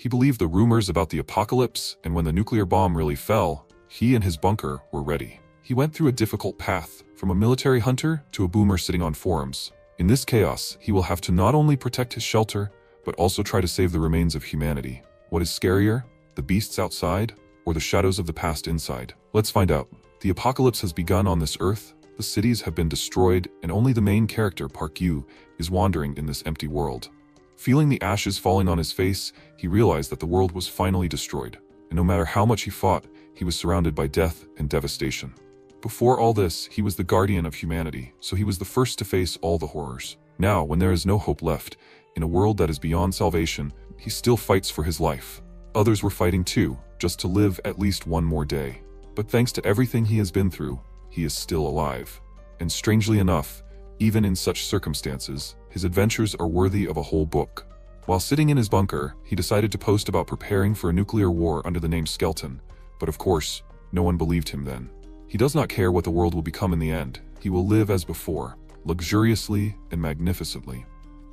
He believed the rumors about the apocalypse, and when the nuclear bomb really fell, he and his bunker were ready. He went through a difficult path, from a military hunter to a boomer sitting on forums. In this chaos, he will have to not only protect his shelter, but also try to save the remains of humanity. What is scarier, the beasts outside, or the shadows of the past inside? Let's find out. The apocalypse has begun on this earth, the cities have been destroyed, and only the main character, Park Yu, is wandering in this empty world. Feeling the ashes falling on his face, he realized that the world was finally destroyed, and no matter how much he fought, he was surrounded by death and devastation. Before all this, he was the guardian of humanity, so he was the first to face all the horrors. Now, when there is no hope left, in a world that is beyond salvation, he still fights for his life. Others were fighting too, just to live at least one more day. But thanks to everything he has been through, he is still alive. And strangely enough, even in such circumstances, his adventures are worthy of a whole book. While sitting in his bunker, he decided to post about preparing for a nuclear war under the name Skeleton, but of course, no one believed him then. He does not care what the world will become in the end. He will live as before, luxuriously and magnificently.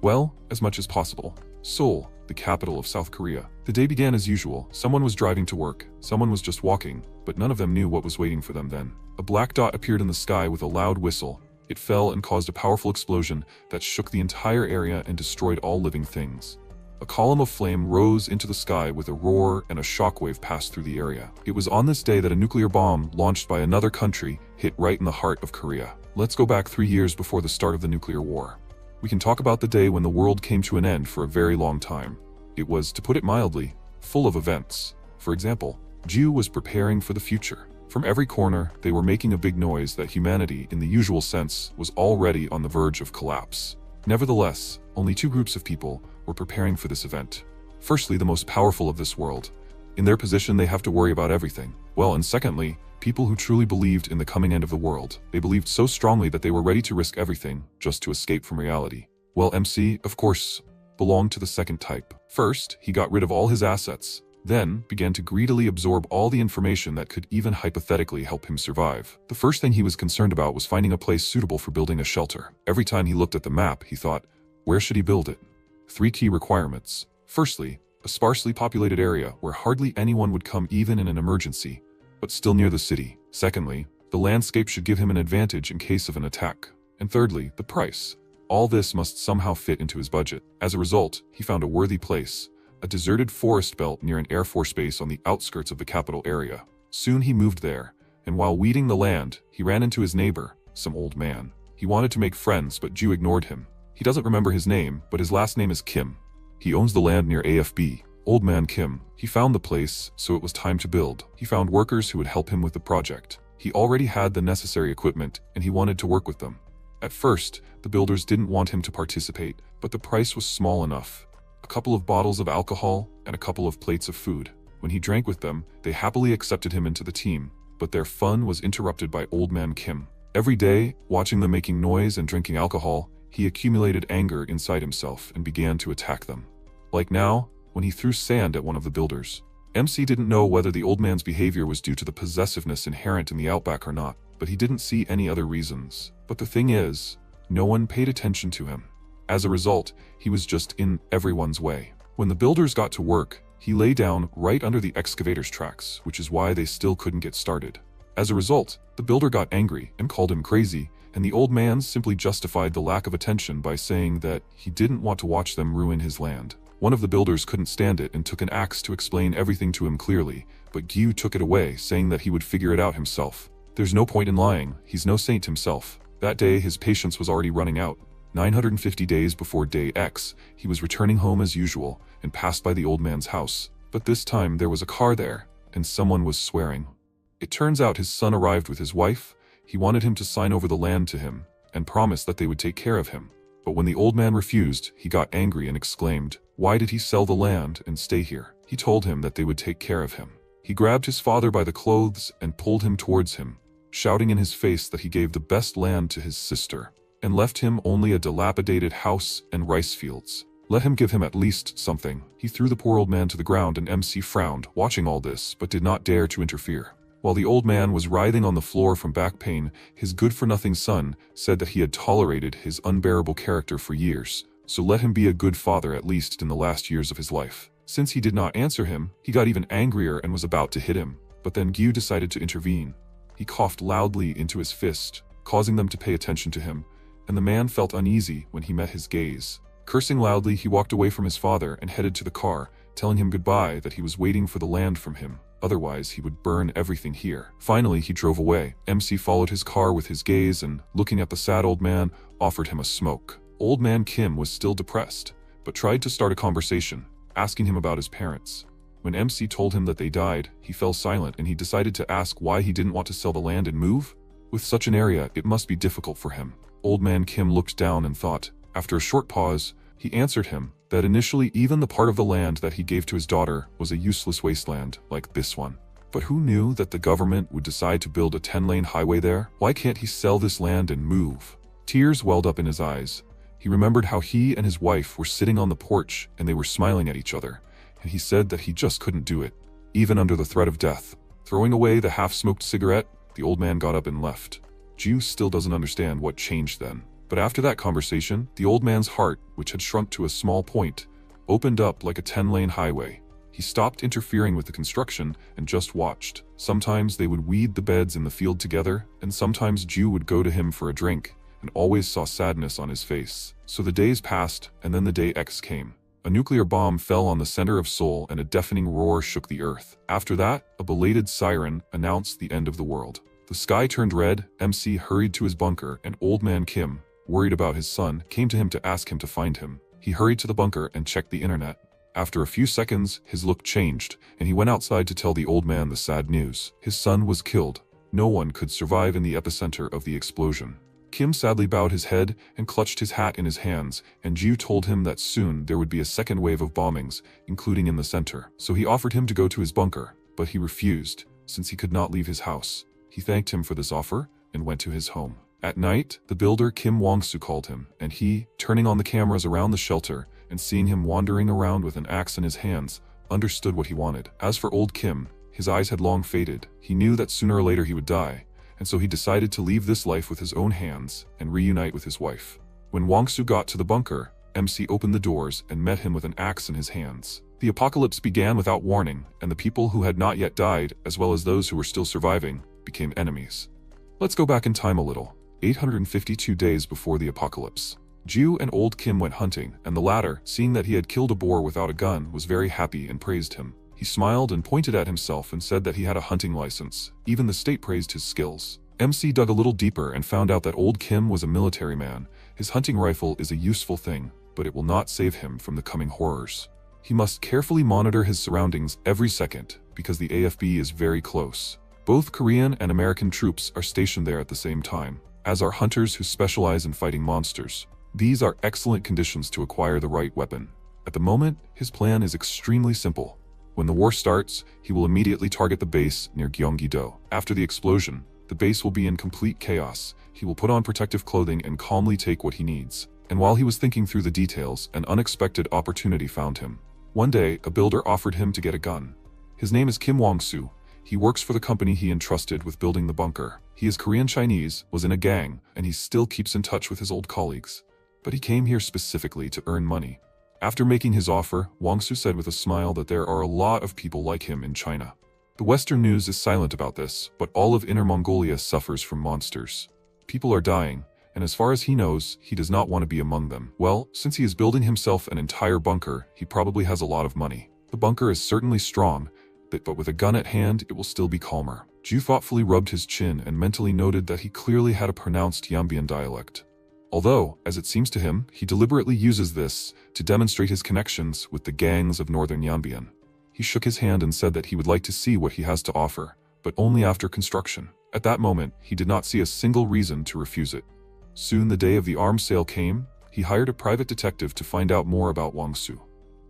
Well, as much as possible. Seoul, the capital of South Korea. The day began as usual. Someone was driving to work, someone was just walking, but none of them knew what was waiting for them then. A black dot appeared in the sky with a loud whistle. It fell and caused a powerful explosion that shook the entire area and destroyed all living things. A column of flame rose into the sky with a roar, and a shockwave passed through the area. It was on this day that a nuclear bomb launched by another country hit right in the heart of Korea. Let's go back 3 years before the start of the nuclear war. We can talk about the day when the world came to an end for a very long time. It was, to put it mildly, full of events. For example, Jew was preparing for the future. From every corner, they were making a big noise that humanity, in the usual sense, was already on the verge of collapse. Nevertheless, only two groups of people were preparing for this event. Firstly, the most powerful of this world. In their position, they have to worry about everything. Well, and secondly, people who truly believed in the coming end of the world. They believed so strongly that they were ready to risk everything just to escape from reality. Well, MC, of course, belonged to the second type. First, he got rid of all his assets, then began to greedily absorb all the information that could even hypothetically help him survive. The first thing he was concerned about was finding a place suitable for building a shelter. Every time he looked at the map, he thought, where should he build it? 3 key requirements. Firstly, a sparsely populated area where hardly anyone would come even in an emergency, but still near the city. Secondly, the landscape should give him an advantage in case of an attack. And thirdly, the price. All this must somehow fit into his budget. As a result, he found a worthy place, a deserted forest belt near an Air Force base on the outskirts of the capital area. Soon he moved there, and while weeding the land, he ran into his neighbor, some old man. He wanted to make friends, but Ju ignored him. He doesn't remember his name, but his last name is Kim. He owns the land near AFB. Old man Kim. He found the place, so it was time to build. He found workers who would help him with the project. He already had the necessary equipment, and he wanted to work with them. At first, the builders didn't want him to participate, but the price was small enough. A couple of bottles of alcohol and a couple of plates of food. When he drank with them, they happily accepted him into the team, but their fun was interrupted by old man Kim. Every day, watching them making noise and drinking alcohol, he accumulated anger inside himself and began to attack them. Like now, when he threw sand at one of the builders. MC didn't know whether the old man's behavior was due to the possessiveness inherent in the outback or not, but he didn't see any other reasons. But the thing is, no one paid attention to him. As a result, he was just in everyone's way. When the builders got to work, he lay down right under the excavator's tracks, which is why they still couldn't get started. As a result, the builder got angry and called him crazy, and the old man simply justified the lack of attention by saying that he didn't want to watch them ruin his land. One of the builders couldn't stand it and took an axe to explain everything to him clearly, but Gyu took it away, saying that he would figure it out himself. There's no point in lying, he's no saint himself. That day, his patience was already running out. 950 days before day X, he was returning home as usual and passed by the old man's house. But this time there was a car there, and someone was swearing. It turns out his son arrived with his wife. He wanted him to sign over the land to him and promised that they would take care of him. But when the old man refused, he got angry and exclaimed, "Why did he sell the land and stay here?" He told him that they would take care of him. He grabbed his father by the clothes and pulled him towards him, shouting in his face that he gave the best land to his sister, and left him only a dilapidated house and rice fields. Let him give him at least something. He threw the poor old man to the ground, and MC frowned, watching all this, but did not dare to interfere. While the old man was writhing on the floor from back pain, his good-for-nothing son said that he had tolerated his unbearable character for years, so let him be a good father at least in the last years of his life. Since he did not answer him, he got even angrier and was about to hit him. But then Gyu decided to intervene. He coughed loudly into his fist, causing them to pay attention to him, and the man felt uneasy when he met his gaze. Cursing loudly, he walked away from his father and headed to the car, telling him goodbye, that he was waiting for the land from him. Otherwise, he would burn everything here. Finally, he drove away. MC followed his car with his gaze and, looking at the sad old man, offered him a smoke. Old man Kim was still depressed, but tried to start a conversation, asking him about his parents. When MC told him that they died, he fell silent and he decided to ask why he didn't want to sell the land and move. With such an area, it must be difficult for him. Old man Kim looked down and thought. After a short pause, he answered him that initially even the part of the land that he gave to his daughter was a useless wasteland like this one. But who knew that the government would decide to build a 10-lane highway there? Why can't he sell this land and move? Tears welled up in his eyes. He remembered how he and his wife were sitting on the porch and they were smiling at each other, and he said that he just couldn't do it, even under the threat of death. Throwing away the half-smoked cigarette, the old man got up and left. Ju still doesn't understand what changed then. But after that conversation, the old man's heart, which had shrunk to a small point, opened up like a 10-lane highway. He stopped interfering with the construction and just watched. Sometimes they would weed the beds in the field together, and sometimes Ju would go to him for a drink, and always saw sadness on his face. So the days passed, and then the day X came. A nuclear bomb fell on the center of Seoul and a deafening roar shook the earth. After that, a belated siren announced the end of the world. The sky turned red, MC hurried to his bunker, and old man Kim, worried about his son, came to him to ask him to find him. He hurried to the bunker and checked the internet. After a few seconds, his look changed, and he went outside to tell the old man the sad news. His son was killed. No one could survive in the epicenter of the explosion. Kim sadly bowed his head and clutched his hat in his hands, and Ju told him that soon there would be a second wave of bombings, including in the center. So he offered him to go to his bunker, but he refused, since he could not leave his house. He thanked him for this offer and went to his home. At night, the builder Kim Wong-soo called him, and he, turning on the cameras around the shelter and seeing him wandering around with an axe in his hands, understood what he wanted. As for old Kim, his eyes had long faded. He knew that sooner or later he would die, and so he decided to leave this life with his own hands and reunite with his wife. When Wong-soo got to the bunker, MC opened the doors and met him with an axe in his hands. The apocalypse began without warning, and the people who had not yet died, as well as those who were still surviving, became enemies. Let's go back in time a little. 852 days before the apocalypse. Ju and old Kim went hunting, and the latter, seeing that he had killed a boar without a gun, was very happy and praised him. He smiled and pointed at himself and said that he had a hunting license. Even the state praised his skills. MC dug a little deeper and found out that old Kim was a military man. His hunting rifle is a useful thing, but it will not save him from the coming horrors. He must carefully monitor his surroundings every second, because the AFB is very close. Both Korean and American troops are stationed there at the same time, as are hunters who specialize in fighting monsters. These are excellent conditions to acquire the right weapon. At the moment, his plan is extremely simple. When the war starts, he will immediately target the base near Gyeonggi-do. After the explosion, the base will be in complete chaos. He will put on protective clothing and calmly take what he needs. And while he was thinking through the details, an unexpected opportunity found him. One day, a builder offered him to get a gun. His name is Kim Wong-soo. He works for the company he entrusted with building the bunker. He is Korean-Chinese, was in a gang, and he still keeps in touch with his old colleagues. But he came here specifically to earn money. After making his offer, Wong-soo said with a smile that there are a lot of people like him in China. The Western news is silent about this, but all of Inner Mongolia suffers from monsters. People are dying, and as far as he knows, he does not want to be among them. Well, since he is building himself an entire bunker, he probably has a lot of money. The bunker is certainly strong, but with a gun at hand, it will still be calmer. Ju thoughtfully rubbed his chin and mentally noted that he clearly had a pronounced Yanbian dialect. Although, as it seems to him, he deliberately uses this to demonstrate his connections with the gangs of northern Yanbian. He shook his hand and said that he would like to see what he has to offer, but only after construction. At that moment, he did not see a single reason to refuse it. Soon the day of the arms sale came. He hired a private detective to find out more about Wong-soo.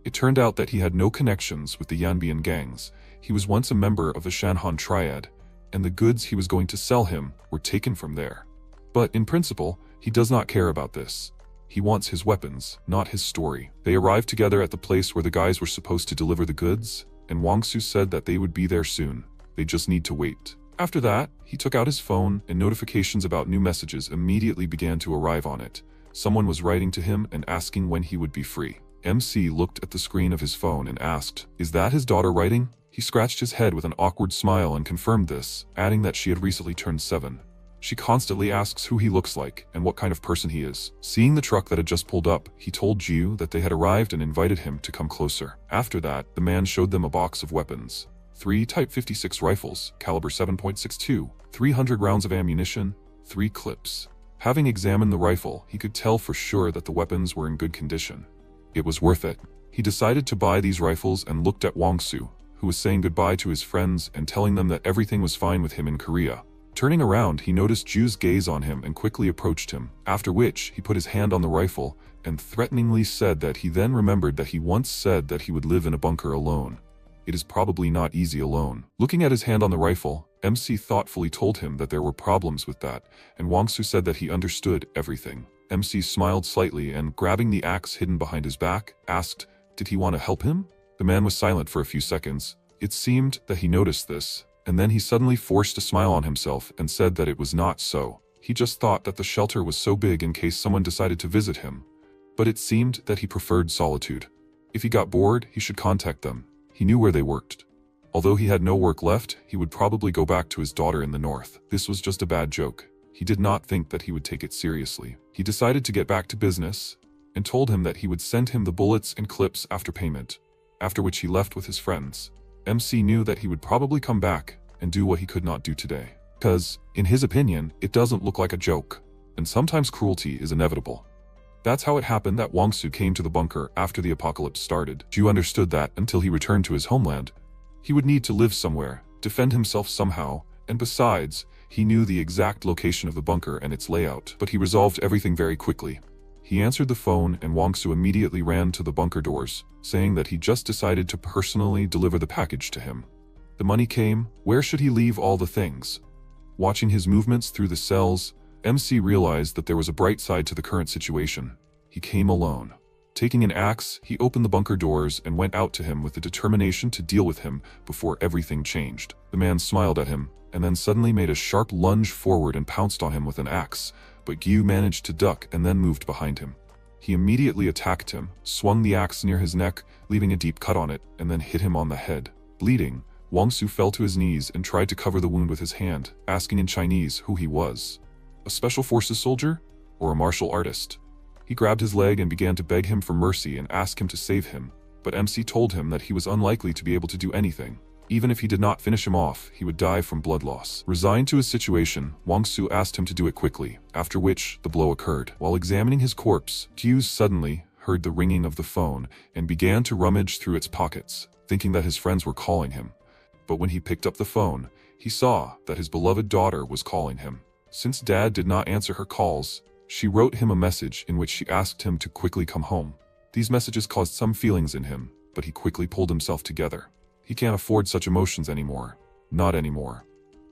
It turned out that he had no connections with the Yanbian gangs. He was once a member of the Shanhan Triad, and the goods he was going to sell him were taken from there. But in principle, he does not care about this. He wants his weapons, not his story. They arrived together at the place where the guys were supposed to deliver the goods, and Wong-soo said that they would be there soon. They just need to wait. After that, he took out his phone, and notifications about new messages immediately began to arrive on it. Someone was writing to him and asking when he would be free. MC looked at the screen of his phone and asked, "Is that his daughter writing?" He scratched his head with an awkward smile and confirmed this, adding that she had recently turned 7. She constantly asks who he looks like and what kind of person he is. Seeing the truck that had just pulled up, he told Jiu that they had arrived and invited him to come closer. After that, the man showed them a box of weapons. 3 Type 56 rifles, caliber 7.62, 300 rounds of ammunition, 3 clips. Having examined the rifle, he could tell for sure that the weapons were in good condition. It was worth it. He decided to buy these rifles and looked at Wang-Su, who was saying goodbye to his friends and telling them that everything was fine with him in Korea. Turning around, he noticed Ju's gaze on him and quickly approached him, after which he put his hand on the rifle and threateningly said that he then remembered that he once said that he would live in a bunker alone. It is probably not easy alone. Looking at his hand on the rifle, MC thoughtfully told him that there were problems with that, and Wang-Su said that he understood everything. MC smiled slightly and, grabbing the axe hidden behind his back, asked, did he want to help him? The man was silent for a few seconds. It seemed that he noticed this, and then he suddenly forced a smile on himself and said that it was not so. He just thought that the shelter was so big in case someone decided to visit him. But it seemed that he preferred solitude. If he got bored, he should contact them. He knew where they worked. Although he had no work left, he would probably go back to his daughter in the north. This was just a bad joke. He did not think that he would take it seriously. He decided to get back to business and told him that he would send him the bullets and clips after payment, after which he left with his friends. MC knew that he would probably come back and do what he could not do today. Because, in his opinion, it doesn't look like a joke, and sometimes cruelty is inevitable. That's how it happened that Wang-Su came to the bunker after the apocalypse started. Ju understood that until he returned to his homeland, he would need to live somewhere, defend himself somehow, and besides, he knew the exact location of the bunker and its layout. But he resolved everything very quickly. He answered the phone and Wang-Su immediately ran to the bunker doors, saying that he just decided to personally deliver the package to him. The money came. Where should he leave all the things? Watching his movements through the cells, MC realized that there was a bright side to the current situation. He came alone. Taking an axe, he opened the bunker doors and went out to him with the determination to deal with him before everything changed. The man smiled at him, and then suddenly made a sharp lunge forward and pounced on him with an axe, but Gyu managed to duck and then moved behind him. He immediately attacked him, swung the axe near his neck, leaving a deep cut on it, and then hit him on the head. Bleeding, Wang-Su fell to his knees and tried to cover the wound with his hand, asking in Chinese who he was. A special forces soldier? Or a martial artist? He grabbed his leg and began to beg him for mercy and ask him to save him, but MC told him that he was unlikely to be able to do anything. Even if he did not finish him off, he would die from blood loss. Resigned to his situation, Wang-Su asked him to do it quickly, after which the blow occurred. While examining his corpse, Gyu suddenly heard the ringing of the phone and began to rummage through its pockets, thinking that his friends were calling him. But when he picked up the phone, he saw that his beloved daughter was calling him. Since Dad did not answer her calls, she wrote him a message in which she asked him to quickly come home. These messages caused some feelings in him, but he quickly pulled himself together. He can't afford such emotions anymore. Not anymore.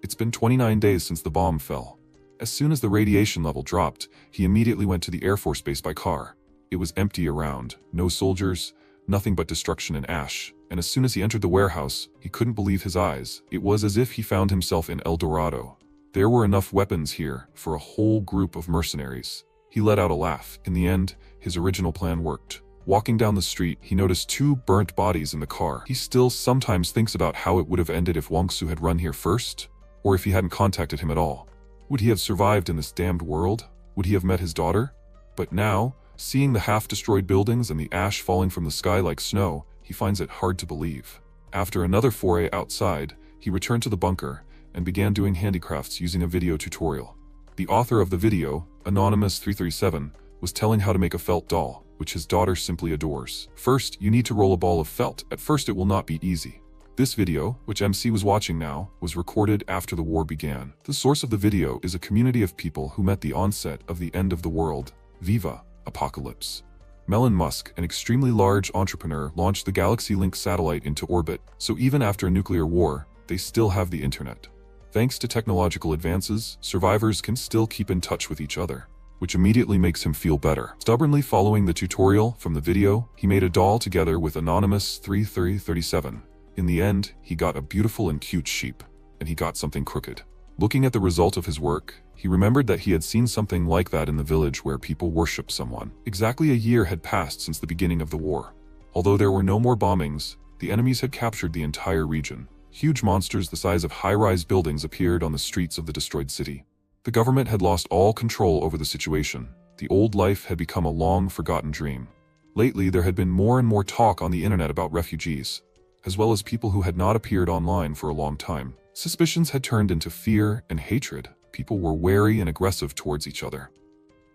It's been 29 days since the bomb fell. As soon as the radiation level dropped, he immediately went to the Air Force base by car. It was empty around, no soldiers, nothing but destruction and ash. And as soon as he entered the warehouse, he couldn't believe his eyes. It was as if he found himself in El Dorado. There were enough weapons here for a whole group of mercenaries. He let out a laugh. In the end, his original plan worked. Walking down the street, he noticed 2 burnt bodies in the car. He still sometimes thinks about how it would have ended if Wang-Su had run here first, or if he hadn't contacted him at all. Would he have survived in this damned world? Would he have met his daughter? But now, seeing the half-destroyed buildings and the ash falling from the sky like snow, he finds it hard to believe. After another foray outside, he returned to the bunker and began doing handicrafts using a video tutorial. The author of the video, Anonymous337, was telling how to make a felt doll, which his daughter simply adores. First, you need to roll a ball of felt. At first, it will not be easy. This video, which MC was watching now, was recorded after the war began. The source of the video is a community of people who met the onset of the end of the world. Viva Apocalypse. Elon Musk, an extremely large entrepreneur, launched the Galaxy Link satellite into orbit, so even after a nuclear war, they still have the internet. Thanks to technological advances, survivors can still keep in touch with each other, which immediately makes him feel better. Stubbornly following the tutorial from the video, he made a doll together with Anonymous337. In the end, he got a beautiful and cute sheep, and he got something crooked. Looking at the result of his work, He remembered that he had seen something like that in the village where people worship someone. Exactly a year had passed since the beginning of the war. Although there were no more bombings, the enemies had captured the entire region. Huge monsters the size of high-rise buildings appeared on the streets of the destroyed city. The government had lost all control over the situation. The old life had become a long-forgotten dream. Lately, there had been more and more talk on the internet about refugees, as well as people who had not appeared online for a long time. Suspicions had turned into fear and hatred. People were wary and aggressive towards each other.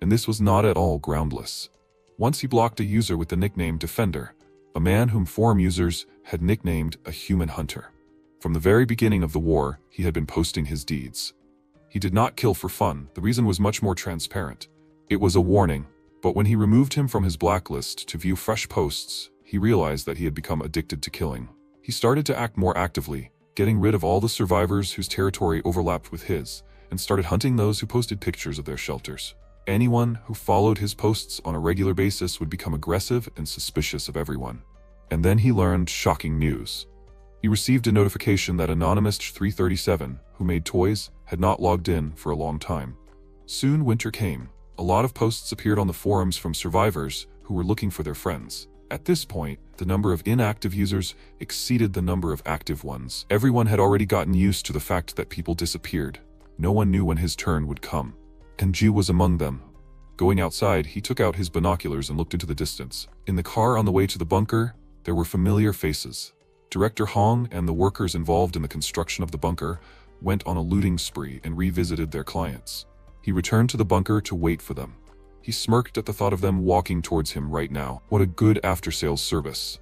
And this was not at all groundless. Once he blocked a user with the nickname Defender, a man whom forum users had nicknamed a human hunter. From the very beginning of the war, he had been posting his deeds. He did not kill for fun. The reason was much more transparent. It was a warning, but when he removed him from his blacklist to view fresh posts, he realized that he had become addicted to killing. He started to act more actively, getting rid of all the survivors whose territory overlapped with his, and started hunting those who posted pictures of their shelters. Anyone who followed his posts on a regular basis would become aggressive and suspicious of everyone. And then he learned shocking news. He received a notification that Anonymous 337, who made toys, had not logged in for a long time. Soon winter came. A lot of posts appeared on the forums from survivors who were looking for their friends. At this point, the number of inactive users exceeded the number of active ones. Everyone had already gotten used to the fact that people disappeared. No one knew when his turn would come. And Ju was among them. Going outside, he took out his binoculars and looked into the distance. In the car on the way to the bunker, there were familiar faces. Director Hong and the workers involved in the construction of the bunker went on a looting spree and revisited their clients. He returned to the bunker to wait for them. He smirked at the thought of them walking towards him right now. What a good after-sales service.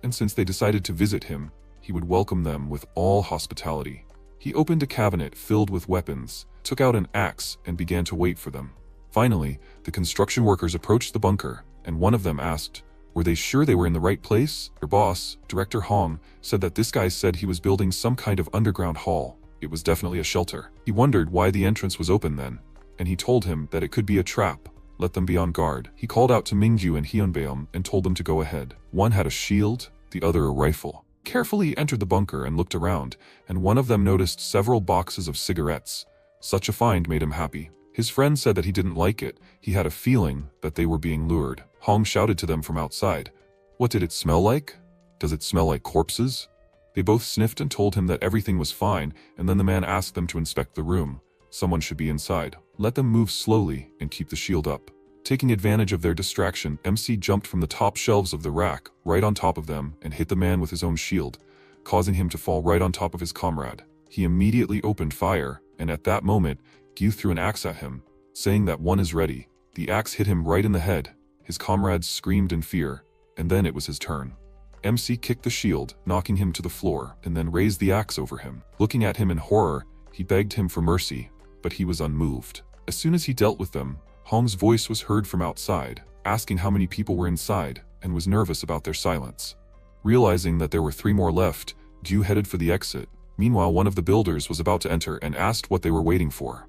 And since they decided to visit him, he would welcome them with all hospitality. He opened a cabinet filled with weapons, took out an axe, and began to wait for them. Finally, the construction workers approached the bunker, and one of them asked, were they sure they were in the right place? Their boss, Director Hong, said that this guy said he was building some kind of underground hall. It was definitely a shelter. He wondered why the entrance was open then, and he told him that it could be a trap. Let them be on guard. He called out to Mingyu and Hyunbeom and told them to go ahead. One had a shield, the other a rifle. Carefully he entered the bunker and looked around, and one of them noticed several boxes of cigarettes. Such a find made him happy. His friend said that he didn't like it. He had a feeling that they were being lured. Hong shouted to them from outside. What did it smell like? Does it smell like corpses? They both sniffed and told him that everything was fine, and then the man asked them to inspect the room. Someone should be inside. Let them move slowly and keep the shield up. Taking advantage of their distraction, MC jumped from the top shelves of the rack, right on top of them, and hit the man with his own shield, causing him to fall right on top of his comrade. He immediately opened fire, and at that moment, Gyu threw an axe at him, saying that one is ready. The axe hit him right in the head. His comrades screamed in fear, and then it was his turn. MC kicked the shield, knocking him to the floor, and then raised the axe over him. Looking at him in horror, he begged him for mercy, but he was unmoved. As soon as he dealt with them, Hong's voice was heard from outside, asking how many people were inside, and was nervous about their silence. Realizing that there were 3 more left, Gyu headed for the exit. Meanwhile, one of the builders was about to enter and asked what they were waiting for.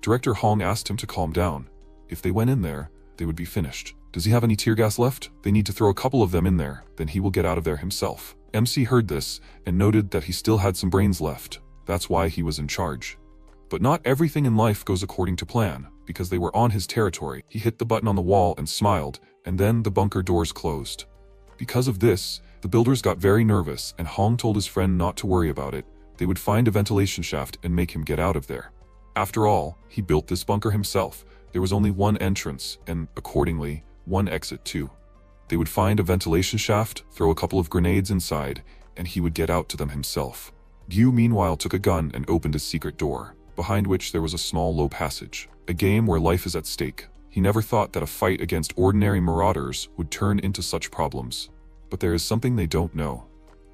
Director Hong asked him to calm down. If they went in there, they would be finished. Does he have any tear gas left? They need to throw a couple of them in there, then he will get out of there himself. MC heard this and noted that he still had some brains left. That's why he was in charge. But not everything in life goes according to plan. Because they were on his territory, he hit the button on the wall and smiled, and then the bunker doors closed. Because of this, the builders got very nervous, and Hong told his friend not to worry about it. They would find a ventilation shaft and make him get out of there. After all, he built this bunker himself. There was only one entrance, and, accordingly, one exit too. They would find a ventilation shaft, throw a couple of grenades inside, and he would get out to them himself. Gyu meanwhile took a gun and opened a secret door, behind which there was a small low passage. A game where life is at stake. He never thought that a fight against ordinary marauders would turn into such problems. But there is something they don't know.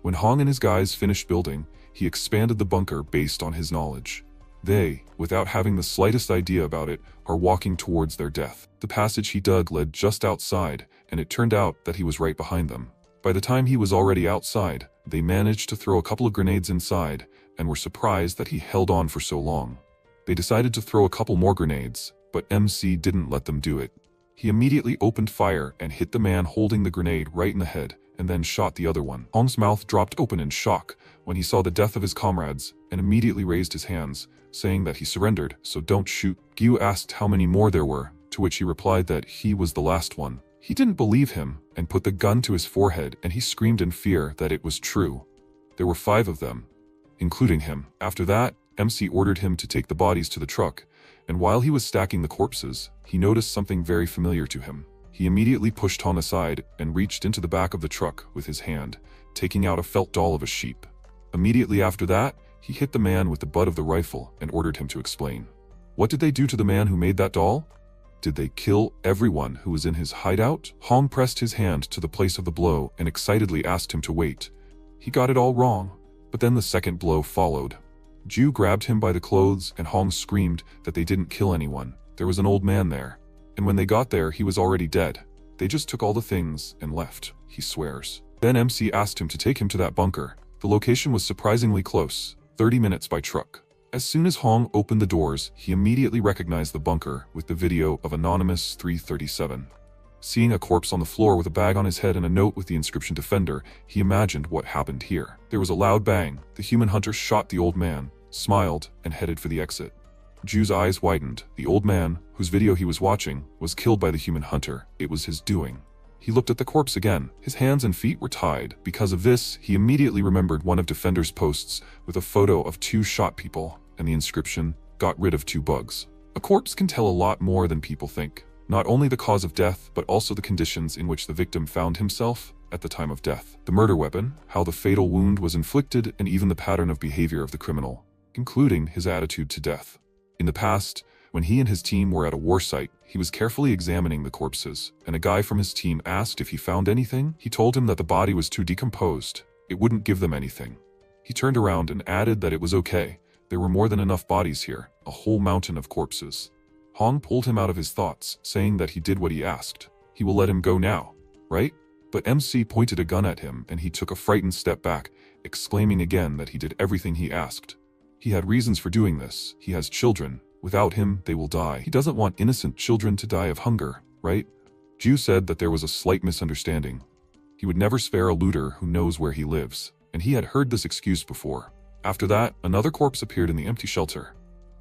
When Hong and his guys finished building, he expanded the bunker based on his knowledge. They, without having the slightest idea about it, are walking towards their death. The passage he dug led just outside, and it turned out that he was right behind them. By the time he was already outside, they managed to throw a couple of grenades inside, and were surprised that he held on for so long. They decided to throw a couple more grenades, but MC didn't let them do it. He immediately opened fire and hit the man holding the grenade right in the head, and then shot the other one. Hong's mouth dropped open in shock, when he saw the death of his comrades and immediately raised his hands, saying that he surrendered, so don't shoot. Gyu asked how many more there were, to which he replied that he was the last one. He didn't believe him and put the gun to his forehead, and he screamed in fear that it was true. There were 5 of them, including him. After that, MC ordered him to take the bodies to the truck, and while he was stacking the corpses, he noticed something very familiar to him. He immediately pushed Han aside and reached into the back of the truck with his hand, taking out a felt doll of a sheep. Immediately after that, he hit the man with the butt of the rifle and ordered him to explain. What did they do to the man who made that doll? Did they kill everyone who was in his hideout? Hong pressed his hand to the place of the blow and excitedly asked him to wait. He got it all wrong, but then the second blow followed. Ju grabbed him by the clothes and Hong screamed that they didn't kill anyone. There was an old man there, and when they got there he was already dead. They just took all the things and left, he swears. Then MC asked him to take him to that bunker. The location was surprisingly close, 30 minutes by truck. As soon as Hong opened the doors, he immediately recognized the bunker with the video of Anonymous 337. Seeing a corpse on the floor with a bag on his head and a note with the inscription Defender, he imagined what happened here. There was a loud bang. The human hunter shot the old man, smiled, and headed for the exit. Ju's eyes widened. The old man, whose video he was watching, was killed by the human hunter. It was his doing. He looked at the corpse again. His hands and feet were tied. Because of this, he immediately remembered one of Defender's posts with a photo of 2 shot people and the inscription, "Got rid of 2 bugs." A corpse can tell a lot more than people think. Not only the cause of death, but also the conditions in which the victim found himself at the time of death. The murder weapon, how the fatal wound was inflicted, and even the pattern of behavior of the criminal, including his attitude to death. In the past, when he and his team were at a war site, he was carefully examining the corpses, and a guy from his team asked if he found anything. He told him that the body was too decomposed. It wouldn't give them anything. He turned around and added that it was okay. There were more than enough bodies here, a whole mountain of corpses. Hong pulled him out of his thoughts, saying that he did what he asked. He will let him go now, right? But MC pointed a gun at him and he took a frightened step back, exclaiming again that he did everything he asked. He had reasons for doing this. He has children. Without him, they will die. He doesn't want innocent children to die of hunger, right? Ju said that there was a slight misunderstanding. He would never spare a looter who knows where he lives, and he had heard this excuse before. After that, another corpse appeared in the empty shelter.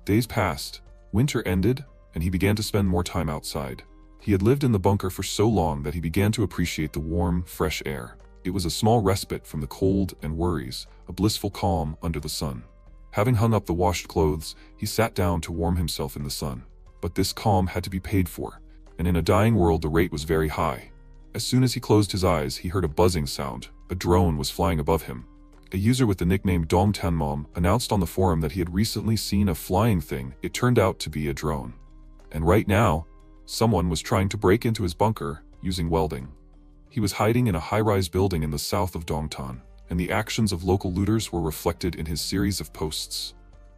Days passed, winter ended, and he began to spend more time outside. He had lived in the bunker for so long that he began to appreciate the warm, fresh air. It was a small respite from the cold and worries, a blissful calm under the sun. Having hung up the washed clothes, he sat down to warm himself in the sun. But this calm had to be paid for, and in a dying world the rate was very high. As soon as he closed his eyes, he heard a buzzing sound. A drone was flying above him. A user with the nickname Dong Tanmom announced on the forum that he had recently seen a flying thing. It turned out to be a drone. And right now, someone was trying to break into his bunker using welding. He was hiding in a high-rise building in the south of Dongtan, and the actions of local looters were reflected in his series of posts.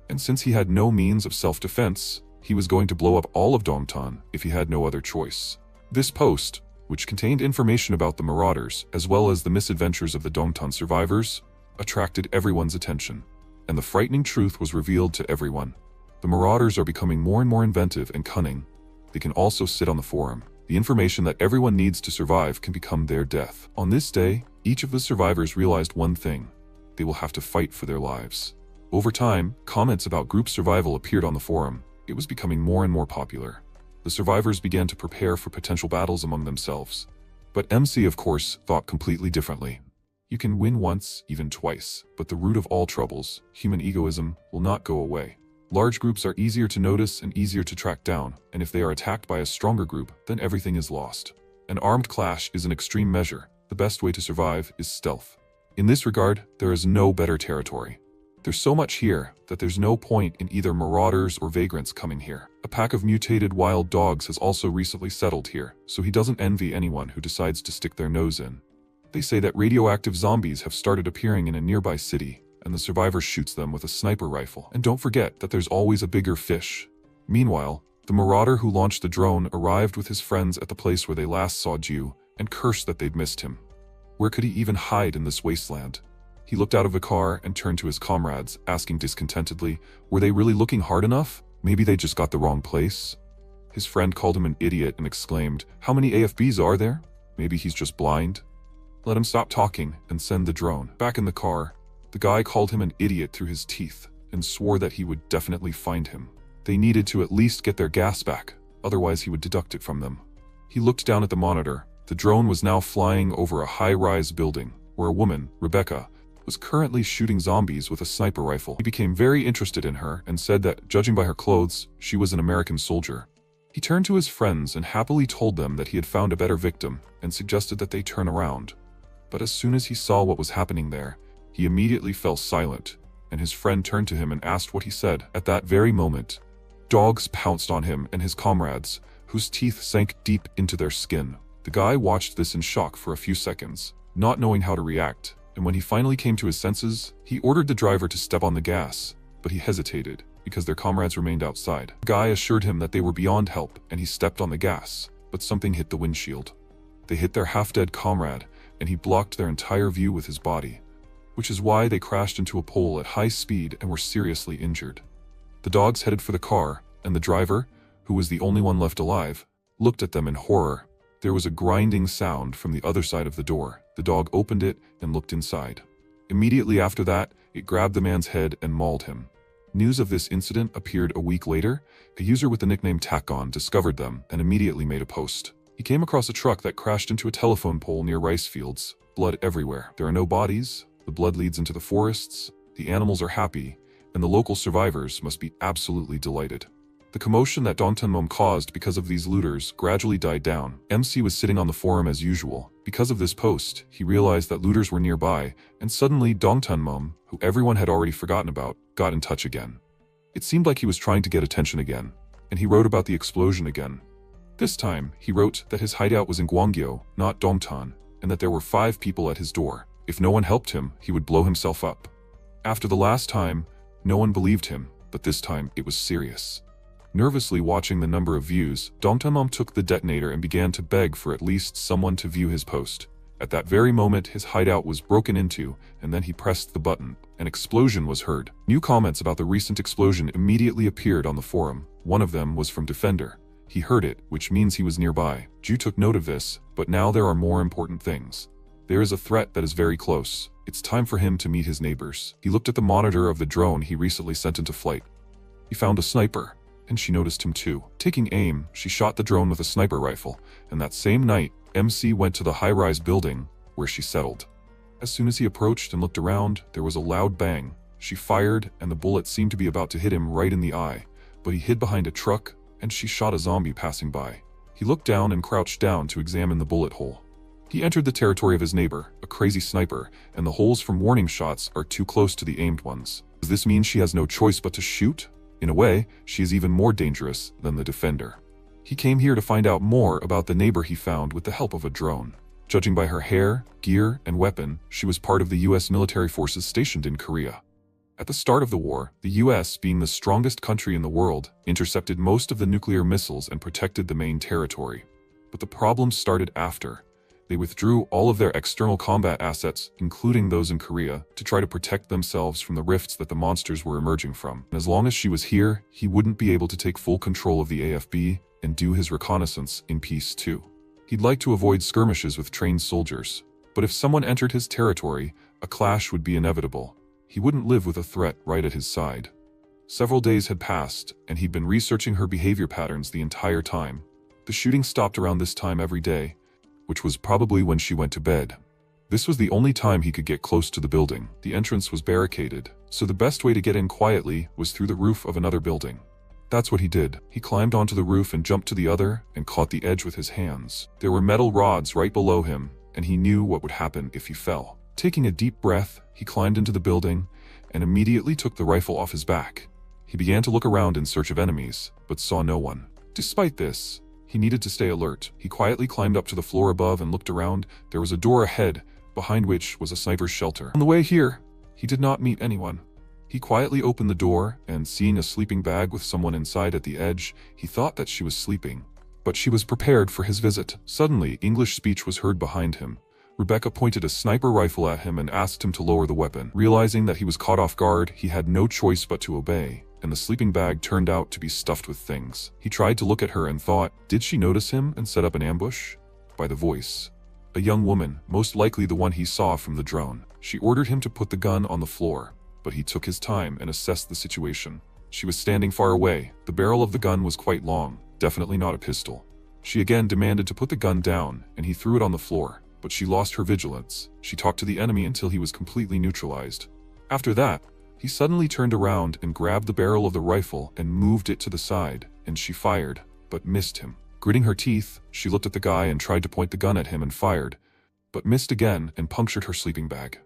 And since he had no means of self-defense, he was going to blow up all of Dongtan if he had no other choice. This post, which contained information about the marauders as well as the misadventures of the Dongtan survivors, attracted everyone's attention, and the frightening truth was revealed to everyone. The marauders are becoming more and more inventive and cunning. They can also sit on the forum. The information that everyone needs to survive can become their death. On this day, each of the survivors realized one thing: they will have to fight for their lives. Over time, comments about group survival appeared on the forum. It was becoming more and more popular. The survivors began to prepare for potential battles among themselves. But MC, of course, thought completely differently. You can win once, even twice, but the root of all troubles, human egoism, will not go away. Large groups are easier to notice and easier to track down, and if they are attacked by a stronger group, then everything is lost. An armed clash is an extreme measure. The best way to survive is stealth. In this regard, there is no better territory. There's so much here that there's no point in either marauders or vagrants coming here. A pack of mutated wild dogs has also recently settled here, so he doesn't envy anyone who decides to stick their nose in. They say that radioactive zombies have started appearing in a nearby city, and the survivor shoots them with a sniper rifle. And don't forget that there's always a bigger fish. Meanwhile, the marauder who launched the drone arrived with his friends at the place where they last saw Ju, and cursed that they'd missed him. Where could he even hide in this wasteland? He looked out of the car and turned to his comrades, asking discontentedly, were they really looking hard enough? Maybe they just got the wrong place? His friend called him an idiot and exclaimed, how many AFBs are there? Maybe he's just blind? Let him stop talking and send the drone. Back in the car, The guy called him an idiot through his teeth and swore that he would definitely find him. They needed to at least get their gas back, otherwise he would deduct it from them. He looked down at the monitor. The drone was now flying over a high-rise building, where a woman, Rebecca, was currently shooting zombies with a sniper rifle. He became very interested in her and said that, judging by her clothes, she was an American soldier. He turned to his friends and happily told them that he had found a better victim and suggested that they turn around. But as soon as he saw what was happening there, he immediately fell silent, and his friend turned to him and asked what he said. At that very moment, dogs pounced on him and his comrades, whose teeth sank deep into their skin. The guy watched this in shock for a few seconds, not knowing how to react, and when he finally came to his senses, he ordered the driver to step on the gas, but he hesitated because their comrades remained outside. The guy assured him that they were beyond help, and he stepped on the gas, but something hit the windshield. They hit their half-dead comrade, and he blocked their entire view with his body, which is why they crashed into a pole at high speed and were seriously injured. The dogs headed for the car, and the driver, who was the only one left alive, looked at them in horror. There was a grinding sound from the other side of the door. The dog opened it and looked inside. Immediately after that, it grabbed the man's head and mauled him. News of this incident appeared a week later. A user with the nickname Tackon discovered them and immediately made a post. He came across a truck that crashed into a telephone pole near rice fields. Blood everywhere. There are no bodies. The blood leads into the forests. The animals are happy, and the local survivors must be absolutely delighted. The commotion that Dongtanmom caused because of these looters gradually died down. MC was sitting on the forum as usual. Because of this post, he realized that looters were nearby, and suddenly Dongtanmom, who everyone had already forgotten about, got in touch again. It seemed like he was trying to get attention again, and he wrote about the explosion again. This time, he wrote that his hideout was in Gwangyo, not Dongtan, and that there were 5 people at his door. If no one helped him, he would blow himself up. After the last time, no one believed him, but this time it was serious. Nervously watching the number of views, Dongtanmom took the detonator and began to beg for at least someone to view his post. At that very moment, his hideout was broken into, and then he pressed the button. An explosion was heard. New comments about the recent explosion immediately appeared on the forum. One of them was from Defender. He heard it, which means he was nearby. Ju took note of this, but now there are more important things. There is a threat that is very close. It's time for him to meet his neighbors. He looked at the monitor of the drone he recently sent into flight. He found a sniper, and she noticed him too. Taking aim, she shot the drone with a sniper rifle, and that same night, MC went to the high-rise building where she settled. As soon as he approached and looked around, there was a loud bang. She fired, and the bullet seemed to be about to hit him right in the eye, but he hid behind a truck, and she shot a zombie passing by. He looked down and crouched down to examine the bullet hole. He entered the territory of his neighbor, a crazy sniper, and the holes from warning shots are too close to the aimed ones. Does this mean she has no choice but to shoot? In a way, she is even more dangerous than the Defender. He came here to find out more about the neighbor he found with the help of a drone. Judging by her hair, gear, and weapon, she was part of the US military forces stationed in Korea. At the start of the war, the US, being the strongest country in the world, intercepted most of the nuclear missiles and protected the main territory. But the problems started after. They withdrew all of their external combat assets, including those in Korea, to try to protect themselves from the rifts that the monsters were emerging from. And as long as she was here, he wouldn't be able to take full control of the AFB and do his reconnaissance in peace too. He'd like to avoid skirmishes with trained soldiers, but if someone entered his territory, a clash would be inevitable. He wouldn't live with a threat right at his side. Several days had passed, and he'd been researching her behavior patterns the entire time. The shooting stopped around this time every day, which was probably when she went to bed. This was the only time he could get close to the building. The entrance was barricaded, so the best way to get in quietly was through the roof of another building. That's what he did. He climbed onto the roof and jumped to the other and caught the edge with his hands. There were metal rods right below him, and he knew what would happen if he fell. Taking a deep breath, he climbed into the building and immediately took the rifle off his back. He began to look around in search of enemies, but saw no one. Despite this, he needed to stay alert. He quietly climbed up to the floor above and looked around. There was a door ahead, behind which was a sniper's shelter. On the way here, he did not meet anyone. He quietly opened the door, and seeing a sleeping bag with someone inside at the edge, he thought that she was sleeping. But she was prepared for his visit. Suddenly, English speech was heard behind him. Rebecca pointed a sniper rifle at him and asked him to lower the weapon. Realizing that he was caught off guard, he had no choice but to obey, and the sleeping bag turned out to be stuffed with things. He tried to look at her and thought, did she notice him and set up an ambush? By the voice. A young woman, most likely the one he saw from the drone. She ordered him to put the gun on the floor, but he took his time and assessed the situation. She was standing far away. The barrel of the gun was quite long, definitely not a pistol. She again demanded to put the gun down, and he threw it on the floor, but she lost her vigilance. She talked to the enemy until he was completely neutralized. After that, he suddenly turned around and grabbed the barrel of the rifle and moved it to the side, and she fired, but missed him. Gritting her teeth, she looked at the guy and tried to point the gun at him and fired, but missed again and punctured her sleeping bag.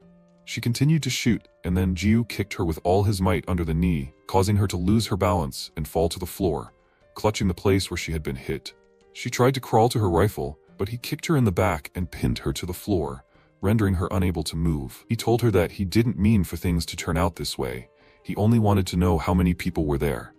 She continued to shoot, and then Jiu kicked her with all his might under the knee, causing her to lose her balance and fall to the floor, clutching the place where she had been hit. She tried to crawl to her rifle, but he kicked her in the back and pinned her to the floor, rendering her unable to move. He told her that he didn't mean for things to turn out this way. He only wanted to know how many people were there.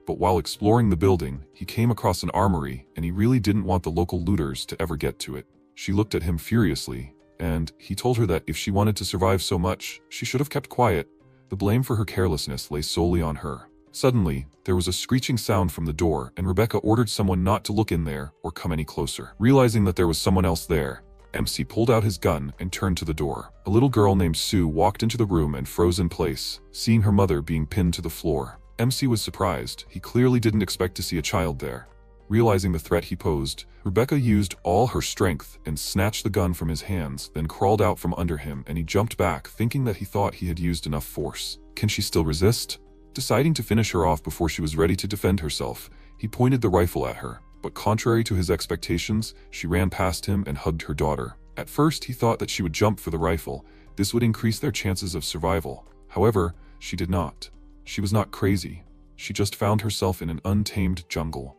But while exploring the building, he came across an armory, and he really didn't want the local looters to ever get to it. She looked at him furiously, and he told her that if she wanted to survive so much, she should have kept quiet. The blame for her carelessness lay solely on her. Suddenly, there was a screeching sound from the door, and Rebecca ordered someone not to look in there or come any closer. Realizing that there was someone else there, MC pulled out his gun and turned to the door. A little girl named Sue walked into the room and froze in place, seeing her mother being pinned to the floor. MC was surprised. He clearly didn't expect to see a child there. Realizing the threat he posed, Rebecca used all her strength and snatched the gun from his hands, then crawled out from under him, and he jumped back, thinking that he thought he had used enough force. Can she still resist? Deciding to finish her off before she was ready to defend herself, he pointed the rifle at her, but contrary to his expectations, she ran past him and hugged her daughter. At first, he thought that she would jump for the rifle. This would increase their chances of survival. However, she did not. She was not crazy. She just found herself in an untamed jungle.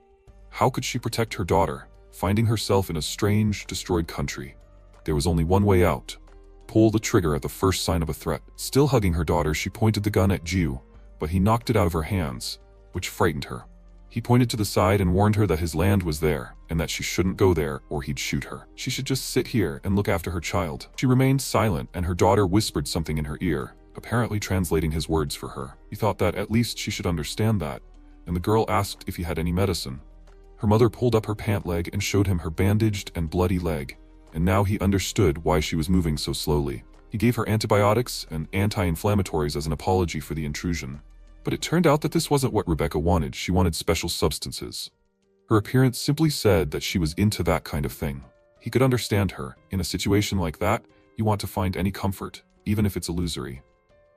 How could she protect her daughter, finding herself in a strange, destroyed country? There was only one way out. Pull the trigger at the first sign of a threat. Still hugging her daughter, she pointed the gun at Jiu, but he knocked it out of her hands, which frightened her. He pointed to the side and warned her that his land was there, and that she shouldn't go there or he'd shoot her. She should just sit here and look after her child. She remained silent, and her daughter whispered something in her ear, apparently translating his words for her. He thought that at least she should understand that, and the girl asked if he had any medicine. Her mother pulled up her pant leg and showed him her bandaged and bloody leg, and now he understood why she was moving so slowly. He gave her antibiotics and anti-inflammatories as an apology for the intrusion. But it turned out that this wasn't what Rebecca wanted. She wanted special substances. Her appearance simply said that she was into that kind of thing. He could understand her. In a situation like that, you want to find any comfort, even if it's illusory.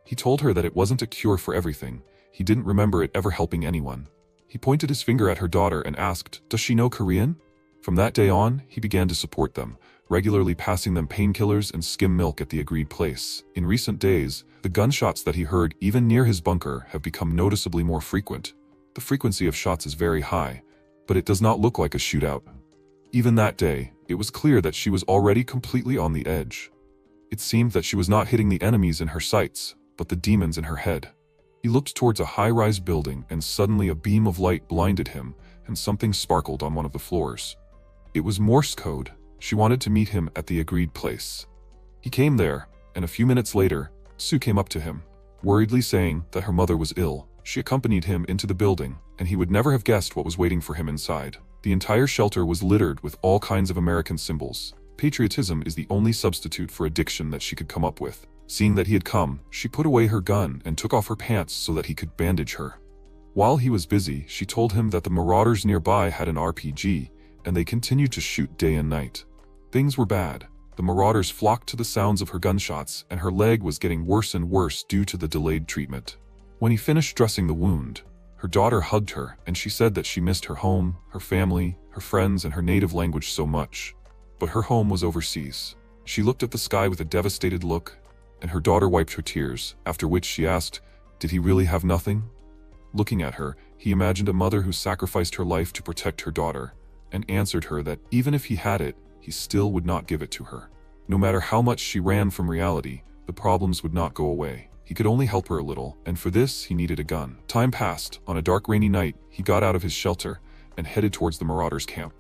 He told her that it wasn't a cure for everything. He didn't remember it ever helping anyone. He pointed his finger at her daughter and asked, "Does she know Korean?" From that day on, he began to support them, regularly passing them painkillers and skim milk at the agreed place. In recent days, the gunshots that he heard even near his bunker have become noticeably more frequent. The frequency of shots is very high, but it does not look like a shootout. Even that day, it was clear that she was already completely on the edge. It seemed that she was not hitting the enemies in her sights, but the demons in her head. He looked towards a high-rise building, and suddenly a beam of light blinded him, and something sparkled on one of the floors. It was Morse code. She wanted to meet him at the agreed place. He came there, and a few minutes later, Sue came up to him, worriedly saying that her mother was ill. She accompanied him into the building, and he would never have guessed what was waiting for him inside. The entire shelter was littered with all kinds of American symbols. Patriotism is the only substitute for addiction that she could come up with. Seeing that he had come, she put away her gun and took off her pants so that he could bandage her. While he was busy, she told him that the marauders nearby had an RPG, and they continued to shoot day and night. Things were bad. The marauders flocked to the sounds of her gunshots, and her leg was getting worse and worse due to the delayed treatment. When he finished dressing the wound, her daughter hugged her, and she said that she missed her home, her family, her friends, and her native language so much. But her home was overseas. She looked at the sky with a devastated look, and her daughter wiped her tears, after which she asked, "Did he really have nothing?" Looking at her, he imagined a mother who sacrificed her life to protect her daughter, and answered her that even if he had it, he still would not give it to her. No matter how much she ran from reality, the problems would not go away. He could only help her a little, and for this he needed a gun. Time passed. On a dark rainy night, he got out of his shelter and headed towards the marauders' camp.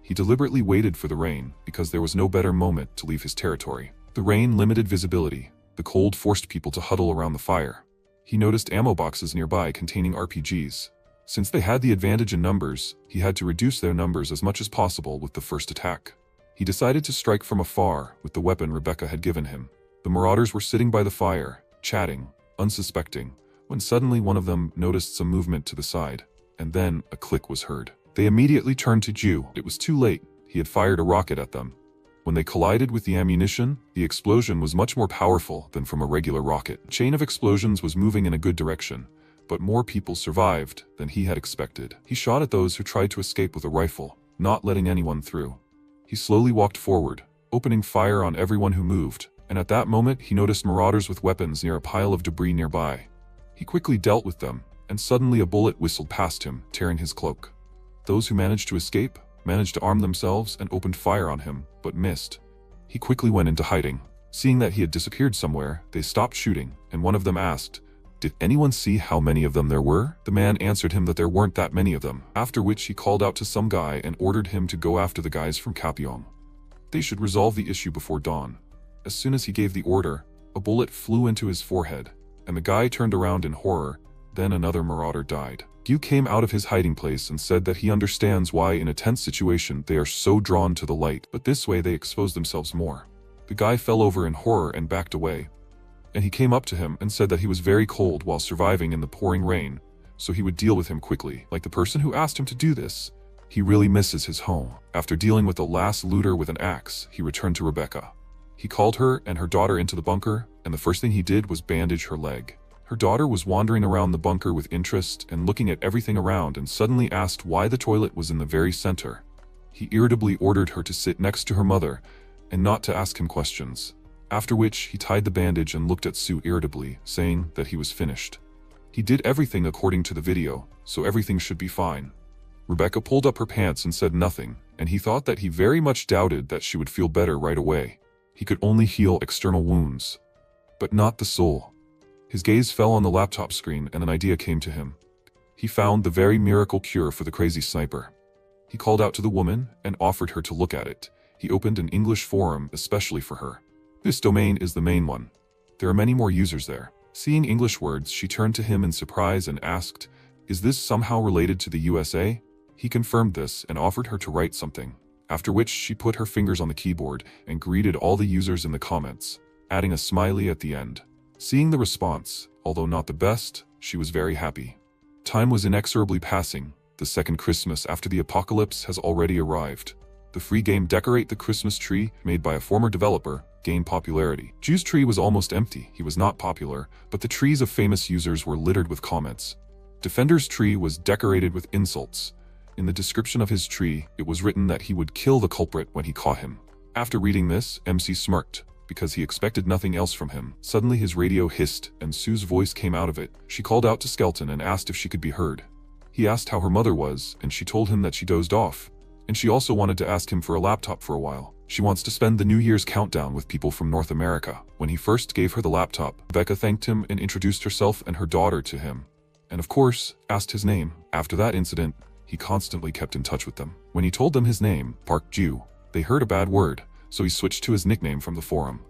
He deliberately waited for the rain, because there was no better moment to leave his territory. The rain limited visibility. The cold forced people to huddle around the fire. He noticed ammo boxes nearby containing RPGs. Since they had the advantage in numbers, he had to reduce their numbers as much as possible with the first attack. He decided to strike from afar with the weapon Rebecca had given him. The marauders were sitting by the fire, chatting, unsuspecting, when suddenly one of them noticed some movement to the side, and then a click was heard. They immediately turned to Ju. It was too late. He had fired a rocket at them. When they collided with the ammunition, the explosion was much more powerful than from a regular rocket. The chain of explosions was moving in a good direction, but more people survived than he had expected. He shot at those who tried to escape with a rifle, not letting anyone through. He slowly walked forward, opening fire on everyone who moved, and at that moment he noticed marauders with weapons near a pile of debris nearby. He quickly dealt with them, and suddenly a bullet whistled past him, tearing his cloak. Those who managed to escape managed to arm themselves and opened fire on him, but missed. He quickly went into hiding. Seeing that he had disappeared somewhere, they stopped shooting, and one of them asked, "Did anyone see how many of them there were?" The man answered him that there weren't that many of them, after which he called out to some guy and ordered him to go after the guys from Kapyong. They should resolve the issue before dawn. As soon as he gave the order, a bullet flew into his forehead, and the guy turned around in horror. Then another marauder died. Gyu came out of his hiding place and said that he understands why in a tense situation they are so drawn to the light, but this way they expose themselves more. The guy fell over in horror and backed away, and he came up to him and said that he was very cold while surviving in the pouring rain, so he would deal with him quickly. Like the person who asked him to do this, he really misses his home. After dealing with the last looter with an axe, he returned to Rebecca. He called her and her daughter into the bunker, and the first thing he did was bandage her leg. Her daughter was wandering around the bunker with interest and looking at everything around and suddenly asked why the toilet was in the very center. He irritably ordered her to sit next to her mother and not to ask him questions, after which he tied the bandage and looked at Sue irritably, saying that he was finished. He did everything according to the video, so everything should be fine. Rebecca pulled up her pants and said nothing, and he thought that he very much doubted that she would feel better right away. He could only heal external wounds, but not the soul. His gaze fell on the laptop screen and an idea came to him. He found the very miracle cure for the crazy sniper. He called out to the woman and offered her to look at it. He opened an English forum especially for her. This domain is the main one. There are many more users there. Seeing English words, she turned to him in surprise and asked, "Is this somehow related to the USA?" He confirmed this and offered her to write something, after which she put her fingers on the keyboard and greeted all the users in the comments, adding a smiley at the end. Seeing the response, although not the best, she was very happy. Time was inexorably passing. The second Christmas after the apocalypse has already arrived. The free game Decorate the Christmas Tree, made by a former developer, gained popularity. Ju's tree was almost empty. He was not popular, but the trees of famous users were littered with comments. Defender's tree was decorated with insults. In the description of his tree, it was written that he would kill the culprit when he caught him. After reading this, MC smirked, because he expected nothing else from him. Suddenly his radio hissed, and Sue's voice came out of it. She called out to Skelton and asked if she could be heard. He asked how her mother was, and she told him that she dozed off. And she also wanted to ask him for a laptop for a while. She wants to spend the New Year's countdown with people from North America. When he first gave her the laptop, Rebecca thanked him and introduced herself and her daughter to him. And of course, asked his name. After that incident, he constantly kept in touch with them. When he told them his name, Park Ju, they heard a bad word, so he switched to his nickname from the forum.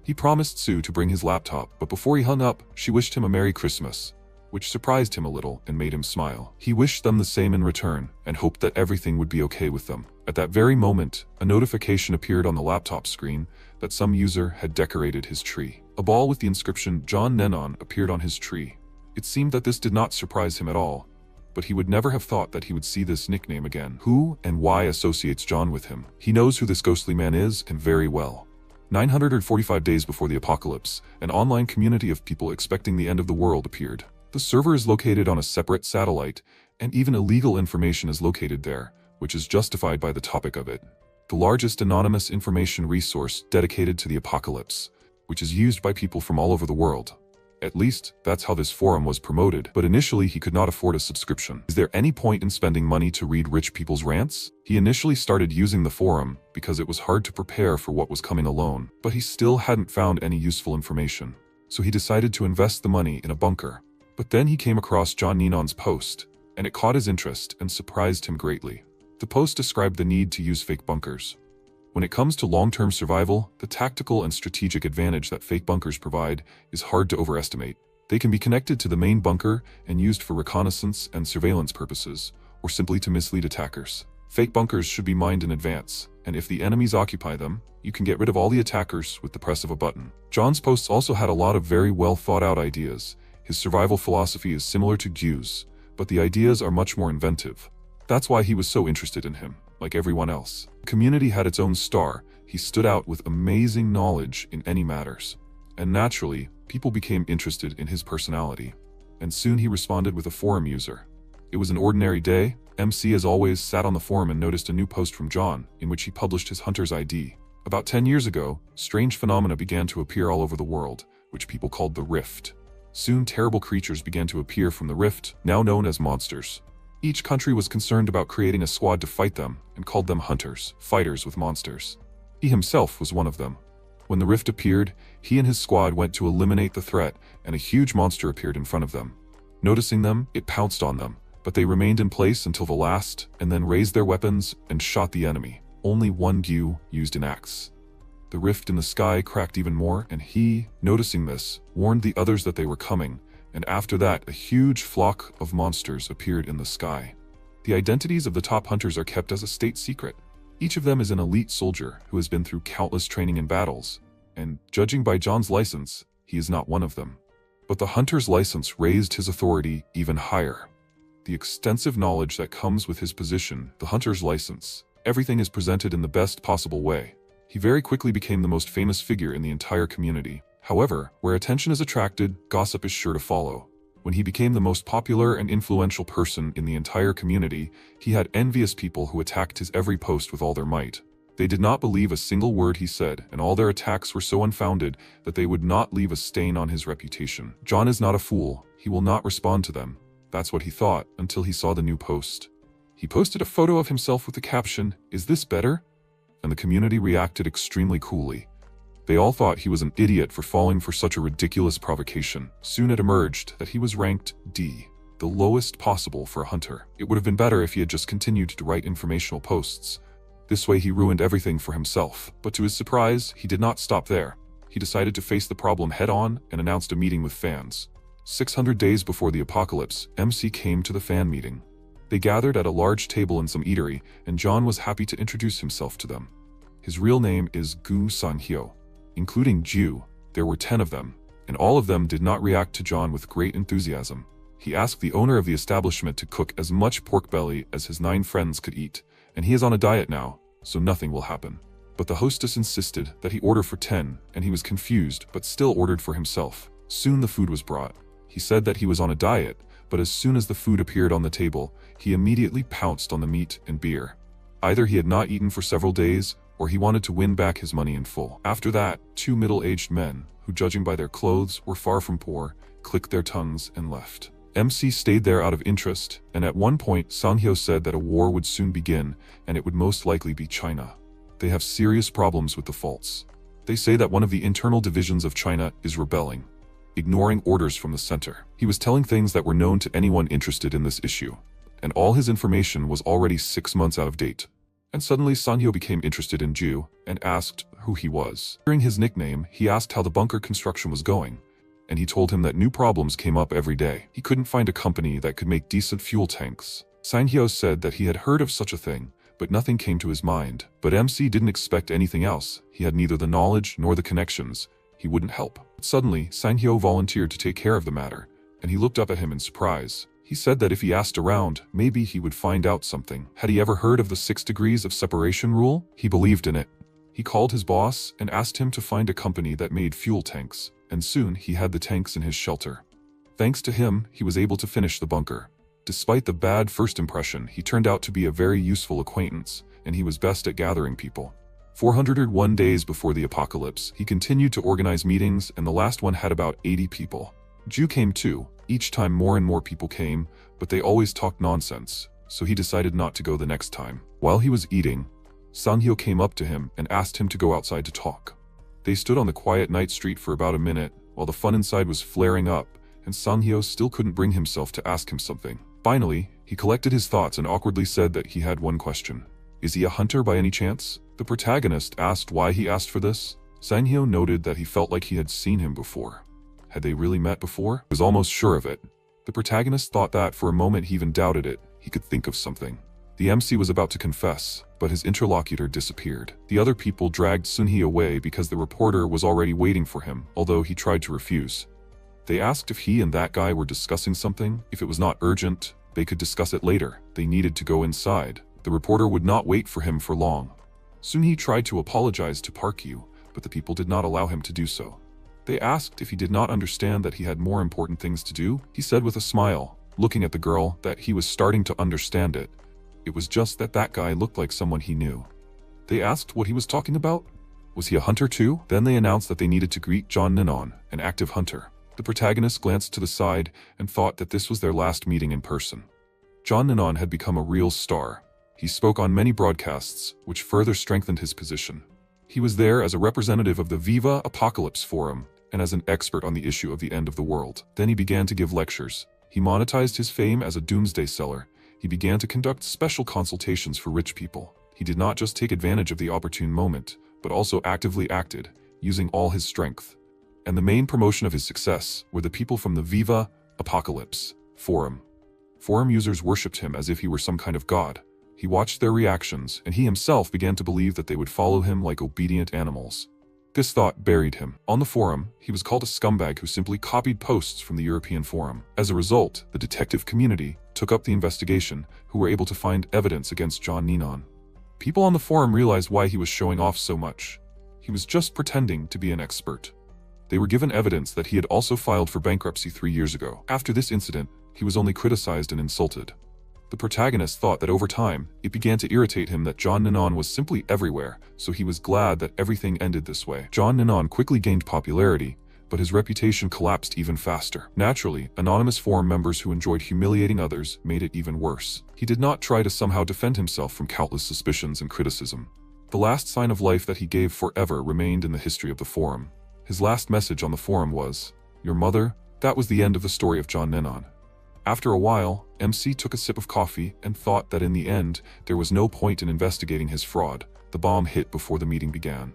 He promised Sue to bring his laptop, but before he hung up, she wished him a Merry Christmas, which surprised him a little and made him smile. He wished them the same in return and hoped that everything would be okay with them. At that very moment, a notification appeared on the laptop screen that some user had decorated his tree. A ball with the inscription John Nennon appeared on his tree. It seemed that this did not surprise him at all, but he would never have thought that he would see this nickname again. Who and why associates John with him? He knows who this ghostly man is, and very well. 945 days before the apocalypse, an online community of people expecting the end of the world appeared. The server is located on a separate satellite, and even illegal information is located there, which is justified by the topic of it. The largest anonymous information resource dedicated to the apocalypse, which is used by people from all over the world. At least, that's how this forum was promoted, but initially he could not afford a subscription. Is there any point in spending money to read rich people's rants? He initially started using the forum because it was hard to prepare for what was coming alone, but he still hadn't found any useful information. So he decided to invest the money in a bunker. But then he came across John Nennon's post, and it caught his interest and surprised him greatly. The post described the need to use fake bunkers. When it comes to long-term survival, the tactical and strategic advantage that fake bunkers provide is hard to overestimate. They can be connected to the main bunker and used for reconnaissance and surveillance purposes, or simply to mislead attackers. Fake bunkers should be mined in advance, and if the enemies occupy them, you can get rid of all the attackers with the press of a button. John's posts also had a lot of very well thought out ideas. His survival philosophy is similar to Gyu's, but the ideas are much more inventive. That's why he was so interested in him, like everyone else. The community had its own star. He stood out with amazing knowledge in any matters. And naturally, people became interested in his personality. And soon he responded with a forum user. It was an ordinary day. MC as always sat on the forum and noticed a new post from John, in which he published his hunter's ID. About 10 years ago, strange phenomena began to appear all over the world, which people called the Rift. Soon terrible creatures began to appear from the Rift, now known as monsters. Each country was concerned about creating a squad to fight them, and called them hunters, fighters with monsters. He himself was one of them. When the Rift appeared, he and his squad went to eliminate the threat, and a huge monster appeared in front of them. Noticing them, it pounced on them, but they remained in place until the last, and then raised their weapons and shot the enemy. Only one Gyu used an axe. The rift in the sky cracked even more, and he, noticing this, warned the others that they were coming, and after that a huge flock of monsters appeared in the sky. The identities of the top hunters are kept as a state secret. Each of them is an elite soldier who has been through countless training and battles, and judging by John's license, he is not one of them. But the hunter's license raised his authority even higher. The extensive knowledge that comes with his position, the hunter's license, everything is presented in the best possible way. He very quickly became the most famous figure in the entire community. However, where attention is attracted, gossip is sure to follow. When he became the most popular and influential person in the entire community, he had envious people who attacked his every post with all their might. They did not believe a single word he said, and all their attacks were so unfounded that they would not leave a stain on his reputation. John is not a fool. He will not respond to them. That's what he thought until he saw the new post. He posted a photo of himself with the caption, "Is this better?" And the community reacted extremely coolly. They all thought he was an idiot for falling for such a ridiculous provocation. Soon it emerged that he was ranked D, the lowest possible for a hunter. It would have been better if he had just continued to write informational posts. This way he ruined everything for himself. But to his surprise, he did not stop there. He decided to face the problem head-on and announced a meeting with fans. 600 days before the apocalypse, MC came to the fan meeting. They gathered at a large table in some eatery, and John was happy to introduce himself to them. His real name is Gu Sanhyo. Including Ju, there were 10 of them, and all of them did not react to John with great enthusiasm. He asked the owner of the establishment to cook as much pork belly as his 9 friends could eat, and he is on a diet now, so nothing will happen. But the hostess insisted that he order for 10, and he was confused but still ordered for himself. Soon the food was brought. He said that he was on a diet, but as soon as the food appeared on the table, he immediately pounced on the meat and beer. Either he had not eaten for several days, or he wanted to win back his money in full. After that, 2 middle-aged men, who judging by their clothes were far from poor, clicked their tongues and left. MC stayed there out of interest, and at one point Sanhyo said that a war would soon begin, and it would most likely be China. They have serious problems with the faults. They say that one of the internal divisions of China is rebelling, ignoring orders from the center. He was telling things that were known to anyone interested in this issue, and all his information was already 6 months out of date. And suddenly Sanhyo became interested in Ju and asked who he was. Hearing his nickname, he asked how the bunker construction was going, and he told him that new problems came up every day. He couldn't find a company that could make decent fuel tanks. Sanhyo said that he had heard of such a thing, but nothing came to his mind. But MC didn't expect anything else. He had neither the knowledge nor the connections. He wouldn't help. Suddenly, Sanhyo volunteered to take care of the matter, and he looked up at him in surprise. He said that if he asked around, maybe he would find out something. Had he ever heard of the 6 degrees of separation rule? He believed in it. He called his boss and asked him to find a company that made fuel tanks, and soon he had the tanks in his shelter. Thanks to him, he was able to finish the bunker. Despite the bad first impression, he turned out to be a very useful acquaintance, and he was best at gathering people. 401 days before the apocalypse, he continued to organize meetings, and the last one had about 80 people. Ju came too. Each time more and more people came, but they always talked nonsense, so he decided not to go the next time. While he was eating, Sanhyo came up to him and asked him to go outside to talk. They stood on the quiet night street for about a minute, while the fun inside was flaring up, and Sanhyo still couldn't bring himself to ask him something. Finally, he collected his thoughts and awkwardly said that he had one question. Is he a hunter by any chance? The protagonist asked why he asked for this. Sanhyo noted that he felt like he had seen him before. Had they really met before? He was almost sure of it. The protagonist thought that for a moment he even doubted it. He could think of something. The MC was about to confess, but his interlocutor disappeared. The other people dragged Sun-hee away because the reporter was already waiting for him, although he tried to refuse. They asked if he and that guy were discussing something. If it was not urgent, they could discuss it later. They needed to go inside. The reporter would not wait for him for long. Sun-hee tried to apologize to Park Yu, but the people did not allow him to do so. They asked if he did not understand that he had more important things to do. He said with a smile, looking at the girl, that he was starting to understand it. It was just that that guy looked like someone he knew. They asked what he was talking about. Was he a hunter too? Then they announced that they needed to greet John Ninon, an active hunter. The protagonist glanced to the side and thought that this was their last meeting in person. John Ninon had become a real star. He spoke on many broadcasts, which further strengthened his position. He was there as a representative of the Viva Apocalypse Forum and as an expert on the issue of the end of the world. Then he began to give lectures. He monetized his fame as a doomsday seller. He began to conduct special consultations for rich people. He did not just take advantage of the opportune moment, but also actively acted, using all his strength. And the main promotion of his success were the people from the Viva Apocalypse Forum. Forum users worshipped him as if he were some kind of god. He watched their reactions, and he himself began to believe that they would follow him like obedient animals. This thought buried him. On the forum, he was called a scumbag who simply copied posts from the European Forum. As a result, the detective community took up the investigation, who were able to find evidence against John Ninon. People on the forum realized why he was showing off so much. He was just pretending to be an expert. They were given evidence that he had also filed for bankruptcy 3 years ago. After this incident, he was only criticized and insulted. The protagonist thought that over time, it began to irritate him that John Ninon was simply everywhere, so he was glad that everything ended this way. John Ninon quickly gained popularity, but his reputation collapsed even faster. Naturally, anonymous forum members who enjoyed humiliating others made it even worse. He did not try to somehow defend himself from countless suspicions and criticism. The last sign of life that he gave forever remained in the history of the forum. His last message on the forum was, "Your mother." That was the end of the story of John Ninon. After a while, MC took a sip of coffee and thought that in the end, there was no point in investigating his fraud. The bomb hit before the meeting began.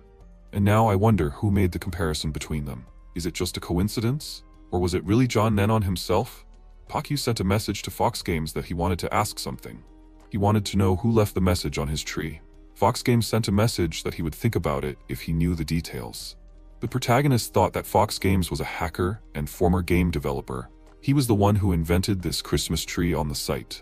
And now I wonder who made the comparison between them. Is it just a coincidence? Or was it really John Ninon himself? Park Yu sent a message to Fox Games that he wanted to ask something. He wanted to know who left the message on his tree. Fox Games sent a message that he would think about it if he knew the details. The protagonist thought that Fox Games was a hacker and former game developer. He was the one who invented this Christmas tree on the site.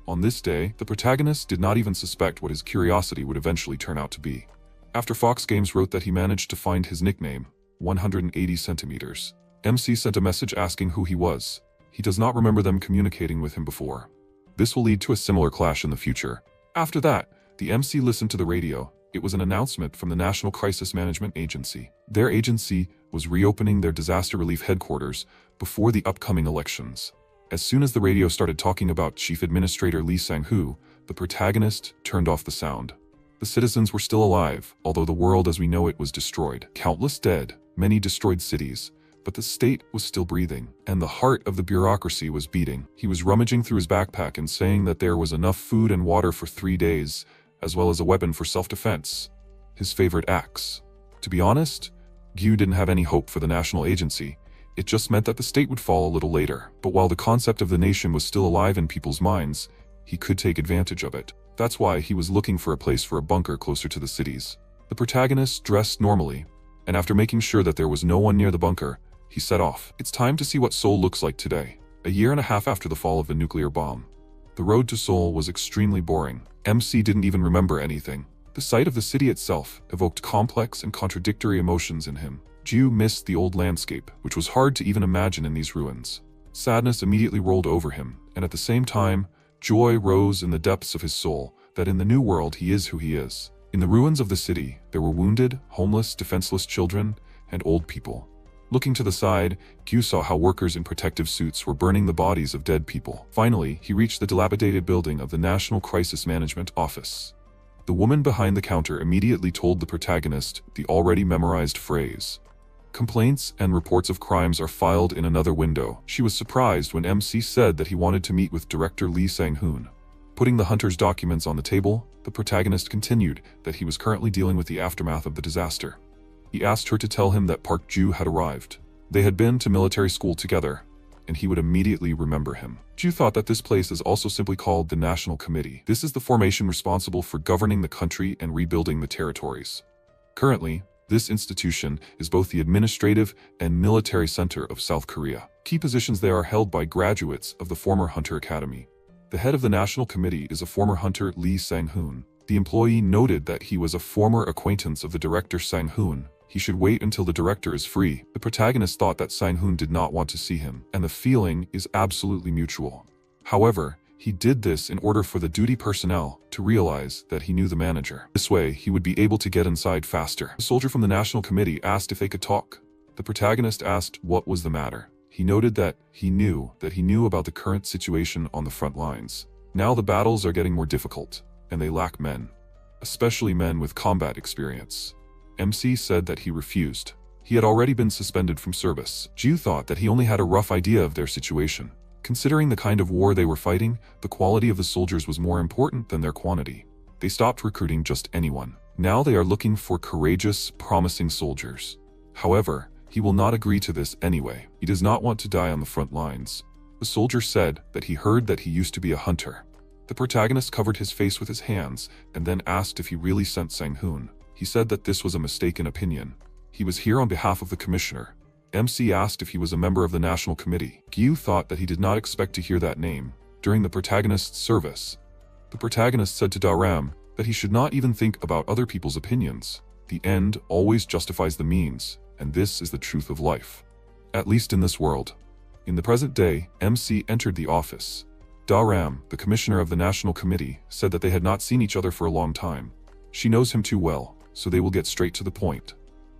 On this day, the protagonist did not even suspect what his curiosity would eventually turn out to be. After Fox Games wrote that he managed to find his nickname, 180 centimeters, MC sent a message asking who he was. He does not remember them communicating with him before. This will lead to a similar clash in the future. After that, the MC listened to the radio. It was an announcement from the National Crisis Management Agency. Their agency was reopening their disaster relief headquarters before the upcoming elections. As soon as the radio started talking about Chief Administrator Lee Sang-hoo, the protagonist turned off the sound. The citizens were still alive, although the world as we know it was destroyed. Countless dead, many destroyed cities, but the state was still breathing, and the heart of the bureaucracy was beating. He was rummaging through his backpack and saying that there was enough food and water for 3 days, as well as a weapon for self-defense. His favorite axe. To be honest, Gyu didn't have any hope for the national agency. It just meant that the state would fall a little later. But while the concept of the nation was still alive in people's minds, he could take advantage of it. That's why he was looking for a place for a bunker closer to the cities. The protagonist dressed normally, and after making sure that there was no one near the bunker, he set off. It's time to see what Seoul looks like today, a year and a half after the fall of the nuclear bomb. The road to Seoul was extremely boring. MC didn't even remember anything. The sight of the city itself evoked complex and contradictory emotions in him. Ju missed the old landscape, which was hard to even imagine in these ruins. Sadness immediately rolled over him, and at the same time, joy rose in the depths of his soul, that in the new world he is who he is. In the ruins of the city, there were wounded, homeless, defenseless children, and old people. Looking to the side, Q saw how workers in protective suits were burning the bodies of dead people. Finally, he reached the dilapidated building of the National Crisis Management Office. The woman behind the counter immediately told the protagonist the already memorized phrase. Complaints and reports of crimes are filed in another window. She was surprised when MC said that he wanted to meet with Director Lee Sang-hoon. Putting the hunter's documents on the table, the protagonist continued that he was currently dealing with the aftermath of the disaster. He asked her to tell him that Park Ju had arrived. They had been to military school together. and he would immediately remember him. Ju thought that this place is also simply called the National Committee. This is the formation responsible for governing the country and rebuilding the territories. Currently, this institution is both the administrative and military center of South Korea. Key positions there are held by graduates of the former Hunter Academy. The head of the National Committee is a former hunter, Lee Sang-hoon. The employee noted that he was a former acquaintance of the director Sang-hoon. He should wait until the director is free. The protagonist thought that Sang-hoon did not want to see him, and the feeling is absolutely mutual. However, he did this in order for the duty personnel to realize that he knew the manager. This way, he would be able to get inside faster. A soldier from the National Committee asked if they could talk. The protagonist asked what was the matter. He noted that he knew about the current situation on the front lines. Now the battles are getting more difficult, and they lack men, especially men with combat experience. MC said that he refused. He had already been suspended from service. Ju thought that he only had a rough idea of their situation. Considering the kind of war they were fighting, the quality of the soldiers was more important than their quantity. They stopped recruiting just anyone. Now they are looking for courageous, promising soldiers. However, he will not agree to this anyway. He does not want to die on the front lines. The soldier said that he heard that he used to be a hunter. The protagonist covered his face with his hands and then asked if he really sent Sang-hoon. He said that this was a mistaken opinion. He was here on behalf of the commissioner. MC asked if he was a member of the National Committee. Gyu thought that he did not expect to hear that name during the protagonist's service. The protagonist said to Daram that he should not even think about other people's opinions. The end always justifies the means, and this is the truth of life. At least in this world. In the present day, MC entered the office. Daram, the commissioner of the National Committee, said that they had not seen each other for a long time. She knows him too well, so they will get straight to the point.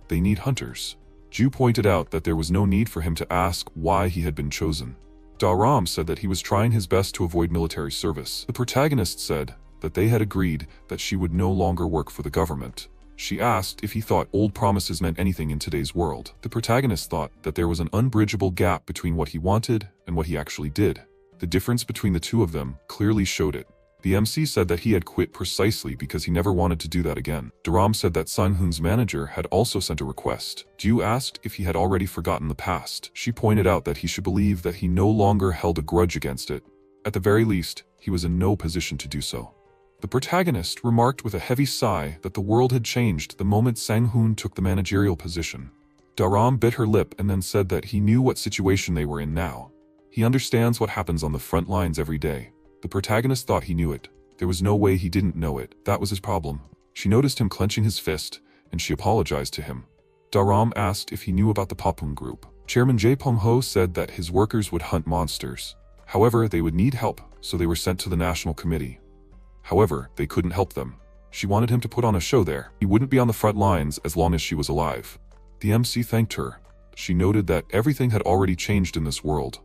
They need hunters. Ju pointed out that there was no need for him to ask why he had been chosen. Daram said that he was trying his best to avoid military service. The protagonist said that they had agreed that she would no longer work for the government. She asked if he thought old promises meant anything in today's world. The protagonist thought that there was an unbridgeable gap between what he wanted and what he actually did. The difference between the two of them clearly showed it. The MC said that he had quit precisely because he never wanted to do that again. Daram said that Sang-hoon's manager had also sent a request. Ju asked if he had already forgotten the past. She pointed out that he should believe that he no longer held a grudge against it. At the very least, he was in no position to do so. The protagonist remarked with a heavy sigh that the world had changed the moment Sang-hoon took the managerial position. Daram bit her lip and then said that he knew what situation they were in now. He understands what happens on the front lines every day. The protagonist thought he knew it. There was no way he didn't know it. That was his problem. She noticed him clenching his fist, and she apologized to him. Daram asked if he knew about the Papung group. Chairman Jae Pong-ho said that his workers would hunt monsters. However, they would need help, so they were sent to the National Committee. However, they couldn't help them. She wanted him to put on a show there. He wouldn't be on the front lines as long as she was alive. The MC thanked her. She noted that everything had already changed in this world.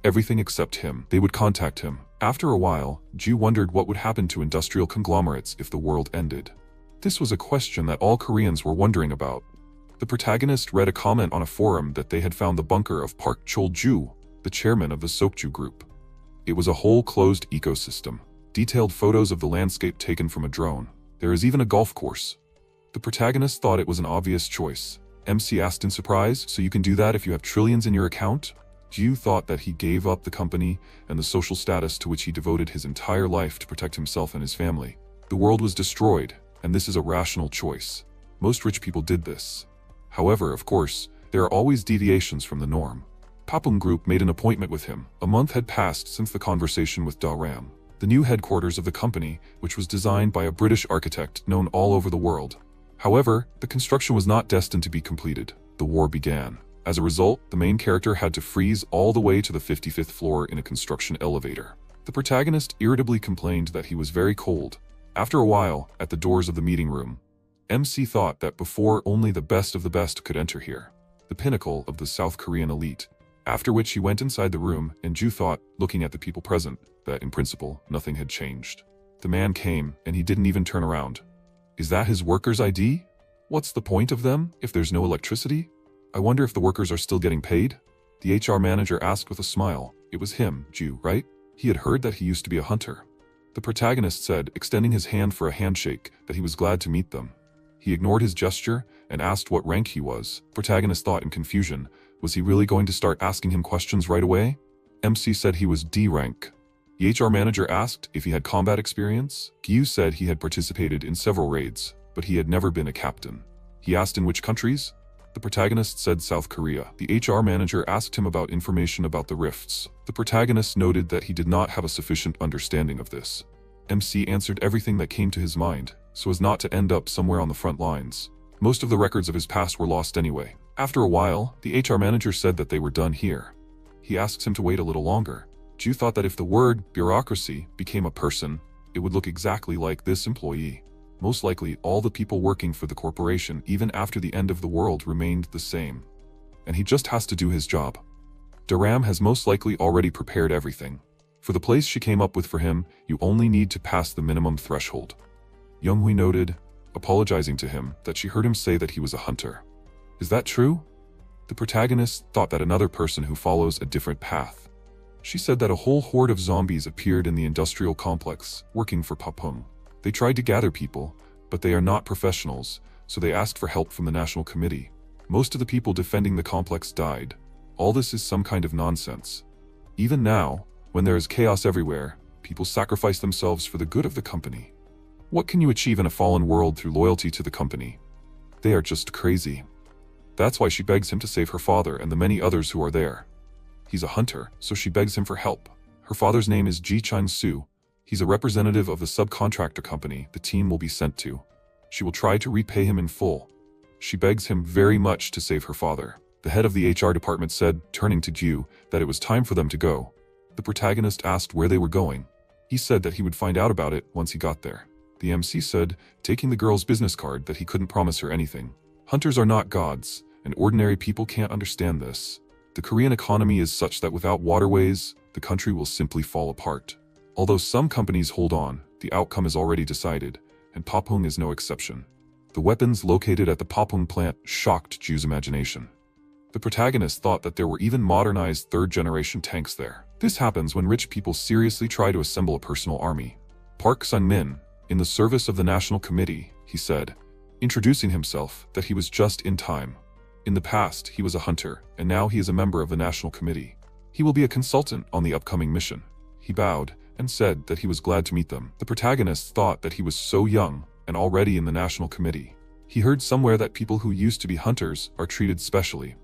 Everything except him. They would contact him. After a while, Ju wondered what would happen to industrial conglomerates if the world ended. This was a question that all Koreans were wondering about. The protagonist read a comment on a forum that they had found the bunker of Park Chol-ju, the chairman of the Sokju group. It was a whole closed ecosystem. Detailed photos of the landscape taken from a drone. There is even a golf course. The protagonist thought it was an obvious choice. MC asked in surprise, so you can do that if you have trillions in your account? Ju thought that he gave up the company and the social status to which he devoted his entire life to protect himself and his family. The world was destroyed, and this is a rational choice. Most rich people did this. However, of course, there are always deviations from the norm. Papung Group made an appointment with him. A month had passed since the conversation with Daram. The new headquarters of the company, which was designed by a British architect known all over the world. However, the construction was not destined to be completed. The war began. As a result, the main character had to freeze all the way to the 55th floor in a construction elevator. The protagonist irritably complained that he was very cold. After a while, at the doors of the meeting room, MC thought that before only the best of the best could enter here, the pinnacle of the South Korean elite. After which he went inside the room, and Ju thought, looking at the people present, that in principle, nothing had changed. The man came, and he didn't even turn around. Is that his worker's ID? What's the point of them if there's no electricity? I wonder if the workers are still getting paid? The HR manager asked with a smile. It was him, Ju, right? He had heard that he used to be a hunter. The protagonist said, extending his hand for a handshake, that he was glad to meet them. He ignored his gesture and asked what rank he was. Protagonist thought in confusion, was he really going to start asking him questions right away? MC said he was D rank. The HR manager asked if he had combat experience. Gyu said he had participated in several raids, but he had never been a captain. He asked in which countries? The protagonist said South Korea. The HR manager asked him about information about the rifts. The protagonist noted that he did not have a sufficient understanding of this. MC answered everything that came to his mind, so as not to end up somewhere on the front lines. Most of the records of his past were lost anyway. After a while, the HR manager said that they were done here. He asks him to wait a little longer. Ju thought that if the word bureaucracy became a person, it would look exactly like this employee. Most likely, all the people working for the corporation, even after the end of the world, remained the same. And he just has to do his job. Daram has most likely already prepared everything. For the place she came up with for him, you only need to pass the minimum threshold. Younghui noted, apologizing to him, that she heard him say that he was a hunter. Is that true? The protagonist thought that another person who follows a different path. She said that a whole horde of zombies appeared in the industrial complex, working for Papung. They tried to gather people, but they are not professionals, so they asked for help from the National Committee. Most of the people defending the complex died. All this is some kind of nonsense. Even now, when there is chaos everywhere, people sacrifice themselves for the good of the company. What can you achieve in a fallen world through loyalty to the company? They are just crazy. That's why she begs him to save her father and the many others who are there. He's a hunter, so she begs him for help. Her father's name is Ji Chang-soo. He's a representative of the subcontractor company the team will be sent to. She will try to repay him in full. She begs him very much to save her father. The head of the HR department said, turning to Ju, that it was time for them to go. The protagonist asked where they were going. He said that he would find out about it once he got there. The MC said, taking the girl's business card, that he couldn't promise her anything. Hunters are not gods, and ordinary people can't understand this. The Korean economy is such that without waterways, the country will simply fall apart. Although some companies hold on, the outcome is already decided, and Papung is no exception. The weapons located at the Papung plant shocked Ju's imagination. The protagonist thought that there were even modernized third-generation tanks there. This happens when rich people seriously try to assemble a personal army. Park Sun-min, in the service of the National Committee, he said, introducing himself, that he was just in time. In the past, he was a hunter, and now he is a member of the National Committee. He will be a consultant on the upcoming mission. He bowed and said that he was glad to meet them. The protagonist thought that he was so young and already in the National Committee. He heard somewhere that people who used to be hunters are treated specially.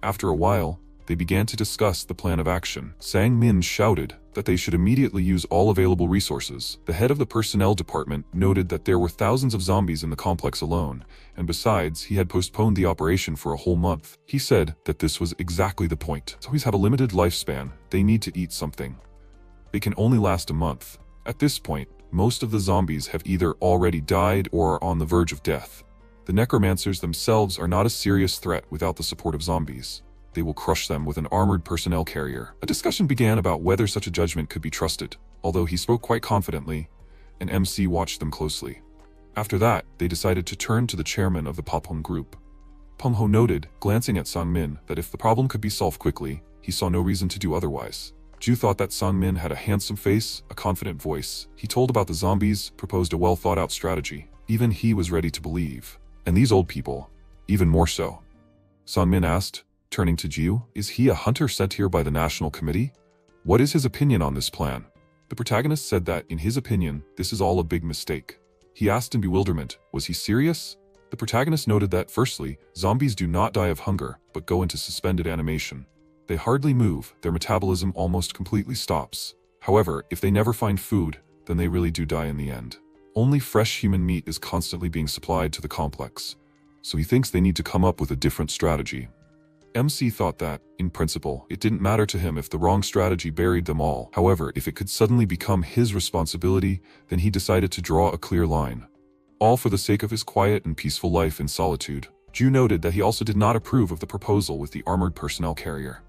After a while, they began to discuss the plan of action. Sang Min shouted that they should immediately use all available resources. The head of the personnel department noted that there were thousands of zombies in the complex alone, and besides, he had postponed the operation for a whole month. He said that this was exactly the point. Zombies have a limited lifespan. They need to eat something. They can only last a month. At this point, most of the zombies have either already died or are on the verge of death. The necromancers themselves are not a serious threat without the support of zombies. They will crush them with an armored personnel carrier. A discussion began about whether such a judgment could be trusted, although he spoke quite confidently, and MC watched them closely. After that, they decided to turn to the chairman of the Papung group. Peng Ho noted, glancing at Sang Min, that if the problem could be solved quickly, he saw no reason to do otherwise. Ju thought that Sang Min had a handsome face, a confident voice. He told about the zombies, proposed a well-thought-out strategy. Even he was ready to believe. And these old people, even more so. Sang Min asked, turning to Ju, is he a hunter sent here by the National Committee? What is his opinion on this plan? The protagonist said that, in his opinion, this is all a big mistake. He asked in bewilderment, was he serious? The protagonist noted that, firstly, zombies do not die of hunger, but go into suspended animation. They hardly move, their metabolism almost completely stops. However, if they never find food, then they really do die in the end. Only fresh human meat is constantly being supplied to the complex, so he thinks they need to come up with a different strategy. MC thought that, in principle, it didn't matter to him if the wrong strategy buried them all. However, if it could suddenly become his responsibility, then he decided to draw a clear line. All for the sake of his quiet and peaceful life in solitude. Ju noted that he also did not approve of the proposal with the armored personnel carrier.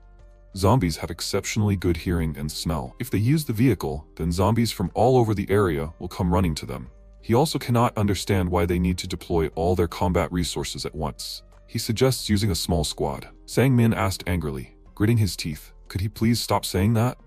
Zombies have exceptionally good hearing and smell. If they use the vehicle, then zombies from all over the area will come running to them. He also cannot understand why they need to deploy all their combat resources at once. He suggests using a small squad. Sang Min asked angrily, gritting his teeth, could he please stop saying that?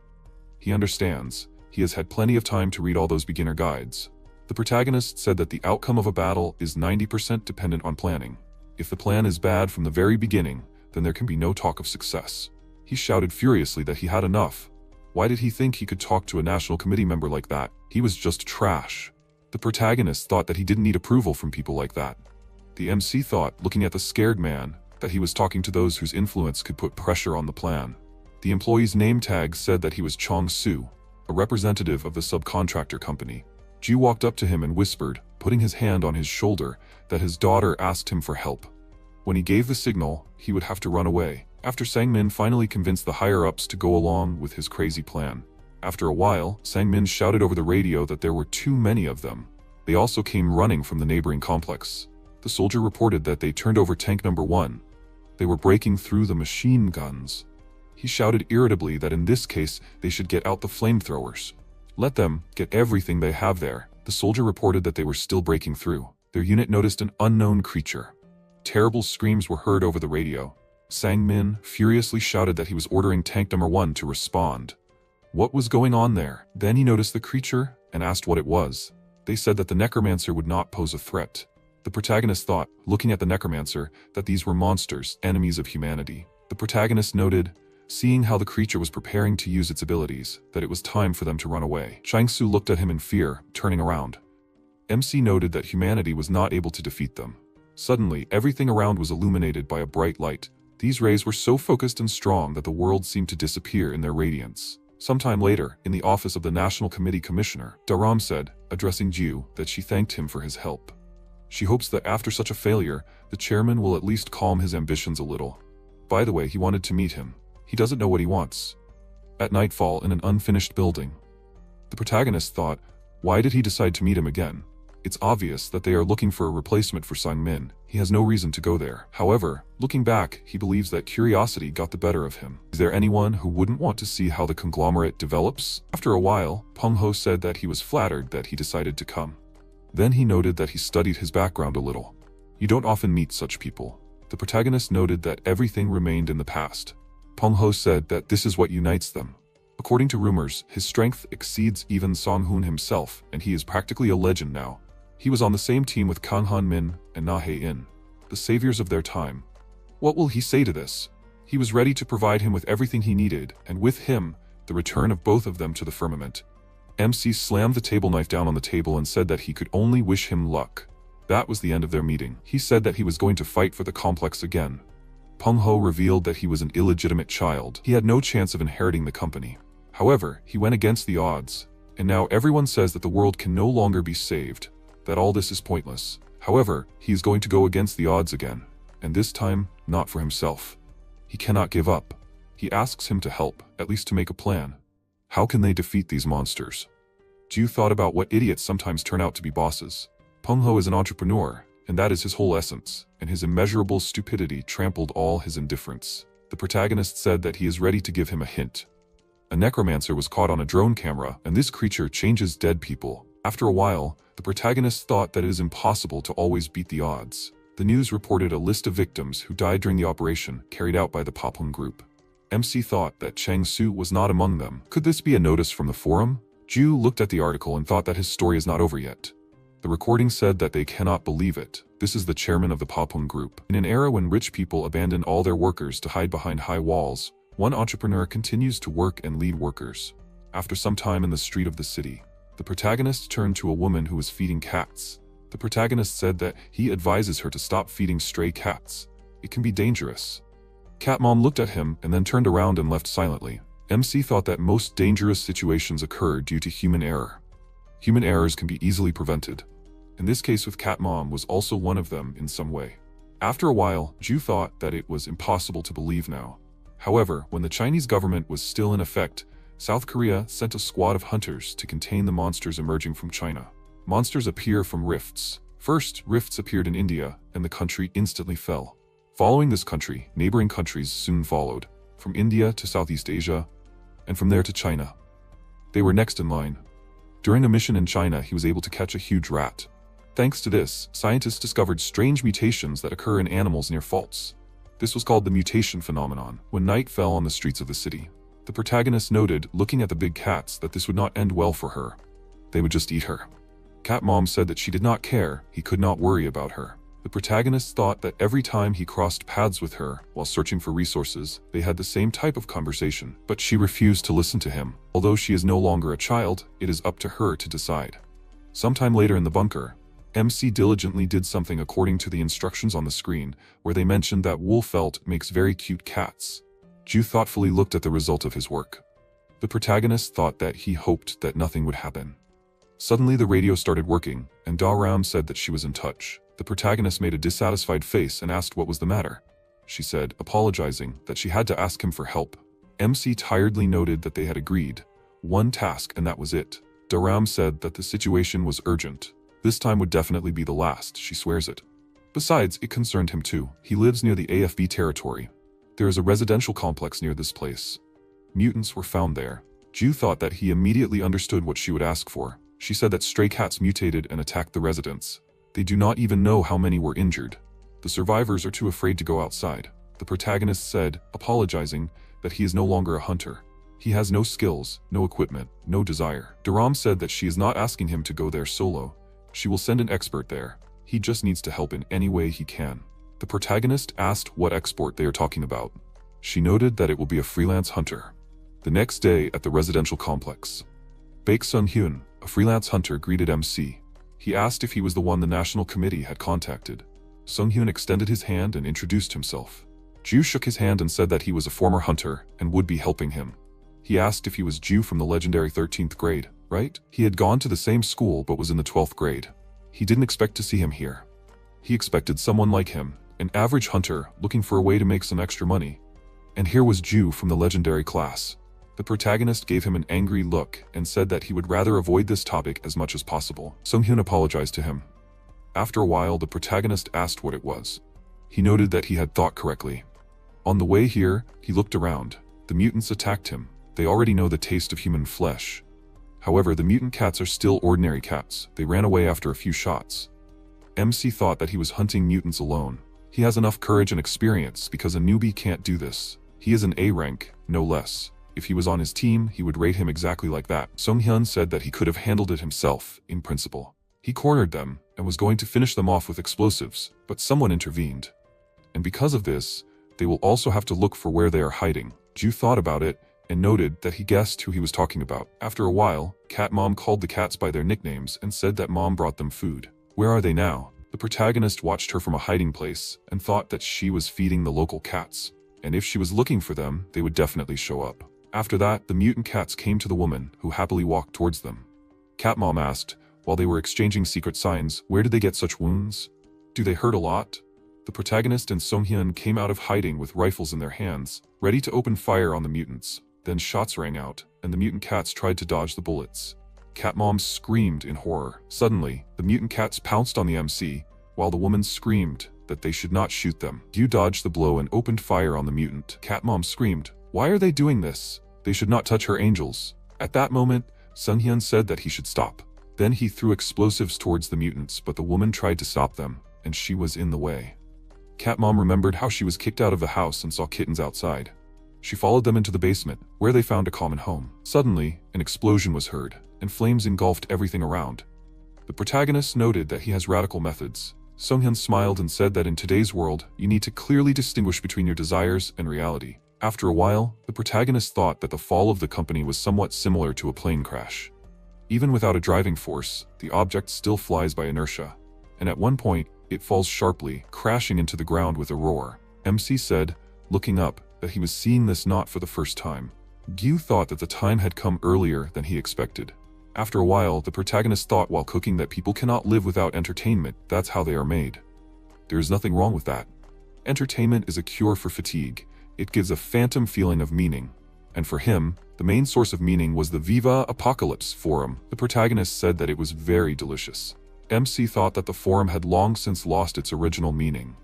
He understands. He has had plenty of time to read all those beginner guides. The protagonist said that the outcome of a battle is 90% dependent on planning. If the plan is bad from the very beginning, then there can be no talk of success. He shouted furiously that he had enough, Why did he think he could talk to a national committee member like that? He was just trash. The protagonist thought that he didn't need approval from people like that. The MC thought, looking at the scared man, that he was talking to those whose influence could put pressure on the plan. The employee's name tag said that he was Chong Su, a representative of the subcontractor company. Ju walked up to him and whispered, putting his hand on his shoulder, that his daughter asked him for help. When he gave the signal, he would have to run away, after Sang-min finally convinced the higher-ups to go along with his crazy plan. After a while, Sang-min shouted over the radio that there were too many of them. They also came running from the neighboring complex. The soldier reported that they turned over tank number 1. They were breaking through the machine guns. He shouted irritably that in this case, they should get out the flamethrowers. Let them get everything they have there. The soldier reported that they were still breaking through. Their unit noticed an unknown creature. Terrible screams were heard over the radio. Sang-min furiously shouted that he was ordering tank number 1 to respond. What was going on there? Then he noticed the creature and asked what it was. They said that the necromancer would not pose a threat. The protagonist thought, looking at the necromancer, that these were monsters, enemies of humanity. The protagonist noted, seeing how the creature was preparing to use its abilities, that it was time for them to run away. Chang-su looked at him in fear, turning around. MC noted that humanity was not able to defeat them. Suddenly, everything around was illuminated by a bright light. These rays were so focused and strong that the world seemed to disappear in their radiance. Sometime later, in the office of the National Committee Commissioner, Daram said, addressing Ju, that she thanked him for his help. She hopes that after such a failure, the chairman will at least calm his ambitions a little. By the way, he wanted to meet him. He doesn't know what he wants. At nightfall, in an unfinished building, the protagonist thought, why did he decide to meet him again? It's obvious that they are looking for a replacement for Sang-min. He has no reason to go there. However, looking back, he believes that curiosity got the better of him. Is there anyone who wouldn't want to see how the conglomerate develops? After a while, Peng-ho said that he was flattered that he decided to come. Then he noted that he studied his background a little. You don't often meet such people. The protagonist noted that everything remained in the past. Peng-ho said that this is what unites them. According to rumors, his strength exceeds even Song-hoon himself, and he is practically a legend now. He was on the same team with Kang Han-min and Na Hae-in, the saviors of their time. What will he say to this? He was ready to provide him with everything he needed, and with him, the return of both of them to the firmament. MC slammed the table knife down on the table and said that he could only wish him luck. That was the end of their meeting. He said that he was going to fight for the complex again. Peng-ho revealed that he was an illegitimate child. He had no chance of inheriting the company. However, he went against the odds, and now everyone says that the world can no longer be saved, that all this is pointless. However, he is going to go against the odds again, and this time, not for himself. He cannot give up. He asks him to help, at least to make a plan. How can they defeat these monsters? Ju thought about what idiots sometimes turn out to be bosses. Peng-ho is an entrepreneur, and that is his whole essence, and his immeasurable stupidity trampled all his indifference. The protagonist said that he is ready to give him a hint. A necromancer was caught on a drone camera, and this creature changes dead people. After a while, the protagonist thought that it is impossible to always beat the odds. The news reported a list of victims who died during the operation carried out by the Papung group. MC thought that Chang-su was not among them. Could this be a notice from the forum? Ju looked at the article and thought that his story is not over yet. The recording said that they cannot believe it. This is the chairman of the Papung group. In an era when rich people abandon all their workers to hide behind high walls, one entrepreneur continues to work and lead workers. After some time in the street of the city, the protagonist turned to a woman who was feeding cats. The protagonist said that he advises her to stop feeding stray cats. It can be dangerous. Cat Mom looked at him and then turned around and left silently. MC thought that most dangerous situations occur due to human error. Human errors can be easily prevented. In this case with Cat Mom was also one of them in some way. After a while, Ju thought that it was impossible to believe now. However, when the Chinese government was still in effect, South Korea sent a squad of hunters to contain the monsters emerging from China. Monsters appear from rifts. First, rifts appeared in India, and the country instantly fell. Following this country, neighboring countries soon followed, from India to Southeast Asia, and from there to China. They were next in line. During a mission in China, he was able to catch a huge rat. Thanks to this, scientists discovered strange mutations that occur in animals near faults. This was called the mutation phenomenon. When night fell on the streets of the city, the protagonist noted, looking at the big cats, that this would not end well for her. They would just eat her. Cat Mom said that she did not care, he could not worry about her. The protagonist thought that every time he crossed paths with her while searching for resources, they had the same type of conversation, but she refused to listen to him. Although she is no longer a child, it is up to her to decide. Sometime later in the bunker, MC diligently did something according to the instructions on the screen, where they mentioned that wool felt makes very cute cats. Ju thoughtfully looked at the result of his work. The protagonist thought that he hoped that nothing would happen. Suddenly the radio started working, and Da Ram said that she was in touch. The protagonist made a dissatisfied face and asked what was the matter. She said, apologizing, that she had to ask him for help. MC tiredly noted that they had agreed. One task and that was it. Da Ram said that the situation was urgent. This time would definitely be the last, she swears it. Besides, it concerned him too. He lives near the AFB territory. There is a residential complex near this place. Mutants were found there. Ju thought that he immediately understood what she would ask for. She said that stray cats mutated and attacked the residents. They do not even know how many were injured. The survivors are too afraid to go outside. The protagonist said, apologizing, that he is no longer a hunter. He has no skills, no equipment, no desire. Dharam said that she is not asking him to go there solo. She will send an expert there. He just needs to help in any way he can. The protagonist asked what export they are talking about. She noted that it will be a freelance hunter. The next day at the residential complex, Baek Sung-hyun, a freelance hunter, greeted MC. He asked if he was the one the national committee had contacted. Sung-hyun extended his hand and introduced himself. Ju shook his hand and said that he was a former hunter and would be helping him. He asked if he was Ju from the legendary 13th grade, right? He had gone to the same school but was in the 12th grade. He didn't expect to see him here. He expected someone like him, an average hunter looking for a way to make some extra money. And here was Ju from the legendary class. The protagonist gave him an angry look and said that he would rather avoid this topic as much as possible. Sung-hyun apologized to him. After a while, the protagonist asked what it was. He noted that he had thought correctly. On the way here, he looked around. The mutants attacked him. They already know the taste of human flesh. However, the mutant cats are still ordinary cats. They ran away after a few shots. MC thought that he was hunting mutants alone. He has enough courage and experience because a newbie can't do this. He is an A rank, no less. If he was on his team, he would rate him exactly like that. Sung-hyun said that he could have handled it himself, in principle. He cornered them and was going to finish them off with explosives, but someone intervened. And because of this, they will also have to look for where they are hiding. Ju thought about it and noted that he guessed who he was talking about. After a while, Cat Mom called the cats by their nicknames and said that Mom brought them food. Where are they now? The protagonist watched her from a hiding place and thought that she was feeding the local cats. And if she was looking for them, they would definitely show up. After that, the mutant cats came to the woman, who happily walked towards them. Cat Mom asked, while they were exchanging secret signs, where did they get such wounds? Do they hurt a lot? The protagonist and Sung-hyun came out of hiding with rifles in their hands, ready to open fire on the mutants. Then shots rang out, and the mutant cats tried to dodge the bullets. Cat Mom screamed in horror. Suddenly, the mutant cats pounced on the MC, while the woman screamed that they should not shoot them. Yu dodged the blow and opened fire on the mutant. Cat Mom screamed, "Why are they doing this? They should not touch her angels." At that moment, Sung-hyun said that he should stop. Then he threw explosives towards the mutants, but the woman tried to stop them, and she was in the way. Cat Mom remembered how she was kicked out of the house and saw kittens outside. She followed them into the basement, where they found a common home. Suddenly, an explosion was heard, and flames engulfed everything around. The protagonist noted that he has radical methods. Sung-hyun smiled and said that in today's world, you need to clearly distinguish between your desires and reality. After a while, the protagonist thought that the fall of the company was somewhat similar to a plane crash. Even without a driving force, the object still flies by inertia, and at one point, it falls sharply, crashing into the ground with a roar. MC said, looking up, that he was seeing this not for the first time. Gyu thought that the time had come earlier than he expected. After a while, the protagonist thought while cooking that people cannot live without entertainment. That's how they are made. There is nothing wrong with that. Entertainment is a cure for fatigue. It gives a phantom feeling of meaning. And for him, the main source of meaning was the Viva Apocalypse forum. The protagonist said that it was very delicious. MC thought that the forum had long since lost its original meaning.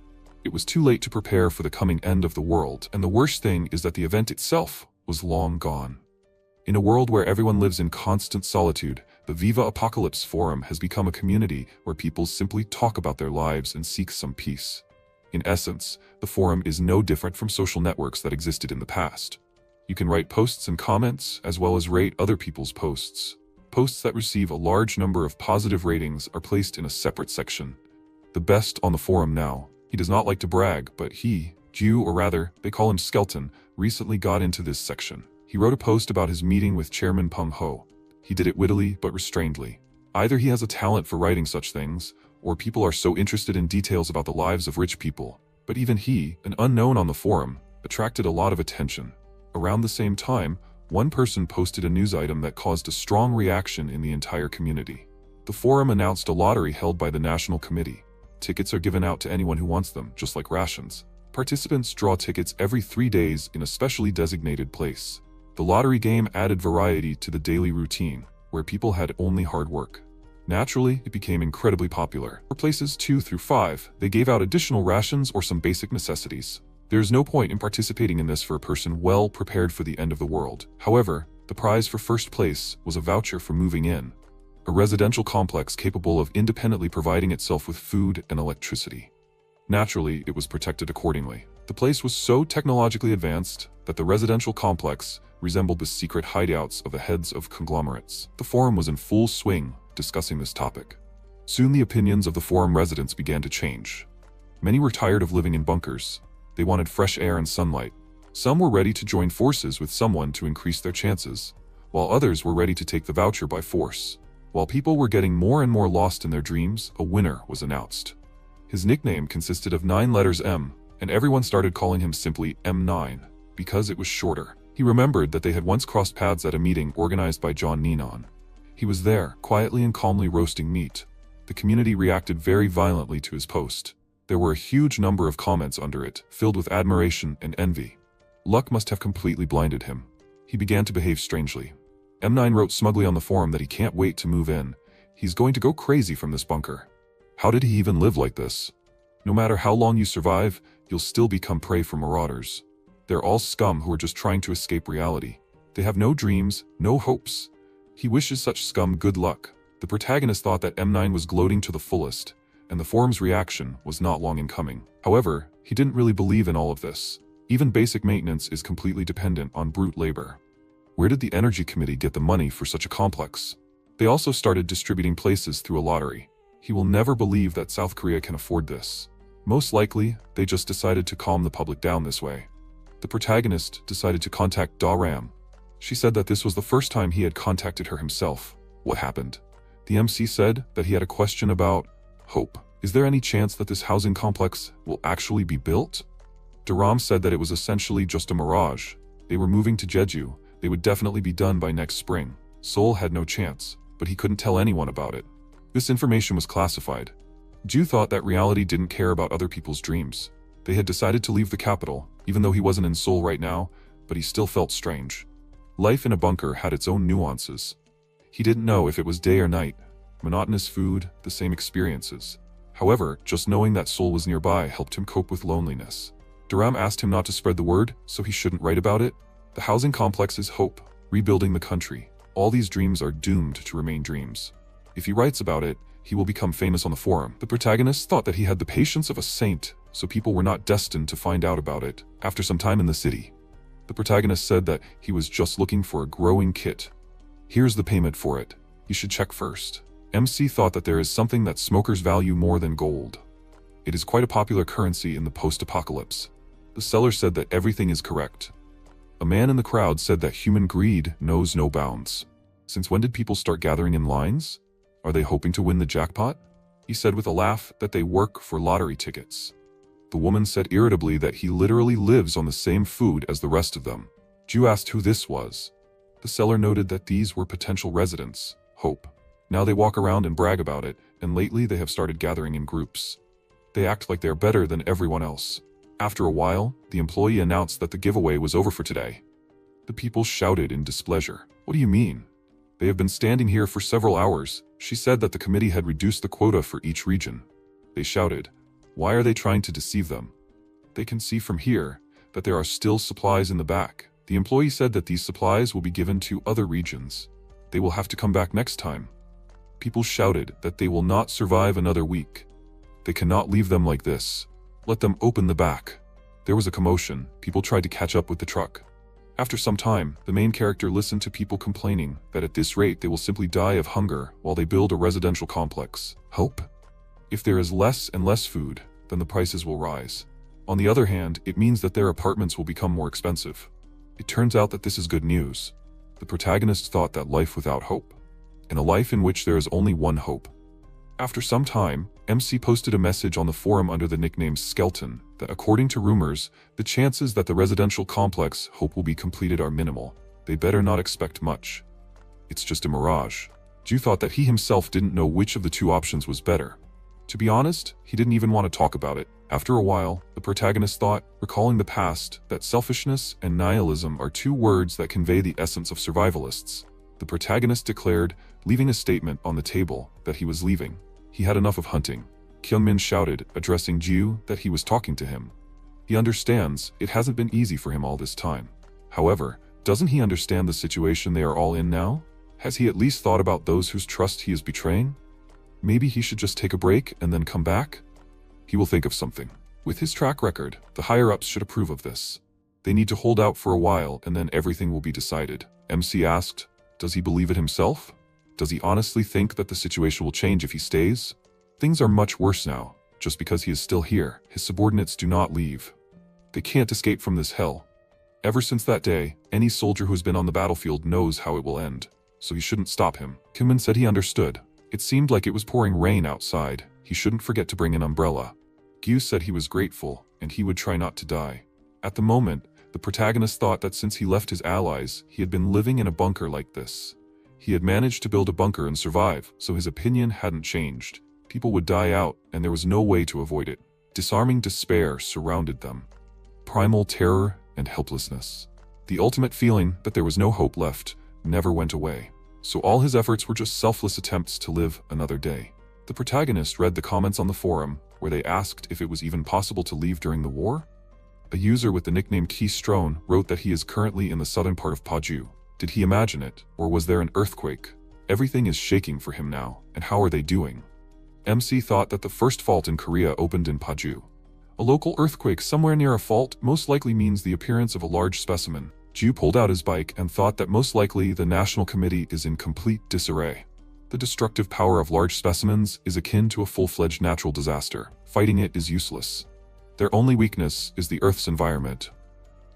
It was too late to prepare for the coming end of the world, and the worst thing is that the event itself was long gone. In a world where everyone lives in constant solitude, the Viva Apocalypse forum has become a community where people simply talk about their lives and seek some peace. In essence, the forum is no different from social networks that existed in the past. You can write posts and comments, as well as rate other people's posts. Posts that receive a large number of positive ratings are placed in a separate section. the best on the forum now. He does not like to brag, but he, Jew, or rather, they call him Skeleton, recently got into this section. He wrote a post about his meeting with Chairman Peng Ho. He did it wittily but restrainedly. Either he has a talent for writing such things, or people are so interested in details about the lives of rich people. But even he, an unknown on the forum, attracted a lot of attention. Around the same time, one person posted a news item that caused a strong reaction in the entire community. The forum announced a lottery held by the National Committee. Tickets are given out to anyone who wants them, just like rations. Participants draw tickets every 3 days in a specially designated place. The lottery game added variety to the daily routine, where people had only hard work. Naturally, it became incredibly popular. For places 2 through 5, they gave out additional rations or some basic necessities. There is no point in participating in this for a person well prepared for the end of the world. However, the prize for first place was a voucher for moving in, a residential complex capable of independently providing itself with food and electricity. Naturally, it was protected accordingly. The place was so technologically advanced that the residential complex resembled the secret hideouts of the heads of conglomerates. The forum was in full swing, discussing this topic. Soon the opinions of the forum residents began to change. Many were tired of living in bunkers. They wanted fresh air and sunlight. Some were ready to join forces with someone to increase their chances, while others were ready to take the voucher by force. While people were getting more and more lost in their dreams, a winner was announced. His nickname consisted of 9 letters M, and everyone started calling him simply M9, because it was shorter. He remembered that they had once crossed paths at a meeting organized by John Ninon. He was there, quietly and calmly roasting meat. The community reacted very violently to his post. There were a huge number of comments under it, filled with admiration and envy. Luck must have completely blinded him. He began to behave strangely. M9 wrote smugly on the forum that he can't wait to move in. He's going to go crazy from this bunker. How did he even live like this? No matter how long you survive, you'll still become prey for marauders. They're all scum who are just trying to escape reality. They have no dreams, no hopes. He wishes such scum good luck. The protagonist thought that M9 was gloating to the fullest, and the forum's reaction was not long in coming. However, he didn't really believe in all of this. Even basic maintenance is completely dependent on brute labor. Where did the Energy Committee get the money for such a complex? They also started distributing places through a lottery. He will never believe that South Korea can afford this. Most likely, they just decided to calm the public down this way. The protagonist decided to contact Da Ram. She said that this was the first time he had contacted her himself. What happened? The MC said that he had a question about hope. Is there any chance that this housing complex will actually be built? Daram said that it was essentially just a mirage. They were moving to Jeju. They would definitely be done by next spring. Seoul had no chance, but he couldn't tell anyone about it. This information was classified. Ju thought that reality didn't care about other people's dreams. They had decided to leave the capital, even though he wasn't in Seoul right now, but he still felt strange. Life in a bunker had its own nuances. He didn't know if it was day or night. Monotonous food, the same experiences. However, just knowing that Seoul was nearby helped him cope with loneliness. Daram asked him not to spread the word, so he shouldn't write about it. The housing complex is hope, rebuilding the country. All these dreams are doomed to remain dreams. If he writes about it, he will become famous on the forum. The protagonist thought that he had the patience of a saint, so people were not destined to find out about it after some time in the city. The protagonist said that he was just looking for a growing kit. Here's the payment for it. You should check first. MC thought that there is something that smokers value more than gold. It is quite a popular currency in the post-apocalypse. The seller said that everything is correct. A man in the crowd said that human greed knows no bounds. Since when did people start gathering in lines? Are they hoping to win the jackpot? He said with a laugh that they work for lottery tickets. The woman said irritably that he literally lives on the same food as the rest of them. Ju asked who this was. The seller noted that these were potential residents, Hope. Now they walk around and brag about it, and lately they have started gathering in groups. They act like they're better than everyone else. After a while, the employee announced that the giveaway was over for today. The people shouted in displeasure. What do you mean? They have been standing here for several hours. She said that the committee had reduced the quota for each region. They shouted. Why are they trying to deceive them? They can see from here that there are still supplies in the back. The employee said that these supplies will be given to other regions. They will have to come back next time. People shouted that they will not survive another week. They cannot leave them like this. Let them open the back. There was a commotion. People tried to catch up with the truck. After some time, the main character listened to people complaining that at this rate they will simply die of hunger while they build a residential complex. Hope? If there is less and less food, then the prices will rise. On the other hand, it means that their apartments will become more expensive. It turns out that this is good news. The protagonist thought that life without hope, and a life in which there is only one hope. After some time, MC posted a message on the forum under the nickname Skeleton that according to rumors, the chances that the residential complex Hope will be completed are minimal. They better not expect much. It's just a mirage. Ju thought that he himself didn't know which of the two options was better. To be honest, he didn't even want to talk about it. After a while, the protagonist thought, recalling the past, that selfishness and nihilism are two words that convey the essence of survivalists. The protagonist declared, leaving a statement on the table, that he was leaving. He had enough of hunting. Kyungmin shouted, addressing Ju, that he was talking to him. He understands, it hasn't been easy for him all this time. However, doesn't he understand the situation they are all in now? Has he at least thought about those whose trust he is betraying? Maybe he should just take a break and then come back? He will think of something. With his track record, the higher-ups should approve of this. They need to hold out for a while and then everything will be decided. MC asked, does he believe it himself? Does he honestly think that the situation will change if he stays? Things are much worse now. Just because he is still here, his subordinates do not leave. They can't escape from this hell. Ever since that day, any soldier who has been on the battlefield knows how it will end, so he shouldn't stop him. Kyungmin said he understood. It seemed like it was pouring rain outside. He shouldn't forget to bring an umbrella. Gyu said he was grateful, and he would try not to die. At the moment, the protagonist thought that since he left his allies, he had been living in a bunker like this. He had managed to build a bunker and survive, so his opinion hadn't changed. People would die out, and there was no way to avoid it. Disarming despair surrounded them. Primal terror and helplessness. The ultimate feeling that there was no hope left never went away. So all his efforts were just selfless attempts to live another day. The protagonist read the comments on the forum, where they asked if it was even possible to leave during the war. A user with the nickname Keystrone wrote that he is currently in the southern part of Paju. Did he imagine it, or was there an earthquake? Everything is shaking for him now, and how are they doing? MC thought that the first fault in Korea opened in Paju. A local earthquake somewhere near a fault most likely means the appearance of a large specimen. Ju pulled out his bike and thought that most likely the National Committee is in complete disarray. The destructive power of large specimens is akin to a full-fledged natural disaster. Fighting it is useless. Their only weakness is the Earth's environment.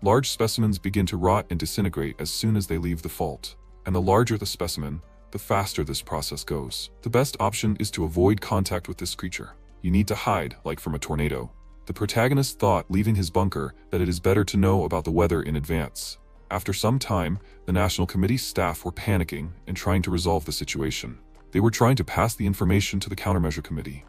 Large specimens begin to rot and disintegrate as soon as they leave the fault, and the larger the specimen, the faster this process goes. The best option is to avoid contact with this creature. You need to hide, like from a tornado. The protagonist thought, leaving his bunker, that it is better to know about the weather in advance. After some time, the National Committee staff were panicking and trying to resolve the situation. They were trying to pass the information to the Countermeasure Committee,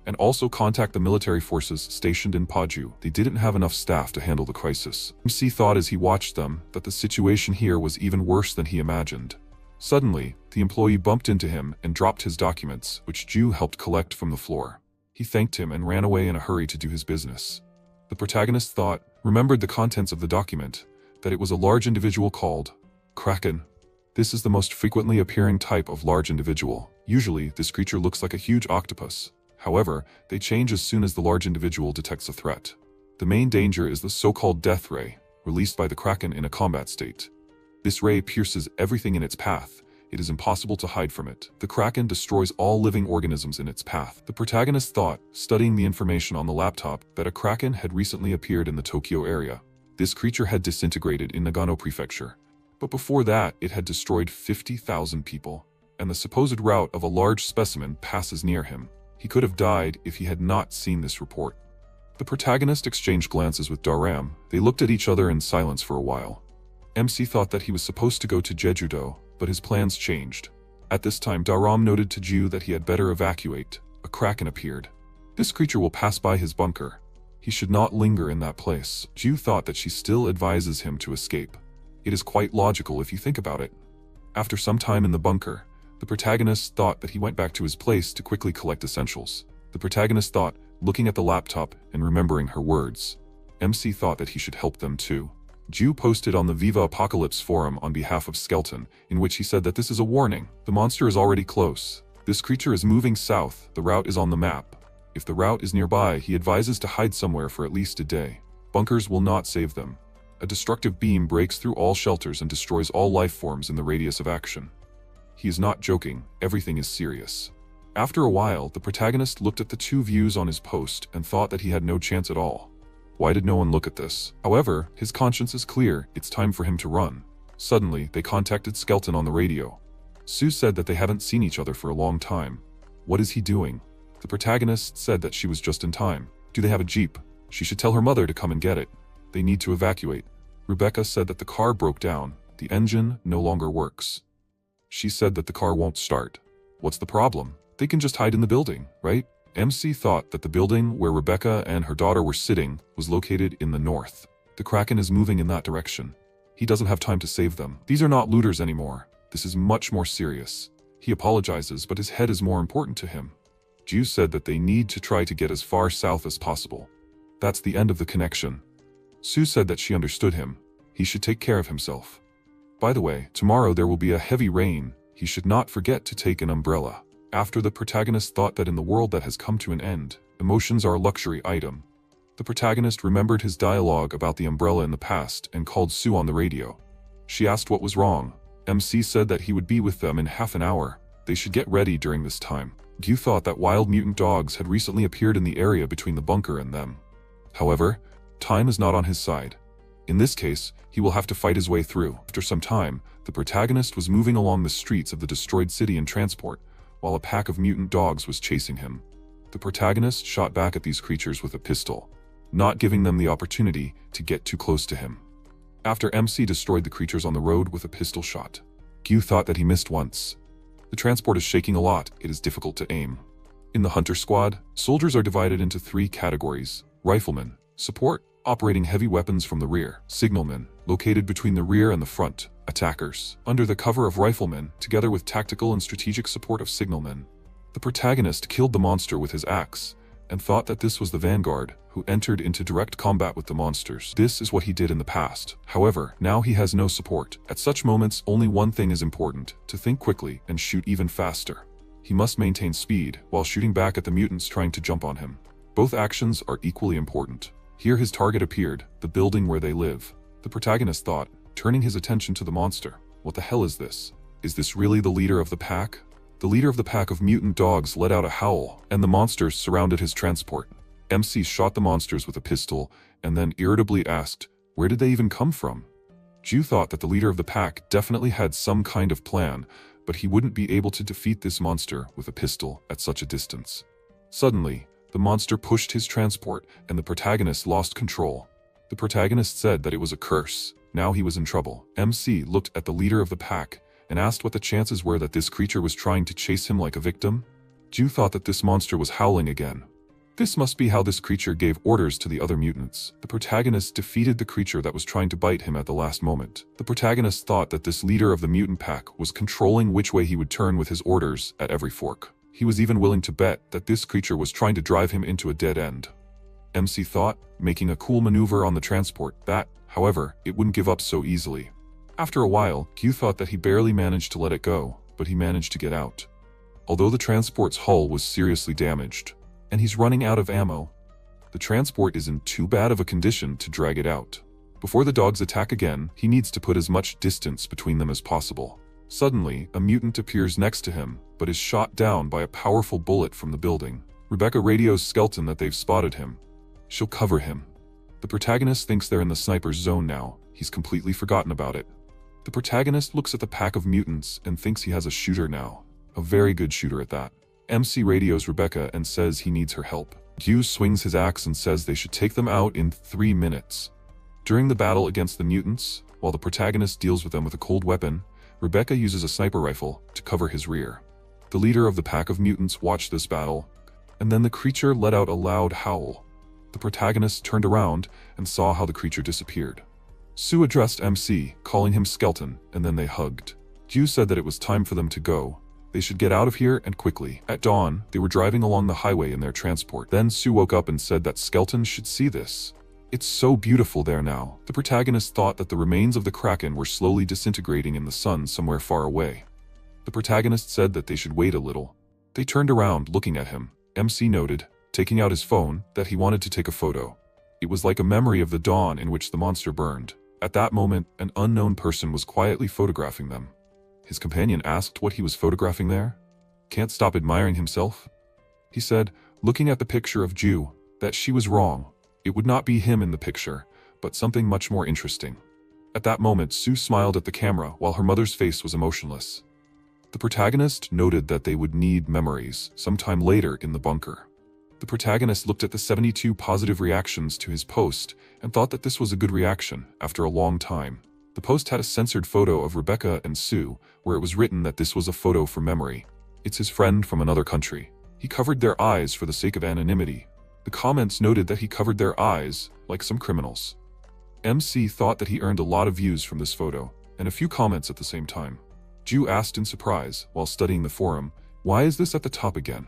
and also contact the military forces stationed in Paju. They didn't have enough staff to handle the crisis. MC thought as he watched them that the situation here was even worse than he imagined. Suddenly, the employee bumped into him and dropped his documents, which Ju helped collect from the floor. He thanked him and ran away in a hurry to do his business. The protagonist thought, remembered the contents of the document, that it was a large individual called Kraken. This is the most frequently appearing type of large individual. Usually, this creature looks like a huge octopus. However, they change as soon as the large individual detects a threat. The main danger is the so-called death ray, released by the Kraken in a combat state. This ray pierces everything in its path. It is impossible to hide from it. The Kraken destroys all living organisms in its path. The protagonist thought, studying the information on the laptop, that a Kraken had recently appeared in the Tokyo area. This creature had disintegrated in Nagano Prefecture. But before that, it had destroyed 50,000 people, and the supposed route of a large specimen passes near him. He could have died if he had not seen this report. The protagonist exchanged glances with Daram. They looked at each other in silence for a while. MC thought that he was supposed to go to Jeju-do, but his plans changed. At this time, Daram noted to Ju that he had better evacuate. A Kraken appeared. This creature will pass by his bunker. He should not linger in that place. Ju thought that she still advises him to escape. It is quite logical if you think about it. After some time in the bunker, the protagonist thought that he went back to his place to quickly collect essentials. The protagonist thought, looking at the laptop and remembering her words. MC thought that he should help them too. Ju posted on the Viva Apocalypse forum on behalf of Skeleton, in which he said that this is a warning. The monster is already close. This creature is moving south. The route is on the map. If the route is nearby, he advises to hide somewhere for at least a day. Bunkers will not save them. A destructive beam breaks through all shelters and destroys all life forms in the radius of action. He is not joking, everything is serious. After a while, the protagonist looked at the 2 views on his post and thought that he had no chance at all. Why did no one look at this? However, his conscience is clear, it's time for him to run. Suddenly, they contacted Skeleton on the radio. Sue said that they haven't seen each other for a long time. What is he doing? The protagonist said that she was just in time. Do they have a jeep? She should tell her mother to come and get it. They need to evacuate. Rebecca said that the car broke down. The engine no longer works. She said that the car won't start. What's the problem? They can just hide in the building, right? MC thought that the building where Rebecca and her daughter were sitting was located in the north. The Kraken is moving in that direction. He doesn't have time to save them. These are not looters anymore. This is much more serious. He apologizes, but his head is more important to him. Ju said that they need to try to get as far south as possible. That's the end of the connection. Sue said that she understood him. He should take care of himself. By the way, tomorrow there will be a heavy rain. He should not forget to take an umbrella. After the protagonist thought that in the world that has come to an end, emotions are a luxury item. The protagonist remembered his dialogue about the umbrella in the past and called Sue on the radio. She asked what was wrong. MC said that he would be with them in half an hour. They should get ready during this time. Gyu thought that wild mutant dogs had recently appeared in the area between the bunker and them. However, time is not on his side. In this case, he will have to fight his way through. After some time, the protagonist was moving along the streets of the destroyed city in transport, while a pack of mutant dogs was chasing him. The protagonist shot back at these creatures with a pistol, not giving them the opportunity to get too close to him. After MC destroyed the creatures on the road with a pistol shot, Gyu thought that he missed once. The transport is shaking a lot, it is difficult to aim. In the Hunter Squad, soldiers are divided into 3 categories: riflemen, support, operating heavy weapons from the rear; signalmen, located between the rear and the front; attackers, under the cover of riflemen, together with tactical and strategic support of signalmen. The protagonist killed the monster with his axe, and thought that this was the vanguard, who entered into direct combat with the monsters. This is what he did in the past. However, now he has no support. At such moments, only one thing is important: to think quickly and shoot even faster. He must maintain speed, while shooting back at the mutants trying to jump on him. Both actions are equally important. Here his target appeared, the building where they live. The protagonist thought, turning his attention to the monster. What the hell is this? Is this really the leader of the pack? The leader of the pack of mutant dogs let out a howl, and the monsters surrounded his transport. MC shot the monsters with a pistol, and then irritably asked, where did they even come from? Ju thought that the leader of the pack definitely had some kind of plan, but he wouldn't be able to defeat this monster with a pistol at such a distance. Suddenly, the monster pushed his transport, and the protagonist lost control. The protagonist said that it was a curse. Now he was in trouble. MC looked at the leader of the pack and asked what the chances were that this creature was trying to chase him like a victim. Ju thought that this monster was howling again. This must be how this creature gave orders to the other mutants. The protagonist defeated the creature that was trying to bite him at the last moment. The protagonist thought that this leader of the mutant pack was controlling which way he would turn with his orders at every fork. He was even willing to bet that this creature was trying to drive him into a dead end. MC thought, making a cool maneuver on the transport, that, however, it wouldn't give up so easily. After a while, Q thought that he barely managed to let it go, but he managed to get out. Although the transport's hull was seriously damaged, and he's running out of ammo, the transport is in too bad of a condition to drag it out. Before the dogs attack again, he needs to put as much distance between them as possible. Suddenly, a mutant appears next to him, but is shot down by a powerful bullet from the building. Rebecca radios Skeleton that they've spotted him. She'll cover him. The protagonist thinks they're in the sniper's zone now. He's completely forgotten about it. The protagonist looks at the pack of mutants and thinks he has a shooter now. A very good shooter at that. MC radios Rebecca and says he needs her help. Q swings his axe and says they should take them out in 3 minutes. During the battle against the mutants, while the protagonist deals with them with a cold weapon, Rebecca uses a sniper rifle to cover his rear. The leader of the pack of mutants watched this battle, and then the creature let out a loud howl. The protagonist turned around and saw how the creature disappeared. Sue addressed MC, calling him Skeleton, and then they hugged. Q said that it was time for them to go. They should get out of here and quickly. At dawn, they were driving along the highway in their transport. Then Sue woke up and said that Skeleton should see this. It's so beautiful there now. The protagonist thought that the remains of the Kraken were slowly disintegrating in the sun somewhere far away. The protagonist said that they should wait a little. They turned around looking at him. MC noted, taking out his phone, that he wanted to take a photo. It was like a memory of the dawn in which the monster burned. At that moment, an unknown person was quietly photographing them. His companion asked what he was photographing there. Can't stop admiring himself? He said, looking at the picture of Ju, that she was wrong. It would not be him in the picture, but something much more interesting. At that moment, Sue smiled at the camera while her mother's face was emotionless. The protagonist noted that they would need memories sometime later in the bunker. The protagonist looked at the 72 positive reactions to his post and thought that this was a good reaction after a long time. The post had a censored photo of Rebecca and Sue, where it was written that this was a photo for memory. It's his friend from another country. He covered their eyes for the sake of anonymity. The comments noted that he covered their eyes like some criminals. MC thought that he earned a lot of views from this photo, and a few comments at the same time. Ju asked in surprise, while studying the forum, why is this at the top again?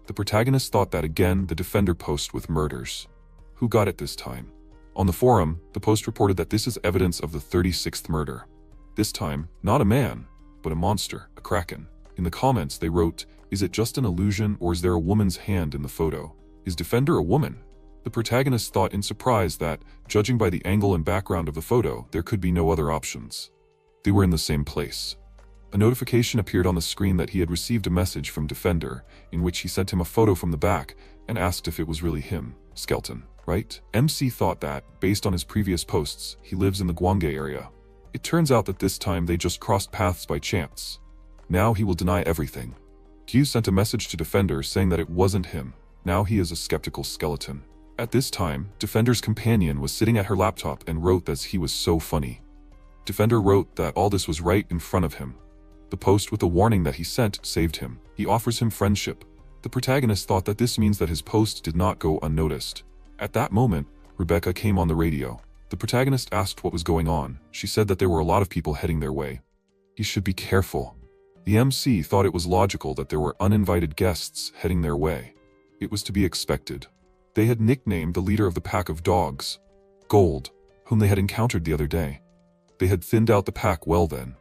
The protagonist thought that again the defender post with murders. Who got it this time? On the forum, the post reported that this is evidence of the 36th murder. This time, not a man, but a monster, a kraken. In the comments they wrote, is it just an illusion or is there a woman's hand in the photo? Is defender a woman? The protagonist thought in surprise that, judging by the angle and background of the photo, there could be no other options. They were in the same place. A notification appeared on the screen that he had received a message from Defender, in which he sent him a photo from the back and asked if it was really him, Skeleton, right? MC thought that, based on his previous posts, he lives in the Gwange area. It turns out that this time they just crossed paths by chance. Now he will deny everything. Q sent a message to Defender saying that it wasn't him. Now he is a skeptical skeleton. At this time, Defender's companion was sitting at her laptop and wrote that he was so funny. Defender wrote that all this was right in front of him. The post with the warning that he sent saved him. He offers him friendship. The protagonist thought that this means that his post did not go unnoticed. At that moment, Rebecca came on the radio. The protagonist asked what was going on. She said that there were a lot of people heading their way. He should be careful. The MC thought it was logical that there were uninvited guests heading their way. It was to be expected. They had nicknamed the leader of the pack of dogs, Gold, whom they had encountered the other day. They had thinned out the pack well then.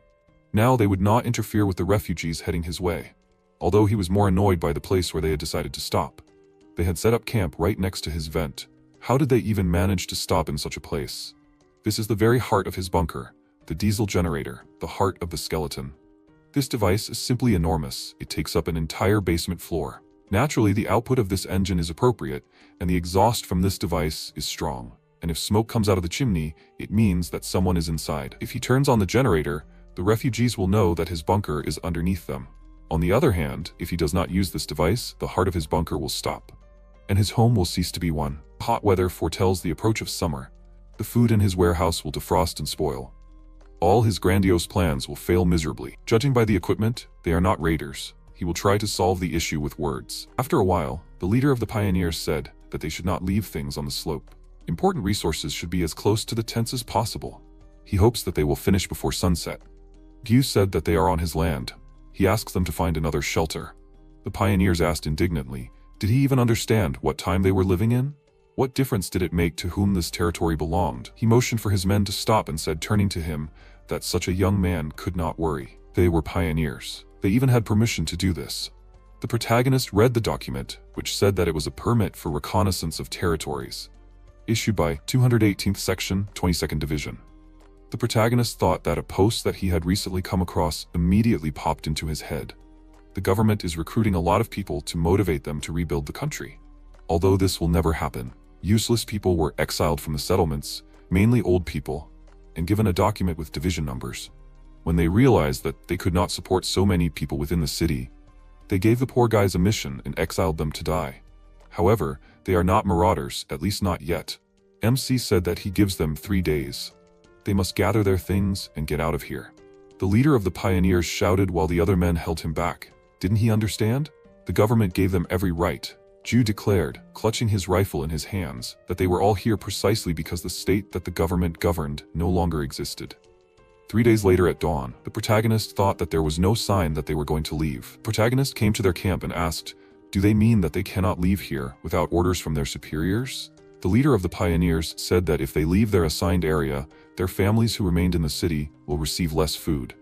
Now they would not interfere with the refugees heading his way. Although he was more annoyed by the place where they had decided to stop. They had set up camp right next to his vent. How did they even manage to stop in such a place? This is the very heart of his bunker, the diesel generator, the heart of the skeleton. This device is simply enormous. It takes up an entire basement floor. Naturally, the output of this engine is appropriate, and the exhaust from this device is strong. And if smoke comes out of the chimney, it means that someone is inside. If he turns on the generator, the refugees will know that his bunker is underneath them. On the other hand, if he does not use this device, the heart of his bunker will stop, and his home will cease to be one. Hot weather foretells the approach of summer. The food in his warehouse will defrost and spoil. All his grandiose plans will fail miserably. Judging by the equipment, they are not raiders. He will try to solve the issue with words. After a while, the leader of the pioneers said that they should not leave things on the slope. Important resources should be as close to the tents as possible. He hopes that they will finish before sunset. Gyu said that they are on his land. He asks them to find another shelter. The pioneers asked indignantly, did he even understand what time they were living in? What difference did it make to whom this territory belonged? He motioned for his men to stop and said, turning to him, that such a young man could not worry. They were pioneers. They even had permission to do this. The protagonist read the document, which said that it was a permit for reconnaissance of territories, issued by 218th Section, 22nd Division. The protagonist thought that a post that he had recently come across immediately popped into his head. The government is recruiting a lot of people to motivate them to rebuild the country. Although this will never happen, useless people were exiled from the settlements, mainly old people, and given a document with division numbers. When they realized that they could not support so many people within the city, they gave the poor guys a mission and exiled them to die. However, they are not marauders, at least not yet. MC said that he gives them 3 days. They must gather their things and get out of here. The leader of the pioneers shouted while the other men held him back. Didn't he understand? The government gave them every right. Ju declared, clutching his rifle in his hands, that they were all here precisely because the state that the government governed no longer existed. 3 days later at dawn, the protagonist thought that there was no sign that they were going to leave. The protagonist came to their camp and asked, do they mean that they cannot leave here without orders from their superiors? The leader of the pioneers said that if they leave their assigned area, their families who remained in the city will receive less food.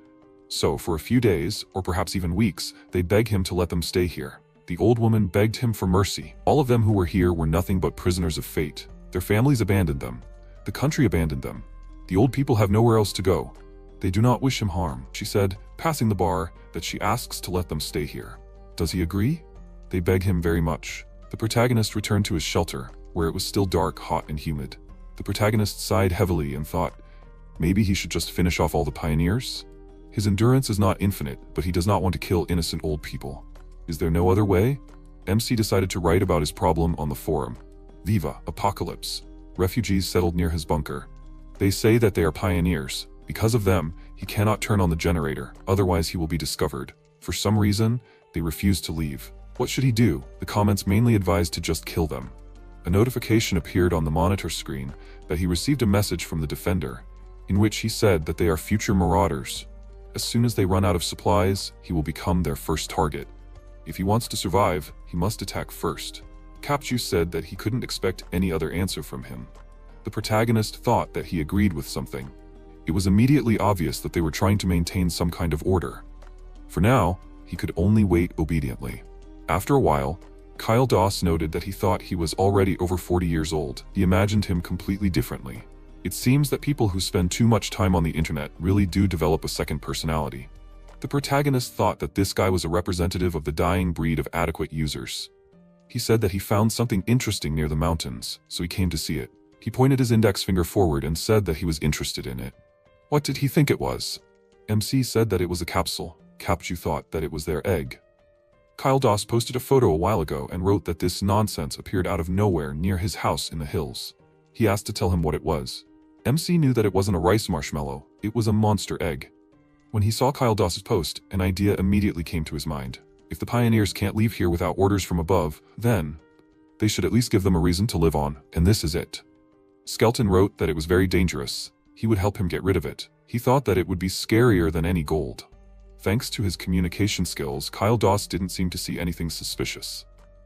So for a few days, or perhaps even weeks, they beg him to let them stay here. The old woman begged him for mercy. All of them who were here were nothing but prisoners of fate. Their families abandoned them. The country abandoned them. The old people have nowhere else to go. They do not wish him harm, she said, passing the bar, that she asks to let them stay here. Does he agree? They beg him very much. The protagonist returned to his shelter, where it was still dark, hot, and humid. The protagonist sighed heavily and thought, maybe he should just finish off all the pioneers? His endurance is not infinite, but he does not want to kill innocent old people. Is there no other way? MC decided to write about his problem on the forum. Viva Apocalypse. Refugees settled near his bunker. They say that they are pioneers. Because of them, he cannot turn on the generator, otherwise he will be discovered. For some reason, they refuse to leave. What should he do? The comments mainly advised to just kill them. A notification appeared on the monitor screen that he received a message from the defender, in which he said that they are future marauders. As soon as they run out of supplies, he will become their first target. If he wants to survive, he must attack first. Capju said that he couldn't expect any other answer from him. The protagonist thought that he agreed with something. It was immediately obvious that they were trying to maintain some kind of order. For now, he could only wait obediently. After a while, Kyle Doss noted that he thought he was already over 40 years old. He imagined him completely differently. It seems that people who spend too much time on the internet really do develop a second personality. The protagonist thought that this guy was a representative of the dying breed of adequate users. He said that he found something interesting near the mountains, so he came to see it. He pointed his index finger forward and said that he was interested in it. What did he think it was? MC said that it was a capsule. Capju thought that it was their egg. Kyle Doss posted a photo a while ago and wrote that this nonsense appeared out of nowhere near his house in the hills. He asked to tell him what it was. MC knew that it wasn't a rice marshmallow, it was a monster egg. When he saw Kyle Doss's post, an idea immediately came to his mind. If the pioneers can't leave here without orders from above, then they should at least give them a reason to live on, and this is it. Skelton wrote that it was very dangerous. He would help him get rid of it. He thought that it would be scarier than any gold. Thanks to his communication skills, Kyle Doss didn't seem to see anything suspicious.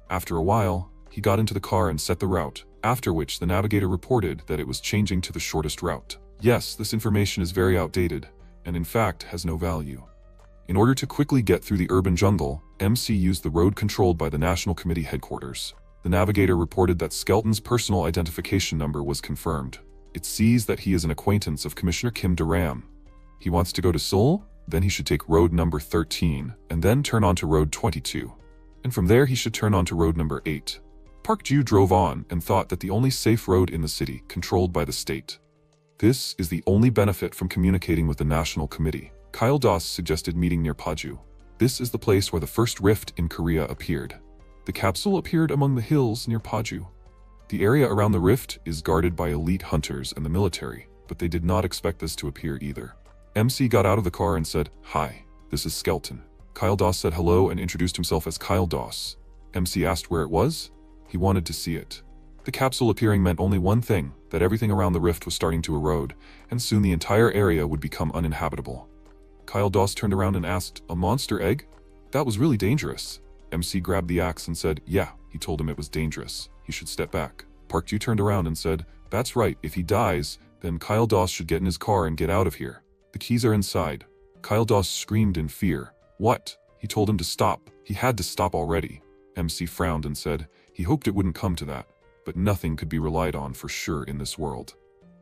After a while, he got into the car and set the route, after which the navigator reported that it was changing to the shortest route. Yes, this information is very outdated, and in fact has no value. In order to quickly get through the urban jungle, MC used the road controlled by the National Committee headquarters. The navigator reported that Skelton's personal identification number was confirmed. It sees that he is an acquaintance of Commissioner Kim Duram. He wants to go to Seoul? Then he should take road number 13, and then turn onto road 22. And from there he should turn onto road number 8. Park Ju drove on and thought that the only safe road in the city, controlled by the state. This is the only benefit from communicating with the National Committee. Kyle Doss suggested meeting near Paju. This is the place where the first rift in Korea appeared. The capsule appeared among the hills near Paju. The area around the rift is guarded by elite hunters and the military, but they did not expect this to appear either. MC got out of the car and said, "Hi, this is Skelton." Kyle Doss said hello and introduced himself as Kyle Doss. MC asked where it was. He wanted to see it. The capsule appearing meant only one thing, that everything around the rift was starting to erode, and soon the entire area would become uninhabitable. Kyle Doss turned around and asked, "A monster egg? That was really dangerous." MC grabbed the axe and said, "Yeah." He told him it was dangerous. He should step back. Park Ju turned around and said, "That's right, if he dies, then Kyle Doss should get in his car and get out of here. The keys are inside." Kyle Doss screamed in fear. "What?" He told him to stop. He had to stop already. MC frowned and said he hoped it wouldn't come to that, but nothing could be relied on for sure in this world.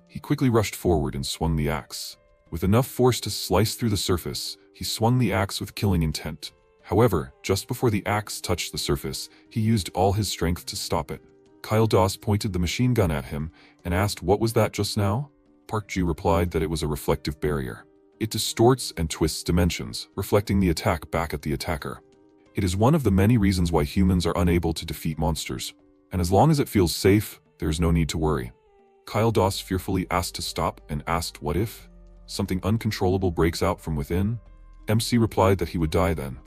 He quickly rushed forward and swung the axe. With enough force to slice through the surface, he swung the axe with killing intent. However, just before the axe touched the surface, he used all his strength to stop it. Kyle Doss pointed the machine gun at him and asked, "What was that just now?" Park Ju replied that it was a reflective barrier. It distorts and twists dimensions, reflecting the attack back at the attacker. It is one of the many reasons why humans are unable to defeat monsters. And as long as it feels safe, there is no need to worry. Kyle Doss fearfully asked to stop and asked what if something uncontrollable breaks out from within? MC replied that he would die then.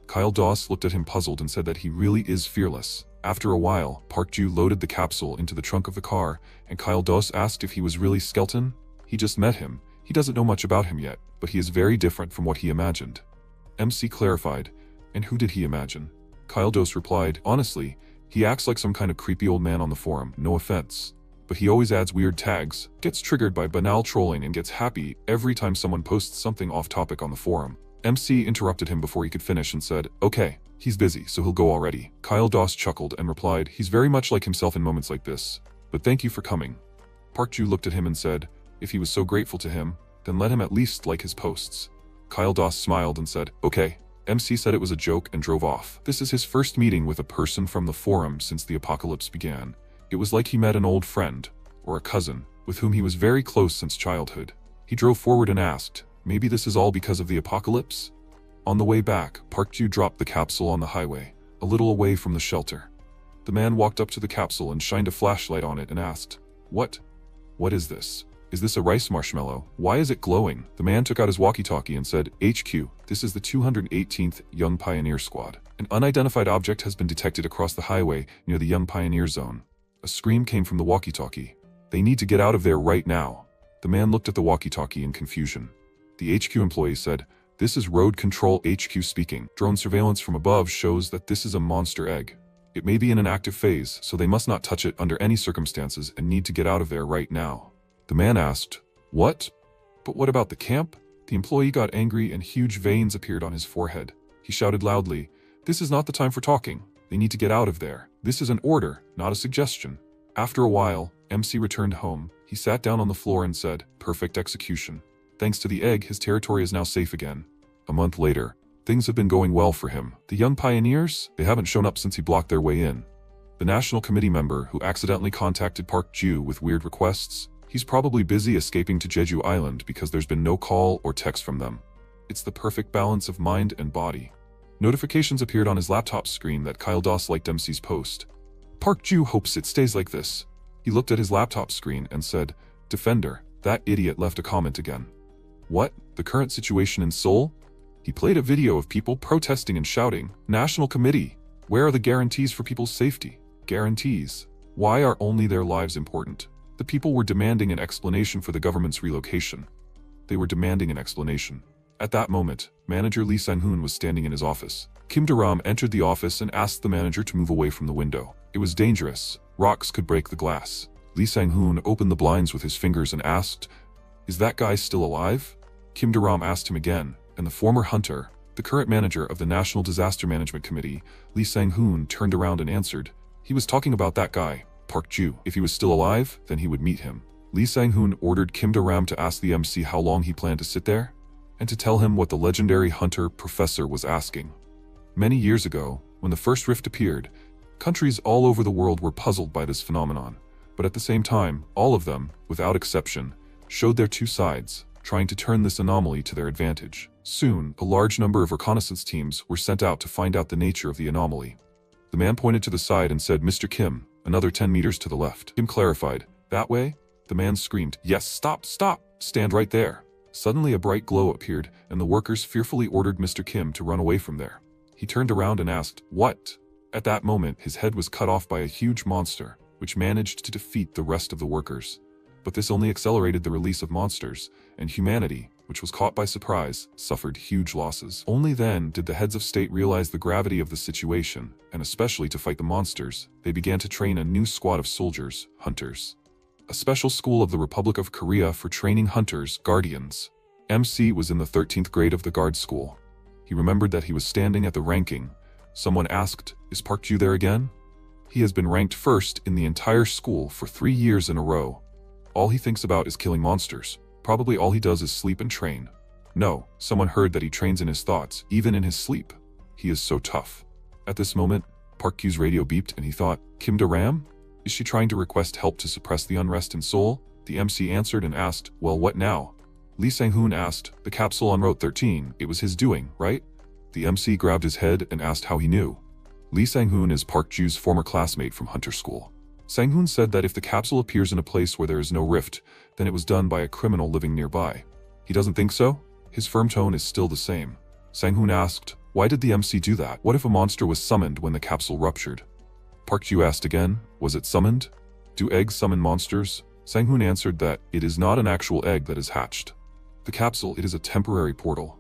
Kyle Doss looked at him puzzled and said that he really is fearless. After a while, Park Ju loaded the capsule into the trunk of the car, and Kyle Doss asked if he was really Skelton. He just met him. He doesn't know much about him yet, but he is very different from what he imagined. MC clarified, "And who did he imagine?" Kyle Doss replied, "Honestly, he acts like some kind of creepy old man on the forum, no offense. But he always adds weird tags, gets triggered by banal trolling, and gets happy every time someone posts something off topic on the forum." MC interrupted him before he could finish and said, "Okay, he's busy, so he'll go already." Kyle Doss chuckled and replied, "He's very much like himself in moments like this. But thank you for coming." Park Ju looked at him and said, if he was so grateful to him, then let him at least like his posts. Kyle Doss smiled and said, "Okay." MC said it was a joke and drove off. This is his first meeting with a person from the forum since the apocalypse began. It was like he met an old friend, or a cousin, with whom he was very close since childhood. He drove forward and asked, maybe this is all because of the apocalypse? On the way back, Park Ju dropped the capsule on the highway, a little away from the shelter. The man walked up to the capsule and shined a flashlight on it and asked, What is this? Is this a rice marshmallow? Why is it glowing? The man took out his walkie-talkie and said, HQ, this is the 218th Young Pioneer Squad. An unidentified object has been detected across the highway near the Young Pioneer Zone. A scream came from the walkie-talkie. They need to get out of there right now. The man looked at the walkie-talkie in confusion. The HQ employee said, This is Road Control HQ speaking. Drone surveillance from above shows that this is a monster egg. It may be in an active phase, so they must not touch it under any circumstances and need to get out of there right now. The man asked, What? But what about the camp? The employee got angry and huge veins appeared on his forehead. He shouted loudly, This is not the time for talking. They need to get out of there. This is an order, not a suggestion. After a while, MC returned home. He sat down on the floor and said, Perfect execution. Thanks to the egg, his territory is now safe again. A month later, things have been going well for him. The young pioneers, they haven't shown up since he blocked their way in. The National Committee member who accidentally contacted Park Ju with weird requests, he's probably busy escaping to Jeju Island because there's been no call or text from them. It's the perfect balance of mind and body. Notifications appeared on his laptop screen that Kyle Doss liked MC's post. Park Ju hopes it stays like this. He looked at his laptop screen and said, Defender, that idiot left a comment again. What? The current situation in Seoul? He played a video of people protesting and shouting, National Committee, where are the guarantees for people's safety? Guarantees. Why are only their lives important? The people were demanding an explanation for the government's relocation. They were demanding an explanation. At that moment, manager Lee Sang-hoon was standing in his office. Kim Do-ram entered the office and asked the manager to move away from the window. It was dangerous. Rocks could break the glass. Lee Sang-hoon opened the blinds with his fingers and asked, Is that guy still alive? Kim Do-ram asked him again, and the former hunter, the current manager of the National Disaster Management Committee, Lee Sang-hoon, turned around and answered, He was talking about that guy, Park Ju. If he was still alive, then he would meet him. Lee Sang-hoon ordered Kim Do-ram to ask the MC how long he planned to sit there, and to tell him what the legendary hunter professor was asking. Many years ago, when the first rift appeared, countries all over the world were puzzled by this phenomenon, but at the same time, all of them, without exception, showed their two sides, trying to turn this anomaly to their advantage. Soon, a large number of reconnaissance teams were sent out to find out the nature of the anomaly. The man pointed to the side and said, Mr. Kim, another 10 meters to the left. Kim clarified, That way? The man screamed, Yes, stop, stand right there. Suddenly a bright glow appeared, and the workers fearfully ordered Mr. Kim to run away from there. He turned around and asked, What? At that moment, his head was cut off by a huge monster, which managed to defeat the rest of the workers. But this only accelerated the release of monsters, and humanity, which was caught by surprise, suffered huge losses. Only then did the heads of state realize the gravity of the situation, and especially to fight the monsters, they began to train a new squad of soldiers, hunters. A special school of the Republic of Korea for training hunters, guardians. MC was in the 13th grade of the guard school. He remembered that he was standing at the ranking. Someone asked, Is Park Ju there again? He has been ranked first in the entire school for 3 years in a row. All he thinks about is killing monsters. Probably all he does is sleep and train. No, someone heard that he trains in his thoughts, even in his sleep. He is so tough. At this moment, Park Ju's radio beeped and he thought, Kim Do-ram? Is she trying to request help to suppress the unrest in Seoul? The MC answered and asked, Well, what now? Lee Sang-hoon asked, The capsule on Route 13, it was his doing, right? The MC grabbed his head and asked how he knew. Lee Sang-hoon is Park Ju's former classmate from hunter school. Sang-hoon said that if the capsule appears in a place where there is no rift, then it was done by a criminal living nearby. He doesn't think so? His firm tone is still the same. Sang-hoon asked, Why did the MC do that? What if a monster was summoned when the capsule ruptured? Park Ju asked again, Was it summoned? Do eggs summon monsters? Sang-hoon answered that it is not an actual egg that is hatched. The capsule, it is a temporary portal.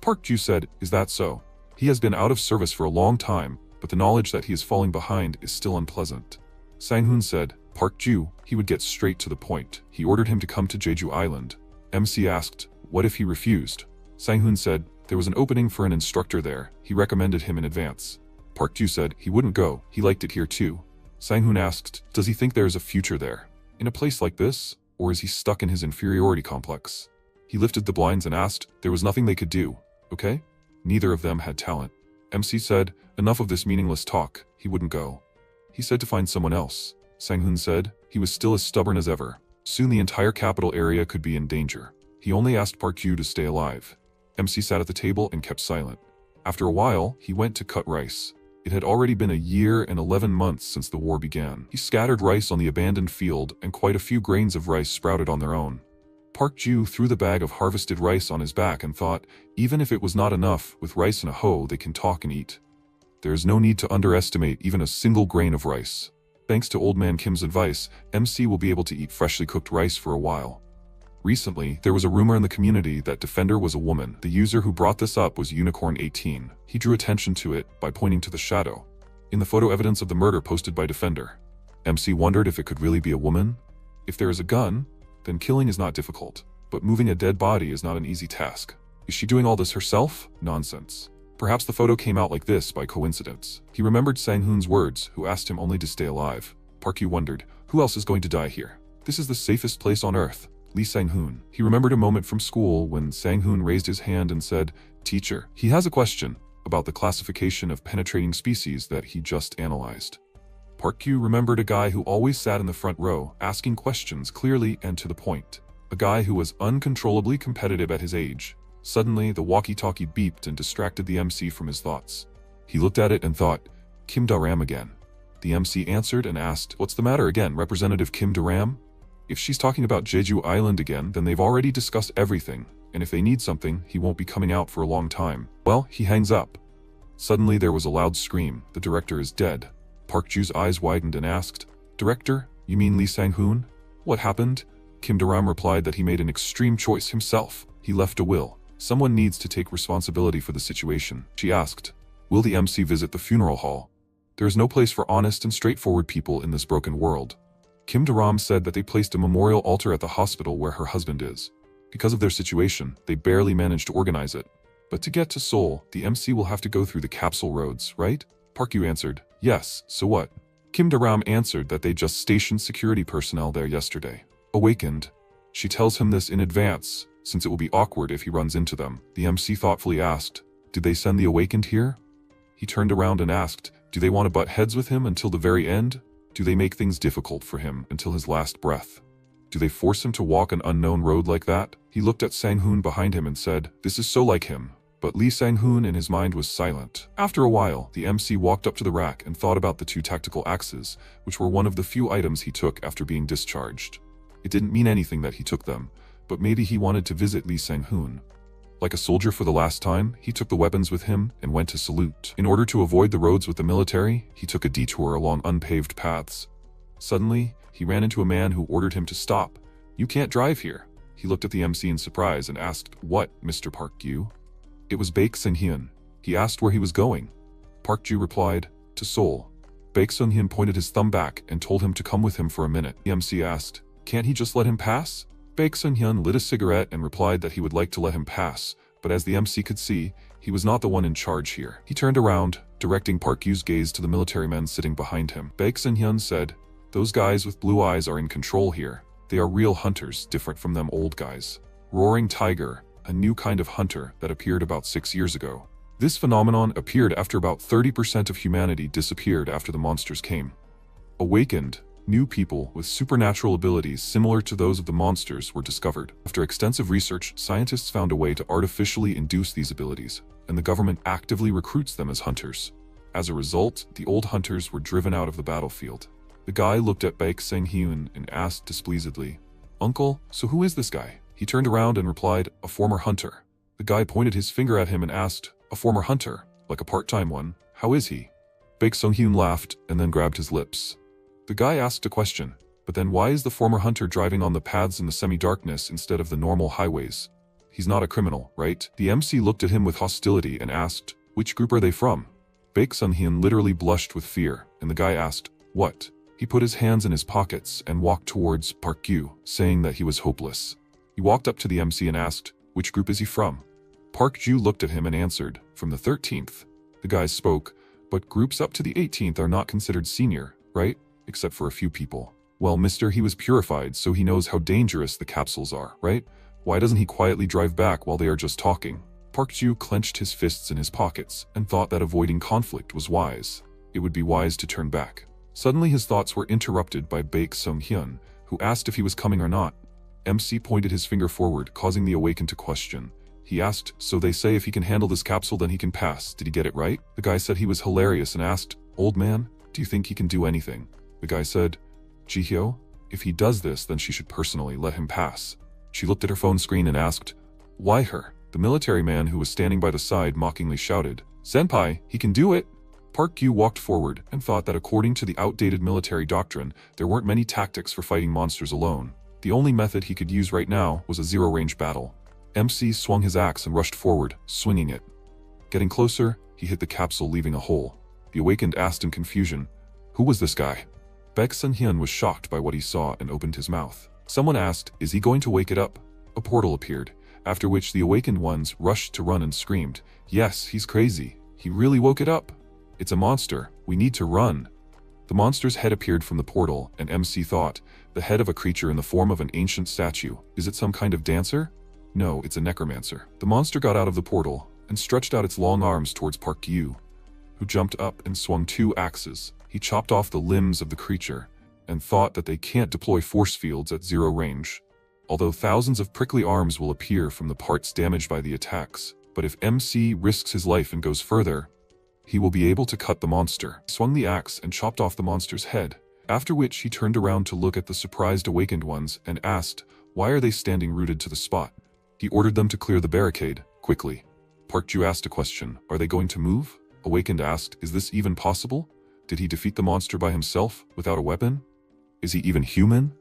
Park Ju said, Is that so? He has been out of service for a long time, but the knowledge that he is falling behind is still unpleasant. Sang-hoon said, Park Ju, he would get straight to the point. He ordered him to come to Jeju Island. MC asked, What if he refused? Sang-hoon said, There was an opening for an instructor there. He recommended him in advance. Park Ju said he wouldn't go, he liked it here too. Sang-hoon asked, Does he think there is a future there? In a place like this? Or is he stuck in his inferiority complex? He lifted the blinds and asked, There was nothing they could do, okay? Neither of them had talent. MC said, enough of this meaningless talk. He wouldn't go. He said to find someone else. Sang-hoon said. He was still as stubborn as ever. Soon the entire capital area could be in danger. He only asked Park Yu to stay alive. MC sat at the table and kept silent. After a while, he went to cut rice. It had already been a year and 11 months since the war began. He scattered rice on the abandoned field, and quite a few grains of rice sprouted on their own. Park Yu threw the bag of harvested rice on his back and thought, even if it was not enough, with rice and a hoe they can talk and eat. There is no need to underestimate even a single grain of rice. Thanks to Old Man Kim's advice, MC will be able to eat freshly cooked rice for a while. Recently, there was a rumor in the community that Defender was a woman. The user who brought this up was Unicorn18. He drew attention to it by pointing to the shadow in the photo evidence of the murder posted by Defender. MC wondered if it could really be a woman. If there is a gun, then killing is not difficult, but moving a dead body is not an easy task. Is she doing all this herself? Nonsense. Perhaps the photo came out like this by coincidence. He remembered Sang-hoon's words, who asked him only to stay alive. Park Yu wondered, who else is going to die here? This is the safest place on earth. Lee Sang-hoon. He remembered a moment from school when Sang-hoon raised his hand and said, Teacher, he has a question about the classification of penetrating species that he just analyzed. Park Yu remembered a guy who always sat in the front row, asking questions clearly and to the point. A guy who was uncontrollably competitive at his age. Suddenly, the walkie-talkie beeped and distracted the MC from his thoughts. He looked at it and thought, Kim Da-ram again. The MC answered and asked, What's the matter again, Representative Kim Da-ram? If she's talking about Jeju Island again, then they've already discussed everything, and if they need something, he won't be coming out for a long time. Well, he hangs up. Suddenly there was a loud scream. The director is dead. Park Ju's eyes widened and asked, Director, you mean Lee Sang-hoon? What happened? Kim Da-ram replied that he made an extreme choice himself. He left a will. Someone needs to take responsibility for the situation. She asked, Will the MC visit the funeral hall? There is no place for honest and straightforward people in this broken world. Kim Da-ram said that they placed a memorial altar at the hospital where her husband is. Because of their situation, they barely managed to organize it. But to get to Seoul, the MC will have to go through the capsule roads, right? Park Yu answered, Yes, so what? Kim Da-ram answered that they just stationed security personnel there yesterday. Awakened, she tells him this in advance, since it will be awkward if he runs into them. The MC thoughtfully asked, Did they send the Awakened here? He turned around and asked, Do they want to butt heads with him until the very end? Do they make things difficult for him until his last breath? Do they force him to walk an unknown road like that? He looked at Sang-hoon behind him and said, This is so like him. But Lee Sang-hoon in his mind was silent. After a while, the MC walked up to the rack and thought about the 2 tactical axes, which were one of the few items he took after being discharged. It didn't mean anything that he took them, but maybe he wanted to visit Lee Sang-hoon. Like a soldier for the last time, he took the weapons with him and went to salute. In order to avoid the roads with the military, he took a detour along unpaved paths. Suddenly, he ran into a man who ordered him to stop. You can't drive here. He looked at the MC in surprise and asked, What, Mr. Park Yu? It was Baek Seung-hyun. He asked where he was going. Park Ju replied, To Seoul. Baek Seung-hyun pointed his thumb back and told him to come with him for a minute. The MC asked, Can't he just let him pass? Baek Seung-hyun lit a cigarette and replied that he would like to let him pass, but as the MC could see, he was not the one in charge here. He turned around, directing Park Yu's gaze to the military men sitting behind him. Baek Seung-hyun said, Those guys with blue eyes are in control here. They are real hunters, different from them old guys. Roaring Tiger, a new kind of hunter that appeared about 6 years ago. This phenomenon appeared after about 30% of humanity disappeared after the monsters came. Awakened, new people with supernatural abilities similar to those of the monsters were discovered. After extensive research, scientists found a way to artificially induce these abilities, and the government actively recruits them as hunters. As a result, the old hunters were driven out of the battlefield. The guy looked at Baek Seung-hyun and asked displeasedly, Uncle, so who is this guy? He turned around and replied, A former hunter. The guy pointed his finger at him and asked, A former hunter? Like a part-time one? How is he? Baek Seung-hyun laughed and then grabbed his lips. The guy asked a question, but then why is the former hunter driving on the paths in the semi-darkness instead of the normal highways? He's not a criminal, right? The MC looked at him with hostility and asked, Which group are they from? Baek Seung-hyun literally blushed with fear, and the guy asked, What? He put his hands in his pockets and walked towards Park Yu, saying that he was hopeless. He walked up to the MC and asked, Which group is he from? Park Ju looked at him and answered, From the 13th. The guy spoke, But groups up to the 18th are not considered senior, right? Except for a few people. Well, mister, he was purified, so he knows how dangerous the capsules are, right? Why doesn't he quietly drive back while they are just talking? Park Ju clenched his fists in his pockets and thought that avoiding conflict was wise. It would be wise to turn back. Suddenly his thoughts were interrupted by Baek Sung-hyun, who asked if he was coming or not. MC pointed his finger forward, causing the awakened to question. He asked, "So they say if he can handle this capsule then he can pass. Did he get it right?" The guy said he was hilarious and asked, "Old man, do you think he can do anything?" The guy said, "Ji-hyo, if he does this then she should personally let him pass." She looked at her phone screen and asked, "Why her?" The military man who was standing by the side mockingly shouted, "Senpai, he can do it!" Park Gyu walked forward and thought that according to the outdated military doctrine, there weren't many tactics for fighting monsters alone. The only method he could use right now was a zero-range battle. MC swung his axe and rushed forward, swinging it. Getting closer, he hit the capsule, leaving a hole. The awakened asked in confusion, "Who was this guy?" Baek Sun-hyun was shocked by what he saw and opened his mouth. Someone asked, "Is he going to wake it up?" A portal appeared, after which the awakened ones rushed to run and screamed, "Yes, he's crazy. He really woke it up. It's a monster. We need to run." The monster's head appeared from the portal, and MC thought, the head of a creature in the form of an ancient statue. Is it some kind of dancer? No, it's a necromancer. The monster got out of the portal and stretched out its long arms towards Park Gyu, who jumped up and swung 2 axes. He chopped off the limbs of the creature and thought that they can't deploy force fields at zero range, although thousands of prickly arms will appear from the parts damaged by the attacks. But if MC risks his life and goes further, he will be able to cut the monster. He swung the axe and chopped off the monster's head, after which he turned around to look at the surprised awakened ones and asked, "Why are they standing rooted to the spot?" He ordered them to clear the barricade, quickly. Park Ju asked a question, "Are they going to move?" Awakened asked, "Is this even possible? Did he defeat the monster by himself, without a weapon? Is he even human?"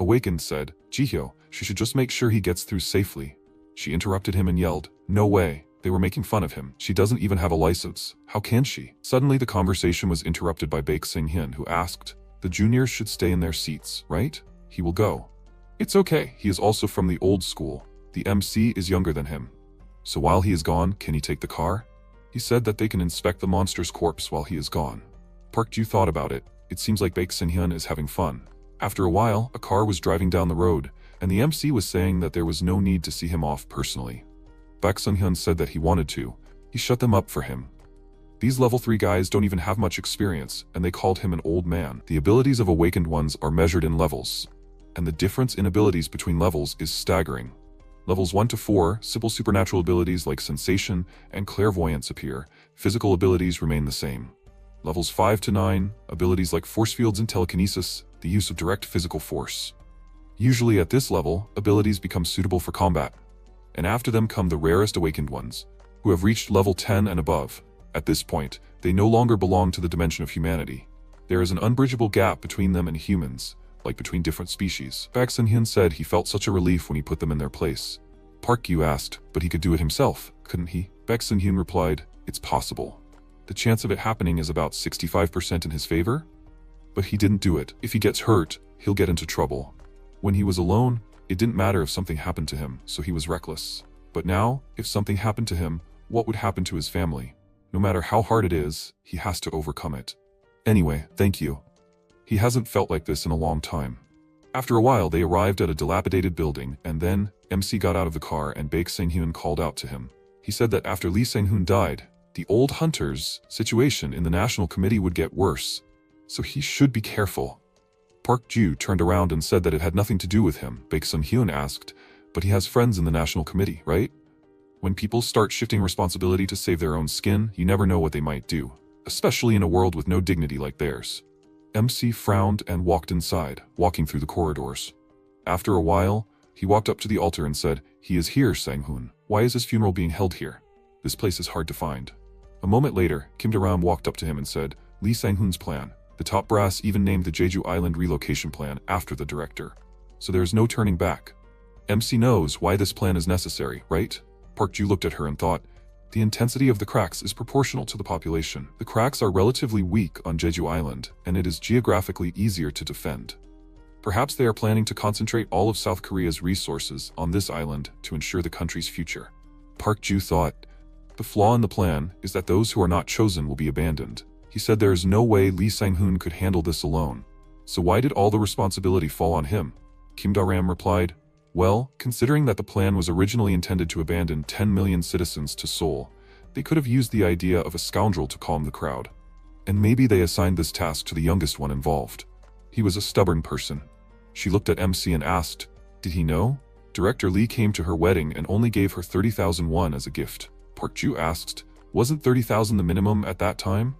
Awakened said, "Ji-hyo, she should just make sure he gets through safely." She interrupted him and yelled, "No way, they were making fun of him. She doesn't even have a license. How can she?" Suddenly the conversation was interrupted by Baek Sung-hyun, who asked, "The juniors should stay in their seats, right? He will go." "It's okay, he is also from the old school. The MC is younger than him. So while he is gone, can he take the car?" He said that they can inspect the monster's corpse while he is gone. Park Ju thought about it. It seems like Baek Sung-hyun is having fun. After a while, a car was driving down the road, and the MC was saying that there was no need to see him off personally. Baek Sung-hyun said that he wanted to. He shut them up for him. These level 3 guys don't even have much experience, and they called him an old man. The abilities of awakened ones are measured in levels, and the difference in abilities between levels is staggering. Levels 1 to 4, simple supernatural abilities like sensation and clairvoyance appear. Physical abilities remain the same. Levels 5 to 9, abilities like force fields and telekinesis, the use of direct physical force. Usually at this level, abilities become suitable for combat. And after them come the rarest awakened ones, who have reached level 10 and above. At this point, they no longer belong to the dimension of humanity. There is an unbridgeable gap between them and humans, like between different species. Baek Sung-hyun said he felt such a relief when he put them in their place. Park Gyu asked, "But he could do it himself, couldn't he?" Baek Sung-hyun replied, "It's possible. The chance of it happening is about 65% in his favor. But he didn't do it. If he gets hurt, he'll get into trouble. When he was alone, it didn't matter if something happened to him, so he was reckless. But now, if something happened to him, what would happen to his family? No matter how hard it is, he has to overcome it. Anyway, thank you. He hasn't felt like this in a long time." After a while they arrived at a dilapidated building, and then MC got out of the car and Baek Sung-hyun called out to him. He said that after Lee Sang-hoon died, the old hunter's situation in the National Committee would get worse, so he should be careful. Park Ju turned around and said that it had nothing to do with him. Baek Sung-hyun asked, "But he has friends in the National Committee, right? When people start shifting responsibility to save their own skin, you never know what they might do, especially in a world with no dignity like theirs." MC frowned and walked inside, walking through the corridors. After a while, he walked up to the altar and said, "He is here, Sang-hoon. Why is his funeral being held here? This place is hard to find." A moment later, Kim Do-ram walked up to him and said, "Lee Sang-hoon's plan. The top brass even named the Jeju Island relocation plan after the director. So there is no turning back. MC knows why this plan is necessary, right?" Park Ju looked at her and thought, "The intensity of the cracks is proportional to the population. The cracks are relatively weak on Jeju Island, and it is geographically easier to defend. Perhaps they are planning to concentrate all of South Korea's resources on this island to ensure the country's future." Park Ju thought, "The flaw in the plan is that those who are not chosen will be abandoned." He said there is no way Lee Sang-hoon could handle this alone. So why did all the responsibility fall on him? Kim Do-ram replied, Well, considering that the plan was originally intended to abandon 10 million citizens to Seoul, they could have used the idea of a scoundrel to calm the crowd. And maybe they assigned this task to the youngest one involved. He was a stubborn person. She looked at MC and asked, "Did he know?" Director Lee came to her wedding and only gave her 30,000 won as a gift. Park Ju asked, "Wasn't 30,000 the minimum at that time?"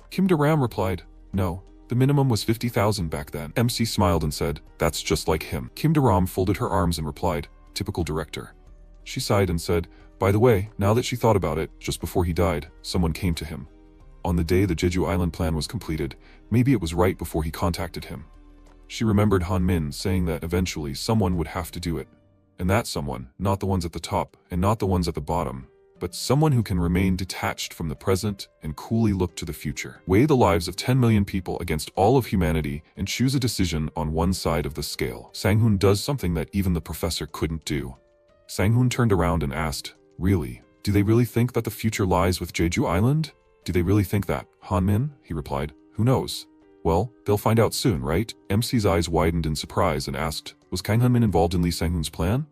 Kim Do-ram replied, "No, the minimum was 50,000 back then." MC smiled and said, "That's just like him." Kim Do-ram folded her arms and replied, "Typical director." She sighed and said, "By the way, now that she thought about it, just before he died, someone came to him. On the day the Jeju Island plan was completed, maybe it was right before he contacted him." She remembered Han Min saying that eventually someone would have to do it. And that someone, not the ones at the top and not the ones at the bottom, but someone who can remain detached from the present and coolly look to the future. Weigh the lives of 10 million people against all of humanity and choose a decision on one side of the scale. Sang-hoon does something that even the professor couldn't do. Sang-hoon turned around and asked, "Really? Do they really think that the future lies with Jeju Island? Do they really think that?" "Han Min," he replied, "who knows?" "Well, they'll find out soon, right?" MC's eyes widened in surprise and asked, "Was Kang Han Min involved in Lee Sang-hoon's plan?"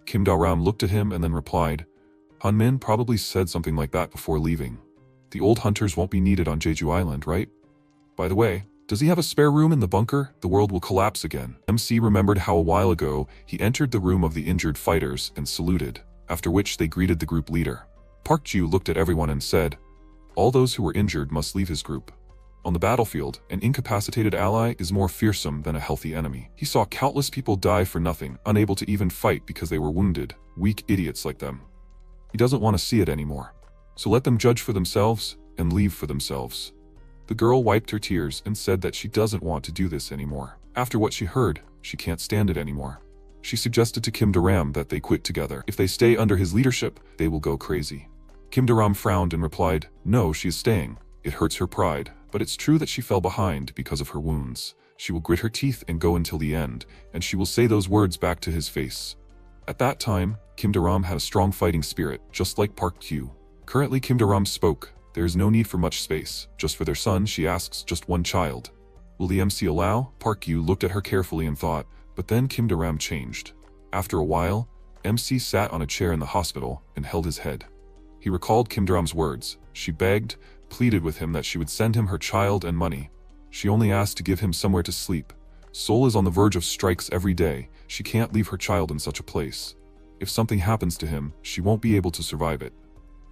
Kim Do-ram looked at him and then replied, "Han Min probably said something like that before leaving. The old hunters won't be needed on Jeju Island, right? By the way, does he have a spare room in the bunker? The world will collapse again." MC remembered how a while ago he entered the room of the injured fighters and saluted, after which they greeted the group leader. Park Ju looked at everyone and said, "All those who were injured must leave his group. On the battlefield, an incapacitated ally is more fearsome than a healthy enemy." He saw countless people die for nothing, unable to even fight because they were wounded, weak idiots like them. He doesn't want to see it anymore. So let them judge for themselves and leave for themselves. The girl wiped her tears and said that she doesn't want to do this anymore. After what she heard, she can't stand it anymore. She suggested to Kim Do-ram that they quit together. If they stay under his leadership, they will go crazy. Kim Do-ram frowned and replied, "No, she is staying. It hurts her pride, but it's true that she fell behind because of her wounds. She will grit her teeth and go until the end, and she will say those words back to his face." At that time, Kim Do-ram had a strong fighting spirit, just like Park Kyu. Currently, Kim Do-ram spoke. There is no need for much space. Just for their son, she asks just one child. Will the MC allow? Park Kyu looked at her carefully and thought, but then Kim Do-ram changed. After a while, MC sat on a chair in the hospital and held his head. He recalled Kim Do-ram's words. She begged, pleaded with him that she would send him her child and money. She only asked to give him somewhere to sleep. Seoul is on the verge of strikes every day. She can't leave her child in such a place. If something happens to him, she won't be able to survive it.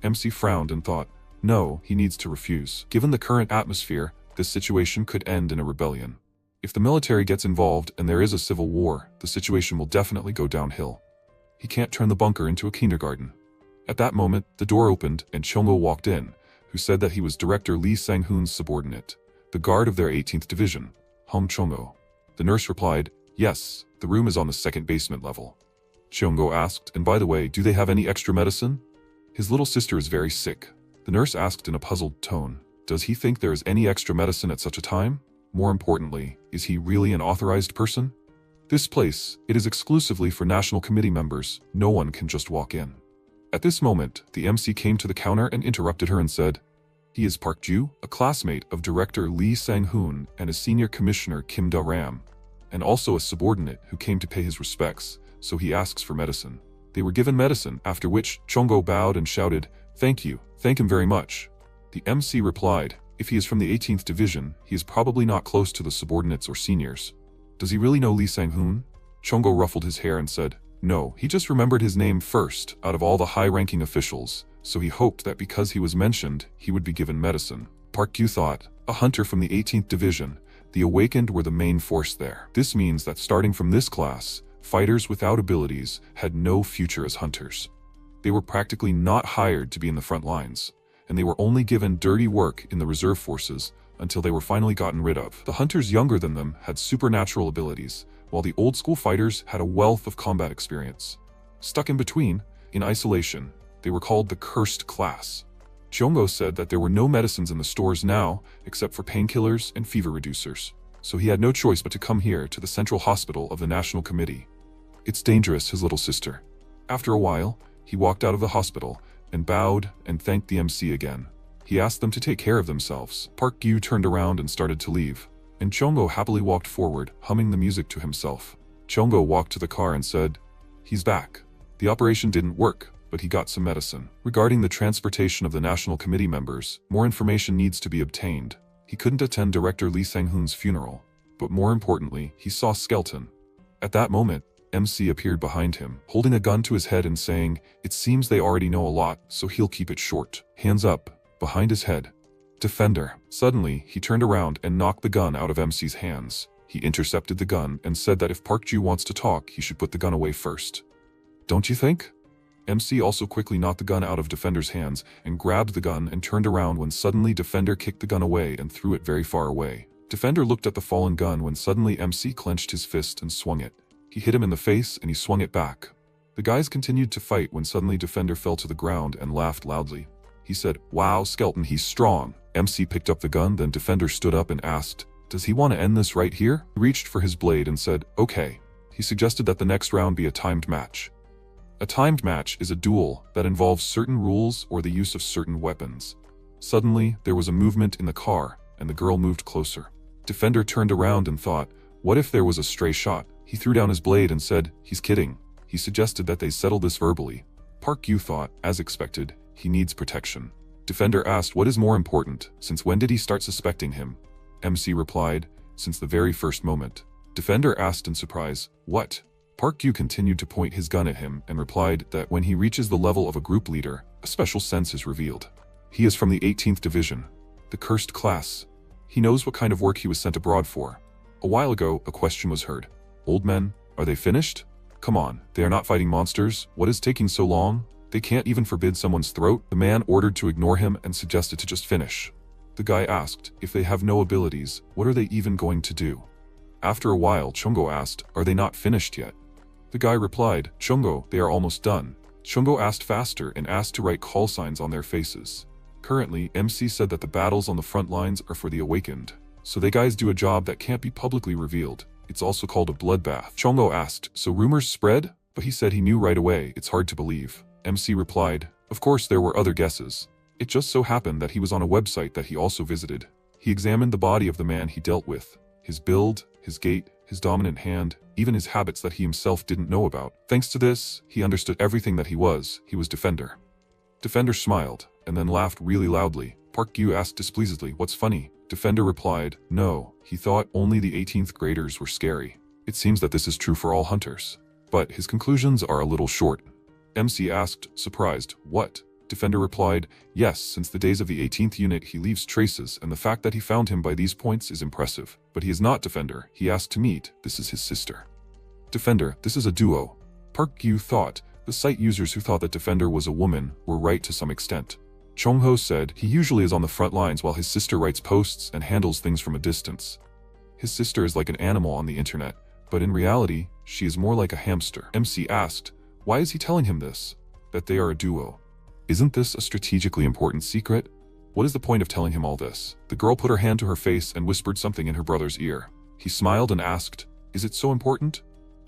MC frowned and thought, no, he needs to refuse. Given the current atmosphere, this situation could end in a rebellion. If the military gets involved and there is a civil war, the situation will definitely go downhill. He can't turn the bunker into a kindergarten. At that moment, the door opened and Chongo walked in, who said that he was Director Lee Sang-hoon's subordinate, the guard of their 18th Division, Hom Chongo. The nurse replied, "Yes, the room is on the second basement level." Chongo asked, "And by the way, do they have any extra medicine?" "His little sister is very sick." The nurse asked in a puzzled tone, "Does he think there is any extra medicine at such a time? More importantly, is he really an authorized person? This place, it is exclusively for National Committee members. No one can just walk in." At this moment, the MC came to the counter and interrupted her and said, "He is Park Ju, a classmate of Director Lee Sang-hoon and a senior commissioner Kim Do-ram, and also a subordinate who came to pay his respects, so he asks for medicine." They were given medicine, after which Chongo bowed and shouted, "Thank you, thank him very much." The MC replied, "If he is from the 18th Division, he is probably not close to the subordinates or seniors. Does he really know Lee Sang-hoon?" Chongo ruffled his hair and said, "No, he just remembered his name first out of all the high-ranking officials, so he hoped that because he was mentioned, he would be given medicine." Park Kyu thought, a hunter from the 18th Division, the Awakened were the main force there. This means that starting from this class, fighters without abilities had no future as hunters. They were practically not hired to be in the front lines, and they were only given dirty work in the reserve forces until they were finally gotten rid of. The hunters younger than them had supernatural abilities, while the old-school fighters had a wealth of combat experience. Stuck in between, in isolation, they were called the Cursed Class. Chongo said that there were no medicines in the stores now, except for painkillers and fever reducers, so he had no choice but to come here to the Central Hospital of the National Committee. "It's dangerous," his little sister. After a while, he walked out of the hospital and bowed and thanked the MC again. He asked them to take care of themselves. Park Gyu turned around and started to leave, and Chongo happily walked forward, humming the music to himself. Chongo walked to the car and said, He's back. The operation didn't work, but he got some medicine. Regarding the transportation of the National Committee members, more information needs to be obtained. He couldn't attend Director Lee Sang-hoon's funeral, but more importantly, he saw Skeleton. At that moment, MC appeared behind him, holding a gun to his head and saying, "It seems they already know a lot, so he'll keep it short." Hands up, behind his head. Defender. Suddenly, he turned around and knocked the gun out of MC's hands. He intercepted the gun and said that if Park Ju wants to talk, he should put the gun away first. Don't you think? MC also quickly knocked the gun out of Defender's hands and grabbed the gun and turned around when suddenly Defender kicked the gun away and threw it very far away. Defender looked at the fallen gun when suddenly MC clenched his fist and swung it. He hit him in the face and he swung it back. The guys continued to fight when suddenly Defender fell to the ground and laughed loudly. He said, "Wow, Skeleton, he's strong." MC picked up the gun, then Defender stood up and asked, "Does he want to end this right here?" He reached for his blade and said, "Okay." He suggested that the next round be a timed match. A timed match is a duel that involves certain rules or the use of certain weapons. Suddenly, there was a movement in the car, and the girl moved closer. Defender turned around and thought, what if there was a stray shot? He threw down his blade and said, "He's kidding." He suggested that they settle this verbally. Park Yu thought, as expected, he needs protection. Defender asked, what is more important, since when did he start suspecting him? MC replied, since the very first moment. Defender asked in surprise, what? Park Yu continued to point his gun at him and replied that when he reaches the level of a group leader, a special sense is revealed. He is from the 18th Division, the cursed class. He knows what kind of work he was sent abroad for. A while ago, a question was heard. Old men, are they finished? Come on, they are not fighting monsters. What is taking so long? They can't even forbid someone's throat. The man ordered to ignore him and suggested to just finish. The guy asked, if they have no abilities, what are they even going to do? After a while, Chungo asked, are they not finished yet? The guy replied, Chungo, they are almost done. Chungo asked faster and asked to write call signs on their faces. Currently, MC said that the battles on the front lines are for the awakened. So they guys do a job that can't be publicly revealed. It's also called a bloodbath. Chungo asked, so rumors spread? But he said he knew right away, it's hard to believe. MC replied, of course there were other guesses. It just so happened that he was on a website that he also visited. He examined the body of the man he dealt with, his build, his gait, his dominant hand, even his habits that he himself didn't know about. Thanks to this, he understood everything that he was Defender. Defender smiled, and then laughed really loudly. Park Yu asked displeasedly, what's funny? Defender replied, no, he thought only the 18th graders were scary. It seems that this is true for all hunters. But his conclusions are a little short. MC asked, surprised, what? Defender replied, yes, since the days of the 18th unit he leaves traces, and the fact that he found him by these points is impressive. But he is not Defender, he asked to meet, this is his sister. Defender, this is a duo. Park Yu thought, the site users who thought that Defender was a woman were right to some extent. Chong-ho said he usually is on the front lines while his sister writes posts and handles things from a distance. His sister is like an animal on the internet, but in reality, she is more like a hamster. MC asked, why is he telling him this? That they are a duo. Isn't this a strategically important secret? What is the point of telling him all this? The girl put her hand to her face and whispered something in her brother's ear. He smiled and asked, is it so important?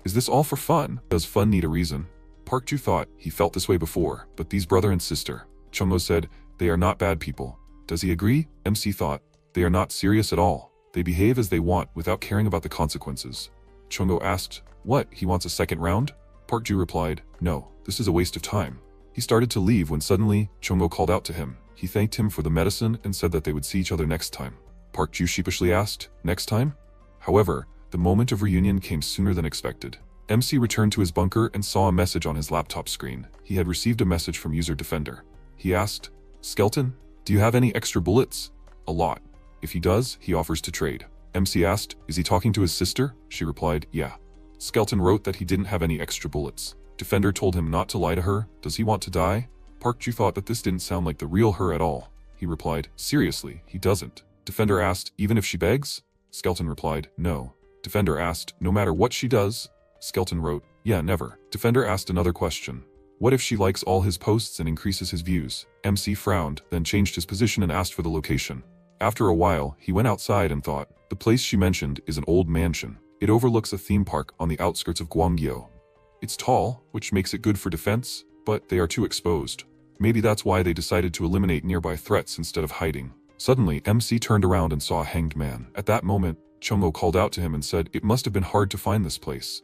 Is this all for fun? Does fun need a reason? Park Ju thought he felt this way before, but these brother and sister. Chungo said, they are not bad people. Does he agree? MC thought, they are not serious at all. They behave as they want without caring about the consequences. Chungo asked, what, he wants a second round? Park Ju replied, no, this is a waste of time. He started to leave when suddenly, Chungo called out to him. He thanked him for the medicine and said that they would see each other next time. Park Ju sheepishly asked, next time? However, the moment of reunion came sooner than expected. MC returned to his bunker and saw a message on his laptop screen. He had received a message from user Defender. He asked, Skeleton, do you have any extra bullets? A lot. If he does, he offers to trade. MC asked, is he talking to his sister? She replied, yeah. Skeleton wrote that he didn't have any extra bullets. Defender told him not to lie to her. Does he want to die? Park Ju thought that this didn't sound like the real her at all. He replied, seriously, he doesn't. Defender asked, even if she begs? Skeleton replied, no. Defender asked, no matter what she does? Skeleton wrote, yeah, never. Defender asked another question. What if she likes all his posts and increases his views? MC frowned, then changed his position and asked for the location. After a while, he went outside and thought, the place she mentioned is an old mansion. It overlooks a theme park on the outskirts of Gwangyo. It's tall, which makes it good for defense, but they are too exposed. Maybe that's why they decided to eliminate nearby threats instead of hiding. Suddenly, MC turned around and saw a hanged man. At that moment, Chungo called out to him and said, it must have been hard to find this place.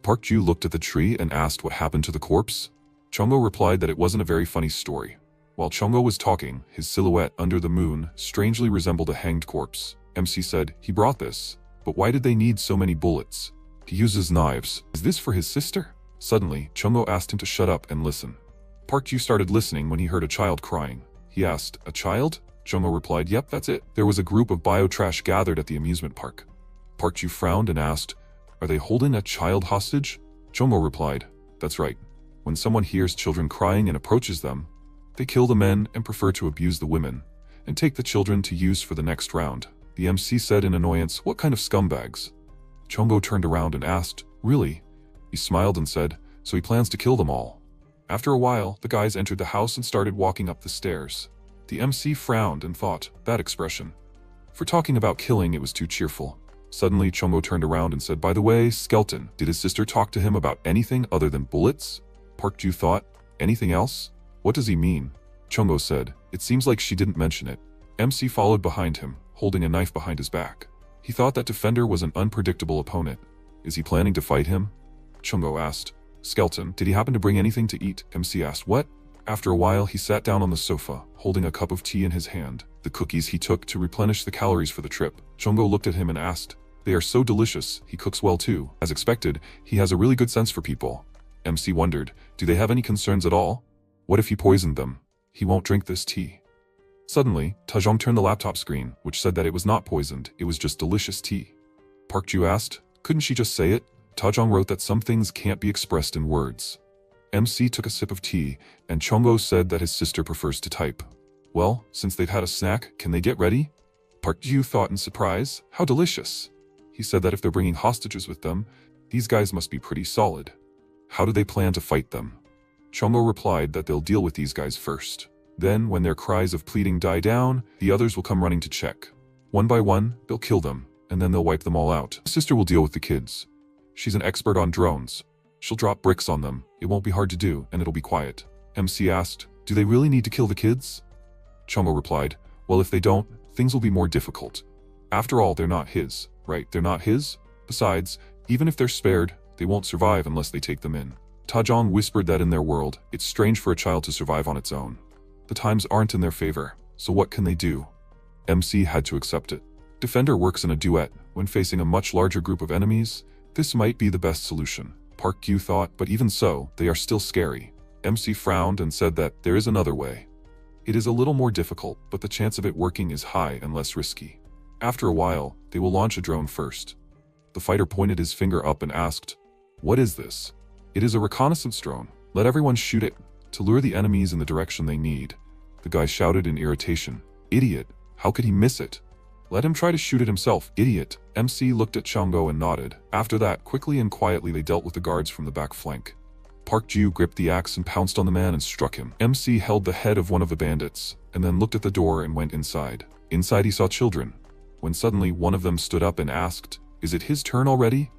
Park Ju looked at the tree and asked what happened to the corpse. Chongo replied that it wasn't a very funny story. While Chongo was talking, his silhouette under the moon strangely resembled a hanged corpse. MC said, he brought this. But why did they need so many bullets? He uses knives. Is this for his sister? Suddenly, Chongo asked him to shut up and listen. Park Ju started listening when he heard a child crying. He asked, a child? Chongo replied, yep, that's it. There was a group of bio-trash gathered at the amusement park. Park Ju frowned and asked, are they holding a child hostage? Chongo replied, that's right. When someone hears children crying and approaches them, they kill the men and prefer to abuse the women, and take the children to use for the next round. The MC said in annoyance, what kind of scumbags? Chongo turned around and asked, really? He smiled and said, so he plans to kill them all. After a while, the guys entered the house and started walking up the stairs. The MC frowned and thought, that expression. For talking about killing, it was too cheerful. Suddenly, Chongo turned around and said, by the way, Skeleton, did his sister talk to him about anything other than bullets? Park Ju thought, anything else? What does he mean? Chongo said, it seems like she didn't mention it. MC followed behind him, holding a knife behind his back. He thought that Defender was an unpredictable opponent. Is he planning to fight him? Chongo asked. Skeleton, did he happen to bring anything to eat? MC asked, what? After a while, he sat down on the sofa, holding a cup of tea in his hand. The cookies he took to replenish the calories for the trip. Chongo looked at him and asked, they are so delicious. He cooks well too. As expected, he has a really good sense for people. MC wondered, do they have any concerns at all? What if he poisoned them? He won't drink this tea. Suddenly, Tajong turned the laptop screen, which said that it was not poisoned, it was just delicious tea. Park Ju asked, couldn't she just say it? Tajong wrote that some things can't be expressed in words. MC took a sip of tea, and Chongo said that his sister prefers to type. Well, since they've had a snack, can they get ready? Park Ju thought in surprise, how delicious. He said that if they're bringing hostages with them, these guys must be pretty solid. How do they plan to fight them? Chongo replied that they'll deal with these guys first. Then, when their cries of pleading die down, the others will come running to check. One by one, they'll kill them, and then they'll wipe them all out. Sister will deal with the kids. She's an expert on drones. She'll drop bricks on them. It won't be hard to do, and it'll be quiet. MC asked, do they really need to kill the kids? Chongo replied, well, if they don't, things will be more difficult. After all, they're not his, right? They're not his? Besides, even if they're spared, they won't survive unless they take them in. Tajong whispered that in their world, it's strange for a child to survive on its own. The times aren't in their favor, so what can they do? MC had to accept it. Defender works in a duet. When facing a much larger group of enemies, this might be the best solution. Park Ju thought, but even so, they are still scary. MC frowned and said that there is another way. It is a little more difficult, but the chance of it working is high and less risky. After a while, they will launch a drone first. The fighter pointed his finger up and asked, what is this? It is a reconnaissance drone. Let everyone shoot it, to lure the enemies in the direction they need. The guy shouted in irritation, idiot, how could he miss it? Let him try to shoot it himself, idiot. MC looked at Chongo and nodded. After that, quickly and quietly they dealt with the guards from the back flank. Park Ju gripped the axe and pounced on the man and struck him. MC held the head of one of the bandits, and then looked at the door and went inside. Inside he saw children. When suddenly one of them stood up and asked, is it his turn already?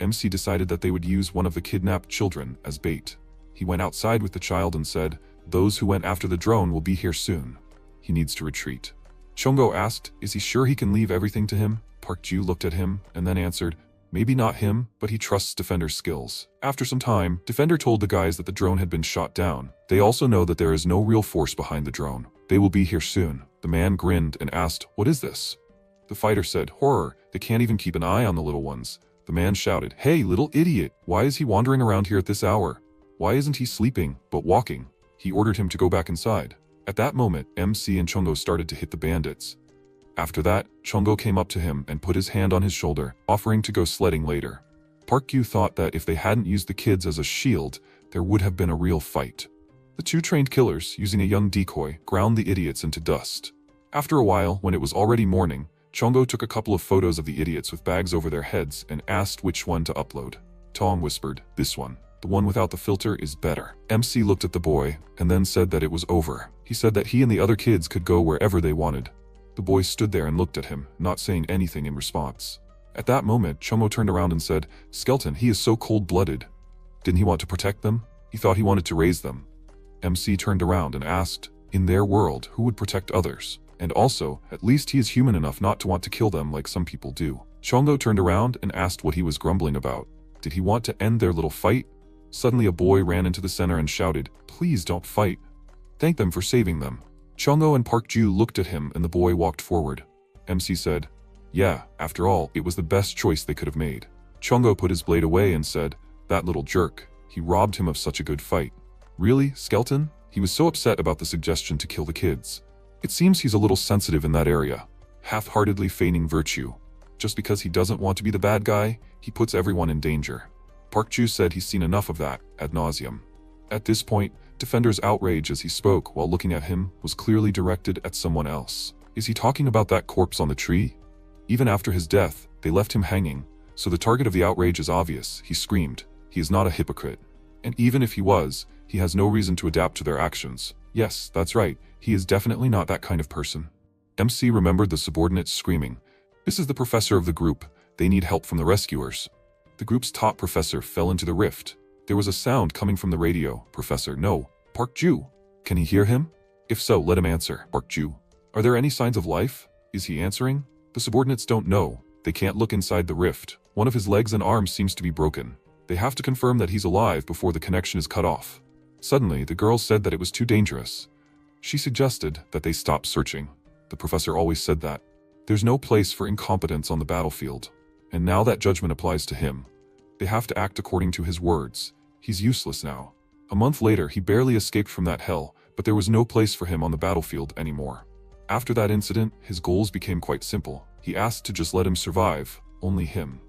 MC decided that they would use one of the kidnapped children as bait. He went outside with the child and said, those who went after the drone will be here soon. He needs to retreat. Chongo asked, is he sure he can leave everything to him? Park Ju looked at him and then answered, maybe not him, but he trusts Defender's skills. After some time, Defender told the guys that the drone had been shot down. They also know that there is no real force behind the drone. They will be here soon. The man grinned and asked, what is this? The fighter said, horror, they can't even keep an eye on the little ones. The man shouted, hey, little idiot, why is he wandering around here at this hour? Why isn't he sleeping, but walking? He ordered him to go back inside. At that moment, MC and Chongo started to hit the bandits. After that, Chongo came up to him and put his hand on his shoulder, offering to go sledding later. Park Ju thought that if they hadn't used the kids as a shield, there would have been a real fight. The two trained killers, using a young decoy, ground the idiots into dust. After a while, when it was already morning, Chongo took a couple of photos of the idiots with bags over their heads and asked which one to upload. Tong whispered, this one. The one without the filter is better. MC looked at the boy and then said that it was over. He said that he and the other kids could go wherever they wanted. The boy stood there and looked at him, not saying anything in response. At that moment, Chongo turned around and said, Skeleton, he is so cold-blooded. Didn't he want to protect them? He thought he wanted to raise them. MC turned around and asked, in their world, who would protect others? And also, at least he is human enough not to want to kill them like some people do. Chongo turned around and asked what he was grumbling about. Did he want to end their little fight? Suddenly a boy ran into the center and shouted, "Please don't fight. Thank them for saving them." Chungo and Park Ju looked at him and the boy walked forward. MC said, "Yeah, after all, it was the best choice they could have made." Chungo put his blade away and said, "That little jerk. He robbed him of such a good fight." "Really, Skeleton?" He was so upset about the suggestion to kill the kids. It seems he's a little sensitive in that area, half-heartedly feigning virtue. Just because he doesn't want to be the bad guy, he puts everyone in danger. Park Ju said he's seen enough of that, ad nauseum. At this point, Defender's outrage as he spoke while looking at him was clearly directed at someone else. Is he talking about that corpse on the tree? Even after his death, they left him hanging, so the target of the outrage is obvious. He screamed, "He is not a hypocrite." And even if he was, he has no reason to adapt to their actions. Yes, that's right, he is definitely not that kind of person. MC remembered the subordinates screaming, "This is the professor of the group, they need help from the rescuers." The group's top professor fell into the rift. There was a sound coming from the radio. "Professor, no. Park Ju. Can he hear him? If so, let him answer." "Park Ju. Are there any signs of life? Is he answering?" The subordinates don't know. They can't look inside the rift. One of his legs and arms seems to be broken. They have to confirm that he's alive before the connection is cut off. Suddenly, the girl said that it was too dangerous. She suggested that they stop searching. The professor always said that. There's no place for incompetence on the battlefield. And now that judgment applies to him. They have to act according to his words. He's useless now. A month later, he barely escaped from that hell, but there was no place for him on the battlefield anymore. After that incident, his goals became quite simple. He asked to just let him survive, only him.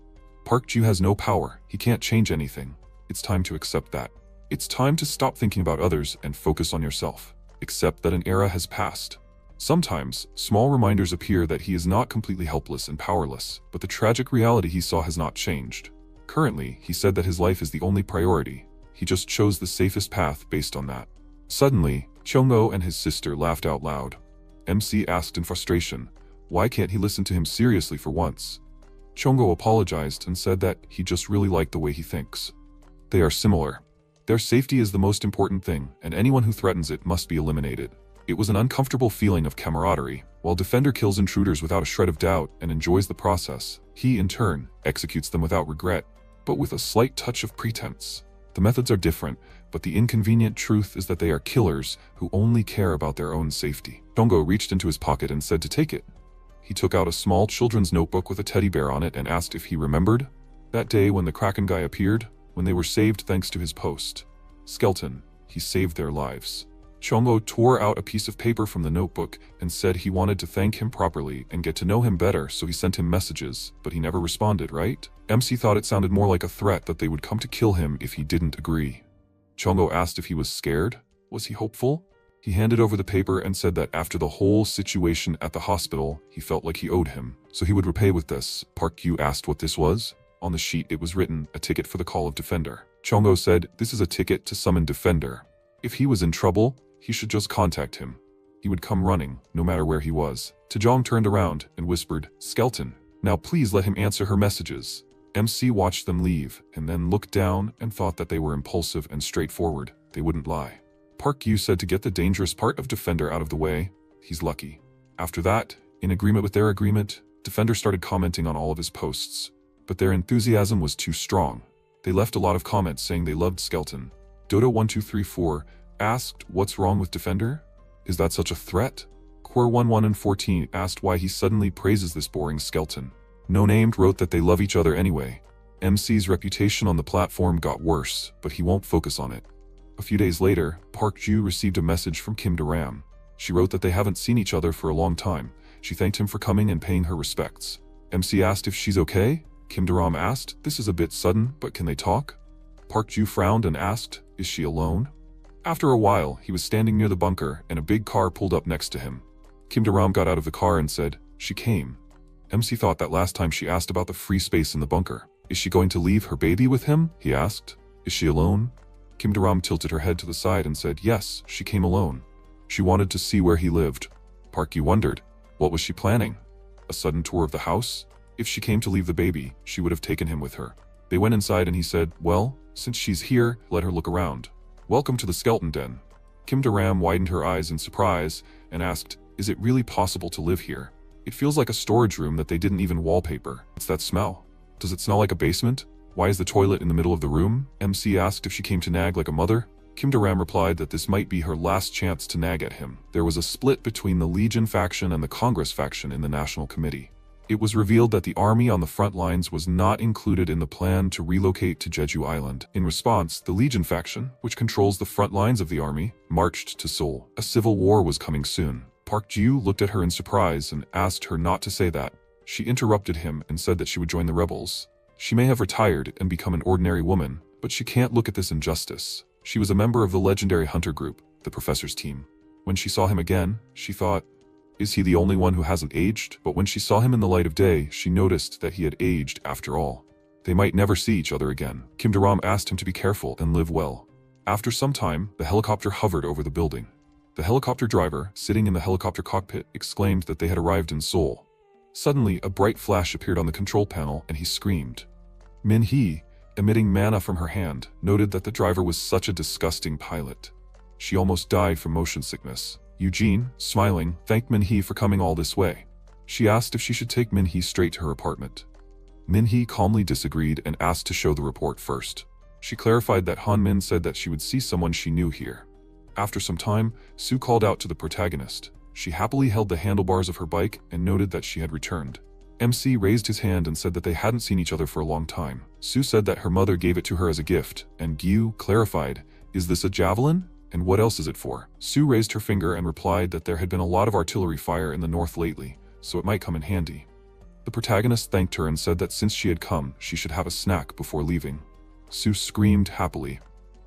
Park Ju has no power. He can't change anything. It's time to accept that. It's time to stop thinking about others and focus on yourself. Accept that an era has passed. Sometimes, small reminders appear that he is not completely helpless and powerless, but the tragic reality he saw has not changed. Currently, he said that his life is the only priority. He just chose the safest path based on that. Suddenly, Chongo and his sister laughed out loud. MC asked in frustration, why can't he listen to him seriously for once? Chongo apologized and said that he just really liked the way he thinks. They are similar. Their safety is the most important thing, and anyone who threatens it must be eliminated. It was an uncomfortable feeling of camaraderie. While Defender kills intruders without a shred of doubt and enjoys the process, he, in turn, executes them without regret, but with a slight touch of pretense. The methods are different, but the inconvenient truth is that they are killers who only care about their own safety. Chongo reached into his pocket and said to take it. He took out a small children's notebook with a teddy bear on it and asked if he remembered. That day when the Kraken guy appeared, when they were saved thanks to his post. Skeleton, he saved their lives. Chongo tore out a piece of paper from the notebook and said he wanted to thank him properly and get to know him better, so he sent him messages, but he never responded, right? MC thought it sounded more like a threat that they would come to kill him if he didn't agree. Chongo asked if he was scared. Was he hopeful? He handed over the paper and said that after the whole situation at the hospital, he felt like he owed him, so he would repay with this. Park Yu asked what this was. On the sheet it was written, a ticket for the call of Defender. Chongo said, this is a ticket to summon Defender. If he was in trouble, he should just contact him. He would come running, no matter where he was. Tajong turned around and whispered, Skeleton, now please let him answer her messages. MC watched them leave, and then looked down and thought that they were impulsive and straightforward. They wouldn't lie. Park Yu said to get the dangerous part of Defender out of the way. He's lucky. After that, in agreement with their agreement, Defender started commenting on all of his posts. But their enthusiasm was too strong. They left a lot of comments saying they loved Skeleton. Dodo1234 asked, what's wrong with Defender? Is that such a threat? Quer11 and 14 asked why he suddenly praises this boring Skeleton. No Named wrote that they love each other anyway. MC's reputation on the platform got worse, but he won't focus on it. A few days later, Park Ju received a message from Kim Daram. She wrote that they haven't seen each other for a long time. She thanked him for coming and paying her respects. MC asked if she's okay. Kim Daram asked, this is a bit sudden, but can they talk? Park Ju frowned and asked, is she alone? After a while, he was standing near the bunker and a big car pulled up next to him. Kim Daram got out of the car and said, she came. MC thought that last time she asked about the free space in the bunker. Is she going to leave her baby with him? He asked. Is she alone? Kim Daram tilted her head to the side and said, yes, she came alone. She wanted to see where he lived. Park Yu wondered, what was she planning? A sudden tour of the house? If she came to leave the baby, she would have taken him with her. They went inside and he said, well, since she's here, let her look around. Welcome to the skeleton den. Kim Daram widened her eyes in surprise and asked, is it really possible to live here? It feels like a storage room that they didn't even wallpaper. It's that smell. Does it smell like a basement? Why is the toilet in the middle of the room? MC asked if she came to nag like a mother. Kim Do-ram replied that this might be her last chance to nag at him. There was a split between the Legion faction and the Congress faction in the National Committee. It was revealed that the army on the front lines was not included in the plan to relocate to Jeju Island. In response, the Legion faction, which controls the front lines of the army, marched to Seoul. A civil war was coming soon. Park Ji-woo looked at her in surprise and asked her not to say that. She interrupted him and said that she would join the rebels. She may have retired and become an ordinary woman, but she can't look at this injustice. She was a member of the legendary hunter group, the professor's team. When she saw him again, she thought, is he the only one who hasn't aged? But when she saw him in the light of day, she noticed that he had aged after all. They might never see each other again. Kim Do-ram asked him to be careful and live well. After some time, the helicopter hovered over the building. The helicopter driver, sitting in the helicopter cockpit, exclaimed that they had arrived in Seoul. Suddenly, a bright flash appeared on the control panel and he screamed. Min-hee, emitting mana from her hand, noted that the driver was such a disgusting pilot. She almost died from motion sickness. Eugene, smiling, thanked Min-hee for coming all this way. She asked if she should take Min-hee straight to her apartment. Min-hee calmly disagreed and asked to show the report first. She clarified that Han-min said that she would see someone she knew here. After some time, Sue called out to the protagonist. She happily held the handlebars of her bike and noted that she had returned. MC raised his hand and said that they hadn't seen each other for a long time. Sue said that her mother gave it to her as a gift, and Gyu clarified, is this a javelin? And what else is it for? Sue raised her finger and replied that there had been a lot of artillery fire in the north lately, so it might come in handy. The protagonist thanked her and said that since she had come, she should have a snack before leaving. Sue screamed happily.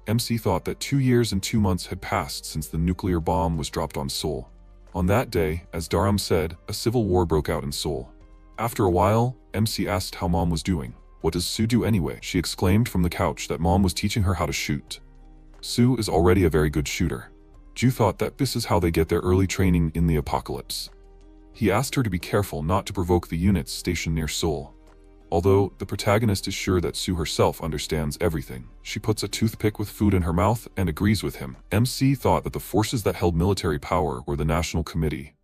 MC thought that 2 years and 2 months had passed since the nuclear bomb was dropped on Seoul. On that day, as Do-ram said, a civil war broke out in Seoul. After a while, MC asked how Mom was doing. What does Sue do anyway? She exclaimed from the couch that Mom was teaching her how to shoot. Sue is already a very good shooter. Ju thought that this is how they get their early training in the apocalypse. He asked her to be careful not to provoke the units stationed near Seoul. Although the protagonist is sure that Sue herself understands everything, she puts a toothpick with food in her mouth and agrees with him. MC thought that the forces that held military power were the National Committee.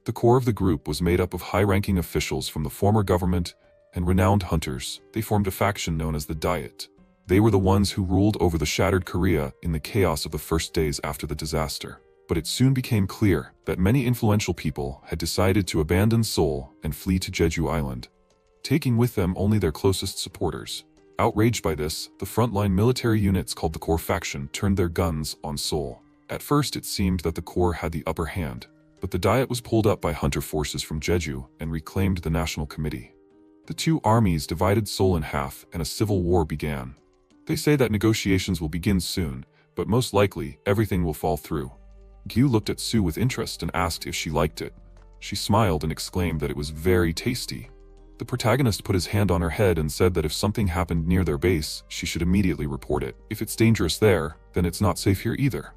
The core of the group was made up of high-ranking officials from the former government and renowned hunters. They formed a faction known as the Diet. They were the ones who ruled over the shattered Korea in the chaos of the first days after the disaster. But it soon became clear that many influential people had decided to abandon Seoul and flee to Jeju Island, taking with them only their closest supporters. Outraged by this, the frontline military units called the Core Faction turned their guns on Seoul. At first it seemed that the Core had the upper hand, but the Diet was pulled up by hunter forces from Jeju and reclaimed the National Committee. The two armies divided Seoul in half and a civil war began. They say that negotiations will begin soon, but most likely everything will fall through. Gyu looked at Sue with interest and asked if she liked it. She smiled and exclaimed that it was very tasty. The protagonist put his hand on her head and said that if something happened near their base, she should immediately report it. If it's dangerous there, then it's not safe here either.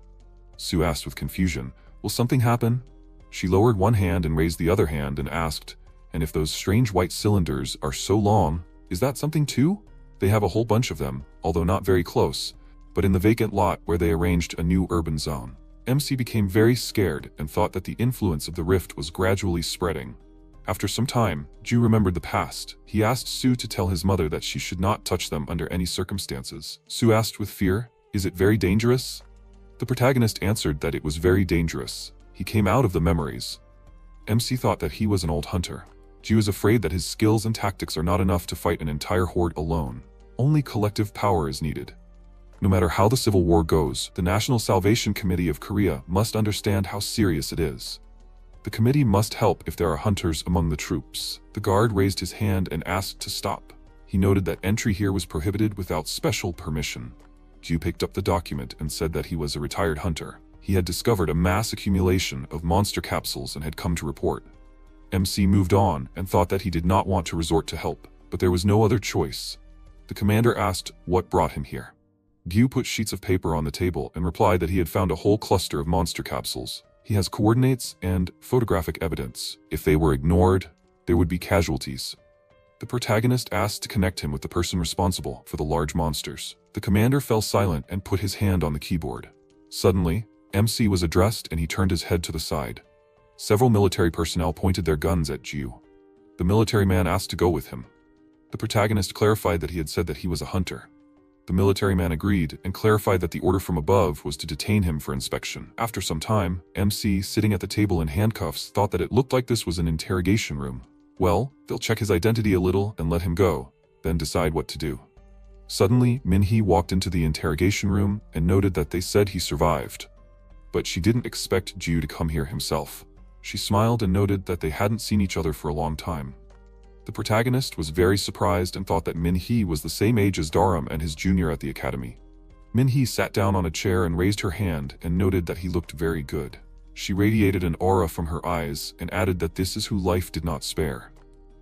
Sue asked with confusion, will something happen? She lowered one hand and raised the other hand and asked, and if those strange white cylinders are so long, is that something too? They have a whole bunch of them, although not very close, but in the vacant lot where they arranged a new urban zone. MC became very scared and thought that the influence of the rift was gradually spreading. After some time, Ju remembered the past. He asked Sue to tell his mother that she should not touch them under any circumstances. Sue asked with fear, is it very dangerous? The protagonist answered that it was very dangerous. He came out of the memories. MC thought that he was an old hunter. Ju is afraid that his skills and tactics are not enough to fight an entire horde alone. Only collective power is needed. No matter how the civil war goes, the National Salvation Committee of Korea must understand how serious it is. The committee must help if there are hunters among the troops. The guard raised his hand and asked to stop. He noted that entry here was prohibited without special permission. Ju picked up the document and said that he was a retired hunter. He had discovered a mass accumulation of monster capsules and had come to report. MC moved on and thought that he did not want to resort to help, but there was no other choice. The commander asked what brought him here. Gyu put sheets of paper on the table and replied that he had found a whole cluster of monster capsules. He has coordinates and photographic evidence. If they were ignored, there would be casualties. The protagonist asked to connect him with the person responsible for the large monsters. The commander fell silent and put his hand on the keyboard. Suddenly, MC was addressed and he turned his head to the side. Several military personnel pointed their guns at Gyu. The military man asked to go with him. The protagonist clarified that he had said that he was a hunter. The military man agreed and clarified that the order from above was to detain him for inspection. After some time, MC, sitting at the table in handcuffs, thought that it looked like this was an interrogation room. Well, they'll check his identity a little and let him go, then decide what to do. Suddenly, Min-hee walked into the interrogation room and noted that they said he survived. But she didn't expect Ju to come here himself. She smiled and noted that they hadn't seen each other for a long time. The protagonist was very surprised and thought that Min-hee was the same age as Daram and his junior at the academy. Min-hee sat down on a chair and raised her hand and noted that he looked very good. She radiated an aura from her eyes and added that this is who life did not spare.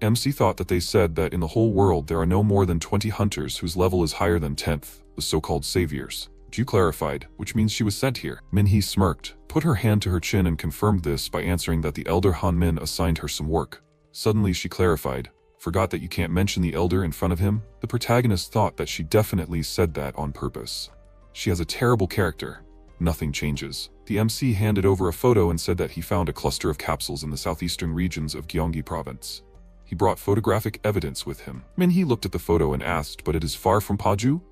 MC thought that they said that in the whole world there are no more than 20 hunters whose level is higher than 10th, the so-called saviors. Ju clarified, which means she was sent here. Min-hee smirked, put her hand to her chin and confirmed this by answering that the elder Han Min assigned her some work. Suddenly she clarified, forgot that you can't mention the elder in front of him. The protagonist thought that she definitely said that on purpose. She has a terrible character. Nothing changes. The MC handed over a photo and said that he found a cluster of capsules in the southeastern regions of Gyeonggi province. He brought photographic evidence with him. Min-hee looked at the photo and asked, but it is far from Paju?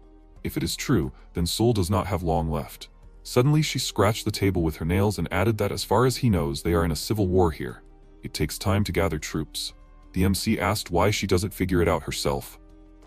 If it is true, then Seoul does not have long left. Suddenly she scratched the table with her nails and added that as far as he knows, they are in a civil war here. It takes time to gather troops. The MC asked why she doesn't figure it out herself.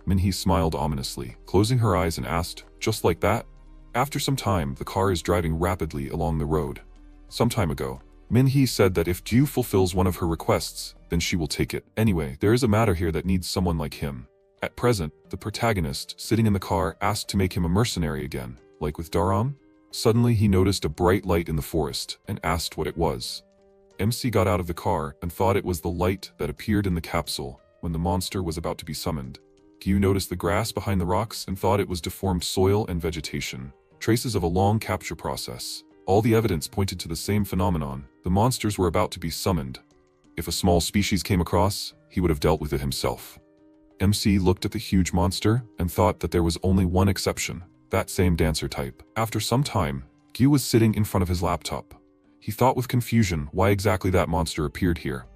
Min-hee smiled ominously, closing her eyes and asked, just like that? After some time, the car is driving rapidly along the road. Some time ago, Min-hee said that if Ju fulfills one of her requests, then she will take it. Anyway, there is a matter here that needs someone like him. At present, the protagonist, sitting in the car, asked to make him a mercenary again, like with Daram. Suddenly he noticed a bright light in the forest and asked what it was. MC got out of the car and thought it was the light that appeared in the capsule when the monster was about to be summoned. Gyu noticed the grass behind the rocks and thought it was deformed soil and vegetation, traces of a long capture process. All the evidence pointed to the same phenomenon. The monsters were about to be summoned. If a small species came across, he would have dealt with it himself. MC looked at the huge monster and thought that there was only one exception, that same dancer type. After some time, Gyu was sitting in front of his laptop. He thought with confusion why exactly that monster appeared here.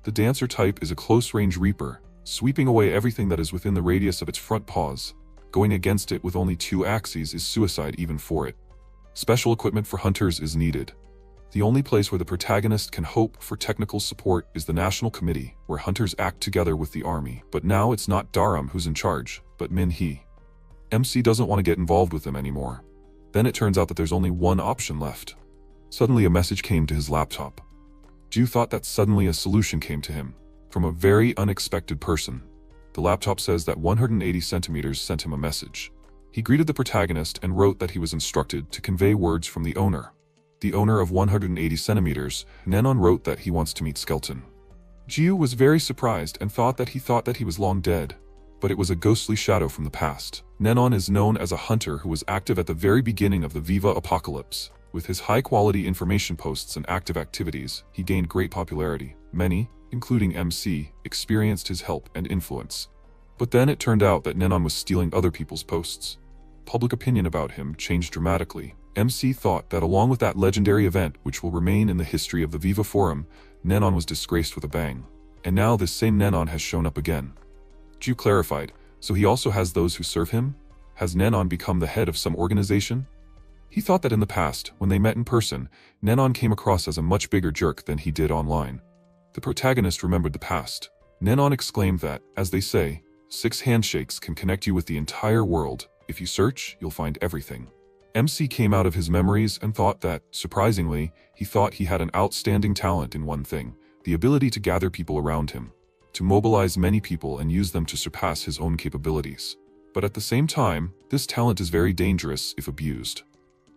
The dancer type is a close-range reaper, sweeping away everything that is within the radius of its front paws. Going against it with only 2 axes is suicide even for it. Special equipment for hunters is needed. The only place where the protagonist can hope for technical support is the National Committee, where hunters act together with the army. But now it's not Daram who's in charge, but Min-hee. MC doesn't want to get involved with them anymore. Then it turns out that there's only one option left. Suddenly a message came to his laptop. Ju thought that suddenly a solution came to him, from a very unexpected person. The laptop says that 180 centimeters sent him a message. He greeted the protagonist and wrote that he was instructed to convey words from the owner. The owner of 180 centimeters, Nenon, wrote that he wants to meet Skeleton. Ju was very surprised and thought that he was long dead, but it was a ghostly shadow from the past. Nenon is known as a hunter who was active at the very beginning of the Viva apocalypse. With his high-quality information posts and active activities, he gained great popularity. Many, including MC, experienced his help and influence. But then it turned out that Nenon was stealing other people's posts. Public opinion about him changed dramatically. MC thought that along with that legendary event which will remain in the history of the Viva Forum, Nenon was disgraced with a bang. And now this same Nenon has shown up again. Ju clarified, so he also has those who serve him? Has Nenon become the head of some organization? He thought that in the past, when they met in person, Nenon came across as a much bigger jerk than he did online. The protagonist remembered the past. Nenon exclaimed that, as they say, 6 handshakes can connect you with the entire world. If you search, you'll find everything. MC came out of his memories and thought that, surprisingly, he thought he had an outstanding talent in one thing, the ability to gather people around him, to mobilize many people and use them to surpass his own capabilities. But at the same time, this talent is very dangerous if abused.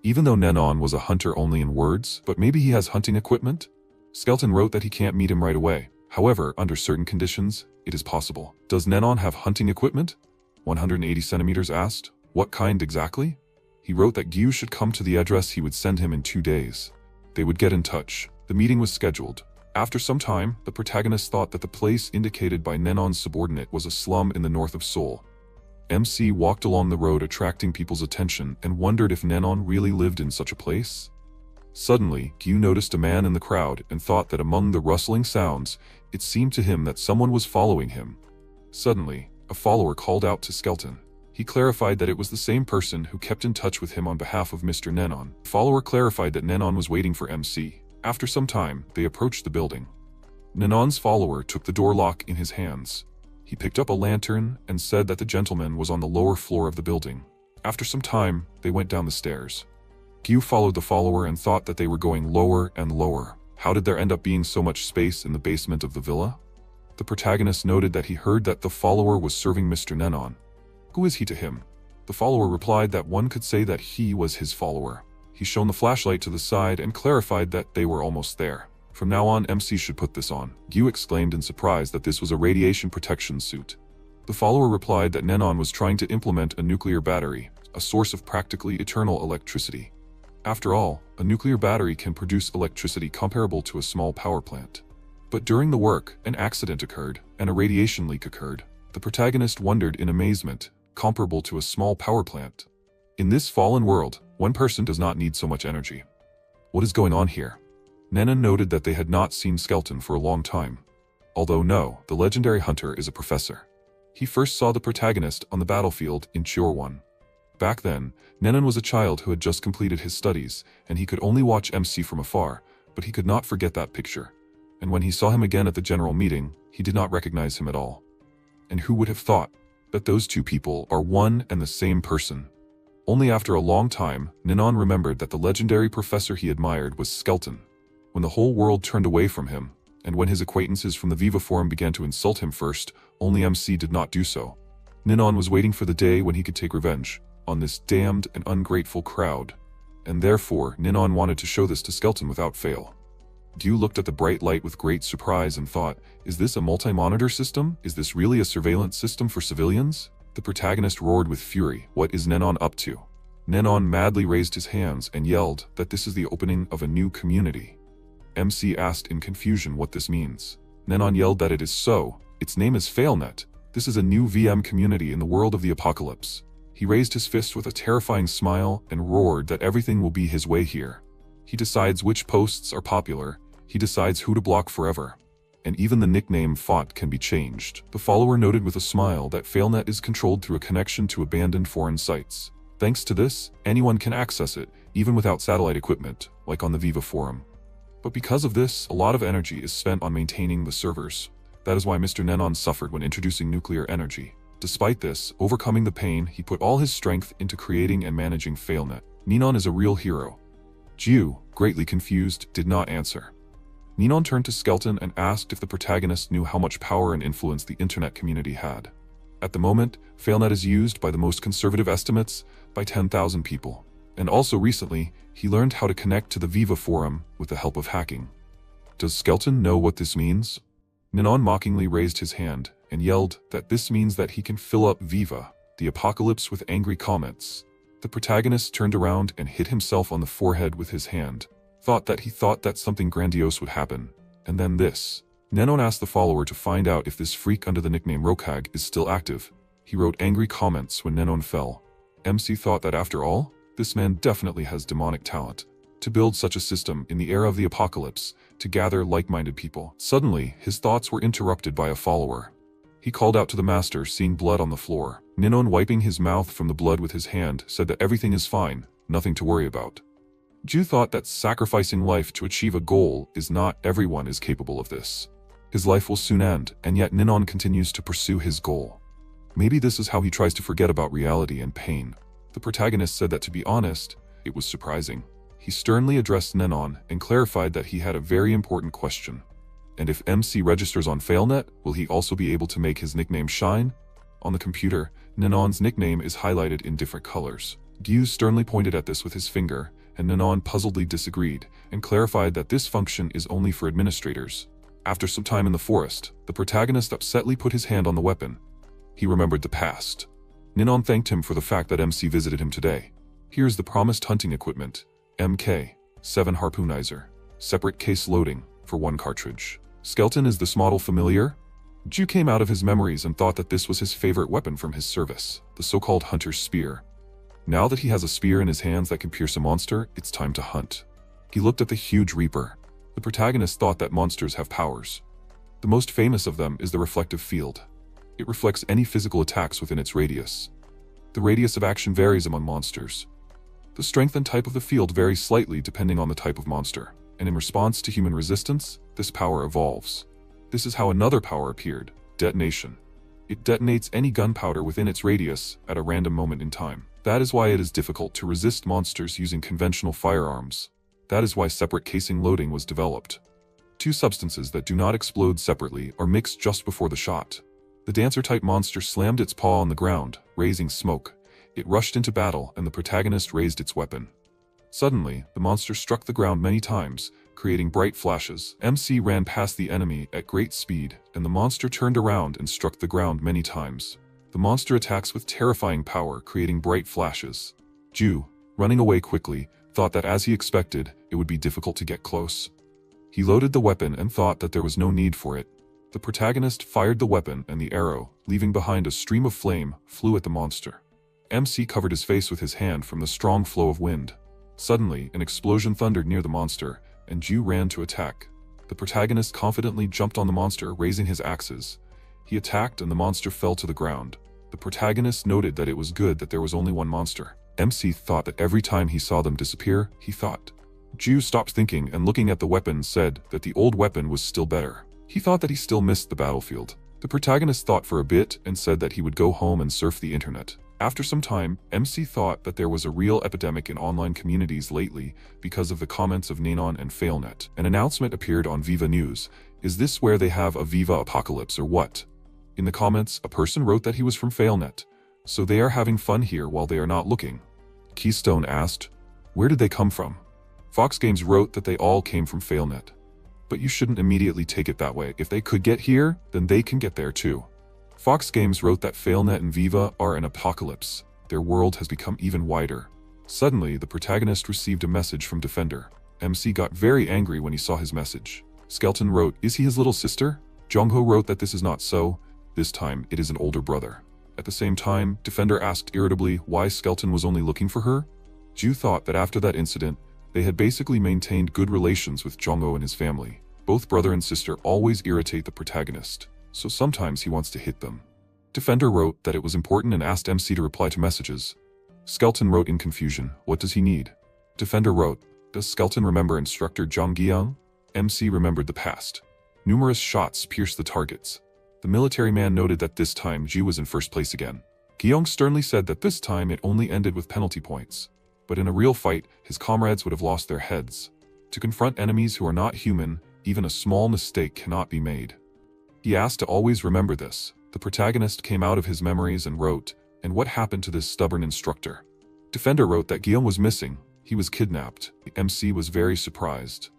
Even though Nenon was a hunter only in words, but maybe he has hunting equipment? Skeleton wrote that he can't meet him right away. However, under certain conditions, it is possible. Does Nenon have hunting equipment? 180 centimeters asked. What kind exactly? He wrote that Gyu should come to the address he would send him in 2 days. They would get in touch. The meeting was scheduled. After some time, the protagonist thought that the place indicated by Nenon's subordinate was a slum in the north of Seoul. MC walked along the road attracting people's attention and wondered if Nenon really lived in such a place. Suddenly, Gyu noticed a man in the crowd and thought that among the rustling sounds, it seemed to him that someone was following him. Suddenly, a follower called out to Skeleton. He clarified that it was the same person who kept in touch with him on behalf of Mr. Nenon. The follower clarified that Nenon was waiting for MC. After some time, they approached the building. Nenon's follower took the door lock in his hands. He picked up a lantern and said that the gentleman was on the lower floor of the building. After some time, they went down the stairs. Gyu followed the follower and thought that they were going lower and lower. How did there end up being so much space in the basement of the villa? The protagonist noted that he heard that the follower was serving Mr. Nenon. Who is he to him? The follower replied that one could say that he was his follower. He shone the flashlight to the side and clarified that they were almost there. From now on, MC should put this on. Gyu exclaimed in surprise that this was a radiation protection suit. The follower replied that Nenon was trying to implement a nuclear battery, a source of practically eternal electricity. After all, a nuclear battery can produce electricity comparable to a small power plant. But during the work, an accident occurred, and a radiation leak occurred. The protagonist wondered in amazement, comparable to a small power plant. In this fallen world, one person does not need so much energy. What is going on here? Nenon noted that they had not seen Skeleton for a long time. Although no, the legendary hunter is a professor. He first saw the protagonist on the battlefield in Chore 1. Back then, Nenon was a child who had just completed his studies, and he could only watch MC from afar, but he could not forget that picture. And when he saw him again at the general meeting, he did not recognize him at all. And who would have thought that those two people are one and the same person? Only after a long time, Nenon remembered that the legendary professor he admired was Skeleton. When the whole world turned away from him, and when his acquaintances from the Viva Forum began to insult him first, only MC did not do so. Nenon was waiting for the day when he could take revenge on this damned and ungrateful crowd, and therefore Nenon wanted to show this to Skeleton without fail. Gyu looked at the bright light with great surprise and thought, is this a multi-monitor system? Is this really a surveillance system for civilians? The protagonist roared with fury. What is Nenon up to? Nenon madly raised his hands and yelled that this is the opening of a new community. MC asked in confusion what this means. Nenon yelled that it is so. Its name is FailNet. This is a new VM community in the world of the apocalypse. He raised his fist with a terrifying smile and roared that everything will be his way here. He decides which posts are popular, he decides who to block forever. And even the nickname font can be changed. The follower noted with a smile that FailNet is controlled through a connection to abandoned foreign sites. Thanks to this, anyone can access it, even without satellite equipment, like on the Viva Forum. But because of this, a lot of energy is spent on maintaining the servers. That is why Mr. Nenon suffered when introducing nuclear energy. Despite this, overcoming the pain, he put all his strength into creating and managing FailNet. Nenon is a real hero. Gyu, greatly confused, did not answer. Nenon turned to Skeleton and asked if the protagonist knew how much power and influence the internet community had. At the moment, FailNet is used by the most conservative estimates by 10,000 people. And also recently, he learned how to connect to the Viva Forum with the help of hacking. Does Skeleton know what this means? Nenon mockingly raised his hand and yelled that this means that he can fill up Viva, the apocalypse, with angry comments. The protagonist turned around and hit himself on the forehead with his hand. Thought that something grandiose would happen. And then this. Nenon asked the follower to find out if this freak under the nickname Rokag is still active. He wrote angry comments when Nenon fell. MC thought that after all, this man definitely has demonic talent. To build such a system in the era of the apocalypse, to gather like-minded people. Suddenly, his thoughts were interrupted by a follower. He called out to the master, seeing blood on the floor. Nenon, wiping his mouth from the blood with his hand, said that everything is fine, nothing to worry about. Gyu thought that sacrificing life to achieve a goal is not everyone is capable of this. His life will soon end, and yet Nenon continues to pursue his goal. Maybe this is how he tries to forget about reality and pain. The protagonist said that, to be honest, it was surprising. He sternly addressed Nenon and clarified that he had a very important question. And if MC registers on FailNet, will he also be able to make his nickname shine? On the computer, Nenon's nickname is highlighted in different colors. Gyu sternly pointed at this with his finger, and Nenon puzzledly disagreed and clarified that this function is only for administrators. After some time in the forest, the protagonist upsetly put his hand on the weapon. He remembered the past. Nenon thanked him for the fact that MC visited him today. Here's the promised hunting equipment. MK7 Harpoonizer. Separate case loading for 1 cartridge. Skeleton, is this model familiar? Gyu came out of his memories and thought that this was his favorite weapon from his service, the so-called hunter's spear. Now that he has a spear in his hands that can pierce a monster, it's time to hunt. He looked at the huge reaper. The protagonist thought that monsters have powers. The most famous of them is the reflective field. It reflects any physical attacks within its radius. The radius of action varies among monsters. The strength and type of the field varies slightly depending on the type of monster, and in response to human resistance, this power evolves. This is how another power appeared, detonation. It detonates any gunpowder within its radius at a random moment in time. That is why it is difficult to resist monsters using conventional firearms. That is why separate casing loading was developed. Two substances that do not explode separately are mixed just before the shot. The dancer-type monster slammed its paw on the ground, raising smoke. It rushed into battle, and the protagonist raised its weapon. Suddenly, the monster struck the ground many times, creating bright flashes. MC ran past the enemy at great speed, and the monster turned around and struck the ground many times. The monster attacks with terrifying power, creating bright flashes. Ju, running away quickly, thought that as he expected, it would be difficult to get close. He loaded the weapon and thought that there was no need for it. The protagonist fired the weapon, and the arrow, leaving behind a stream of flame, flew at the monster. MC covered his face with his hand from the strong flow of wind. Suddenly, an explosion thundered near the monster, and Ju ran to attack. The protagonist confidently jumped on the monster, raising his axes. He attacked, and the monster fell to the ground. The protagonist noted that it was good that there was only one monster. MC thought that every time he saw them disappear, he thought. Ju stopped thinking and looking at the weapon said that the old weapon was still better. He thought that he still missed the battlefield. The protagonist thought for a bit and said that he would go home and surf the internet. After some time, MC thought that there was a real epidemic in online communities lately because of the comments of Nanon and Failnet. An announcement appeared on Viva News. Is this where they have a Viva apocalypse or what? In the comments, a person wrote that he was from Failnet. So they are having fun here while they are not looking. Keystone asked, where did they come from? Fox Games wrote that they all came from Failnet. But you shouldn't immediately take it that way. If they could get here, then they can get there too. Fox Games wrote that Failnet and Viva are an apocalypse. Their world has become even wider. Suddenly, the protagonist received a message from Defender. MC got very angry when he saw his message. Skeleton wrote, is he his little sister? Jongho wrote that this is not so. This time, it is an older brother. At the same time, Defender asked irritably why Skeleton was only looking for her. Ju thought that after that incident, they had basically maintained good relations with Jongho and his family. Both brother and sister always irritate the protagonist, so sometimes he wants to hit them. Defender wrote that it was important and asked MC to reply to messages. Skeleton wrote in confusion, what does he need? Defender wrote, does Skeleton remember instructor Zhang Guiyang? MC remembered the past. Numerous shots pierced the targets. The military man noted that this time Ju was in first place again. Guiyang sternly said that this time it only ended with penalty points. But in a real fight, his comrades would have lost their heads. To confront enemies who are not human, even a small mistake cannot be made. He asked to always remember this. The protagonist came out of his memories and wrote, and what happened to this stubborn instructor? Defender wrote that Guillaume was missing. He was kidnapped. The MC was very surprised.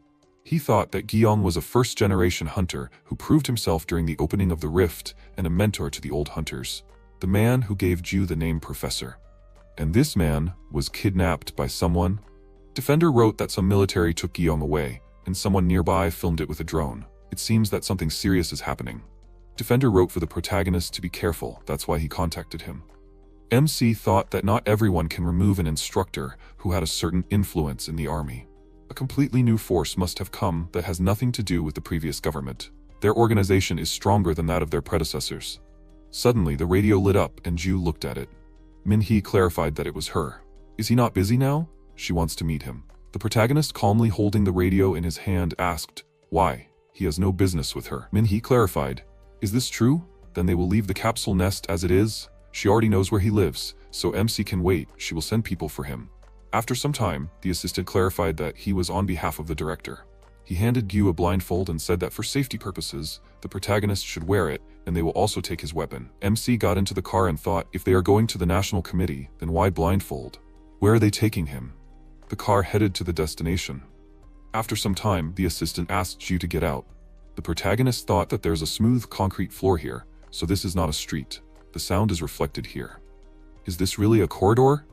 He thought that Guillaume was a first-generation hunter who proved himself during the opening of the rift and a mentor to the old hunters. The man who gave Ju the name Professor. And this man was kidnapped by someone. Defender wrote that some military took Guillaume away, and someone nearby filmed it with a drone. It seems that something serious is happening. Defender wrote for the protagonist to be careful, that's why he contacted him. MC thought that not everyone can remove an instructor who had a certain influence in the army. A completely new force must have come that has nothing to do with the previous government. Their organization is stronger than that of their predecessors. Suddenly the radio lit up and Ju looked at it. Min-hee clarified that it was her. Is he not busy now? She wants to meet him. The protagonist, calmly holding the radio in his hand, asked, why? He has no business with her. Min-hee clarified, is this true? Then they will leave the capsule nest as it is? She already knows where he lives, so MC can wait, she will send people for him. After some time, the assistant clarified that he was on behalf of the director. He handed Gyu a blindfold and said that for safety purposes, the protagonist should wear it, and they will also take his weapon. MC got into the car and thought, if they are going to the National Committee, then why blindfold? Where are they taking him? The car headed to the destination. After some time, the assistant asked Gyu to get out. The protagonist thought that there's a smooth concrete floor here, so this is not a street. The sound is reflected here. Is this really a corridor?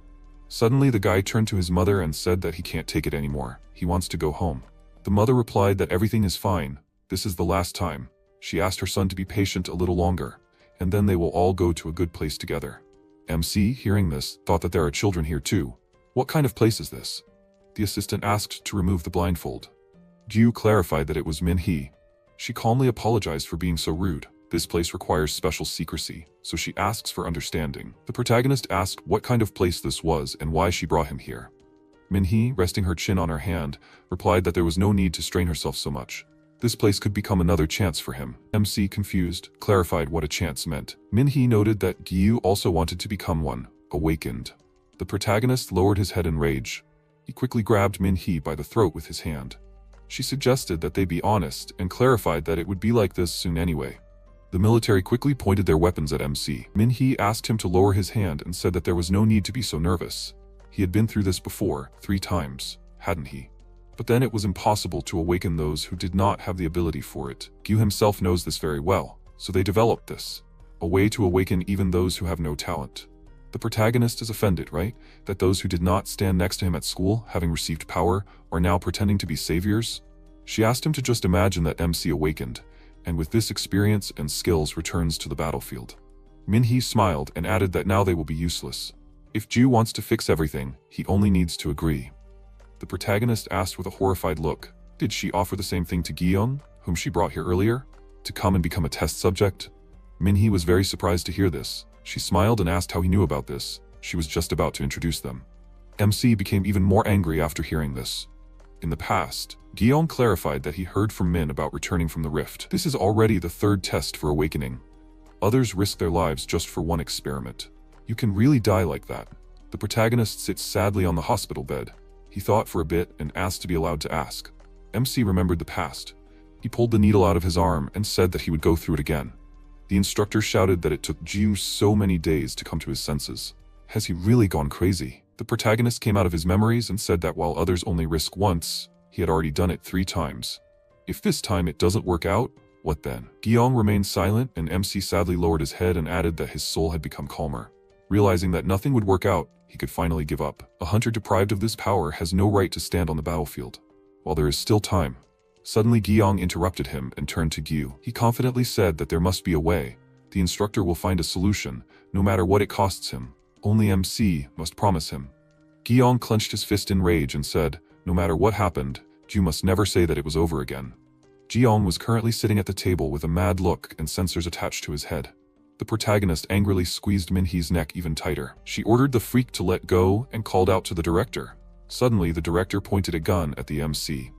Suddenly the guy turned to his mother and said that he can't take it anymore. He wants to go home. The mother replied that everything is fine. This is the last time. She asked her son to be patient a little longer, and then they will all go to a good place together. MC, hearing this, thought that there are children here too. What kind of place is this? The assistant asked to remove the blindfold. Gyu clarified that it was Min-hee. She calmly apologized for being so rude. This place requires special secrecy, so she asks for understanding. The protagonist asked what kind of place this was and why she brought him here. Minhee, resting her chin on her hand, replied that there was no need to strain herself so much. This place could become another chance for him. MC, confused, clarified what a chance meant. Minhee noted that Gyu also wanted to become one, awakened. The protagonist lowered his head in rage. He quickly grabbed Minhee by the throat with his hand. She suggested that they be honest and clarified that it would be like this soon anyway. The military quickly pointed their weapons at MC. Minhee asked him to lower his hand and said that there was no need to be so nervous. He had been through this before, 3 times, hadn't he? But then it was impossible to awaken those who did not have the ability for it. Gyu himself knows this very well, so they developed this. A way to awaken even those who have no talent. The protagonist is offended, right? That those who did not stand next to him at school, having received power, are now pretending to be saviors? She asked him to just imagine that MC awakened, and with this experience and skills returns to the battlefield. Minhee smiled and added that now they will be useless. If Gyu wants to fix everything, he only needs to agree. The protagonist asked with a horrified look, did she offer the same thing to Gyeong, whom she brought here earlier? To come and become a test subject? Minhee was very surprised to hear this. She smiled and asked how he knew about this. She was just about to introduce them. MC became even more angry after hearing this. In the past, Gyeong clarified that he heard from Min about returning from the rift. This is already the 3rd test for awakening. Others risk their lives just for one experiment. You can really die like that. The protagonist sits sadly on the hospital bed. He thought for a bit and asked to be allowed to ask. MC remembered the past. He pulled the needle out of his arm and said that he would go through it again. The instructor shouted that it took Gyu so many days to come to his senses. Has he really gone crazy? The protagonist came out of his memories and said that while others only risk once, he had already done it 3 times. If this time it doesn't work out, what then? Gyeong remained silent and MC sadly lowered his head and added that his soul had become calmer. Realizing that nothing would work out, he could finally give up. A hunter deprived of this power has no right to stand on the battlefield. While there is still time. Suddenly Gyeong interrupted him and turned to Gyu. He confidently said that there must be a way. The instructor will find a solution, no matter what it costs him. Only MC must promise him. Gyeong clenched his fist in rage and said, no matter what happened, Gyu must never say that it was over again. Gyeong was currently sitting at the table with a mad look and sensors attached to his head. The protagonist angrily squeezed Minhee's neck even tighter. She ordered the freak to let go and called out to the director. Suddenly, the director pointed a gun at the MC.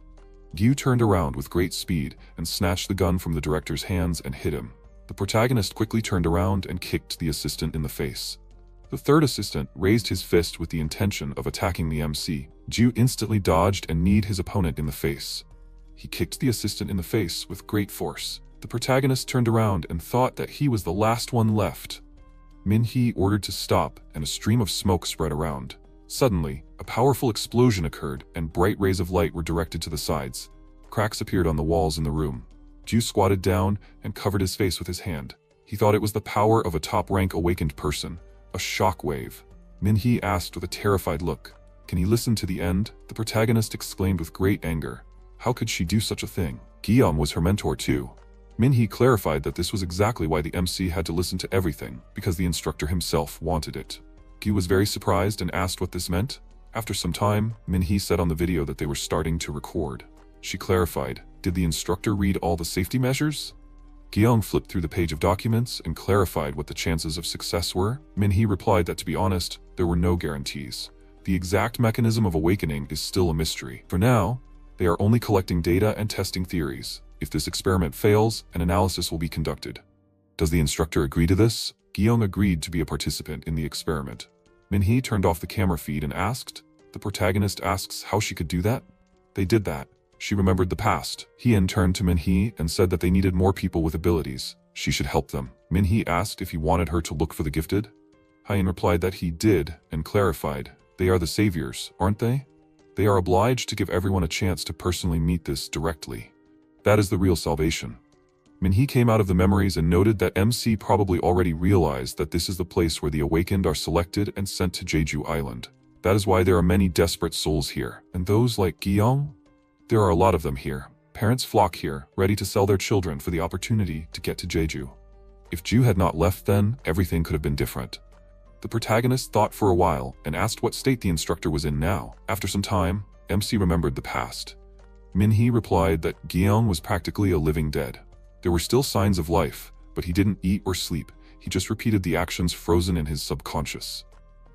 Gyu turned around with great speed and snatched the gun from the director's hands and hit him. The protagonist quickly turned around and kicked the assistant in the face. The 3rd assistant raised his fist with the intention of attacking the MC. Gyu instantly dodged and kneed his opponent in the face. He kicked the assistant in the face with great force. The protagonist turned around and thought that he was the last one left. Minhee ordered to stop and a stream of smoke spread around. Suddenly, a powerful explosion occurred and bright rays of light were directed to the sides. Cracks appeared on the walls in the room. Gyu squatted down and covered his face with his hand. He thought it was the power of a top-rank awakened person. A shockwave. Minhee asked with a terrified look. Can he listen to the end? The protagonist exclaimed with great anger. How could she do such a thing? Gyeong was her mentor too. Minhee clarified that this was exactly why the MC had to listen to everything, because the instructor himself wanted it. Gyu was very surprised and asked what this meant. After some time, Minhee said on the video that they were starting to record. She clarified, did the instructor read all the safety measures? Gyeong flipped through the page of documents and clarified what the chances of success were. Minhee replied that to be honest, there were no guarantees. The exact mechanism of awakening is still a mystery. For now, they are only collecting data and testing theories. If this experiment fails, an analysis will be conducted. Does the instructor agree to this? Gyeong agreed to be a participant in the experiment. Minhee turned off the camera feed and asked. The protagonist asks how she could do that. They did that. She remembered the past. Hien turned to Minhee and said that they needed more people with abilities. She should help them. Minhee asked if he wanted her to look for the gifted. Hien replied that he did and clarified, they are the saviors, aren't they? They are obliged to give everyone a chance to personally meet this directly. That is the real salvation. Minhee came out of the memories and noted that MC probably already realized that this is the place where the awakened are selected and sent to Jeju Island. That is why there are many desperate souls here, and those like Gyeong? There are a lot of them here. Parents flock here, ready to sell their children for the opportunity to get to Jeju. If Ju had not left then, everything could have been different. The protagonist thought for a while and asked what state the instructor was in now. After some time, MC remembered the past. Minhee replied that Gyeong was practically a living dead. There were still signs of life, but he didn't eat or sleep. He just repeated the actions frozen in his subconscious.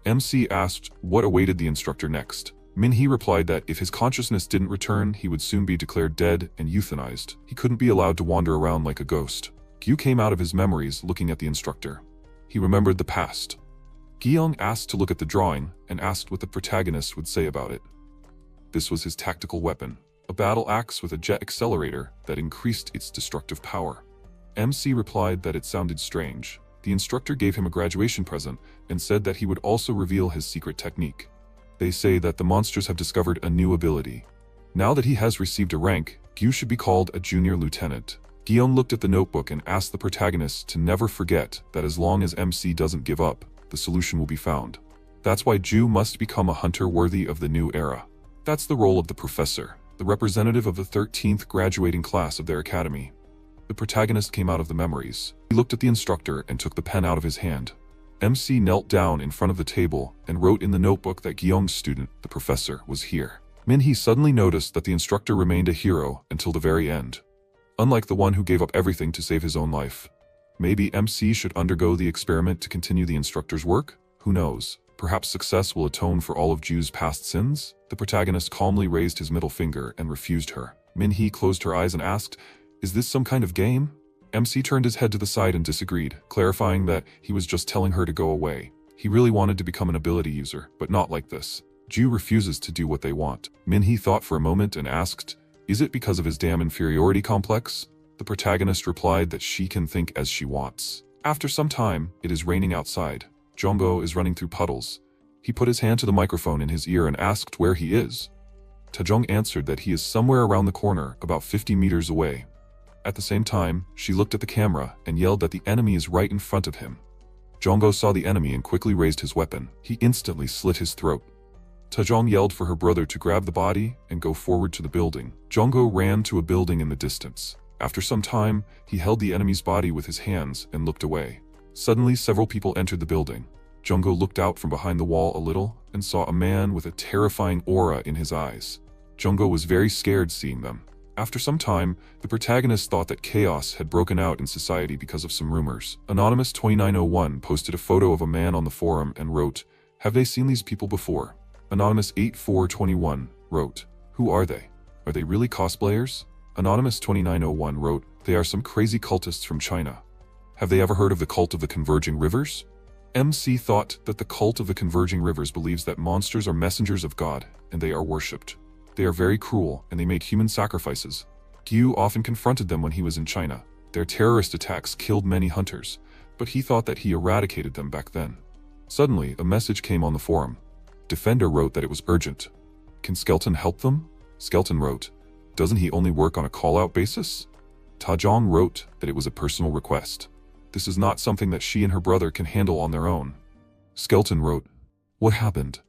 MC asked what awaited the instructor next. Minhee replied that if his consciousness didn't return, he would soon be declared dead and euthanized. He couldn't be allowed to wander around like a ghost. Gyu came out of his memories looking at the instructor. He remembered the past. Gyeong asked to look at the drawing and asked what the protagonist would say about it. This was his tactical weapon, a battle axe with a jet accelerator that increased its destructive power. MC replied that it sounded strange. The instructor gave him a graduation present and said that he would also reveal his secret technique. They say that the monsters have discovered a new ability. Now that he has received a rank, Gyu should be called a junior lieutenant. Gyeong looked at the notebook and asked the protagonist to never forget that as long as MC doesn't give up, the solution will be found. That's why Ju must become a hunter worthy of the new era. That's the role of the professor, the representative of the 13th graduating class of their academy. The protagonist came out of the memories. He looked at the instructor and took the pen out of his hand. MC knelt down in front of the table and wrote in the notebook that Gyeong's student, the professor, was here. Minhee suddenly noticed that the instructor remained a hero until the very end. Unlike the one who gave up everything to save his own life. Maybe MC should undergo the experiment to continue the instructor's work? Who knows? Perhaps success will atone for all of Ju's past sins? The protagonist calmly raised his middle finger and refused her. Minhee closed her eyes and asked, "Is this some kind of game?" MC turned his head to the side and disagreed, clarifying that he was just telling her to go away. He really wanted to become an ability user, but not like this. Ju refuses to do what they want. Minhee thought for a moment and asked, "Is it because of his damn inferiority complex?" The protagonist replied that she can think as she wants. After some time, it is raining outside. Jongho is running through puddles. He put his hand to the microphone in his ear and asked where he is. Tajong answered that he is somewhere around the corner, about 50 meters away. At the same time, she looked at the camera and yelled that the enemy is right in front of him. Jongho saw the enemy and quickly raised his weapon. He instantly slit his throat. Tajong yelled for her brother to grab the body and go forward to the building. Jongho ran to a building in the distance. After some time, he held the enemy's body with his hands and looked away. Suddenly, several people entered the building. Jongho looked out from behind the wall a little and saw a man with a terrifying aura in his eyes. Jongho was very scared seeing them. After some time, the protagonist thought that chaos had broken out in society because of some rumors. Anonymous 2901 posted a photo of a man on the forum and wrote, "Have they seen these people before?" Anonymous 8421 wrote, "Who are they? Are they really cosplayers?" Anonymous 2901 wrote, "They are some crazy cultists from China. Have they ever heard of the cult of the Converging Rivers?" MC thought that the cult of the Converging Rivers believes that monsters are messengers of God and they are worshipped. They are very cruel and they make human sacrifices. Gyu often confronted them when he was in China. Their terrorist attacks killed many hunters, but he thought that he eradicated them back then. Suddenly, a message came on the forum. Defender wrote that it was urgent. "Can Skeleton help them?" Skeleton wrote, "Doesn't he only work on a call-out basis?" Tajong wrote that it was a personal request. This is not something that she and her brother can handle on their own. Skeleton wrote, "What happened?"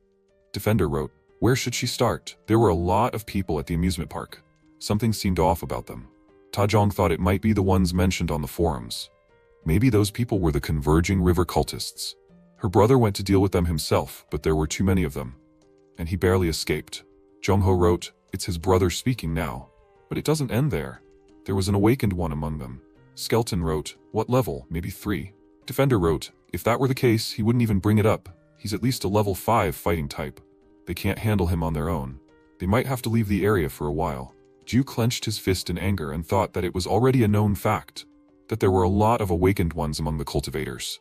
Defender wrote, "Where should she start? There were a lot of people at the amusement park. Something seemed off about them." Tajong thought it might be the ones mentioned on the forums. Maybe those people were the Converging River cultists. Her brother went to deal with them himself, but there were too many of them, and he barely escaped. Jongho wrote, "It's his brother speaking now." But it doesn't end there. There was an awakened one among them. Skeleton wrote, "What level? Maybe 3. Defender wrote, "If that were the case, he wouldn't even bring it up. He's at least a level 5 fighting type. They can't handle him on their own. They might have to leave the area for a while." Ju clenched his fist in anger and thought that it was already a known fact, that there were a lot of awakened ones among the cultivators.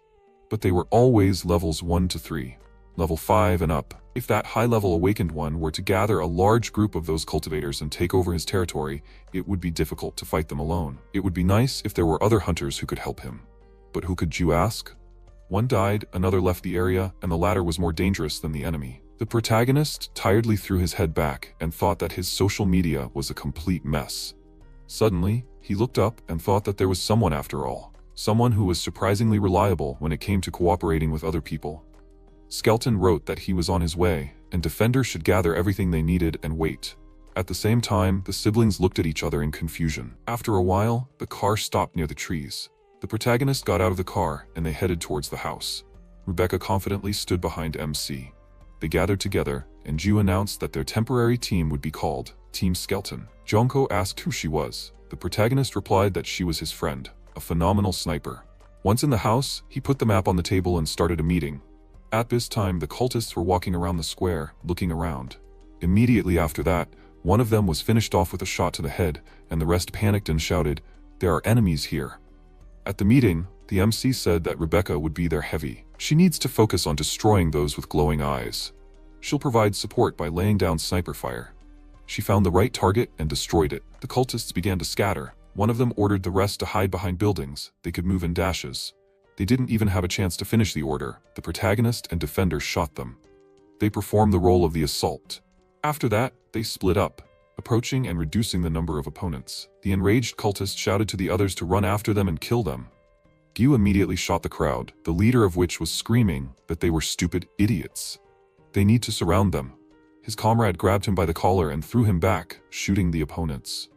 But they were always levels 1 to 3, level 5 and up. If that high-level awakened one were to gather a large group of those cultivators and take over his territory, it would be difficult to fight them alone. It would be nice if there were other hunters who could help him. But who could Ju ask? One died, another left the area, and the latter was more dangerous than the enemy. The protagonist tiredly threw his head back and thought that his social media was a complete mess. Suddenly, he looked up and thought that there was someone after all. Someone who was surprisingly reliable when it came to cooperating with other people. Skeleton wrote that he was on his way, and Defender should gather everything they needed and wait. At the same time, the siblings looked at each other in confusion. After a while, the car stopped near the trees. The protagonist got out of the car and they headed towards the house. Rebecca confidently stood behind MC. They gathered together, and Ju announced that their temporary team would be called Team Skeleton. Jongho asked who she was. The protagonist replied that she was his friend. a phenomenal sniper. Once in the house, he put the map on the table and started a meeting. At this time, the cultists were walking around the square, looking around. Immediately after that, one of them was finished off with a shot to the head, and the rest panicked and shouted, "There are enemies here." At the meeting, the MC said that Rebecca would be there heavy. She needs to focus on destroying those with glowing eyes. She'll provide support by laying down sniper fire. She found the right target and destroyed it. The cultists began to scatter. One of them ordered the rest to hide behind buildings. They could move in dashes. They didn't even have a chance to finish the order. The protagonist and defender shot them. They performed the role of the assault. After that, they split up, approaching and reducing the number of opponents. The enraged cultist shouted to the others to run after them and kill them. Gyu immediately shot the crowd, the leader of which was screaming that they were stupid idiots. They need to surround them. His comrade grabbed him by the collar and threw him back, shooting the opponents.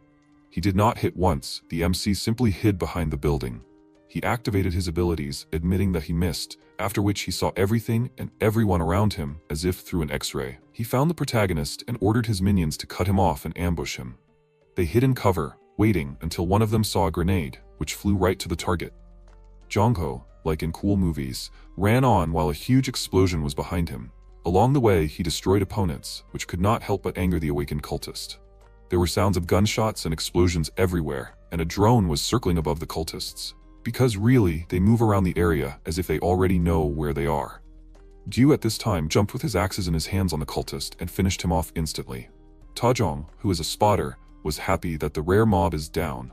He did not hit once. The MC simply hid behind the building. He activated his abilities, admitting that he missed, after which he saw everything and everyone around him as if through an X-ray. He found the protagonist and ordered his minions to cut him off and ambush him. They hid in cover, waiting until one of them saw a grenade, which flew right to the target. Jongho, like in cool movies, ran on while a huge explosion was behind him. Along the way, he destroyed opponents, which could not help but anger the awakened cultist. There were sounds of gunshots and explosions everywhere, and a drone was circling above the cultists. Because really, they move around the area as if they already know where they are. Gyu at this time jumped with his axes in his hands on the cultist and finished him off instantly. Tajong, who is a spotter, was happy that the rare mob is down.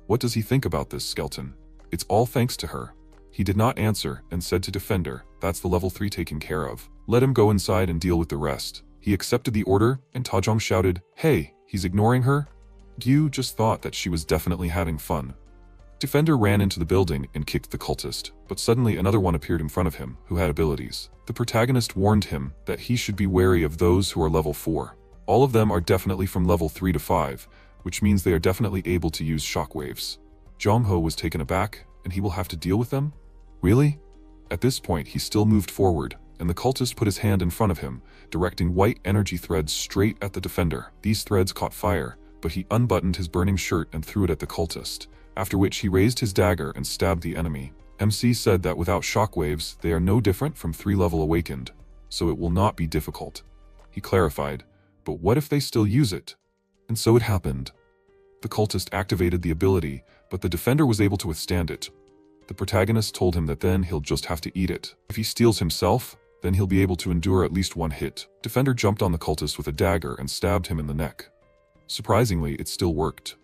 What does he think about this, Skeleton? It's all thanks to her. He did not answer and said to Defender, "That's the level 3 taken care of. Let him go inside and deal with the rest." He accepted the order, and Tajong shouted, "Hey, he's ignoring her?" Gyu just thought that she was definitely having fun. Defender ran into the building and kicked the cultist, but suddenly another one appeared in front of him, who had abilities. The protagonist warned him that he should be wary of those who are level 4. All of them are definitely from level 3 to 5, which means they are definitely able to use shockwaves. Jongho was taken aback, and he will have to deal with them? Really? At this point, he still moved forward, and the cultist put his hand in front of him, directing white energy threads straight at the defender. These threads caught fire, but he unbuttoned his burning shirt and threw it at the cultist, after which he raised his dagger and stabbed the enemy. MC said that without shockwaves, they are no different from 3-level awakened, so it will not be difficult. He clarified, but what if they still use it? And so it happened. The cultist activated the ability, but the defender was able to withstand it. The protagonist told him that then he'll just have to eat it. If he steals himself, then he'll be able to endure at least one hit. Defender jumped on the cultist with a dagger and stabbed him in the neck. Surprisingly, it still worked.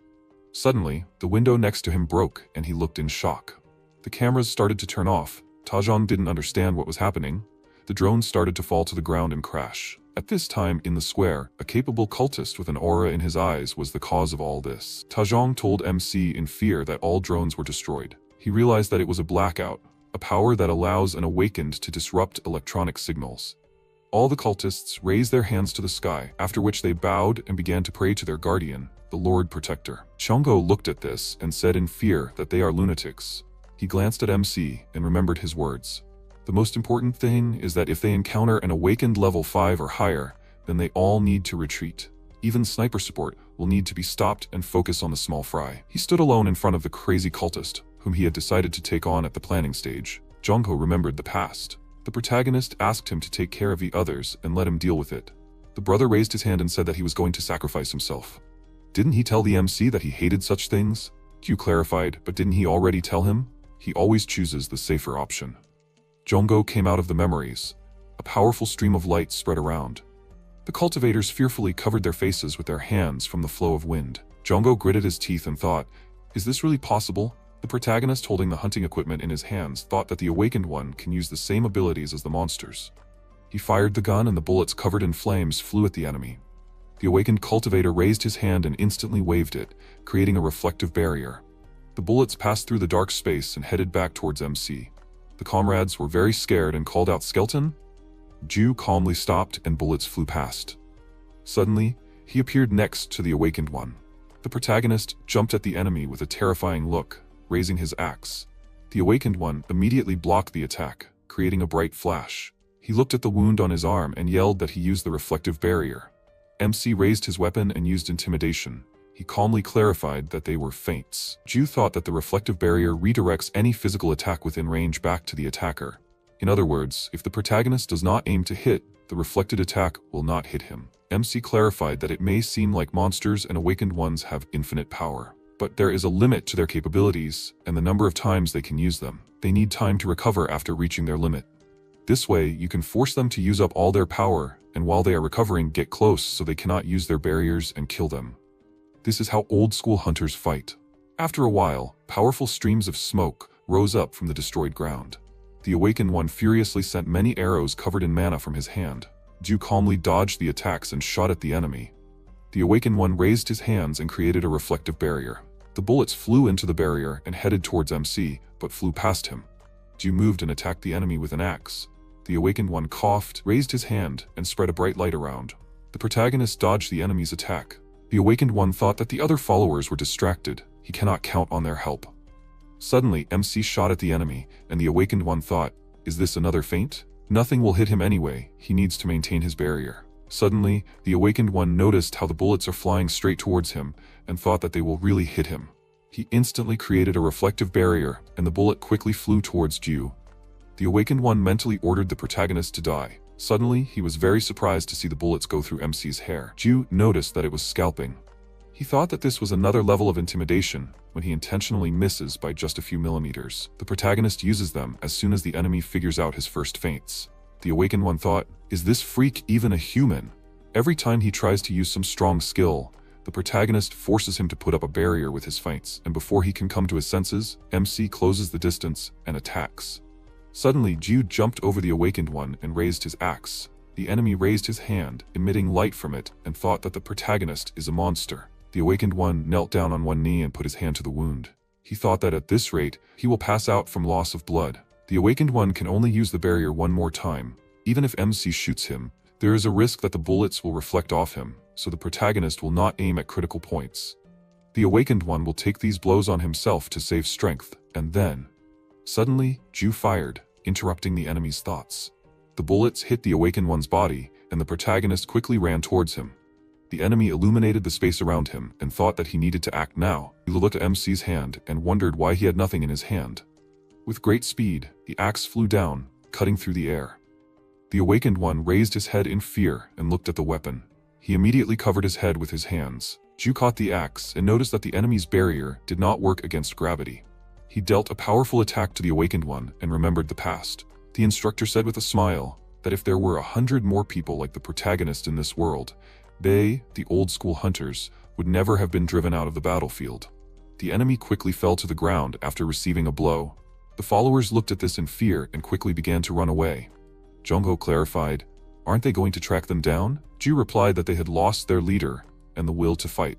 Suddenly, the window next to him broke and he looked in shock. The cameras started to turn off. Tajong didn't understand what was happening. The drone started to fall to the ground and crash. At this time, in the square, a capable cultist with an aura in his eyes was the cause of all this. Tajong told MC in fear that all drones were destroyed. He realized that it was a blackout, a power that allows an awakened to disrupt electronic signals. All the cultists raised their hands to the sky, after which they bowed and began to pray to their guardian, the Lord Protector. Chongo looked at this and said in fear that they are lunatics. He glanced at MC and remembered his words. The most important thing is that if they encounter an awakened level 5 or higher, then they all need to retreat. Even sniper support will need to be stopped and focus on the small fry. He stood alone in front of the crazy cultist, whom he had decided to take on at the planning stage. Jongho remembered the past. The protagonist asked him to take care of the others and let him deal with it. The brother raised his hand and said that he was going to sacrifice himself. Didn't he tell the MC that he hated such things? Q clarified, but didn't he already tell him? He always chooses the safer option. Jongho came out of the memories. A powerful stream of light spread around. The cultivators fearfully covered their faces with their hands from the flow of wind. Jongho gritted his teeth and thought, is this really possible? The protagonist holding the hunting equipment in his hands thought that the awakened one can use the same abilities as the monsters. He fired the gun and the bullets covered in flames flew at the enemy. The awakened cultivator raised his hand and instantly waved it, creating a reflective barrier. The bullets passed through the dark space and headed back towards MC. The comrades were very scared and called out, "Skeleton?" Ju calmly stopped and bullets flew past. Suddenly, he appeared next to the awakened one. The protagonist jumped at the enemy with a terrifying look, raising his axe. The awakened one immediately blocked the attack, creating a bright flash. He looked at the wound on his arm and yelled that he used the reflective barrier. MC raised his weapon and used intimidation. He calmly clarified that they were feints. Ju thought that the reflective barrier redirects any physical attack within range back to the attacker. In other words, if the protagonist does not aim to hit, the reflected attack will not hit him. MC clarified that it may seem like monsters and awakened ones have infinite power, but there is a limit to their capabilities and the number of times they can use them. They need time to recover after reaching their limit. This way, you can force them to use up all their power, and while they are recovering, get close so they cannot use their barriers and kill them. This is how old-school hunters fight. After a while, powerful streams of smoke rose up from the destroyed ground. The awakened one furiously sent many arrows covered in mana from his hand. Ju calmly dodged the attacks and shot at the enemy. The awakened one raised his hands and created a reflective barrier. The bullets flew into the barrier and headed towards MC, but flew past him. Ju moved and attacked the enemy with an axe. The awakened one coughed, raised his hand, and spread a bright light around. The protagonist dodged the enemy's attack. The awakened one thought that the other followers were distracted. He cannot count on their help. Suddenly, MC shot at the enemy, and the awakened one thought, "Is this another feint? Nothing will hit him anyway. He needs to maintain his barrier." Suddenly, the awakened one noticed how the bullets are flying straight towards him, and thought that they will really hit him. He instantly created a reflective barrier, and the bullet quickly flew towards Ju. The awakened one mentally ordered the protagonist to die. Suddenly, he was very surprised to see the bullets go through MC's hair. Ju noticed that it was scalping. He thought that this was another level of intimidation when he intentionally misses by just a few millimeters. The protagonist uses them as soon as the enemy figures out his first feints. The awakened one thought, "Is this freak even a human?" Every time he tries to use some strong skill, the protagonist forces him to put up a barrier with his feints, and before he can come to his senses, MC closes the distance and attacks. Suddenly, Ju jumped over the awakened one and raised his axe. The enemy raised his hand, emitting light from it, and thought that the protagonist is a monster. The awakened one knelt down on one knee and put his hand to the wound. He thought that at this rate, he will pass out from loss of blood. The awakened one can only use the barrier one more time. Even if MC shoots him, there is a risk that the bullets will reflect off him, so the protagonist will not aim at critical points. The awakened one will take these blows on himself to save strength, and then... Suddenly, Ju fired, interrupting the enemy's thoughts. The bullets hit the awakened one's body, and the protagonist quickly ran towards him. The enemy illuminated the space around him and thought that he needed to act now. He looked at MC's hand and wondered why he had nothing in his hand. With great speed, the axe flew down, cutting through the air. The awakened one raised his head in fear and looked at the weapon. He immediately covered his head with his hands. Ju caught the axe and noticed that the enemy's barrier did not work against gravity. He dealt a powerful attack to the awakened one and remembered the past. The instructor said with a smile that if there were 100 more people like the protagonist in this world, they, the old-school hunters, would never have been driven out of the battlefield. The enemy quickly fell to the ground after receiving a blow. The followers looked at this in fear and quickly began to run away. Jongho clarified, "Aren't they going to track them down?" Ju replied that they had lost their leader and the will to fight.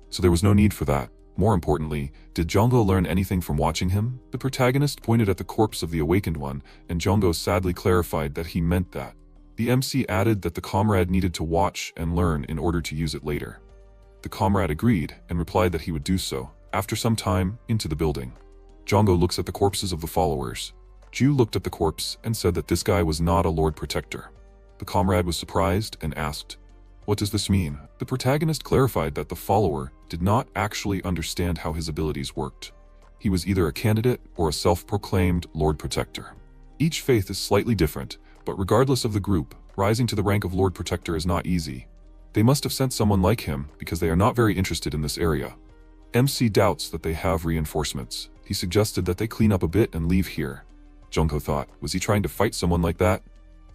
So there was no need for that. More importantly, did Jongho learn anything from watching him? The protagonist pointed at the corpse of the awakened one, and Jongho sadly clarified that he meant that. The MC added that the comrade needed to watch and learn in order to use it later. The comrade agreed and replied that he would do so. After some time, into the building. Jongho looks at the corpses of the followers. Ju looked at the corpse and said that this guy was not a Lord Protector. The comrade was surprised and asked, "What does this mean?" The protagonist clarified that the follower did not actually understand how his abilities worked. He was either a candidate or a self-proclaimed Lord Protector. Each faith is slightly different, but regardless of the group, rising to the rank of Lord Protector is not easy. They must have sent someone like him because they are not very interested in this area. MC doubts that they have reinforcements. He suggested that they clean up a bit and leave here. Jongho thought, was he trying to fight someone like that?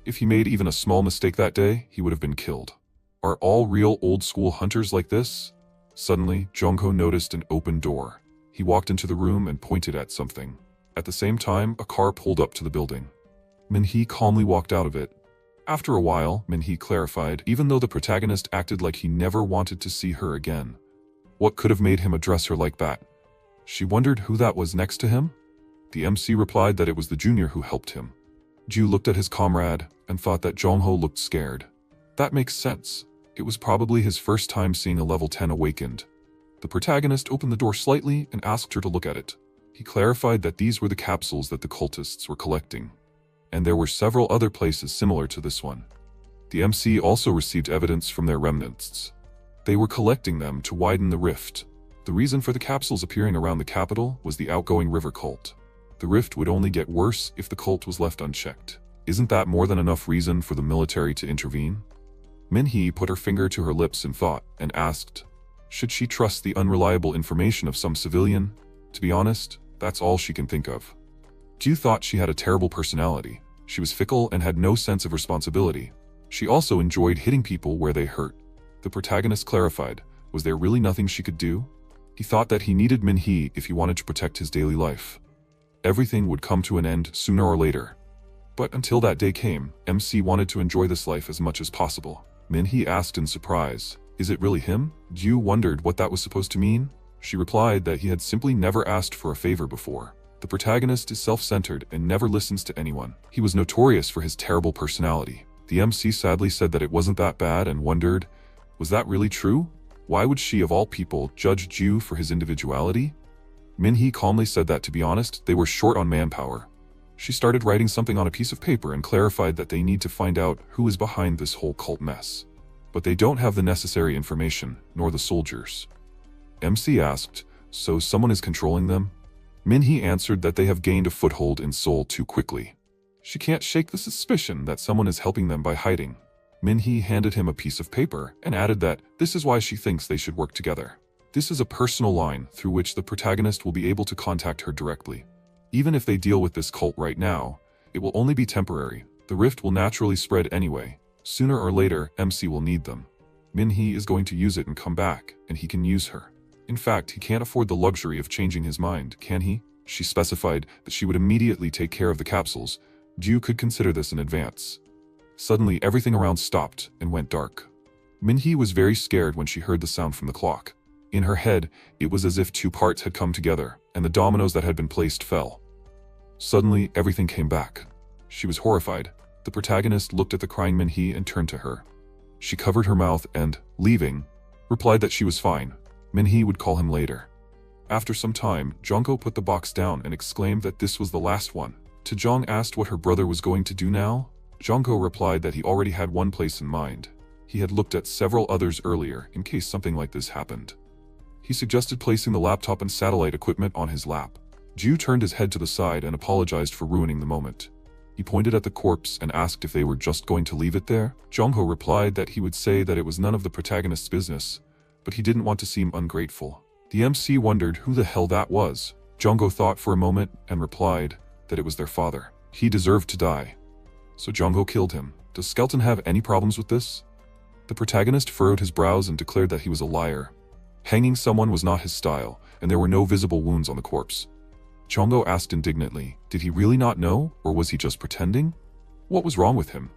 If he made even a small mistake that day, he would have been killed. Are all real old-school hunters like this? Suddenly, Jongho noticed an open door. He walked into the room and pointed at something. At the same time, a car pulled up to the building. Minhee calmly walked out of it. After a while, Minhee clarified, even though the protagonist acted like he never wanted to see her again. What could have made him address her like that? She wondered who that was next to him. The MC replied that it was the junior who helped him. Ju looked at his comrade and thought that Jongho looked scared. That makes sense. It was probably his first time seeing a level 10 awakened. The protagonist opened the door slightly and asked her to look at it. He clarified that these were the capsules that the cultists were collecting, and there were several other places similar to this one. The MC also received evidence from their remnants. They were collecting them to widen the rift. The reason for the capsules appearing around the capital was the outgoing river cult. The rift would only get worse if the cult was left unchecked. Isn't that more than enough reason for the military to intervene? Minhee put her finger to her lips in thought and asked, should she trust the unreliable information of some civilian? To be honest, that's all she can think of. Ju thought she had a terrible personality. She was fickle and had no sense of responsibility. She also enjoyed hitting people where they hurt. The protagonist clarified, was there really nothing she could do? He thought that he needed Minhee if he wanted to protect his daily life. Everything would come to an end sooner or later. But until that day came, MC wanted to enjoy this life as much as possible. Minhee asked in surprise, is it really him? Ju wondered what that was supposed to mean. She replied that he had simply never asked for a favor before. The protagonist is self-centered and never listens to anyone. He was notorious for his terrible personality. The MC sadly said that it wasn't that bad and wondered, was that really true? Why would she of all people judge Ju for his individuality? Minhee calmly said that to be honest, they were short on manpower. She started writing something on a piece of paper and clarified that they need to find out who is behind this whole cult mess. But they don't have the necessary information, nor the soldiers. MC asked, so someone is controlling them? Minhee answered that they have gained a foothold in Seoul too quickly. She can't shake the suspicion that someone is helping them by hiding. Minhee handed him a piece of paper and added that this is why she thinks they should work together. This is a personal line through which the protagonist will be able to contact her directly. Even if they deal with this cult right now, it will only be temporary. The rift will naturally spread anyway. Sooner or later, MC will need them. Minhee is going to use it and come back, and he can use her. In fact, he can't afford the luxury of changing his mind, can he? She specified that she would immediately take care of the capsules. Ju could consider this in advance. Suddenly, everything around stopped and went dark. Minhee was very scared when she heard the sound from the clock. In her head, it was as if two parts had come together, and the dominoes that had been placed fell. Suddenly, everything came back. She was horrified. The protagonist looked at the crying Minhee and turned to her. She covered her mouth and, leaving, replied that she was fine. Minhee would call him later. After some time, Jongko put the box down and exclaimed that this was the last one. Taejong asked what her brother was going to do now. Jongko replied that he already had one place in mind. He had looked at several others earlier in case something like this happened. He suggested placing the laptop and satellite equipment on his lap. Ju turned his head to the side and apologized for ruining the moment. He pointed at the corpse and asked if they were just going to leave it there. Jongho replied that he would say that it was none of the protagonist's business, but he didn't want to seem ungrateful. The MC wondered who the hell that was. Jongho thought for a moment and replied that it was their father. He deserved to die. So Jongho killed him. Does Skelton have any problems with this? The protagonist furrowed his brows and declared that he was a liar. Hanging someone was not his style, and there were no visible wounds on the corpse. Jongho asked indignantly, did he really not know, or was he just pretending? What was wrong with him?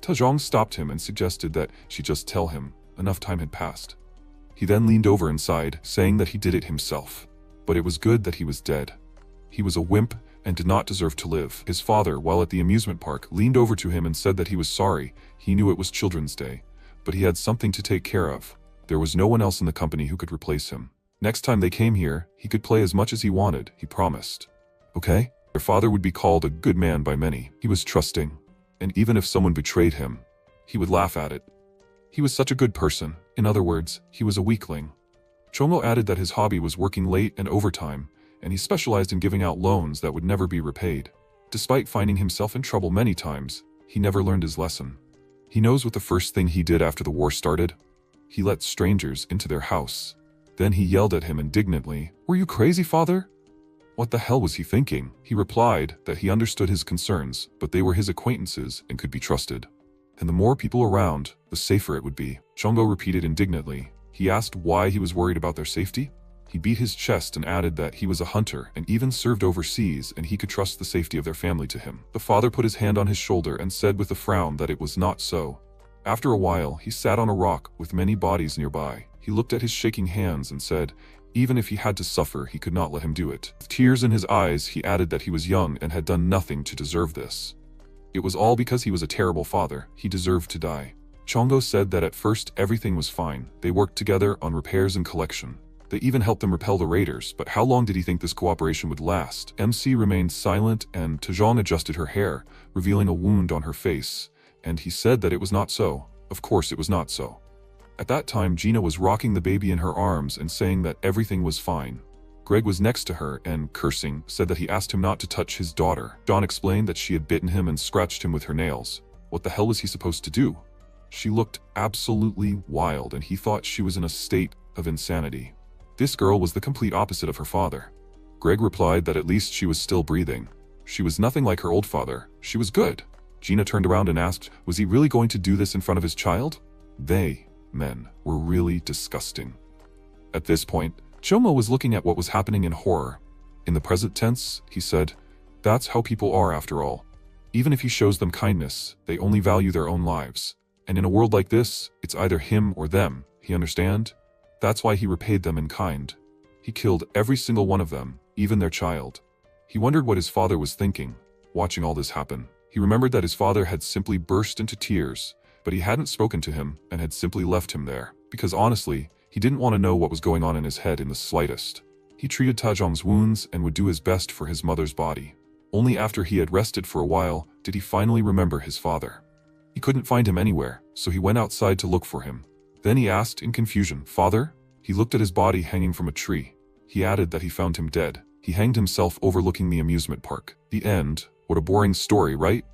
Taejong stopped him and suggested that she just tell him. Enough time had passed. He then leaned over and sighed, saying that he did it himself. But it was good that he was dead. He was a wimp and did not deserve to live. His father, while at the amusement park, leaned over to him and said that he was sorry. He knew it was Children's Day, but he had something to take care of. There was no one else in the company who could replace him. Next time they came here, he could play as much as he wanted, he promised. Okay? Their father would be called a good man by many. He was trusting, and even if someone betrayed him, he would laugh at it. He was such a good person. In other words, he was a weakling. Chongo added that his hobby was working late and overtime, and he specialized in giving out loans that would never be repaid. Despite finding himself in trouble many times, he never learned his lesson. He knows what the first thing he did after the war started. He let strangers into their house. Then he yelled at him indignantly, "Were you crazy, father?" What the hell was he thinking? He replied that he understood his concerns, but they were his acquaintances and could be trusted. And the more people around, the safer it would be. Chongo repeated indignantly. He asked why he was worried about their safety. He beat his chest and added that he was a hunter and even served overseas and he could trust the safety of their family to him. The father put his hand on his shoulder and said with a frown that it was not so. After a while, he sat on a rock with many bodies nearby. He looked at his shaking hands and said, even if he had to suffer, he could not let him do it. With tears in his eyes, he added that he was young and had done nothing to deserve this. It was all because he was a terrible father. He deserved to die. Chongo said that at first everything was fine. They worked together on repairs and collection. They even helped them repel the raiders, but how long did he think this cooperation would last? MC remained silent and Taejong adjusted her hair, revealing a wound on her face, and he said that it was not so. Of course it was not so. At that time, Gina was rocking the baby in her arms and saying that everything was fine. Greg was next to her and, cursing, said that he asked him not to touch his daughter. Dawn explained that she had bitten him and scratched him with her nails. What the hell was he supposed to do? She looked absolutely wild and he thought she was in a state of insanity. This girl was the complete opposite of her father. Greg replied that at least she was still breathing. She was nothing like her old father. She was good. Gina turned around and asked, was he really going to do this in front of his child? They, men, were really disgusting. At this point, Chomo was looking at what was happening in horror. In the present tense, he said, that's how people are after all. Even if he shows them kindness, they only value their own lives. And in a world like this, it's either him or them, he understand? That's why he repaid them in kind. He killed every single one of them, even their child. He wondered what his father was thinking, watching all this happen. He remembered that his father had simply burst into tears, but he hadn't spoken to him and had simply left him there, because honestly, he didn't want to know what was going on in his head in the slightest. He treated Tajong's wounds and would do his best for his mother's body. Only after he had rested for a while did he finally remember his father. He couldn't find him anywhere, so he went outside to look for him. Then he asked in confusion, "Father?" He looked at his body hanging from a tree. He added that he found him dead. He hanged himself overlooking the amusement park. The end. What a boring story, right?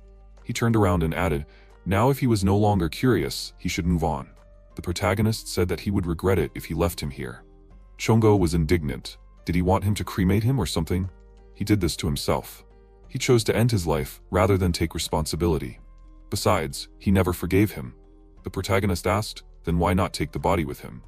He turned around and added, now if he was no longer curious, he should move on. The protagonist said that he would regret it if he left him here. Chongo was indignant. Did he want him to cremate him or something? He did this to himself. He chose to end his life rather than take responsibility. Besides, he never forgave him. The protagonist asked, then why not take the body with him?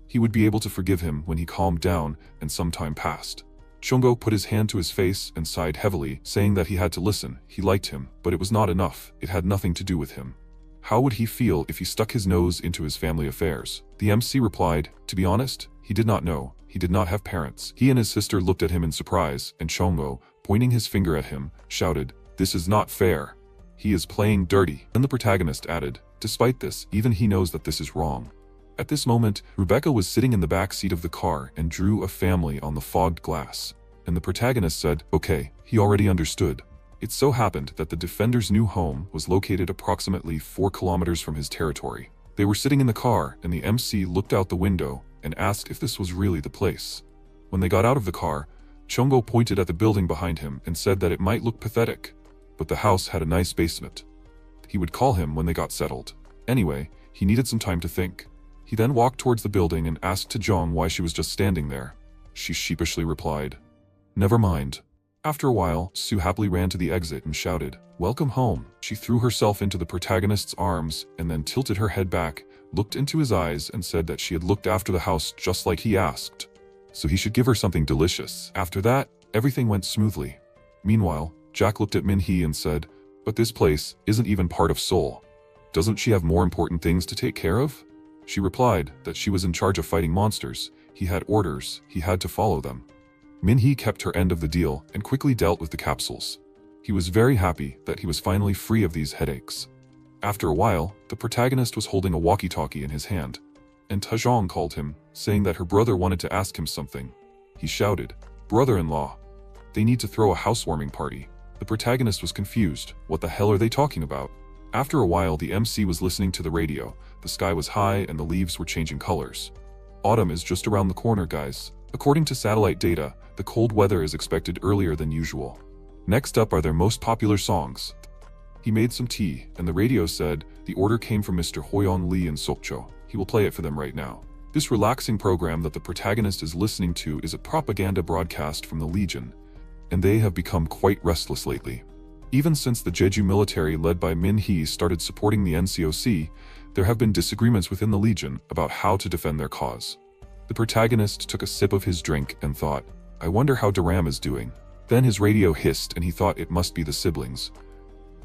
He would be able to forgive him when he calmed down and some time passed. Chongo put his hand to his face and sighed heavily, saying that he had to listen. He liked him, but it was not enough. It had nothing to do with him. How would he feel if he stuck his nose into his family affairs? The MC replied, to be honest, he did not know. He did not have parents. He and his sister looked at him in surprise, and Chongo, pointing his finger at him, shouted, "This is not fair. He is playing dirty." Then the protagonist added, despite this, even he knows that this is wrong. At this moment, Rebecca was sitting in the back seat of the car and drew a family on the fogged glass. And the protagonist said, okay, he already understood. It so happened that the defender's new home was located approximately 4 kilometers from his territory. They were sitting in the car and the MC looked out the window and asked if this was really the place. When they got out of the car, Chongo pointed at the building behind him and said that it might look pathetic, but the house had a nice basement. He would call him when they got settled. Anyway, he needed some time to think. He then walked towards the building and asked Tajong why she was just standing there. She sheepishly replied, "Never mind." After a while, Sue happily ran to the exit and shouted, "Welcome home." She threw herself into the protagonist's arms and then tilted her head back, looked into his eyes and said that she had looked after the house just like he asked, so he should give her something delicious. After that, everything went smoothly. Meanwhile, Jack looked at Min-hee and said, "But this place isn't even part of Seoul. Doesn't she have more important things to take care of?" She replied that she was in charge of fighting monsters. He had orders, he had to follow them. Min-hee kept her end of the deal and quickly dealt with the capsules. He was very happy that he was finally free of these headaches. After a while, the protagonist was holding a walkie-talkie in his hand, and Tajong called him, saying that her brother wanted to ask him something. He shouted, "Brother-in-law, they need to throw a housewarming party." The protagonist was confused. What the hell are they talking about? After a while, the MC was listening to the radio. The sky was high and the leaves were changing colors. Autumn is just around the corner, guys. According to satellite data, the cold weather is expected earlier than usual. Next up are their most popular songs. He made some tea, and the radio said the order came from Mr. Hoyeon Lee in Sokcho. He will play it for them right now. This relaxing program that the protagonist is listening to is a propaganda broadcast from the Legion, and they have become quite restless lately. Even since the Jeju military led by Min-hee started supporting the NCOC, there have been disagreements within the Legion about how to defend their cause. The protagonist took a sip of his drink and thought, I wonder how Daram is doing. Then his radio hissed and he thought it must be the siblings.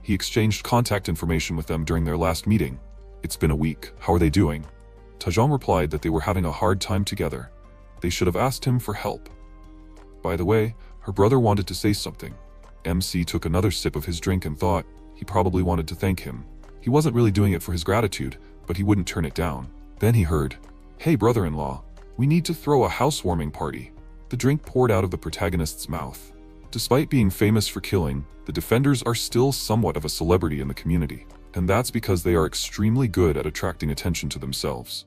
He exchanged contact information with them during their last meeting. "It's been a week, how are they doing?" Tajong replied that they were having a hard time together. They should have asked him for help. By the way, her brother wanted to say something. MC took another sip of his drink and thought he probably wanted to thank him. He wasn't really doing it for his gratitude, but he wouldn't turn it down. Then he heard, "Hey brother-in-law, we need to throw a housewarming party." The drink poured out of the protagonist's mouth. Despite being famous for killing, the defenders are still somewhat of a celebrity in the community, and that's because they are extremely good at attracting attention to themselves.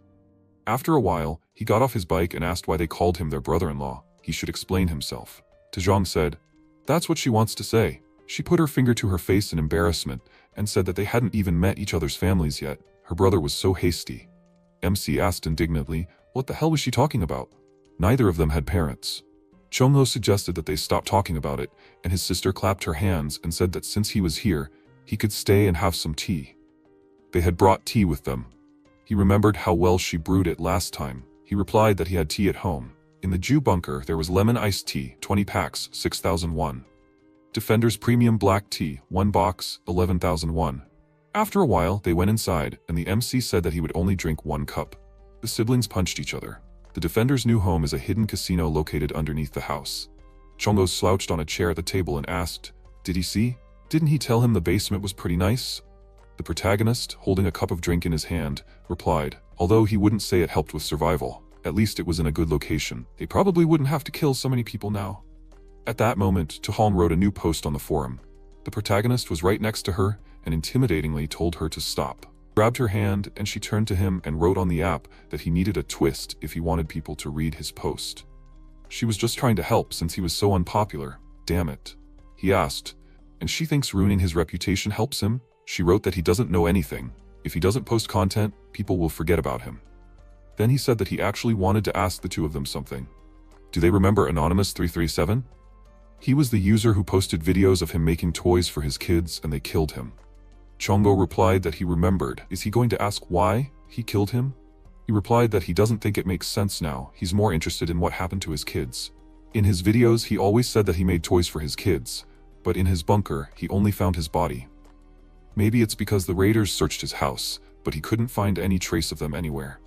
After a while, he got off his bike and asked why they called him their brother-in-law. He should explain himself. Tajong said, "That's what she wants to say." She put her finger to her face in embarrassment and said that they hadn't even met each other's families yet. Her brother was so hasty. MC asked indignantly, what the hell was she talking about? Neither of them had parents. Chongho suggested that they stop talking about it, and his sister clapped her hands and said that since he was here, he could stay and have some tea. They had brought tea with them. He remembered how well she brewed it last time. He replied that he had tea at home. In the Jew bunker, there was lemon iced tea, 20 packs, 6,001. Defender's premium black tea, 1 box, 11,001. After a while, they went inside, and the MC said that he would only drink 1 cup. The siblings punched each other. The Defender's new home is a hidden casino located underneath the house. Chongo slouched on a chair at the table and asked, "Did he see? Didn't he tell him the basement was pretty nice?" The protagonist, holding a cup of drink in his hand, replied, although he wouldn't say it helped with survival, at least it was in a good location. They probably wouldn't have to kill so many people now. At that moment, Tahong wrote a new post on the forum. The protagonist was right next to her and intimidatingly told her to stop. He grabbed her hand and she turned to him and wrote on the app that he needed a twist if he wanted people to read his post. She was just trying to help since he was so unpopular. Damn it. He asked, and she thinks ruining his reputation helps him? She wrote that he doesn't know anything. If he doesn't post content, people will forget about him. Then he said that he actually wanted to ask the two of them something. Do they remember Anonymous 337? He was the user who posted videos of him making toys for his kids and they killed him. Chongo replied that he remembered. Is he going to ask why he killed him? He replied that he doesn't think it makes sense now. He's more interested in what happened to his kids. In his videos, he always said that he made toys for his kids, but in his bunker, he only found his body. Maybe it's because the raiders searched his house, but he couldn't find any trace of them anywhere.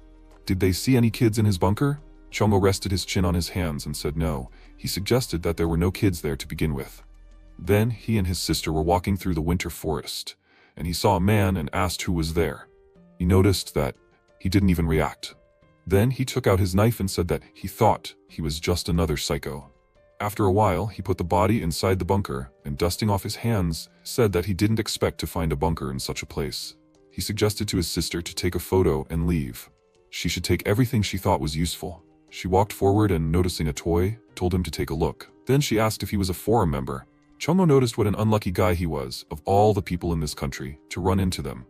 Did they see any kids in his bunker? Chongo rested his chin on his hands and said no. He suggested that there were no kids there to begin with. Then he and his sister were walking through the winter forest, and he saw a man and asked who was there. He noticed that he didn't even react. Then he took out his knife and said that he thought he was just another psycho. After a while, he put the body inside the bunker and, dusting off his hands, said that he didn't expect to find a bunker in such a place. He suggested to his sister to take a photo and leave. She should take everything she thought was useful. She walked forward and, noticing a toy, told him to take a look. Then she asked if he was a forum member. Chongo noticed what an unlucky guy he was, of all the people in this country, to run into them.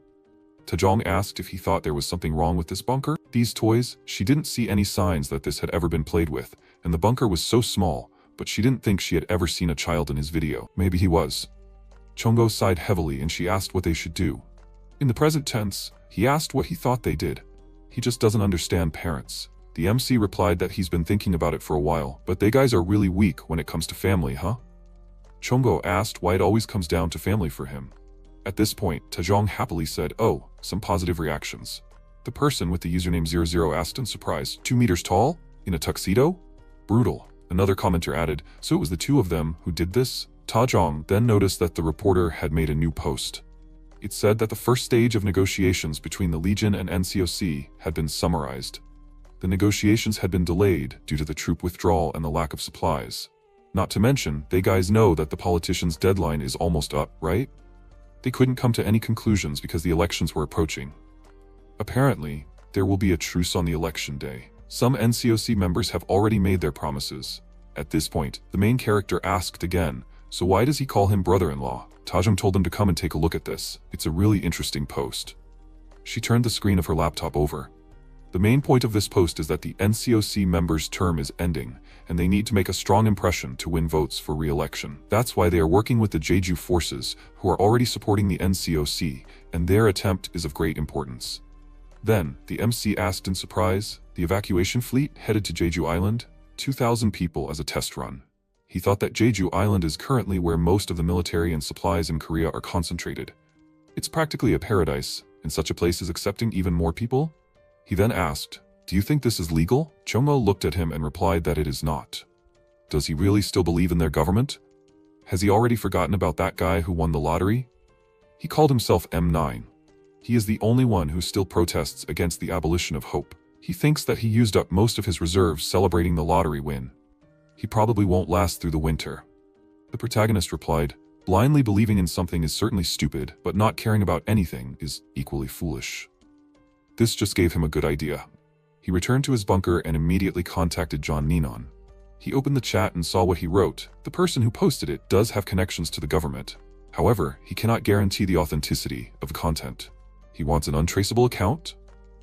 Tajong asked if he thought there was something wrong with this bunker. These toys, she didn't see any signs that this had ever been played with, and the bunker was so small, but she didn't think she had ever seen a child in his video. Maybe he was. Chongo sighed heavily and she asked what they should do. In the present tense, he asked what he thought they did. He just doesn't understand parents. The MC replied that he's been thinking about it for a while, but they guys are really weak when it comes to family, huh? Chongo asked why it always comes down to family for him. At this point, Tajong happily said, oh, some positive reactions. The person with the username 00 asked in surprise, 2 meters tall? In a tuxedo? Brutal. Another commenter added, so it was the two of them who did this? Tajong then noticed that the reporter had made a new post. It said that the first stage of negotiations between the Legion and NCOC had been summarized. The negotiations had been delayed due to the troop withdrawal and the lack of supplies. Not to mention, they guys know that the politicians' deadline is almost up, right? They couldn't come to any conclusions because the elections were approaching. Apparently, there will be a truce on the election day. Some NCOC members have already made their promises. At this point, the main character asked again, so why does he call him brother-in-law? Tajong told them to come and take a look at this. It's a really interesting post. She turned the screen of her laptop over. The main point of this post is that the NCOC members' term is ending, and they need to make a strong impression to win votes for re-election. That's why they are working with the Jeju forces, who are already supporting the NCOC, and their attempt is of great importance. Then, the MC asked in surprise, the evacuation fleet headed to Jeju Island, 2,000 people as a test run. He thought that Jeju Island is currently where most of the military and supplies in Korea are concentrated. It's practically a paradise, and such a place is accepting even more people? He then asked, do you think this is legal? Chongo looked at him and replied that it is not. Does he really still believe in their government? Has he already forgotten about that guy who won the lottery? He called himself M9. He is the only one who still protests against the abolition of hope. He thinks that he used up most of his reserves celebrating the lottery win. He probably won't last through the winter. The protagonist replied, blindly believing in something is certainly stupid, but not caring about anything is equally foolish. This just gave him a good idea. He returned to his bunker and immediately contacted John Ninon. He opened the chat and saw what he wrote. The person who posted it does have connections to the government. However, he cannot guarantee the authenticity of the content. He wants an untraceable account?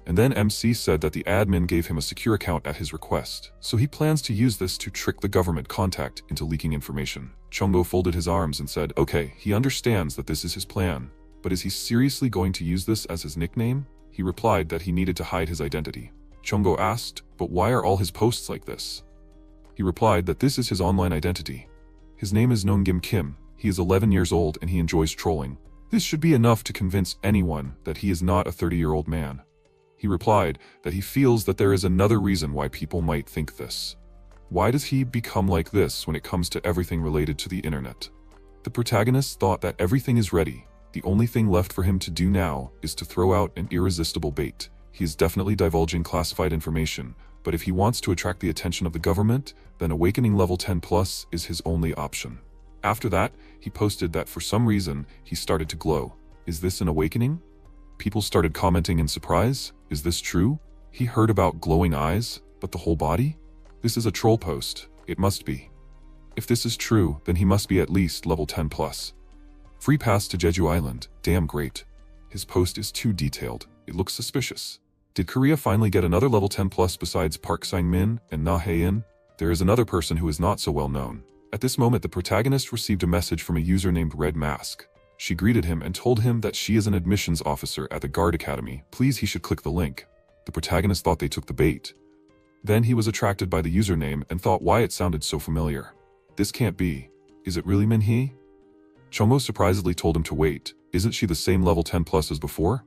And then MC said that the admin gave him a secure account at his request, so he plans to use this to trick the government contact into leaking information. Chongo folded his arms and said, okay, he understands that this is his plan, but is he seriously going to use this as his nickname? He replied that he needed to hide his identity. Chongo asked, but why are all his posts like this? He replied that this is his online identity. His name is Nongim Kim, he is 11 years old and he enjoys trolling. This should be enough to convince anyone that he is not a 30-year-old man. He replied that he feels that there is another reason why people might think this. Why does he become like this when it comes to everything related to the internet? The protagonist thought that everything is ready. The only thing left for him to do now is to throw out an irresistible bait. He is definitely divulging classified information, but if he wants to attract the attention of the government, then awakening level 10 plus is his only option. After that, he posted that for some reason, he started to glow. Is this an awakening? People started commenting in surprise. Is this true? He heard about glowing eyes, but the whole body? This is a troll post. It must be. If this is true, then he must be at least level 10 plus. Free pass to Jeju Island. Damn great. His post is too detailed. It looks suspicious. Did Korea finally get another level 10 plus besides Park Sang-min and Na Hae-in? There is another person who is not so well known. At this moment, the protagonist received a message from a user named Red Mask. She greeted him and told him that she is an admissions officer at the Guard Academy. Please, he should click the link. The protagonist thought they took the bait. Then he was attracted by the username and thought why it sounded so familiar. This can't be. Is it really Minhee? Chomo surprisedly told him to wait. Isn't she the same level 10 plus as before?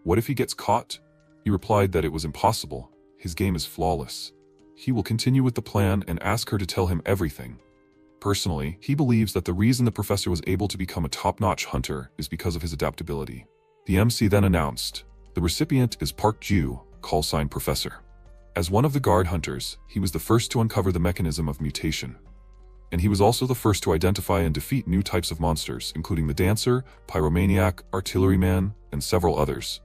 What if he gets caught? He replied that it was impossible. His game is flawless. He will continue with the plan and ask her to tell him everything. Personally, he believes that the reason the professor was able to become a top-notch hunter is because of his adaptability. The MC then announced, the recipient is Park Ju, callsign Professor. As one of the guard hunters, he was the first to uncover the mechanism of mutation. And he was also the first to identify and defeat new types of monsters, including the Dancer, Pyromaniac, Artilleryman, and several others.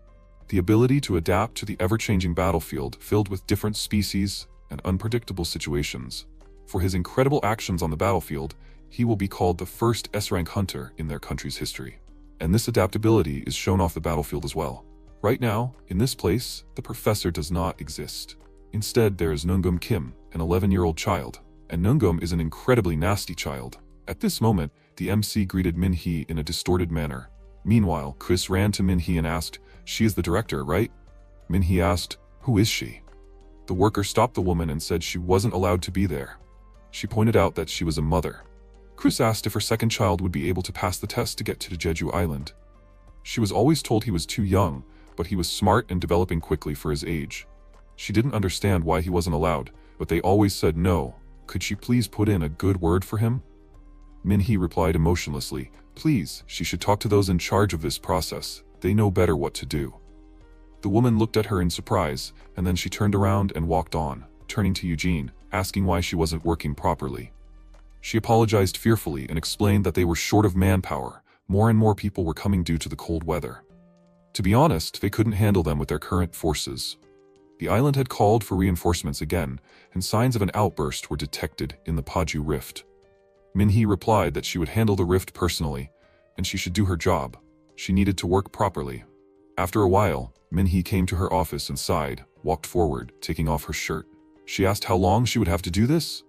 The ability to adapt to the ever-changing battlefield filled with different species and unpredictable situations. For his incredible actions on the battlefield, he will be called the first S-rank hunter in their country's history. And this adaptability is shown off the battlefield as well. Right now, in this place, the professor does not exist. Instead, there is Nungum Kim, an 11-year-old child. And Nungum is an incredibly nasty child. At this moment, the MC greeted Minhee in a distorted manner. Meanwhile, Chris ran to Minhee and asked, she is the director, right? Minhee asked, who is she? The worker stopped the woman and said she wasn't allowed to be there. She pointed out that she was a mother. Chris asked if her second child would be able to pass the test to get to Jeju Island. She was always told he was too young, but he was smart and developing quickly for his age. She didn't understand why he wasn't allowed, but they always said no. Could she please put in a good word for him? Minhee replied emotionlessly, please, she should talk to those in charge of this process. They know better what to do. The woman looked at her in surprise, and then she turned around and walked on, turning to Eugene, asking why she wasn't working properly. She apologized fearfully and explained that they were short of manpower. More and more people were coming due to the cold weather. To be honest, they couldn't handle them with their current forces. The island had called for reinforcements again, and signs of an outburst were detected in the Paju Rift. Minhee replied that she would handle the rift personally, and she should do her job. She needed to work properly. After a while, Minhee came to her office and sighed, walked forward, taking off her shirt. She asked how long she would have to do this.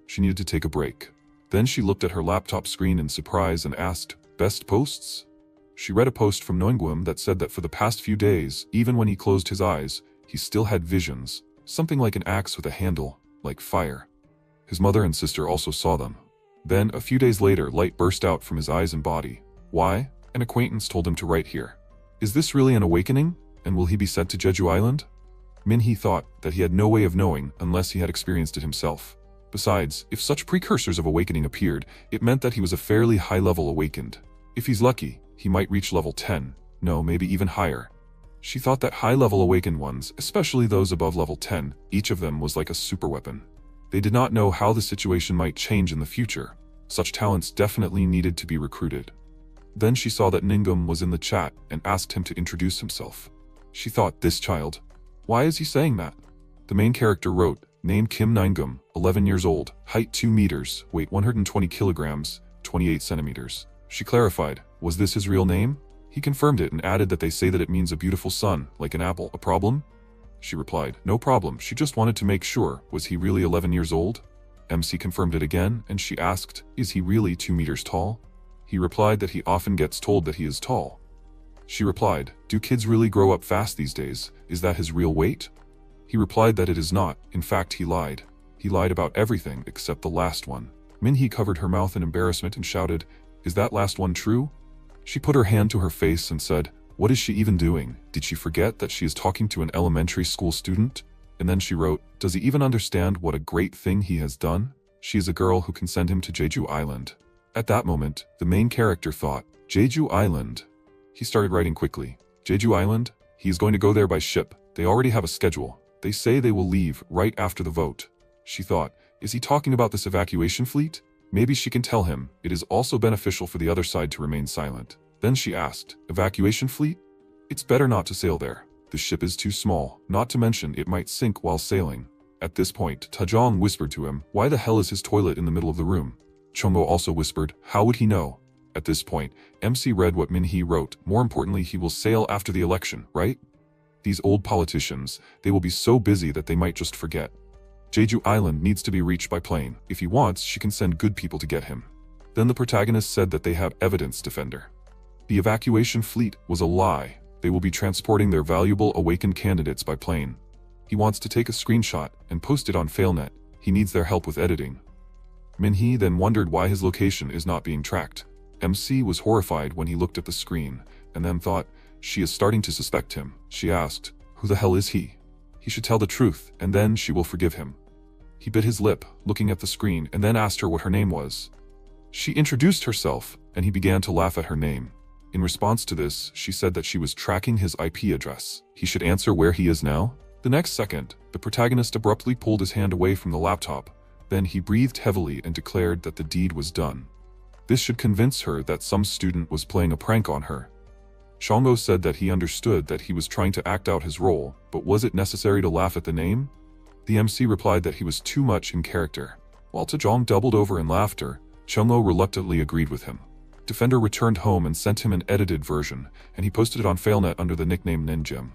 She needed to take a break. Then she looked at her laptop screen in surprise and asked, best posts? She read a post from Noingwim that said that for the past few days, even when he closed his eyes, he still had visions, something like an axe with a handle, like fire. His mother and sister also saw them. Then, a few days later, light burst out from his eyes and body. Why? An acquaintance told him to write here. Is this really an awakening? And will he be sent to Jeju Island? Minhee thought that he had no way of knowing unless he had experienced it himself. Besides, if such precursors of awakening appeared, it meant that he was a fairly high level awakened. If he's lucky, he might reach level 10, no, maybe even higher. She thought that high-level awakened ones, especially those above level 10, each of them was like a superweapon. They did not know how the situation might change in the future. Such talents definitely needed to be recruited. Then she saw that Ningum was in the chat and asked him to introduce himself. She thought, this child. Why is he saying that? The main character wrote, named Kim Ningum, 11 years old, height 2 meters, weight 120 kilograms, 28 centimeters. She clarified, was this his real name? He confirmed it and added that they say that it means a beautiful sun, like an apple. A problem? She replied, no problem, she just wanted to make sure. Was he really 11 years old? MC confirmed it again, and she asked, is he really 2 meters tall? He replied that he often gets told that he is tall. She replied, do kids really grow up fast these days? Is that his real weight? He replied that it is not. In fact, he lied. He lied about everything except the last one. Minhee covered her mouth in embarrassment and shouted, is that last one true? She put her hand to her face and said, what is she even doing? Did she forget that she is talking to an elementary school student? And then she wrote, does he even understand what a great thing he has done? She is a girl who can send him to Jeju Island. At that moment, the main character thought, Jeju Island. He started writing quickly. Jeju Island? He is going to go there by ship. They already have a schedule. They say they will leave right after the vote. She thought, is he talking about this evacuation fleet? Maybe she can tell him. It is also beneficial for the other side to remain silent. Then she asked, evacuation fleet? It's better not to sail there. The ship is too small, not to mention it might sink while sailing. At this point, Tajong whispered to him, why the hell is his toilet in the middle of the room? Chongo also whispered, how would he know? At this point, MC read what Minhee wrote. More importantly, he will sail after the election, right? These old politicians, they will be so busy that they might just forget. Jeju Island needs to be reached by plane. If he wants, she can send good people to get him. Then the protagonist said that they have evidence, defender. The evacuation fleet was a lie. They will be transporting their valuable awakened candidates by plane. He wants to take a screenshot and post it on Failnet. He needs their help with editing. Minhee then wondered why his location is not being tracked. MC was horrified when he looked at the screen, and then thought, she is starting to suspect him. She asked, who the hell is he? He should tell the truth, and then she will forgive him. He bit his lip, looking at the screen, and then asked her what her name was. She introduced herself, and he began to laugh at her name. In response to this, she said that she was tracking his IP address. He should answer where he is now? The next second, the protagonist abruptly pulled his hand away from the laptop. Then he breathed heavily and declared that the deed was done. This should convince her that some student was playing a prank on her. Chongo said that he understood that he was trying to act out his role, but was it necessary to laugh at the name? The MC replied that he was too much in character. While Tajong doubled over in laughter, Chongo reluctantly agreed with him. Defender returned home and sent him an edited version, and he posted it on Failnet under the nickname Ninjim.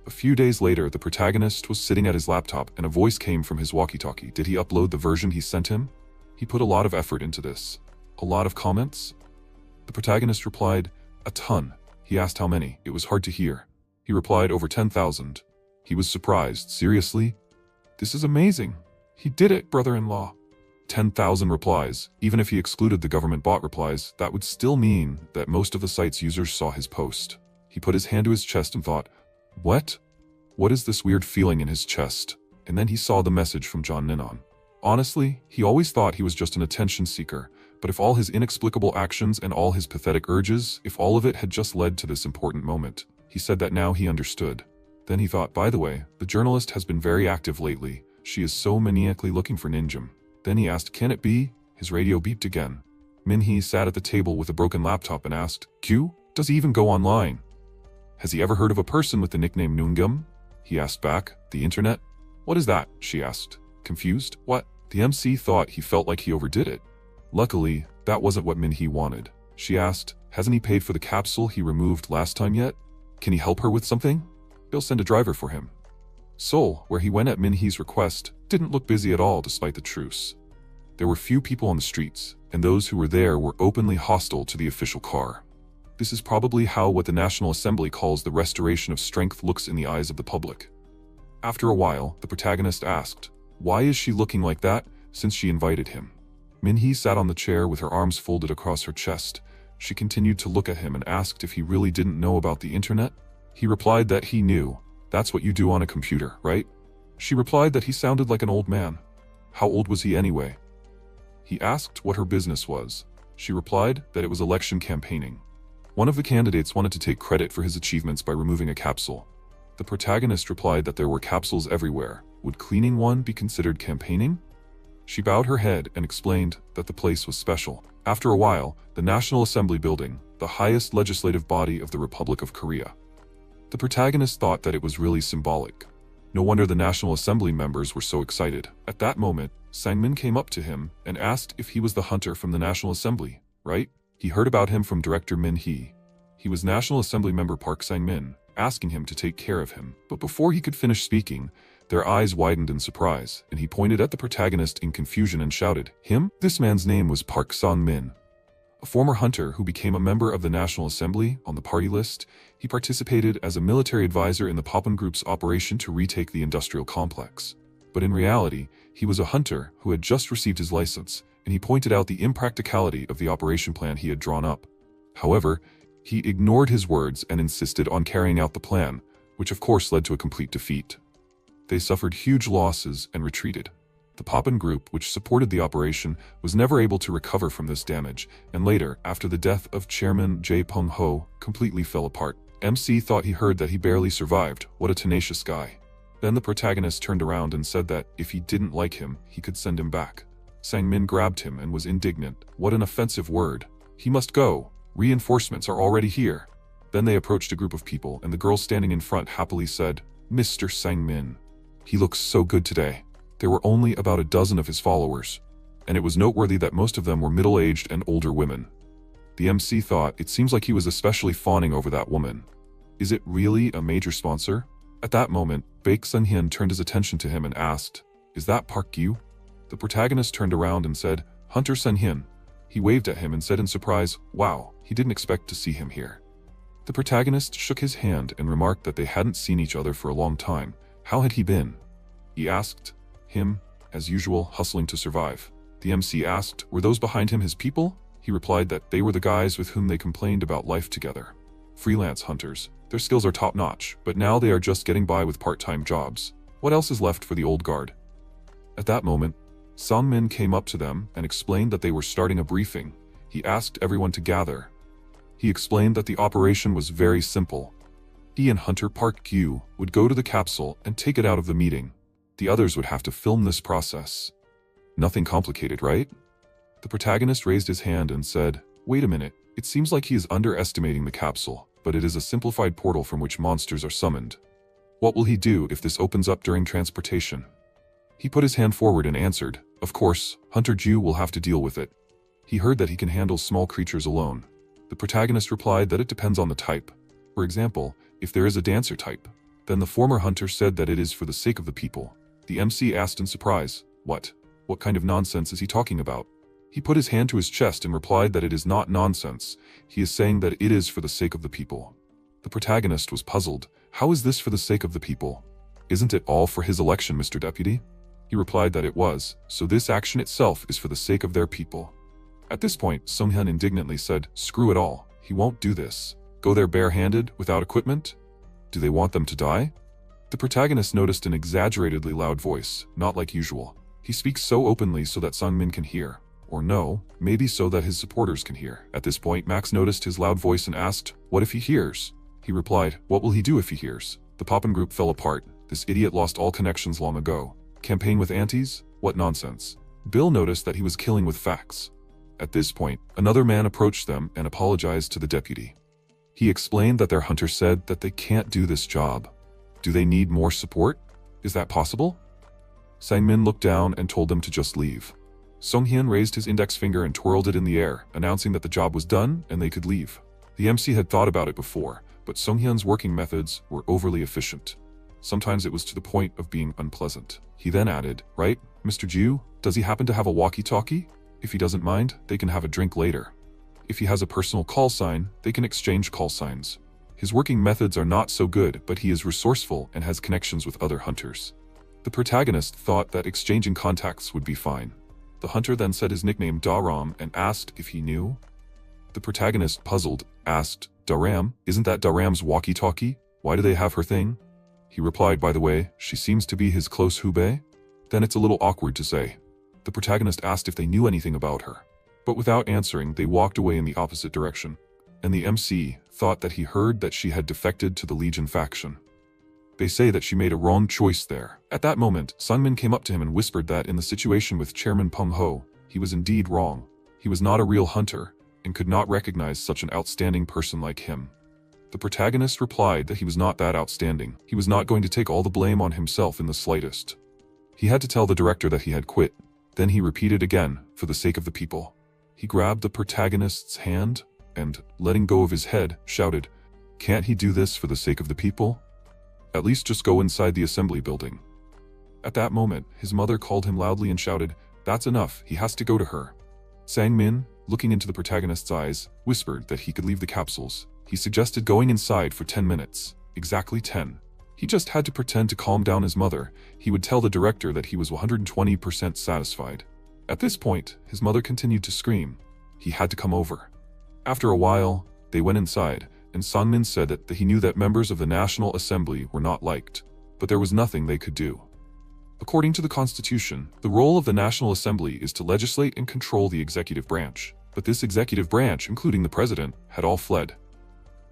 A few days later, the protagonist was sitting at his laptop and a voice came from his walkie-talkie. Did he upload the version he sent him? He put a lot of effort into this. A lot of comments? The protagonist replied, a ton. He asked how many. It was hard to hear. He replied over 10,000. He was surprised. Seriously? This is amazing. He did it, brother-in-law. 10,000 replies. Even if he excluded the government bot replies, that would still mean that most of the site's users saw his post. He put his hand to his chest and thought, what? What is this weird feeling in his chest? And then he saw the message from John Ninon. Honestly, he always thought he was just an attention seeker, but if all his inexplicable actions and all his pathetic urges, if all of it had just led to this important moment, he said that now he understood. Then he thought, by the way, the journalist has been very active lately. She is so maniacally looking for Ninjim. Then he asked, can it be? His radio beeped again. Minhee sat at the table with a broken laptop and asked, Q? Does he even go online? Has he ever heard of a person with the nickname Noongum? He asked back, the internet? What is that? She asked. Confused? What? The MC thought he felt like he overdid it. Luckily, that wasn't what Minhee wanted. She asked, hasn't he paid for the capsule he removed last time yet? Can he help her with something? They'll send a driver for him. Seoul, where he went at Minhee's request, didn't look busy at all despite the truce. There were few people on the streets, and those who were there were openly hostile to the official car. This is probably how what the National Assembly calls the restoration of strength looks in the eyes of the public. After a while, the protagonist asked, why is she looking like that, since she invited him? Minhee sat on the chair with her arms folded across her chest. She continued to look at him and asked if he really didn't know about the internet. He replied that he knew. That's what you do on a computer, right? She replied that he sounded like an old man. How old was he anyway? He asked what her business was. She replied that it was election campaigning. One of the candidates wanted to take credit for his achievements by removing a capsule. The protagonist replied that there were capsules everywhere. Would cleaning one be considered campaigning? She bowed her head and explained that the place was special. After a while, the National Assembly building, the highest legislative body of the Republic of Korea. The protagonist thought that it was really symbolic. No wonder the National Assembly members were so excited. At that moment, Sang-min came up to him and asked if he was the hunter from the National Assembly, right? He heard about him from Director Min-hee. He was National Assembly member Park Sang-min, asking him to take care of him. But before he could finish speaking, their eyes widened in surprise, and he pointed at the protagonist in confusion and shouted, "Him?" This man's name was Park Sang-min, a former hunter who became a member of the National Assembly on the party list. He participated as a military advisor in the Poppin Group's operation to retake the industrial complex. But in reality, he was a hunter who had just received his license, and he pointed out the impracticality of the operation plan he had drawn up. However, he ignored his words and insisted on carrying out the plan, which of course led to a complete defeat. They suffered huge losses and retreated. The Poppin Group, which supported the operation, was never able to recover from this damage, and later, after the death of Chairman Jae Pung-ho, completely fell apart. MC thought he heard that he barely survived. What a tenacious guy. Then the protagonist turned around and said that if he didn't like him, he could send him back. Sang-min grabbed him and was indignant. What an offensive word. He must go. Reinforcements are already here. Then they approached a group of people, and the girl standing in front happily said, "Mr. Sang-min. He looks so good today." There were only about a dozen of his followers, and it was noteworthy that most of them were middle-aged and older women. The MC thought it seems like he was especially fawning over that woman. Is it really a major sponsor? At that moment, Baek Sun-hyun turned his attention to him and asked, "Is that Park Gyu?" The protagonist turned around and said, "Hunter Sun-hyun." He waved at him and said in surprise, "Wow, he didn't expect to see him here." The protagonist shook his hand and remarked that they hadn't seen each other for a long time. How had he been? He asked. Him, as usual, hustling to survive. The MC asked, were those behind him his people? He replied that they were the guys with whom they complained about life together. Freelance hunters. Their skills are top-notch, but now they are just getting by with part-time jobs. What else is left for the old guard? At that moment, Sang-min came up to them and explained that they were starting a briefing. He asked everyone to gather. He explained that the operation was very simple. He and Hunter Park Gyu would go to the capsule and take it out of the meeting. The others would have to film this process. Nothing complicated, right? The protagonist raised his hand and said, "Wait a minute, it seems like he is underestimating the capsule, but it is a simplified portal from which monsters are summoned. What will he do if this opens up during transportation?" He put his hand forward and answered, "Of course, Hunter Ju will have to deal with it. He heard that he can handle small creatures alone." The protagonist replied that it depends on the type. For example, if there is a dancer type, then the former hunter said that it is for the sake of the people. The MC asked in surprise, "What? What kind of nonsense is he talking about?" He put his hand to his chest and replied that it is not nonsense. He is saying that it is for the sake of the people. The protagonist was puzzled. How is this for the sake of the people? Isn't it all for his election, Mr. Deputy? He replied that it was, so this action itself is for the sake of their people. At this point, Sung-hyun indignantly said, "Screw it all. He won't do this. Go there barehanded, without equipment? Do they want them to die?" The protagonist noticed an exaggeratedly loud voice, not like usual. He speaks so openly so that Sang-min can hear. Or no, maybe so that his supporters can hear. At this point, Max noticed his loud voice and asked, "What if he hears?" He replied, "What will he do if he hears?" The Poppin Group fell apart. This idiot lost all connections long ago. Campaign with aunties? What nonsense. Bill noticed that he was killing with facts. At this point, another man approached them and apologized to the deputy. He explained that their hunter said that they can't do this job. Do they need more support? Is that possible? Sang-min looked down and told them to just leave. Sung-hyun raised his index finger and twirled it in the air, announcing that the job was done and they could leave. The MC had thought about it before, but Sung-hyun's working methods were overly efficient. Sometimes it was to the point of being unpleasant. He then added, "Right, Mr. Ju, does he happen to have a walkie-talkie? If he doesn't mind, they can have a drink later. If he has a personal call sign, they can exchange call signs. His working methods are not so good, but he is resourceful and has connections with other hunters." The protagonist thought that exchanging contacts would be fine. The hunter then said his nickname Daram and asked if he knew. The protagonist, puzzled, asked, "Daram? Isn't that Daram's walkie-talkie? Why do they have her thing?" He replied, "By the way, she seems to be his close hubei." Then it's a little awkward to say. The protagonist asked if they knew anything about her. But without answering, they walked away in the opposite direction. And the MC thought that he heard that she had defected to the Legion faction. They say that she made a wrong choice there. At that moment, Sang-min came up to him and whispered that in the situation with Chairman Pung-ho, he was indeed wrong. He was not a real hunter, and could not recognize such an outstanding person like him. The protagonist replied that he was not that outstanding. He was not going to take all the blame on himself in the slightest. He had to tell the director that he had quit. Then he repeated again, for the sake of the people. He grabbed the protagonist's hand and, letting go of his head, shouted, "Can't he do this for the sake of the people? At least just go inside the assembly building." At that moment, his mother called him loudly and shouted, "That's enough, he has to go to her." Sang-min, looking into the protagonist's eyes, whispered that he could leave the capsules. He suggested going inside for 10 minutes. Exactly 10. He just had to pretend to calm down his mother. He would tell the director that he was 120% satisfied. At this point, his mother continued to scream. He had to come over. After a while, they went inside, and Sang-min said that he knew that members of the National Assembly were not liked, but there was nothing they could do. According to the Constitution, the role of the National Assembly is to legislate and control the executive branch, but this executive branch, including the president, had all fled.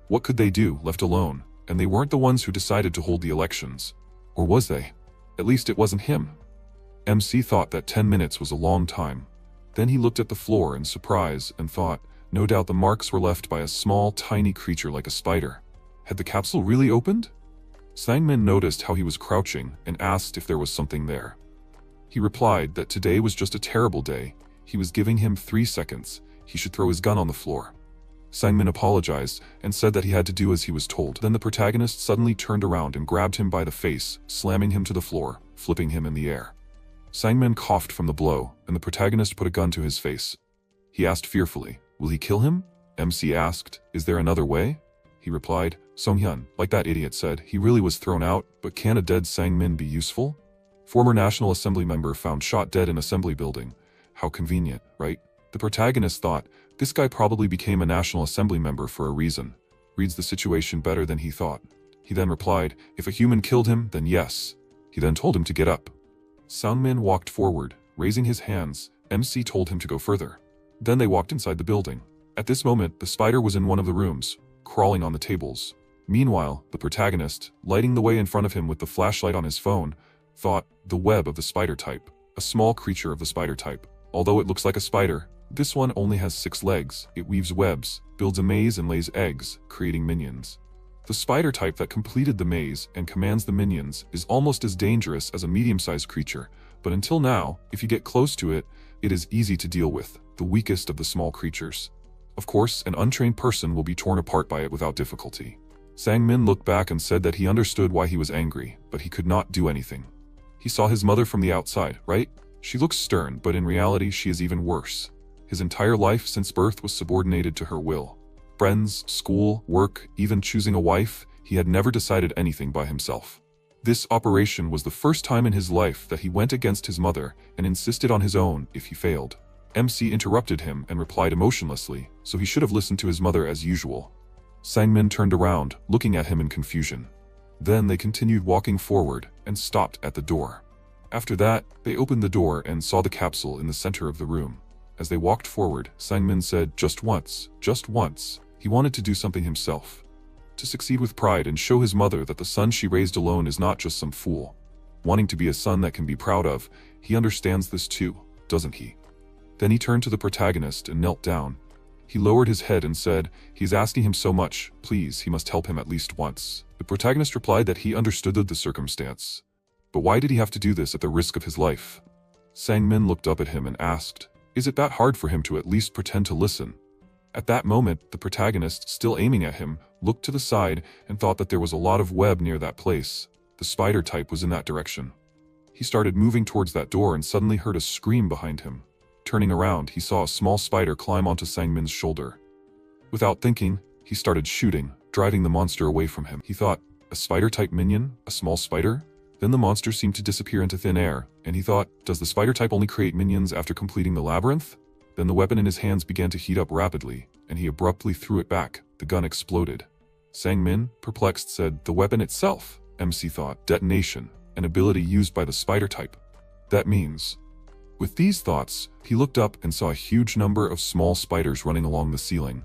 What could they do, left alone? And they weren't the ones who decided to hold the elections. Or was they? At least it wasn't him. MC thought that 10 minutes was a long time. Then he looked at the floor in surprise and thought, no doubt the marks were left by a small, tiny creature like a spider. Had the capsule really opened? Sang-min noticed how he was crouching and asked if there was something there. He replied that today was just a terrible day. He was giving him 3 seconds. He should throw his gun on the floor. Sang-min apologized and said that he had to do as he was told. Then the protagonist suddenly turned around and grabbed him by the face, slamming him to the floor, flipping him in the air. Sang-min coughed from the blow, and the protagonist put a gun to his face. He asked fearfully, "Will he kill him?" MC asked, "Is there another way?" He replied, "Song-hyun, like that idiot said, he really was thrown out, but can a dead Sang-min be useful? Former National Assembly member found shot dead in assembly building. How convenient, right?" The protagonist thought, this guy probably became a National Assembly member for a reason. Reads the situation better than he thought. He then replied, "If a human killed him, then yes." He then told him to get up. Sang-min walked forward, raising his hands. MC told him to go further. Then they walked inside the building. At this moment, the spider was in one of the rooms, crawling on the tables. Meanwhile, the protagonist, lighting the way in front of him with the flashlight on his phone, thought, the web of the spider type, a small creature of the spider type. Although it looks like a spider, this one only has 6 legs. It weaves webs, builds a maze and lays eggs, creating minions. The spider type that completed the maze and commands the minions is almost as dangerous as a medium-sized creature, but until now, if you get close to it, it is easy to deal with, the weakest of the small creatures. Of course, an untrained person will be torn apart by it without difficulty. Sang-min looked back and said that he understood why he was angry, but he could not do anything. He saw his mother from the outside, right? She looks stern, but in reality she is even worse. His entire life since birth was subordinated to her will. Friends, school, work, even choosing a wife, he had never decided anything by himself. This operation was the first time in his life that he went against his mother and insisted on his own if he failed. MC interrupted him and replied emotionlessly, so he should have listened to his mother as usual. Sang-min turned around, looking at him in confusion. Then they continued walking forward and stopped at the door. After that, they opened the door and saw the capsule in the center of the room. As they walked forward, Sang-min said, just once. He wanted to do something himself. To succeed with pride and show his mother that the son she raised alone is not just some fool. Wanting to be a son that can be proud of, he understands this too, doesn't he? Then he turned to the protagonist and knelt down. He lowered his head and said, he's asking him so much, please, he must help him at least once. The protagonist replied that he understood the circumstance. But why did he have to do this at the risk of his life? Sang-min looked up at him and asked, is it that hard for him to at least pretend to listen? At that moment, the protagonist, still aiming at him, looked to the side and thought that there was a lot of web near that place. The spider type was in that direction. He started moving towards that door and suddenly heard a scream behind him. Turning around, he saw a small spider climb onto Sang-min's shoulder. Without thinking, he started shooting, driving the monster away from him. He thought, a spider-type minion? A small spider? Then the monster seemed to disappear into thin air, and he thought, does the spider type only create minions after completing the labyrinth? Then the weapon in his hands began to heat up rapidly, and he abruptly threw it back. The gun exploded. Sang-min, perplexed, said, the weapon itself. MC thought, detonation, an ability used by the spider type. That means... With these thoughts, he looked up and saw a huge number of small spiders running along the ceiling,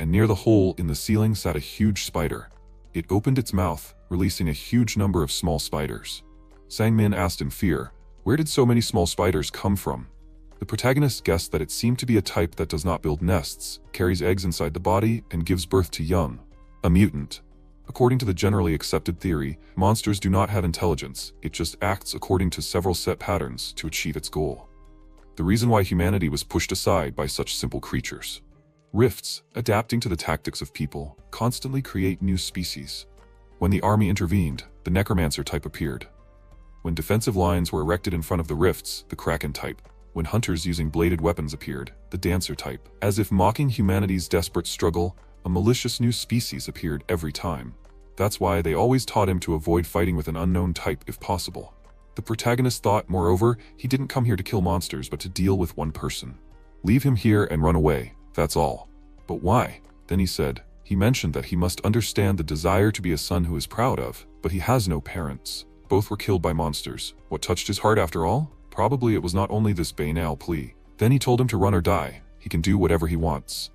and near the hole in the ceiling sat a huge spider. It opened its mouth, releasing a huge number of small spiders. Sang-min asked in fear, where did so many small spiders come from? The protagonist guessed that it seemed to be a type that does not build nests, carries eggs inside the body, and gives birth to young. A mutant. According to the generally accepted theory, monsters do not have intelligence, it just acts according to several set patterns to achieve its goal. The reason why humanity was pushed aside by such simple creatures. Rifts, adapting to the tactics of people, constantly create new species. When the army intervened, the necromancer type appeared. When defensive lines were erected in front of the rifts, the kraken type. When hunters using bladed weapons appeared, the dancer type. As if mocking humanity's desperate struggle, a malicious new species appeared every time. That's why they always taught him to avoid fighting with an unknown type if possible. The protagonist thought, moreover, he didn't come here to kill monsters but to deal with one person. Leave him here and run away, that's all. But why? Then he said, he mentioned that he must understand the desire to be a son who is proud of, but he has no parents. Both were killed by monsters. What touched his heart after all? Probably it was not only this banal plea. Then he told him to run or die. He can do whatever he wants.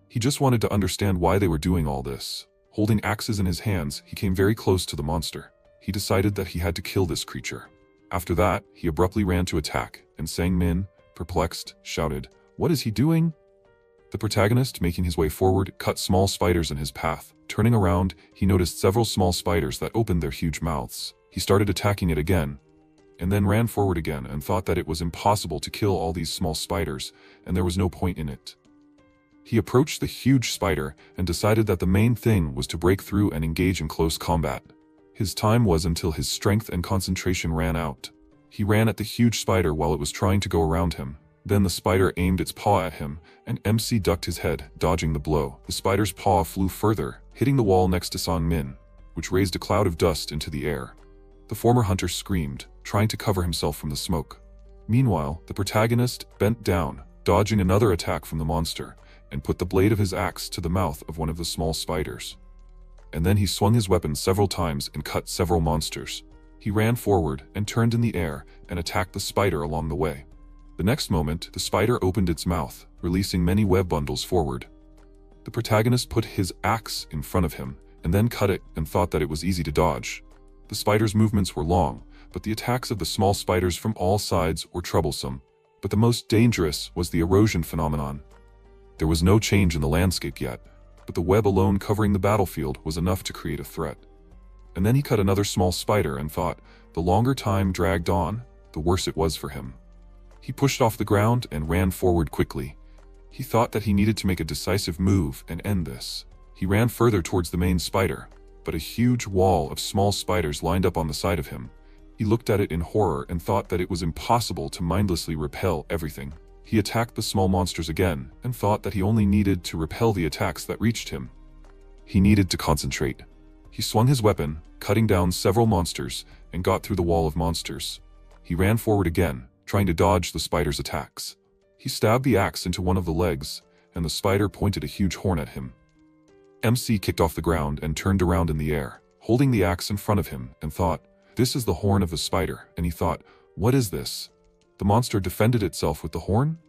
He just wanted to understand why they were doing all this. Holding axes in his hands, he came very close to the monster. He decided that he had to kill this creature. After that, he abruptly ran to attack, and Sang-min, perplexed, shouted, "What is he doing?" The protagonist, making his way forward, cut small spiders in his path. Turning around, he noticed several small spiders that opened their huge mouths. He started attacking it again, and then ran forward again and thought that it was impossible to kill all these small spiders, and there was no point in it. He approached the huge spider and decided that the main thing was to break through and engage in close combat. His time was until his strength and concentration ran out. He ran at the huge spider while it was trying to go around him. Then the spider aimed its paw at him, and MC ducked his head, dodging the blow. The spider's paw flew further, hitting the wall next to Sang-min, which raised a cloud of dust into the air. The former hunter screamed, trying to cover himself from the smoke. Meanwhile, the protagonist bent down, dodging another attack from the monster, and put the blade of his axe to the mouth of one of the small spiders. And then he swung his weapon several times and cut several monsters. He ran forward and turned in the air and attacked the spider along the way. The next moment, the spider opened its mouth, releasing many web bundles forward. The protagonist put his axe in front of him, and then cut it and thought that it was easy to dodge. The spider's movements were long, but the attacks of the small spiders from all sides were troublesome. But the most dangerous was the erosion phenomenon. There was no change in the landscape yet, but the web alone covering the battlefield was enough to create a threat. And then he cut another small spider and thought, the longer time dragged on, the worse it was for him. He pushed off the ground and ran forward quickly. He thought that he needed to make a decisive move and end this. He ran further towards the main spider, but a huge wall of small spiders lined up on the side of him. He looked at it in horror and thought that it was impossible to mindlessly repel everything. He attacked the small monsters again and thought that he only needed to repel the attacks that reached him. He needed to concentrate. He swung his weapon, cutting down several monsters, and got through the wall of monsters. He ran forward again, trying to dodge the spider's attacks. He stabbed the axe into one of the legs, and the spider pointed a huge horn at him. MC kicked off the ground and turned around in the air, holding the axe in front of him, and thought, this is the horn of the spider, and he thought, what is this? The monster defended itself with the horn?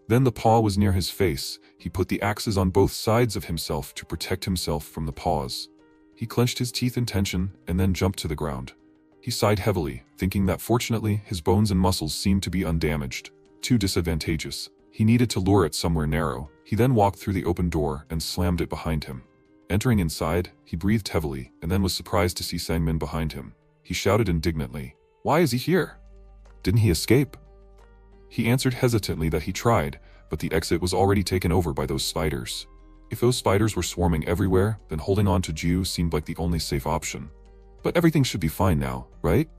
Then the paw was near his face. He put the axes on both sides of himself to protect himself from the paws. He clenched his teeth in tension and then jumped to the ground. He sighed heavily, thinking that fortunately his bones and muscles seemed to be undamaged. Too disadvantageous. He needed to lure it somewhere narrow. He then walked through the open door and slammed it behind him. Entering inside, he breathed heavily and then was surprised to see Sang-min behind him. He shouted indignantly, "Why is he here? Didn't he escape?" He answered hesitantly that he tried, but the exit was already taken over by those spiders. If those spiders were swarming everywhere, then holding on to Ju seemed like the only safe option. But everything should be fine now, right?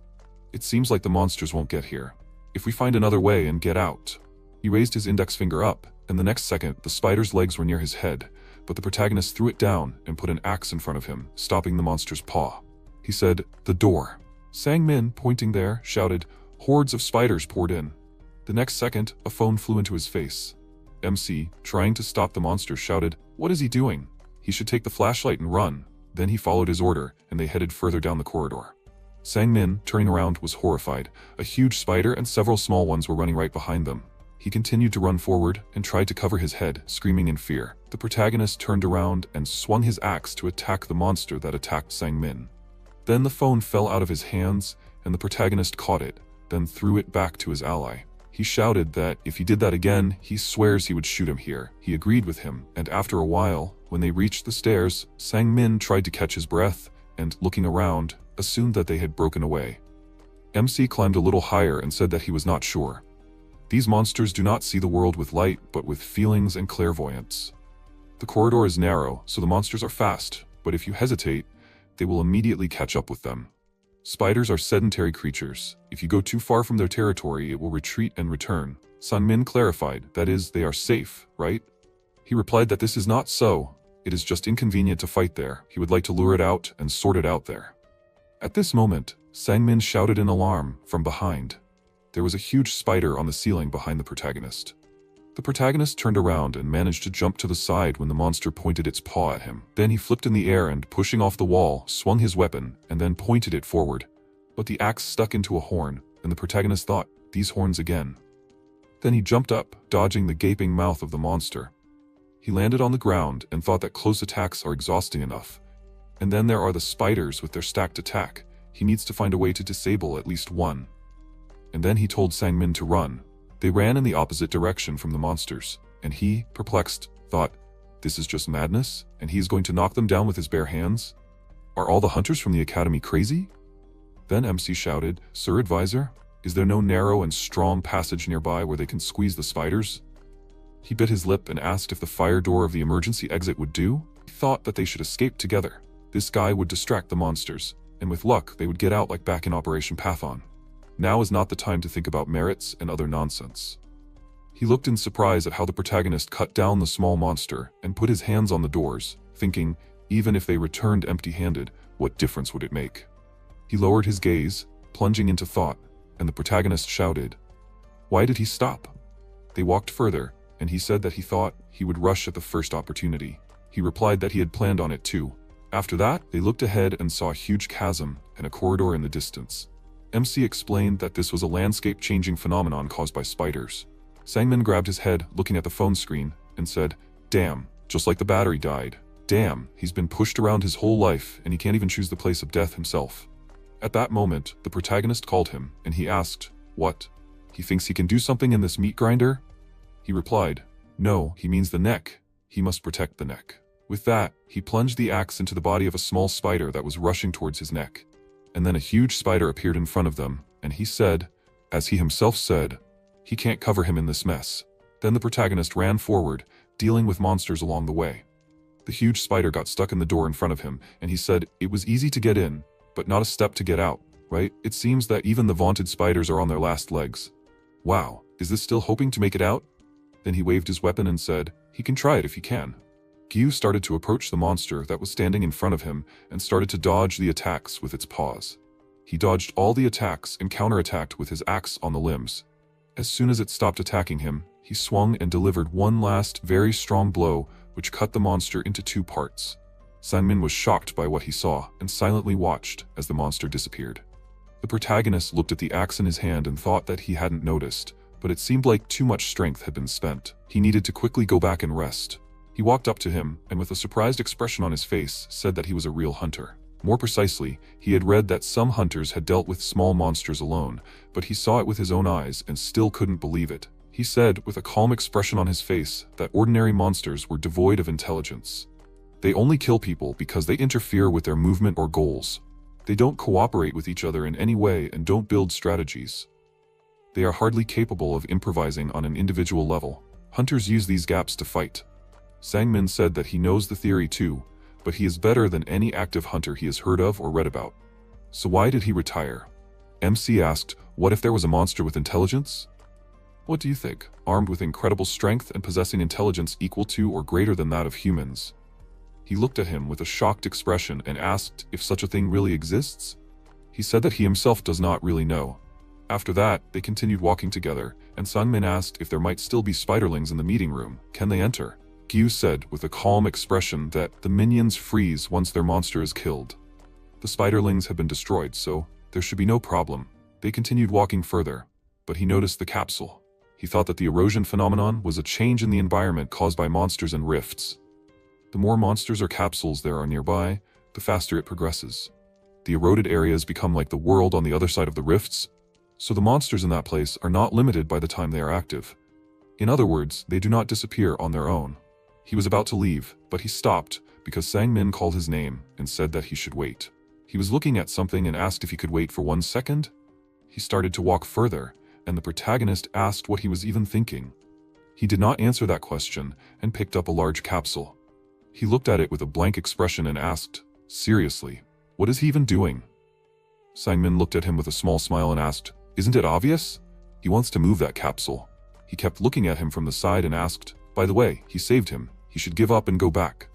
It seems like the monsters won't get here. If we find another way and get out. He raised his index finger up, and the next second, the spider's legs were near his head, but the protagonist threw it down and put an axe in front of him, stopping the monster's paw. He said, "The door." Sang-min, pointing there, shouted, hordes of spiders poured in. The next second, a phone flew into his face. MC, trying to stop the monster, shouted, "What is he doing? He should take the flashlight and run." Then he followed his order, and they headed further down the corridor. Sang-min, turning around, was horrified. A huge spider and several small ones were running right behind them. He continued to run forward and tried to cover his head, screaming in fear. The protagonist turned around and swung his axe to attack the monster that attacked Sang-min. Then the phone fell out of his hands, and the protagonist caught it, then threw it back to his ally. He shouted that if he did that again, he swears he would shoot him here. He agreed with him, and after a while, When they reached the stairs, Sang-min tried to catch his breath, and, looking around, assumed that they had broken away. MC climbed a little higher and said that he was not sure. These monsters do not see the world with light, but with feelings and clairvoyance. The corridor is narrow, so the monsters are fast, but if you hesitate, they will immediately catch up with them. Spiders are sedentary creatures. If you go too far from their territory, it will retreat and return. Sang-min clarified, that is, they are safe, right? He replied that this is not so. It is just inconvenient to fight there. He would like to lure it out and sort it out there. At this moment, Sang-min shouted in alarm from behind. There was a huge spider on the ceiling behind the protagonist. The protagonist turned around and managed to jump to the side when the monster pointed its paw at him. Then he flipped in the air and, pushing off the wall, swung his weapon and then pointed it forward. But the axe stuck into a horn, and the protagonist thought, these horns again. Then he jumped up, dodging the gaping mouth of the monster. He landed on the ground and thought that close attacks are exhausting enough. And then there are the spiders with their stacked attack. He needs to find a way to disable at least one. And then he told Sang-min to run. They ran in the opposite direction from the monsters, and he, perplexed, thought, this is just madness, and he is going to knock them down with his bare hands? Are all the hunters from the academy crazy? Then MC shouted, Sir Advisor, is there no narrow and strong passage nearby where they can squeeze the spiders? He bit his lip and asked if the fire door of the emergency exit would do. He thought that they should escape together. This guy would distract the monsters, and with luck they would get out like back in Operation Pathon. Now is not the time to think about merits and other nonsense. He looked in surprise at how the protagonist cut down the small monster and put his hands on the doors, thinking, even if they returned empty-handed, what difference would it make? He lowered his gaze, plunging into thought, and the protagonist shouted. Why did he stop? They walked further, and he said that he thought he would rush at the first opportunity. He replied that he had planned on it too. After that, they looked ahead and saw a huge chasm and a corridor in the distance. MC explained that this was a landscape-changing phenomenon caused by spiders. Sang-min grabbed his head, looking at the phone screen, and said, damn, just like the battery died. Damn, he's been pushed around his whole life, and he can't even choose the place of death himself. At that moment, the protagonist called him, and he asked, what? He thinks he can do something in this meat grinder? He replied, no, he means the neck. He must protect the neck. With that, he plunged the axe into the body of a small spider that was rushing towards his neck. And then a huge spider appeared in front of them, and he said, as he himself said, he can't cover him in this mess. Then the protagonist ran forward, dealing with monsters along the way. The huge spider got stuck in the door in front of him, and he said, it was easy to get in, but not a step to get out, right? It seems that even the vaunted spiders are on their last legs. Wow, is this still hoping to make it out? Then he waved his weapon and said, he can try it if he can. Gyu started to approach the monster that was standing in front of him and started to dodge the attacks with its paws. He dodged all the attacks and counterattacked with his axe on the limbs. As soon as it stopped attacking him, he swung and delivered one last, very strong blow, which cut the monster into two parts. Sang-min was shocked by what he saw and silently watched as the monster disappeared. The protagonist looked at the axe in his hand and thought that he hadn't noticed, but it seemed like too much strength had been spent. He needed to quickly go back and rest. He walked up to him, and with a surprised expression on his face, said that he was a real hunter. More precisely, he had read that some hunters had dealt with small monsters alone, but he saw it with his own eyes and still couldn't believe it. He said, with a calm expression on his face, that ordinary monsters were devoid of intelligence. They only kill people because they interfere with their movement or goals. They don't cooperate with each other in any way and don't build strategies. They are hardly capable of improvising on an individual level. Hunters use these gaps to fight. Sang-min said that he knows the theory too, but he is better than any active hunter he has heard of or read about. So why did he retire? MC asked, what if there was a monster with intelligence? What do you think? Armed with incredible strength and possessing intelligence equal to or greater than that of humans? He looked at him with a shocked expression and asked if such a thing really exists. He said that he himself does not really know. After that, they continued walking together, and Sang-min asked if there might still be spiderlings in the meeting room. Can they enter? Gyu said with a calm expression that the minions freeze once their monster is killed. The spiderlings have been destroyed, so there should be no problem. They continued walking further, but he noticed the capsule. He thought that the erosion phenomenon was a change in the environment caused by monsters and rifts. The more monsters or capsules there are nearby, the faster it progresses. The eroded areas become like the world on the other side of the rifts, so the monsters in that place are not limited by the time they are active. In other words, they do not disappear on their own. He was about to leave, but he stopped because Sang-min called his name and said that he should wait. He was looking at something and asked if he could wait for 1 second. He started to walk further, and the protagonist asked what he was even thinking. He did not answer that question and picked up a large capsule. He looked at it with a blank expression and asked, "Seriously, what is he even doing?" Sang-min looked at him with a small smile and asked, "Isn't it obvious? He wants to move that capsule." He kept looking at him from the side and asked, "By the way, he saved him. He should give up and go back."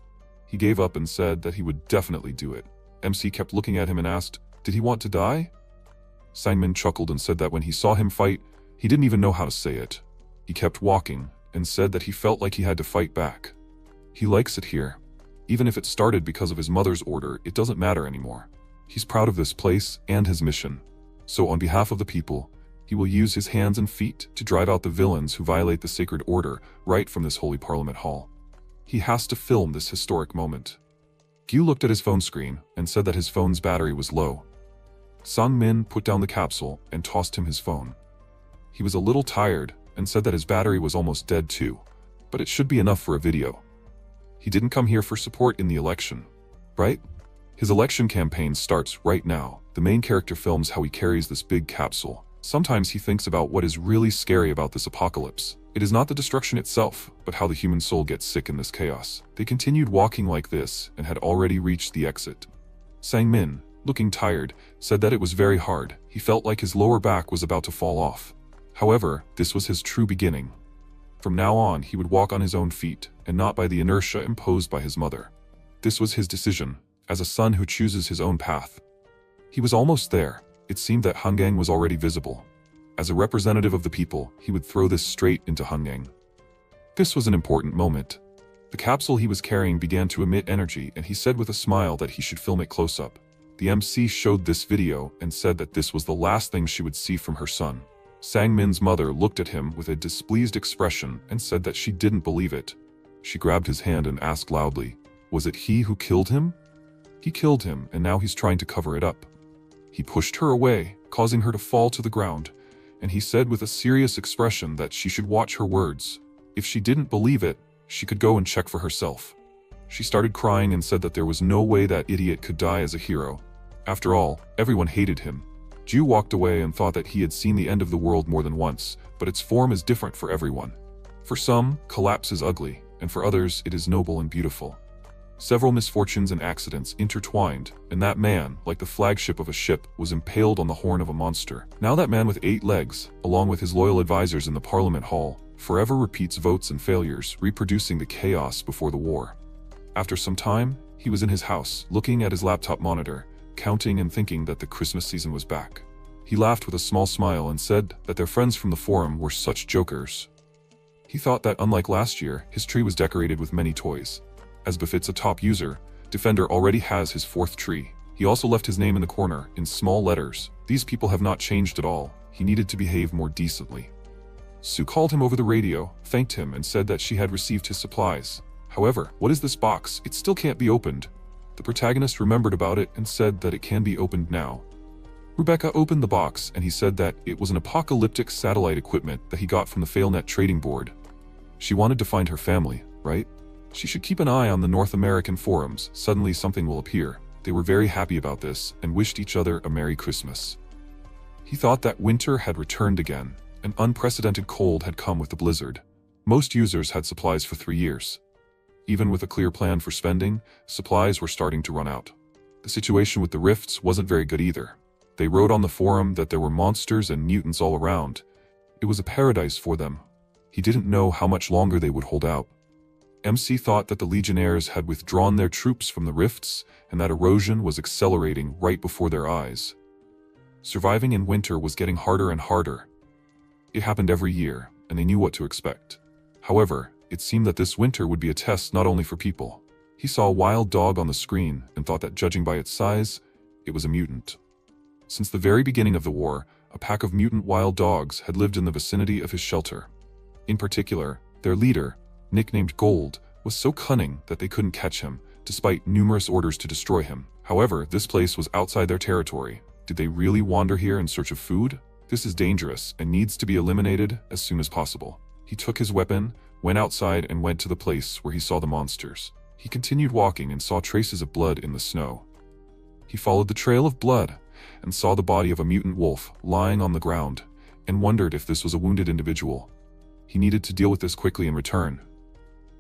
He gave up and said that he would definitely do it. MC kept looking at him and asked, "Did he want to die?" Sang-min chuckled and said that when he saw him fight, he didn't even know how to say it. He kept walking and said that he felt like he had to fight back. He likes it here. Even if it started because of his mother's order, it doesn't matter anymore. He's proud of this place and his mission. So on behalf of the people, he will use his hands and feet to drive out the villains who violate the sacred order right from this holy parliament hall. He has to film this historic moment. Gyu looked at his phone screen and said that his phone's battery was low. Sang-min put down the capsule and tossed him his phone. He was a little tired and said that his battery was almost dead too, but it should be enough for a video. He didn't come here for support in the election, right? His election campaign starts right now. The main character films how he carries this big capsule. Sometimes he thinks about what is really scary about this apocalypse. It is not the destruction itself, but how the human soul gets sick in this chaos. They continued walking like this and had already reached the exit. Sang-min, looking tired, said that it was very hard. He felt like his lower back was about to fall off. However, this was his true beginning. From now on, he would walk on his own feet and not by the inertia imposed by his mother. This was his decision, as a son who chooses his own path. He was almost there. It seemed that Hangang was already visible. As a representative of the people, he would throw this straight into Hangang. This was an important moment. The capsule he was carrying began to emit energy, and he said with a smile that he should film it close up. The MC showed this video and said that this was the last thing she would see from her son. Sang-min's mother looked at him with a displeased expression and said that she didn't believe it. She grabbed his hand and asked loudly, "Was it he who killed him?" "He killed him, and now he's trying to cover it up." He pushed her away, causing her to fall to the ground, and he said with a serious expression that she should watch her words. If she didn't believe it, she could go and check for herself. She started crying and said that there was no way that idiot could die as a hero. After all, everyone hated him. Ju walked away and thought that he had seen the end of the world more than once, but its form is different for everyone. For some, collapse is ugly, and for others, it is noble and beautiful. Several misfortunes and accidents intertwined, and that man, like the flagship of a ship, was impaled on the horn of a monster. Now that man with 8 legs, along with his loyal advisors in the Parliament Hall, forever repeats votes and failures, reproducing the chaos before the war. After some time, he was in his house, looking at his laptop monitor, counting and thinking that the Christmas season was back. He laughed with a small smile and said that their friends from the forum were such jokers. He thought that unlike last year, his tree was decorated with many toys. As befits a top user, Defender already has his 4th tree. He also left his name in the corner, in small letters. These people have not changed at all. He needed to behave more decently. Sue called him over the radio, thanked him, and said that she had received his supplies. However, what is this box? It still can't be opened. The protagonist remembered about it and said that it can be opened now. Rebecca opened the box and he said that it was an apocalyptic satellite equipment that he got from the Failnet trading board. She wanted to find her family, right? She should keep an eye on the North American forums. Suddenly something will appear. They were very happy about this and wished each other a Merry Christmas. He thought that winter had returned again. An unprecedented cold had come with the blizzard. Most users had supplies for 3 years. Even with a clear plan for spending, supplies were starting to run out. The situation with the rifts wasn't very good either. They wrote on the forum that there were monsters and mutants all around. It was a paradise for them. He didn't know how much longer they would hold out. MC thought that the legionnaires had withdrawn their troops from the rifts and that erosion was accelerating right before their eyes. Surviving in winter was getting harder and harder. It happened every year, and they knew what to expect. However, it seemed that this winter would be a test not only for people. He saw a wild dog on the screen and thought that judging by its size, it was a mutant. Since the very beginning of the war, a pack of mutant wild dogs had lived in the vicinity of his shelter. In particular, their leader, nicknamed Gold, was so cunning that they couldn't catch him, despite numerous orders to destroy him. However, this place was outside their territory. Did they really wander here in search of food? This is dangerous and needs to be eliminated as soon as possible. He took his weapon, went outside and went to the place where he saw the monsters. He continued walking and saw traces of blood in the snow. He followed the trail of blood and saw the body of a mutant wolf lying on the ground and wondered if this was a wounded individual. He needed to deal with this quickly and return.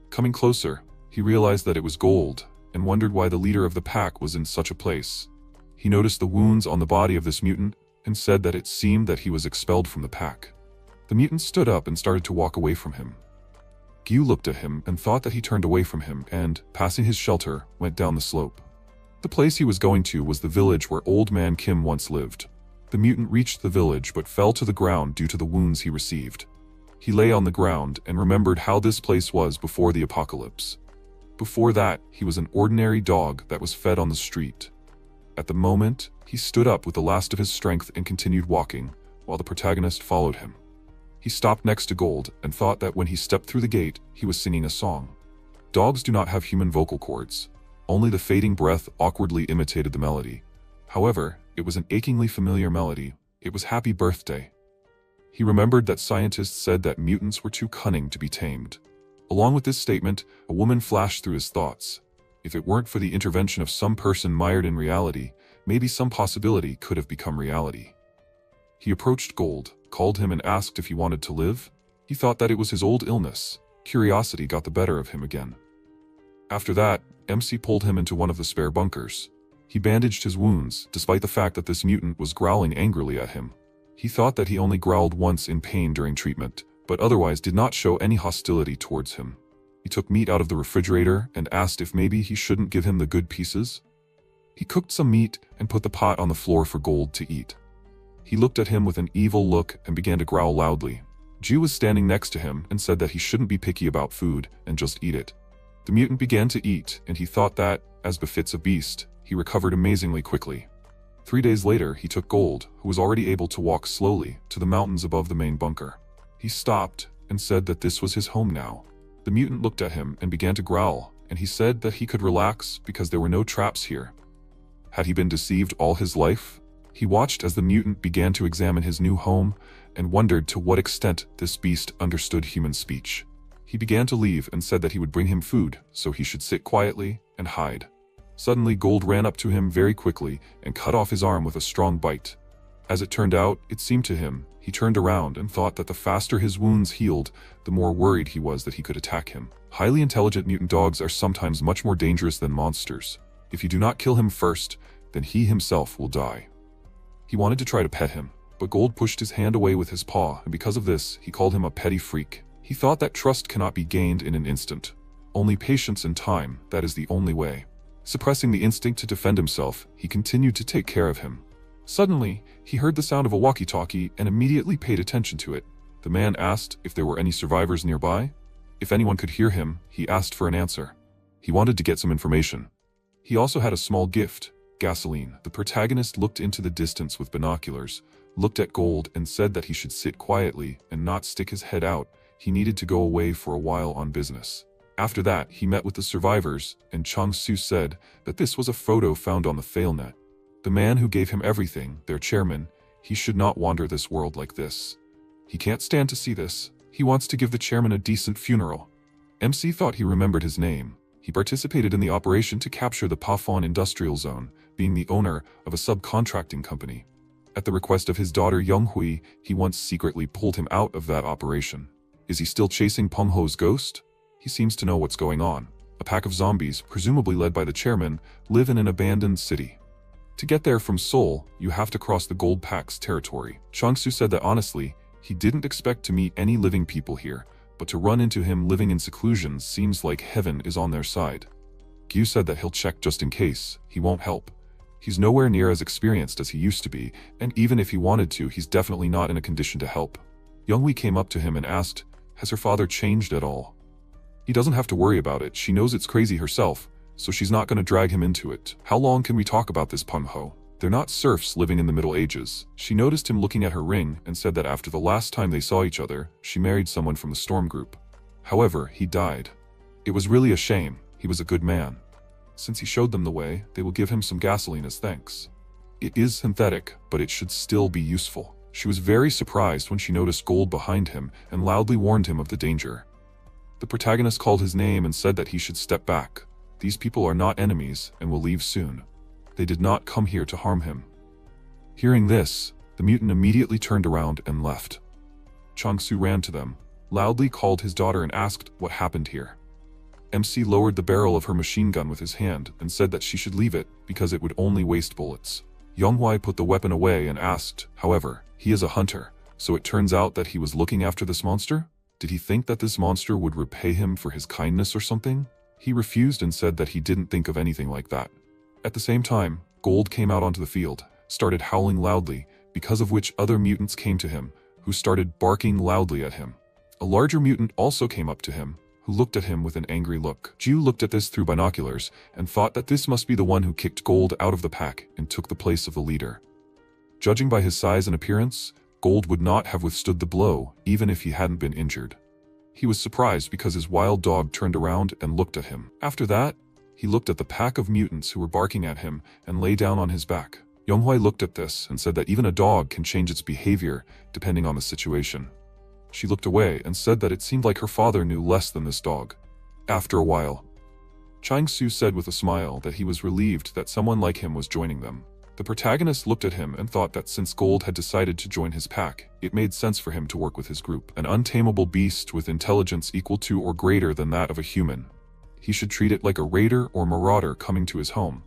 Coming closer, he realized that it was Gold and wondered why the leader of the pack was in such a place. He noticed the wounds on the body of this mutant and said that it seemed that he was expelled from the pack. The mutant stood up and started to walk away from him. Gyu looked at him and thought that he turned away from him and, passing his shelter, went down the slope. The place he was going to was the village where Old Man Kim once lived. The mutant reached the village but fell to the ground due to the wounds he received. He lay on the ground and remembered how this place was before the apocalypse. Before that, he was an ordinary dog that was fed on the street. At the moment, he stood up with the last of his strength and continued walking, while the protagonist followed him. He stopped next to Gold and thought that when he stepped through the gate, he was singing a song. Dogs do not have human vocal cords. Only the fading breath awkwardly imitated the melody. However, it was an achingly familiar melody. It was Happy Birthday. He remembered that scientists said that mutants were too cunning to be tamed. Along with this statement, a woman flashed through his thoughts. If it weren't for the intervention of some person mired in reality, maybe some possibility could have become reality. He approached Gold, called him and asked if he wanted to live. He thought that it was his old illness. Curiosity got the better of him again. After that, MC pulled him into one of the spare bunkers. He bandaged his wounds, despite the fact that this mutant was growling angrily at him. He thought that he only growled once in pain during treatment, but otherwise did not show any hostility towards him. He took meat out of the refrigerator and asked if maybe he shouldn't give him the good pieces. He cooked some meat and put the pot on the floor for Gold to eat. He looked at him with an evil look and began to growl loudly. Ju was standing next to him and said that he shouldn't be picky about food and just eat it. The mutant began to eat, and he thought that, as befits a beast, he recovered amazingly quickly. 3 days later, he took Gold, who was already able to walk slowly, to the mountains above the main bunker. He stopped and said that this was his home now. The mutant looked at him and began to growl, and he said that he could relax because there were no traps here. Had he been deceived all his life? He watched as the mutant began to examine his new home and wondered to what extent this beast understood human speech. He began to leave and said that he would bring him food, so he should sit quietly and hide. Suddenly, Gold ran up to him very quickly and cut off his arm with a strong bite. As it turned out, it seemed to him, he turned around and thought that the faster his wounds healed, the more worried he was that he could attack him. Highly intelligent mutant dogs are sometimes much more dangerous than monsters. If you do not kill him first, then he himself will die. He wanted to try to pet him, but Gold pushed his hand away with his paw, and because of this, he called him a petty freak. He thought that trust cannot be gained in an instant. Only patience and time, that is the only way. Suppressing the instinct to defend himself, he continued to take care of him. Suddenly, he heard the sound of a walkie-talkie and immediately paid attention to it. The man asked if there were any survivors nearby. If anyone could hear him, he asked for an answer. He wanted to get some information. He also had a small gift, gasoline. The protagonist looked into the distance with binoculars, looked at Gold and said that he should sit quietly and not stick his head out. He needed to go away for a while on business. After that, he met with the survivors, and Chang-Su said that this was a photo found on the Failnet. The man who gave him everything, their chairman, he should not wander this world like this. He can't stand to see this. He wants to give the chairman a decent funeral. MC thought he remembered his name. He participated in the operation to capture the Pafon industrial zone, being the owner of a subcontracting company. At the request of his daughter Younghui, he once secretly pulled him out of that operation. Is he still chasing Peng Ho's ghost? He seems to know what's going on. A pack of zombies, presumably led by the chairman, live in an abandoned city. To get there from Seoul, you have to cross the Gold Pack's territory. Chang-Su said that honestly, he didn't expect to meet any living people here, but to run into him living in seclusion seems like heaven is on their side. Gyu said that he'll check just in case. He won't help. He's nowhere near as experienced as he used to be, and even if he wanted to, he's definitely not in a condition to help. Younghui came up to him and asked, has her father changed at all? He doesn't have to worry about it. She knows it's crazy herself, so she's not going to drag him into it. How long can we talk about this, Peng Ho? They're not serfs living in the Middle Ages. She noticed him looking at her ring and said that after the last time they saw each other, she married someone from the Storm Group. However, he died. It was really a shame. He was a good man. Since he showed them the way, they will give him some gasoline as thanks. It is synthetic, but it should still be useful. She was very surprised when she noticed Gold behind him and loudly warned him of the danger. The protagonist called his name and said that he should step back. These people are not enemies and will leave soon. They did not come here to harm him. Hearing this, the mutant immediately turned around and left. Chang-Su ran to them, loudly called his daughter and asked what happened here. MC lowered the barrel of her machine gun with his hand and said that she should leave it because it would only waste bullets. Yonghwai put the weapon away and asked, however, he is a hunter, so it turns out that he was looking after this monster? Did he think that this monster would repay him for his kindness or something? He refused and said that he didn't think of anything like that. At the same time, Gold came out onto the field, started howling loudly, because of which other mutants came to him, who started barking loudly at him. A larger mutant also came up to him, who looked at him with an angry look. Jiu looked at this through binoculars and thought that this must be the one who kicked Gold out of the pack and took the place of the leader. Judging by his size and appearance, Gold would not have withstood the blow even if he hadn't been injured. He was surprised because his wild dog turned around and looked at him. After that, he looked at the pack of mutants who were barking at him and lay down on his back. Yonghwai looked at this and said that even a dog can change its behavior depending on the situation. She looked away and said that it seemed like her father knew less than this dog. After a while, Chang-Su said with a smile that he was relieved that someone like him was joining them. The protagonist looked at him and thought that since Gold had decided to join his pack, it made sense for him to work with his group. An untamable beast with intelligence equal to or greater than that of a human. He should treat it like a raider or marauder coming to his home.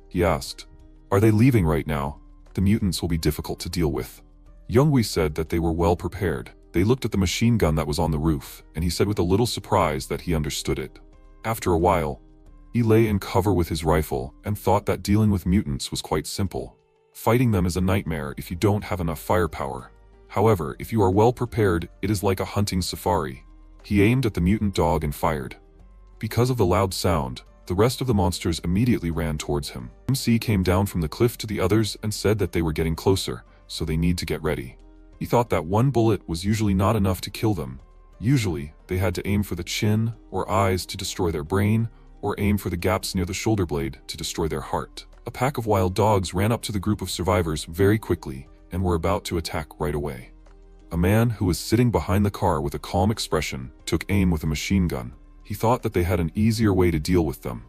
He asked, "Are they leaving right now? The mutants will be difficult to deal with." Youngwee said that they were well prepared. They looked at the machine gun that was on the roof, and he said with a little surprise that he understood it. After a while, he lay in cover with his rifle and thought that dealing with mutants was quite simple. Fighting them is a nightmare if you don't have enough firepower. However, if you are well prepared, it is like a hunting safari. He aimed at the mutant dog and fired. Because of the loud sound, the rest of the monsters immediately ran towards him. MC came down from the cliff to the others and said that they were getting closer, so they need to get ready. He thought that one bullet was usually not enough to kill them. Usually, they had to aim for the chin or eyes to destroy their brain, or aim for the gaps near the shoulder blade to destroy their heart. A pack of wild dogs ran up to the group of survivors very quickly and were about to attack right away. A man who was sitting behind the car with a calm expression took aim with a machine gun. He thought that they had an easier way to deal with them.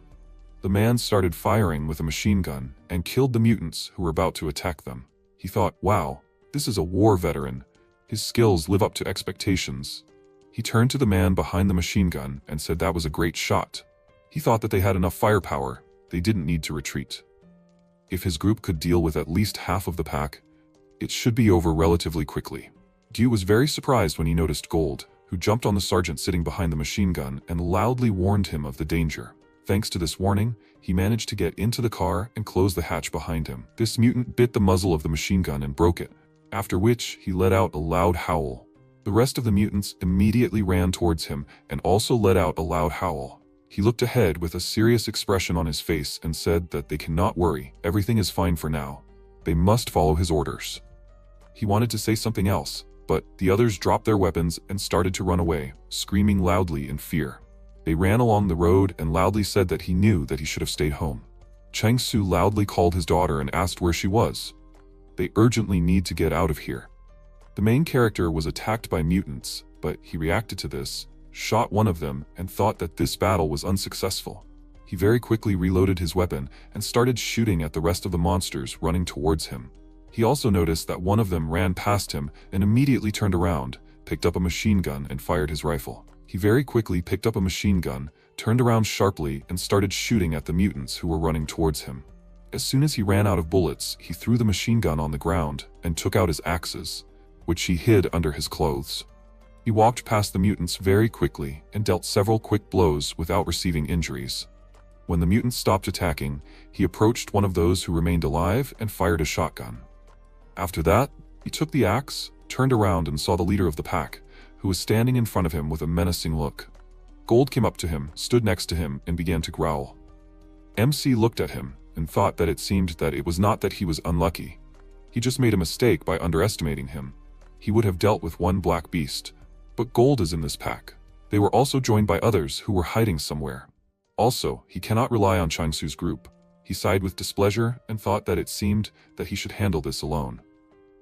The man started firing with a machine gun and killed the mutants who were about to attack them. He thought, wow, this is a war veteran. His skills live up to expectations. He turned to the man behind the machine gun and said that was a great shot. He thought that they had enough firepower. They didn't need to retreat. If his group could deal with at least half of the pack, it should be over relatively quickly. Jiu was very surprised when he noticed Gold, who jumped on the sergeant sitting behind the machine gun and loudly warned him of the danger. Thanks to this warning, he managed to get into the car and close the hatch behind him. This mutant bit the muzzle of the machine gun and broke it, after which he let out a loud howl. The rest of the mutants immediately ran towards him and also let out a loud howl. He looked ahead with a serious expression on his face and said that they cannot worry, everything is fine for now. They must follow his orders. He wanted to say something else, but the others dropped their weapons and started to run away, screaming loudly in fear. They ran along the road and loudly said that he knew that he should have stayed home. Chang-Su loudly called his daughter and asked where she was. They urgently need to get out of here. The main character was attacked by mutants, but he reacted to this, shot one of them, and thought that this battle was unsuccessful. He very quickly reloaded his weapon and started shooting at the rest of the monsters running towards him. He also noticed that one of them ran past him and immediately turned around, picked up a machine gun and fired his rifle. He very quickly picked up a machine gun, turned around sharply and started shooting at the mutants who were running towards him. As soon as he ran out of bullets, he threw the machine gun on the ground and took out his axes, which he hid under his clothes. He walked past the mutants very quickly and dealt several quick blows without receiving injuries. When the mutants stopped attacking, he approached one of those who remained alive and fired a shotgun. After that, he took the axe, turned around and saw the leader of the pack, who was standing in front of him with a menacing look. Gold came up to him, stood next to him, and began to growl. MC looked at him and thought that it seemed that it was not that he was unlucky. He just made a mistake by underestimating him. He would have dealt with one black beast, but Gold is in this pack. They were also joined by others who were hiding somewhere. Also, he cannot rely on Chang-Su's group. He sighed with displeasure and thought that it seemed that he should handle this alone.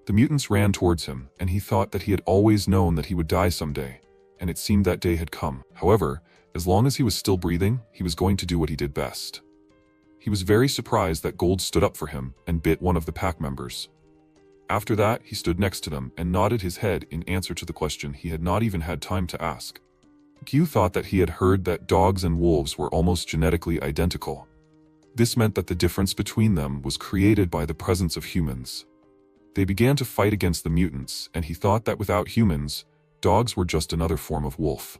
The mutants ran towards him, and he thought that he had always known that he would die someday, and it seemed that day had come. However, as long as he was still breathing, he was going to do what he did best. He was very surprised that Gold stood up for him and bit one of the pack members. After that, he stood next to them and nodded his head in answer to the question he had not even had time to ask. Gyu thought that he had heard that dogs and wolves were almost genetically identical. This meant that the difference between them was created by the presence of humans. They began to fight against the mutants, and he thought that without humans, dogs were just another form of wolf.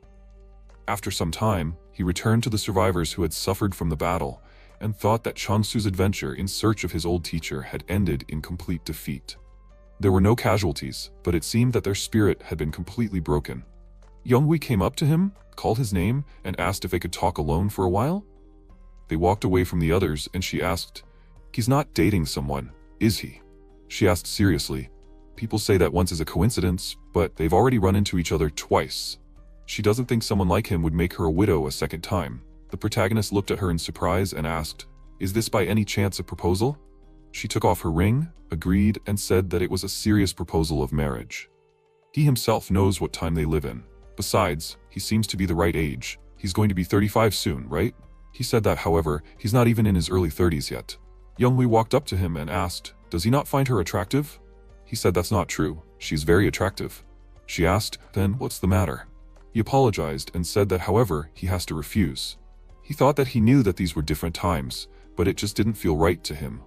After some time, he returned to the survivors who had suffered from the battle, and thought that Changsu's adventure in search of his old teacher had ended in complete defeat. There were no casualties, but it seemed that their spirit had been completely broken. Younghui came up to him, called his name, and asked if they could talk alone for a while. They walked away from the others, and she asked, "He's not dating someone, is he?" She asked seriously. People say that once is a coincidence, but they've already run into each other twice. She doesn't think someone like him would make her a widow a second time. The protagonist looked at her in surprise and asked, "Is this by any chance a proposal?" She took off her ring, agreed, and said that it was a serious proposal of marriage. He himself knows what time they live in. Besides, he seems to be the right age. He's going to be 35 soon, right? He said that, however, he's not even in his early 30s yet. Younghui walked up to him and asked, "Does he not find her attractive?" He said that's not true. She's very attractive. She asked, "Then what's the matter?" He apologized and said that, however, he has to refuse. He thought that he knew that these were different times, but it just didn't feel right to him.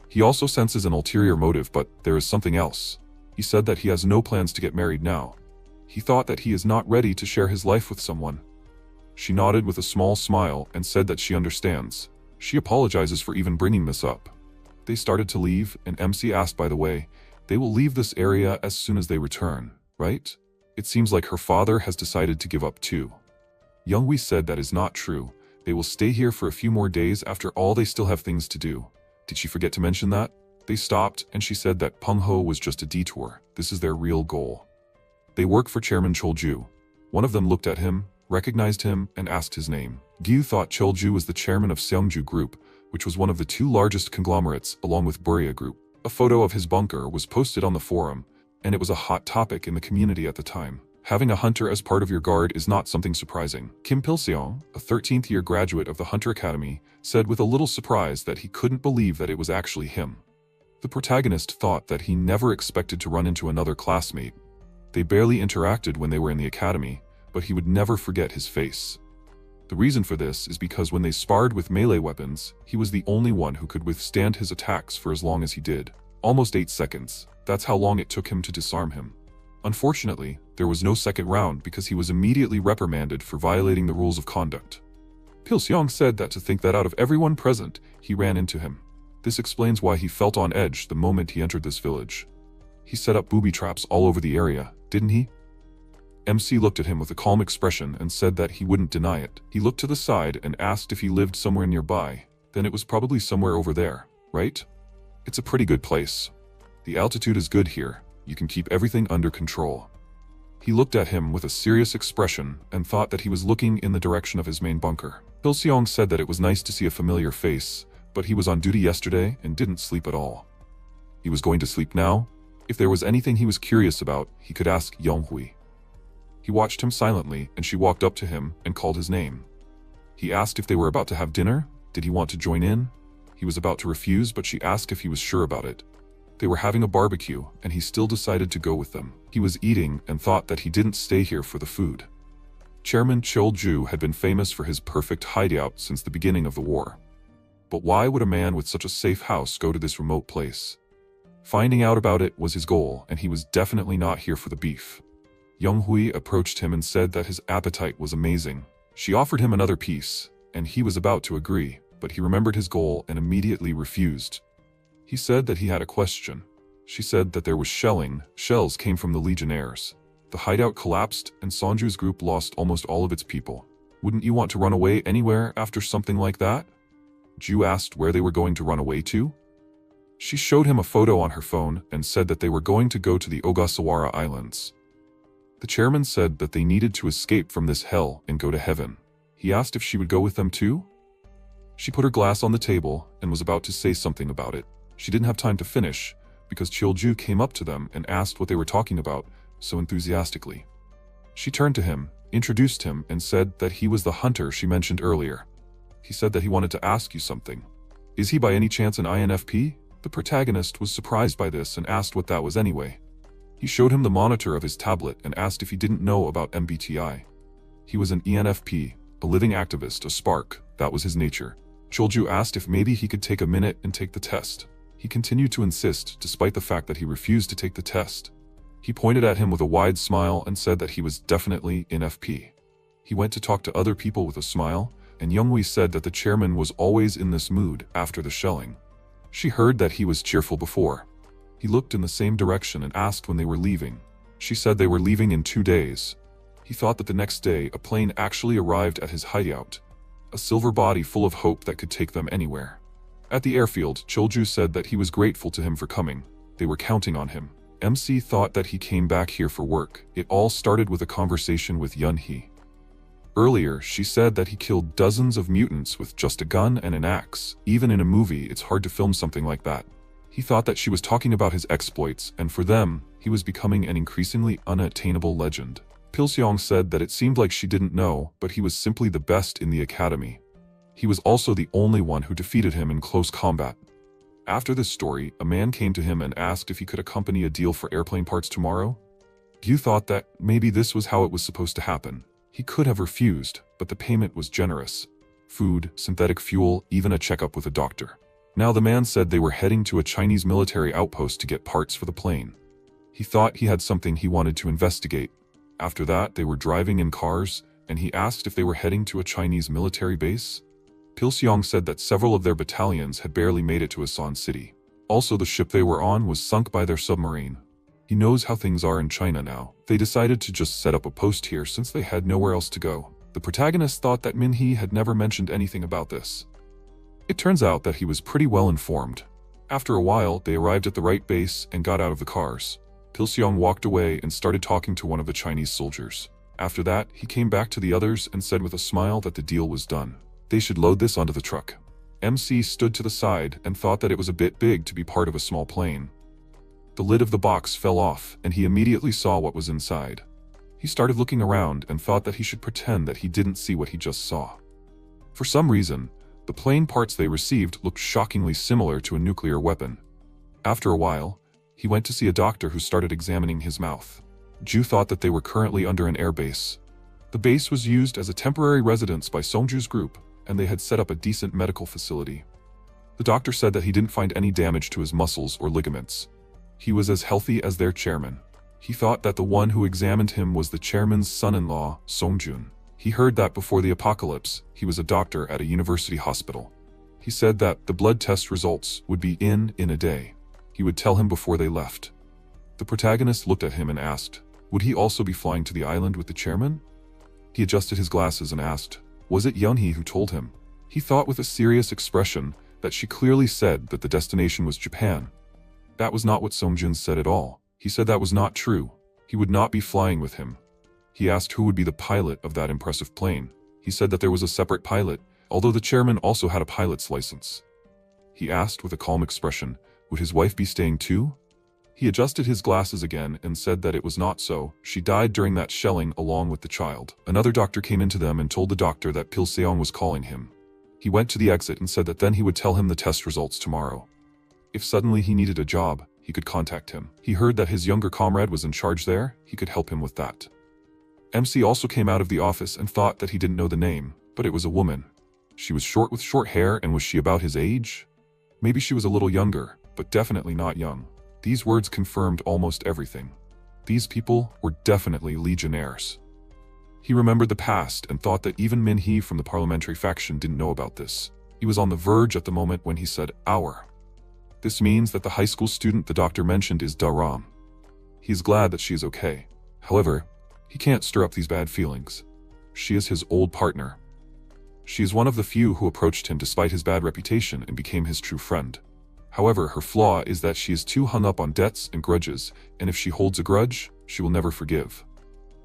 He also senses an ulterior motive, but there is something else. He said that he has no plans to get married now. He thought that he is not ready to share his life with someone. She nodded with a small smile and said that she understands. She apologizes for even bringing this up. They started to leave, and MC asked, "By the way, they will leave this area as soon as they return, right? It seems like her father has decided to give up too." Younghui said that is not true. They will stay here for a few more days. After all, they still have things to do. Did she forget to mention that? They stopped, and she said that Peng Ho was just a detour. This is their real goal. They work for Chairman Cholju. One of them looked at him, recognized him, and asked his name. Gyu thought Cholju was the chairman of Seongju Group, which was one of the two largest conglomerates along with Buria Group. A photo of his bunker was posted on the forum, and it was a hot topic in the community at the time. Having a hunter as part of your guard is not something surprising. Kim Pil-seong, a 13th-year graduate of the Hunter Academy, said with a little surprise that he couldn't believe that it was actually him. The protagonist thought that he never expected to run into another classmate. They barely interacted when they were in the academy, but he would never forget his face. The reason for this is because when they sparred with melee weapons, he was the only one who could withstand his attacks for as long as he did. Almost 8 seconds. That's how long it took him to disarm him. Unfortunately, there was no second round because he was immediately reprimanded for violating the rules of conduct. Pil-seong said that to think that out of everyone present, he ran into him. This explains why he felt on edge the moment he entered this village. He set up booby traps all over the area, didn't he? MC looked at him with a calm expression and said that he wouldn't deny it. He looked to the side and asked if he lived somewhere nearby. Then it was probably somewhere over there, right? It's a pretty good place. The altitude is good here. You can keep everything under control. He looked at him with a serious expression and thought that he was looking in the direction of his main bunker. Pil-seong said that it was nice to see a familiar face, but he was on duty yesterday and didn't sleep at all. He was going to sleep now. If there was anything he was curious about, he could ask Younghui. He watched him silently, and she walked up to him and called his name. He asked if they were about to have dinner. Did he want to join in? He was about to refuse, but she asked if he was sure about it. They were having a barbecue, and he still decided to go with them. He was eating and thought that he didn't stay here for the food. Chairman Cholju had been famous for his perfect hideout since the beginning of the war. But why would a man with such a safe house go to this remote place? Finding out about it was his goal, and he was definitely not here for the beef. Younghui approached him and said that his appetite was amazing. She offered him another piece, and he was about to agree, but he remembered his goal and immediately refused. He said that he had a question. She said that there was shelling. Shells came from the Legionnaires. The hideout collapsed, and Sonju's group lost almost all of its people. Wouldn't you want to run away anywhere after something like that? Ju asked where they were going to run away to. She showed him a photo on her phone and said that they were going to go to the Ogasawara Islands. The chairman said that they needed to escape from this hell and go to heaven. He asked if she would go with them too. She put her glass on the table and was about to say something about it. She didn't have time to finish because Cholju came up to them and asked what they were talking about so enthusiastically. She turned to him, introduced him, and said that he was the hunter she mentioned earlier. He said that he wanted to ask you something. Is he by any chance an INFP? The protagonist was surprised by this and asked what that was anyway. He showed him the monitor of his tablet and asked if he didn't know about MBTI. He was an ENFP, a living activist, a spark, that was his nature. Cholju asked if maybe he could take a minute and take the test. He continued to insist, despite the fact that he refused to take the test. He pointed at him with a wide smile and said that he was definitely INFP. He went to talk to other people with a smile, and Youngwee said that the chairman was always in this mood after the shelling. She heard that he was cheerful before. He looked in the same direction and asked when they were leaving. She said they were leaving in 2 days. He thought that the next day a plane actually arrived at his hideout, a silver body full of hope that could take them anywhere. At the airfield, Cholju said that he was grateful to him for coming. They were counting on him. MC thought that he came back here for work. It all started with a conversation with Yunhee. Earlier, she said that he killed dozens of mutants with just a gun and an axe. Even in a movie, it's hard to film something like that. He thought that she was talking about his exploits, and for them, he was becoming an increasingly unattainable legend. Pilseong said that it seemed like she didn't know, but he was simply the best in the academy. He was also the only one who defeated him in close combat. After this story, a man came to him and asked if he could accompany a deal for airplane parts tomorrow. Gyu thought that maybe this was how it was supposed to happen. He could have refused, but the payment was generous. Food, synthetic fuel, even a checkup with a doctor. Now the man said they were heading to a Chinese military outpost to get parts for the plane. He thought he had something he wanted to investigate. After that, they were driving in cars, and he asked if they were heading to a Chinese military base. Pilseong said that several of their battalions had barely made it to Asan City. Also, the ship they were on was sunk by their submarine. He knows how things are in China now. They decided to just set up a post here since they had nowhere else to go. The protagonist thought that Minhee had never mentioned anything about this. It turns out that he was pretty well informed. After a while, they arrived at the right base and got out of the cars. Pilseong walked away and started talking to one of the Chinese soldiers. After that, he came back to the others and said with a smile that the deal was done. They should load this onto the truck. MC stood to the side and thought that it was a bit big to be part of a small plane. The lid of the box fell off, and he immediately saw what was inside. He started looking around and thought that he should pretend that he didn't see what he just saw. For some reason, the plane parts they received looked shockingly similar to a nuclear weapon. After a while, he went to see a doctor who started examining his mouth. Ju thought that they were currently under an airbase. The base was used as a temporary residence by Songju's group, and they had set up a decent medical facility. The doctor said that he didn't find any damage to his muscles or ligaments. He was as healthy as their chairman. He thought that the one who examined him was the chairman's son-in-law, Songjun. He heard that before the apocalypse, he was a doctor at a university hospital. He said that the blood test results would be in a day. He would tell him before they left. The protagonist looked at him and asked, would he also be flying to the island with the chairman? He adjusted his glasses and asked, was it Yunhee who told him? He thought with a serious expression that she clearly said that the destination was Japan. That was not what Songjun said at all. He said that was not true. He would not be flying with him. He asked who would be the pilot of that impressive plane. He said that there was a separate pilot, although the chairman also had a pilot's license. He asked with a calm expression, would his wife be staying too? He adjusted his glasses again and said that it was not so. She died during that shelling along with the child. Another doctor came into them and told the doctor that Pilseong was calling him. He went to the exit and said that then he would tell him the test results tomorrow. If suddenly he needed a job, he could contact him. He heard that his younger comrade was in charge there. He could help him with that. MC also came out of the office and thought that he didn't know the name, but it was a woman. She was short with short hair, and was she about his age? Maybe she was a little younger, but definitely not young. These words confirmed almost everything. These people were definitely legionnaires. He remembered the past and thought that even Minhee from the parliamentary faction didn't know about this. He was on the verge at the moment when he said, "our." This means that the high school student the doctor mentioned is Daram. He is glad that she is okay. However, he can't stir up these bad feelings. She is his old partner. She is one of the few who approached him despite his bad reputation and became his true friend. However, her flaw is that she is too hung up on debts and grudges, and if she holds a grudge, she will never forgive.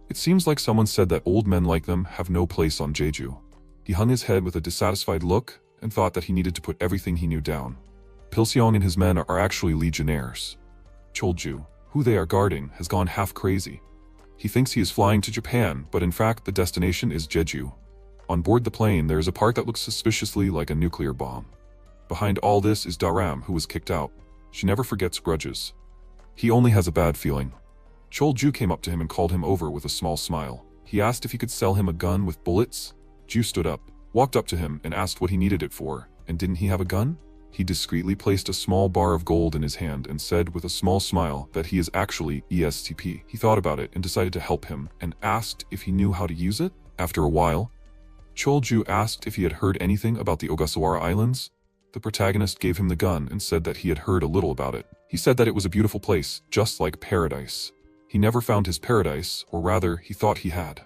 It seems like someone said that old men like them have no place on Jeju. He hung his head with a dissatisfied look and thought that he needed to put everything he knew down. Pilseong and his men are actually legionnaires. Cholju, who they are guarding, has gone half crazy. He thinks he is flying to Japan, but in fact the destination is Jeju. On board the plane, there is a part that looks suspiciously like a nuclear bomb. Behind all this is Daram, who was kicked out. She never forgets grudges. He only has a bad feeling. Chol-ju came up to him and called him over with a small smile. He asked if he could sell him a gun with bullets. Ju stood up, walked up to him, and asked what he needed it for. And didn't he have a gun? He discreetly placed a small bar of gold in his hand and said with a small smile that he is actually ESTP. He thought about it and decided to help him and asked if he knew how to use it. After a while, Chol-ju asked if he had heard anything about the Ogasawara Islands. The protagonist gave him the gun and said that he had heard a little about it. He said that it was a beautiful place, just like paradise. He never found his paradise, or rather, he thought he had.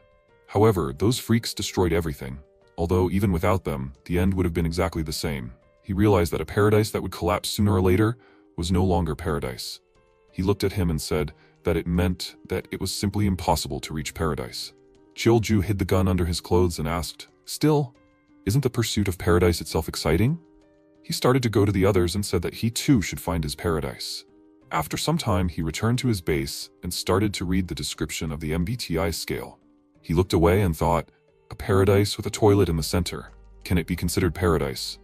However, those freaks destroyed everything. Although even without them, the end would have been exactly the same. He realized that a paradise that would collapse sooner or later was no longer paradise. He looked at him and said that it meant that it was simply impossible to reach paradise. Chol-ju hid the gun under his clothes and asked, "Still, isn't the pursuit of paradise itself exciting?" He started to go to the others and said that he too should find his paradise. After some time, he returned to his base and started to read the description of the MBTI scale. He looked away and thought, a paradise with a toilet in the center. Can it be considered paradise?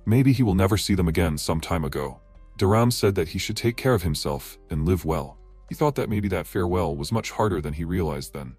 Maybe he will never see them again some time ago. Daram said that he should take care of himself and live well. He thought that maybe that farewell was much harder than he realized then.